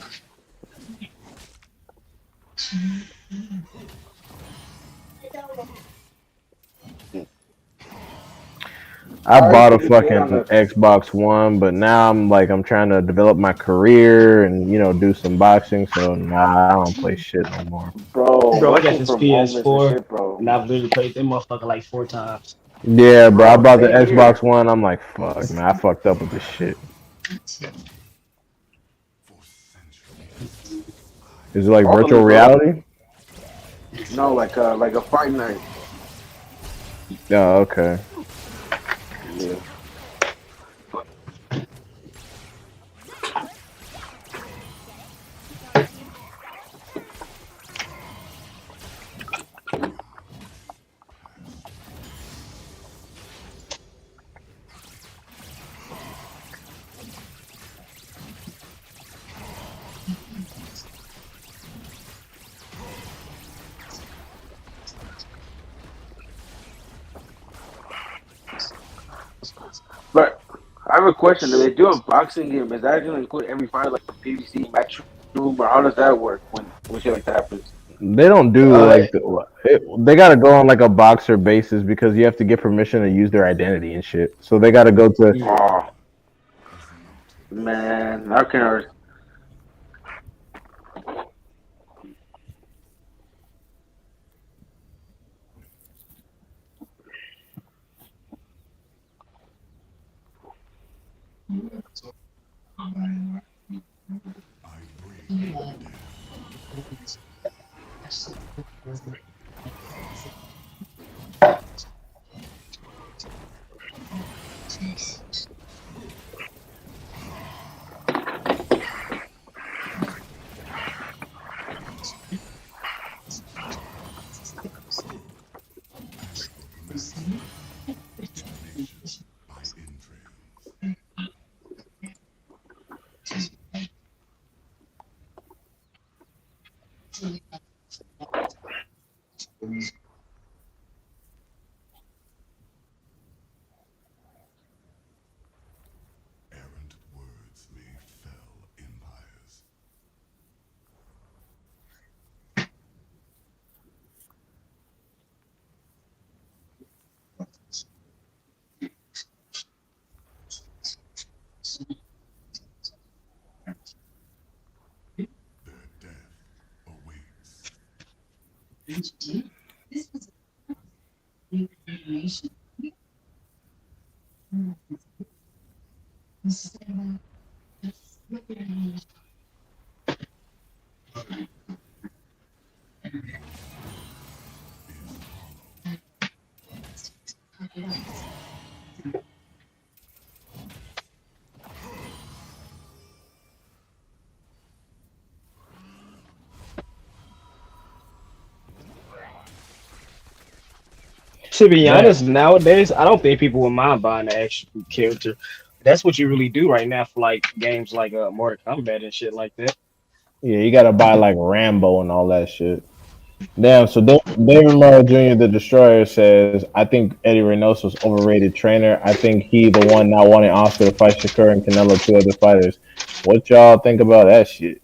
I I bought a actually did fucking on the Xbox One, but now I'm trying to develop my career and do some boxing. So nah, I don't play shit no more. bro Bro, I got working this from home is the PS4 shit, bro. and I've literally played that motherfucker like 4 times. Yeah, bro, I Bro, bought the same here. Xbox One. I'm like, fuck, man, I fucked up with this shit. Is it like virtual Totally, bro. reality? No, like a fight night. Oh, okay. Yeah. But I have a question. Do they do a boxing game? Is that going to include every fight, like a PVC match room, or how does that work when shit like that happens? They don't do Uh, like they got to go on like a boxer basis because you have to get permission to use their identity and shit. So they got to go to. yeah. Oh man, I can. To be That honest, nowadays I don't think people would mind buying the actual character. That's what you really do right now for like games like Mortal Kombat and shit like that. Yeah, you got to buy like Rambo and all that shit. Damn. So David Merle Jr. the Destroyer says, I think Eddie Reynoso's overrated trainer. I think he the one not wanting Oscar to fight Shakur and Canelo, two other fighters. What y'all think about that shit?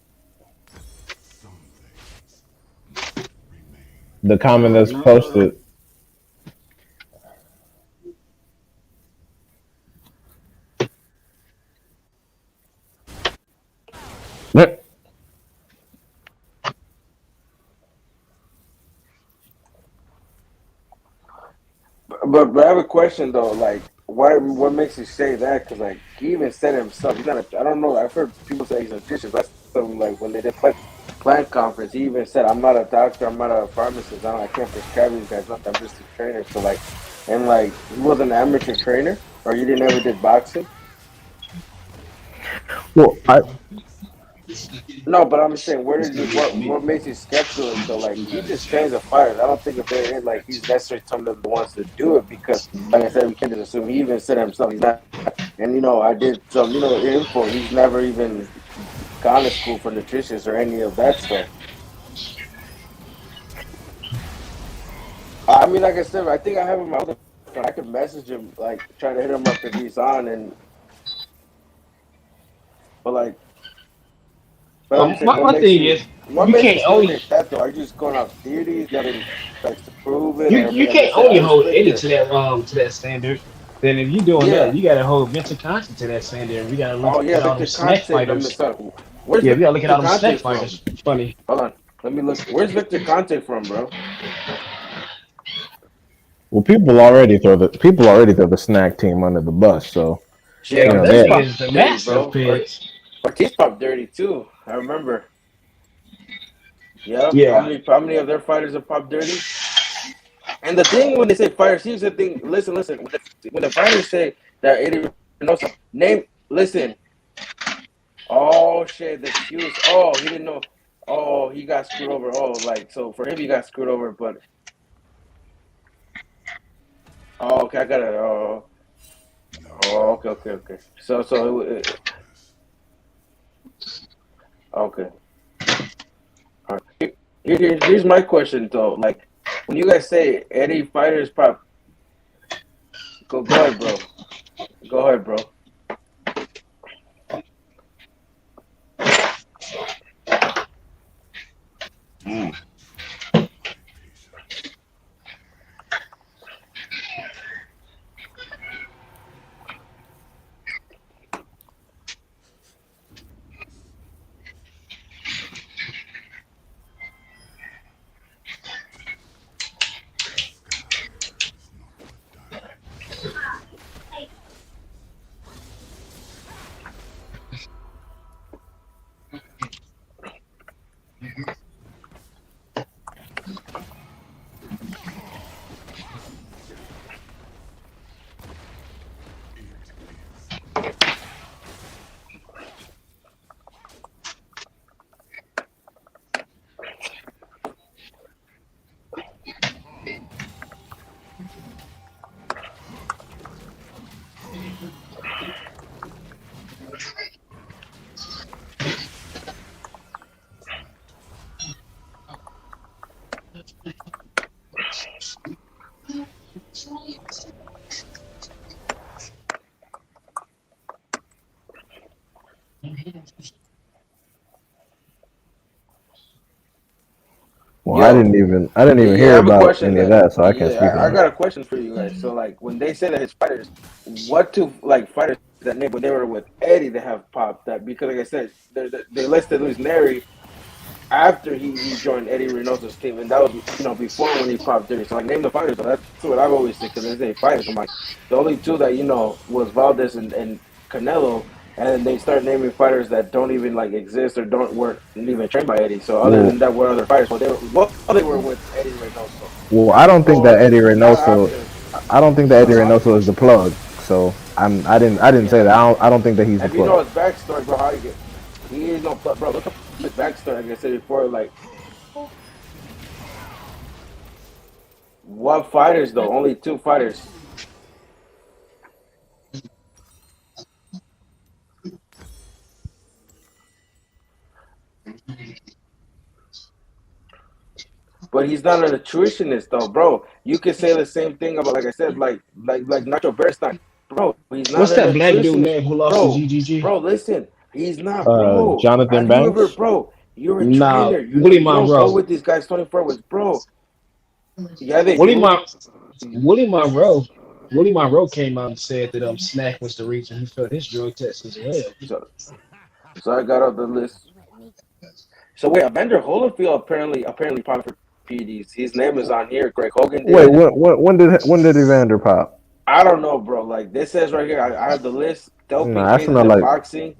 The comment that's No. posted. But I have a question though. Like, what makes you say that? Because like he even said it himself. He's not. I don't know. I've heard people say he's a physician. But like when they did plant conference, he even said, "I'm not a doctor. I'm not a pharmacist. I can't prescribe these guys nothing. I'm just a trainer." So like, and like he was an amateur trainer, or you didn't ever did boxing. Well, No, but I'm just saying, where did you what makes you skeptical? So like he just trains the fighters. I don't think if they're in like he's necessarily someone that wants to do it because like I said, we can't just assume he even said it himself he's not. And I did some info. He's never even gone to school for nutritionists or any of that stuff. I mean, like I said, I think I have him on my other phone. I could message him, like try to hit him up if he's on, but like, but I'm saying, My thing is, what you makes you can't say only like that though? Are you just going off theories, nothing like to prove it, you or you like I can't said, only I hold respect Eddie it. to that standard. Then if you're doing that, Yeah. you gotta hold Victor Conte to that standard. We gotta look Oh yeah, at all Victor them snack Conte from the fighters. Sun. Where's Yeah, we gotta look at Victor all them snack Conte from? fighters. Funny. Hold on. Let me look. Where's Victor Conte from, bro? Well, people already throw the snack team under the bus. So Shit, Yeah, you know this Ortiz that. nigga popped is the dirty, master of bro. pigs. Ortiz popped dirty too. I remember. Yep. How Yeah. many? How many of their fighters have popped dirty? And the thing when they say fighters, here's the thing. Listen, listen. When the fighters say that Eddie Reynoso, name. Listen. Oh shit, the excuse. Oh, he didn't know. Oh, he got screwed over. Oh, like so for him, he got screwed over. But oh, okay, I got it. Oh, oh, okay, okay, okay. Okay. All right. Here's my question though. Like when you guys say Eddie fighters pop, go ahead, bro. Go ahead, bro. Well, I Yo, didn't even yeah, I hear have a about question any of then. that, so I can't speak Yeah, I on it. got a question for you guys. So, like, when they say that his fighters, what two like fighters that name when they were with Eddie they have popped that because, like I said, they listed Luis Neri after he joined Eddie Reynoso's team, and that was before when he popped dirty. So, like, name the fighters. So that's what I've always said because they say fighters. I'm like, the only two that was Valdez and Canelo, and then they start naming fighters that don't even like exist or weren't even trained by Eddie. So other Well, than that, what other fighters? Well, they were with Eddie Reynoso well, before, not after. I don't think that Eddie Uh huh. Reynoso is the plug. So I didn't say that. Yeah. I don't think that he's the If you plug. know his backstory, bro, how he is no bro. Look up his backstory. Like I said before, like what fighters though? Only two fighters. But he's not a nutritionist though, bro. You could say the same thing about, like I said, like Nacho Beristain. Bro, he's not What's a that black dude nutritionist. name who lost to Bro, GGG? bro, listen. He's not, bro. Jonathan Have you ever, Banks. bro? You're a Nah, trainer. Willie You don't go Monroe. with these guys 24 hours, bro. Yeah, they Willie do. Mon Willie Monroe. Willie Monroe came out and said that Snack was the reason he failed his drug test as well. So, so I got off the list. So wait, Evander Holyfield apparently popped for PEDs. His name is on here. Greg Hogan Wait, did. when did Evander pop? I don't know, bro. Like this says right here, I have the list. Doping Nah, cases in boxing.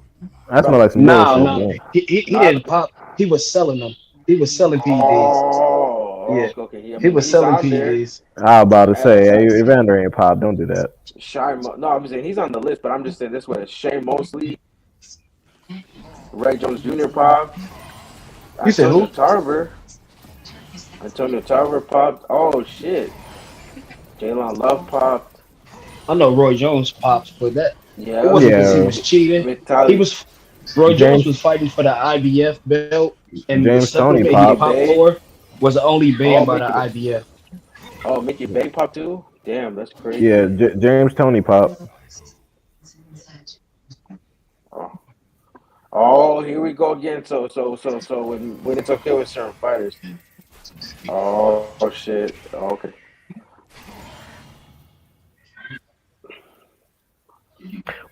that smell Bro. like some No, bullshit, no, man. he Not. didn't pop. He was selling them. He was selling PEDs. Oh, Yeah, okay, okay. Yeah, I he mean was he's selling on there. PEDs. I was about to say, Uh, hey, Evander ain't pop. Don't do that. No, I'm saying he's on the list, but I'm just saying this way: Shane Mosley, Ray Jones Jr. popped, You said Antonio who? Tarver, Antonio Tarver popped. Oh shit, Jalen Love popped. I know Roy Jones popped, but that it Yep, wasn't because he Yeah, was cheating. He Vitali, was Roy Jones James was fighting for the IBF belt, and the James Tony supplement he Mickey pop. popped Bay. for was only Oh, banned by the Mickey Bay. IBF. Oh, Mickey Bay popped too. Damn, that's Yeah, crazy. James Tony pop. Oh. Oh, here we go again. So when it's okay with certain fighters. Oh shit. Okay.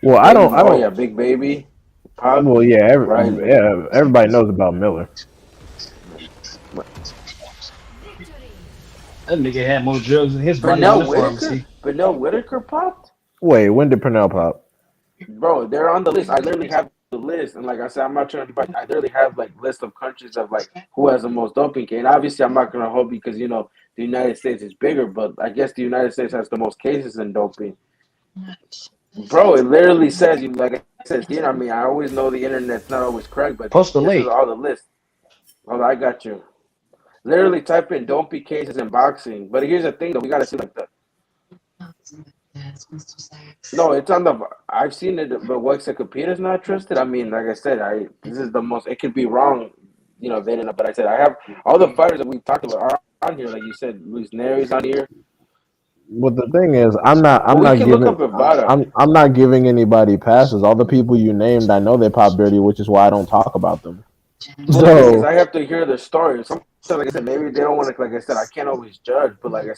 Well, I Baby, don't. I oh don't. yeah, Big Baby, Pop, Well, yeah. right? Everybody knows about Miller. That nigga had more drugs in his body than Pernell the Whitaker, pharmacy. Pernell Whitaker popped. Wait, when did Pernell pop? Bro, they're on the list. I literally have the list, and like I said, I'm not trying to be. I literally have like list of countries of like who has the most doping case. And obviously, I'm not gonna hold because the United States is bigger, but I guess the United States has the most cases in doping. Bro, it literally says you like I said, I mean, I always know the internet's not always correct, but Post the this is link. all the list. Oh, I got you. Literally type in doping cases in boxing. But here's the thing though, we gotta see like the no, it's on the. I've seen it, but Wikipedia not trusted. I mean, like I said, this is the most. It could be wrong, they didn't. But I said I have all the fighters that we talked about are on here. Like you said, Luis Neri's on here. Well, the thing is, I'm not. But I'm we not can look giving. up Ivana. I'm not giving anybody passes. All the people you named, I know they pop dirty, which is why I don't talk about them. Well, the thing is, So I have to hear the story. Sometimes, like I said, maybe they don't want to. Like I said, I can't always judge. But like I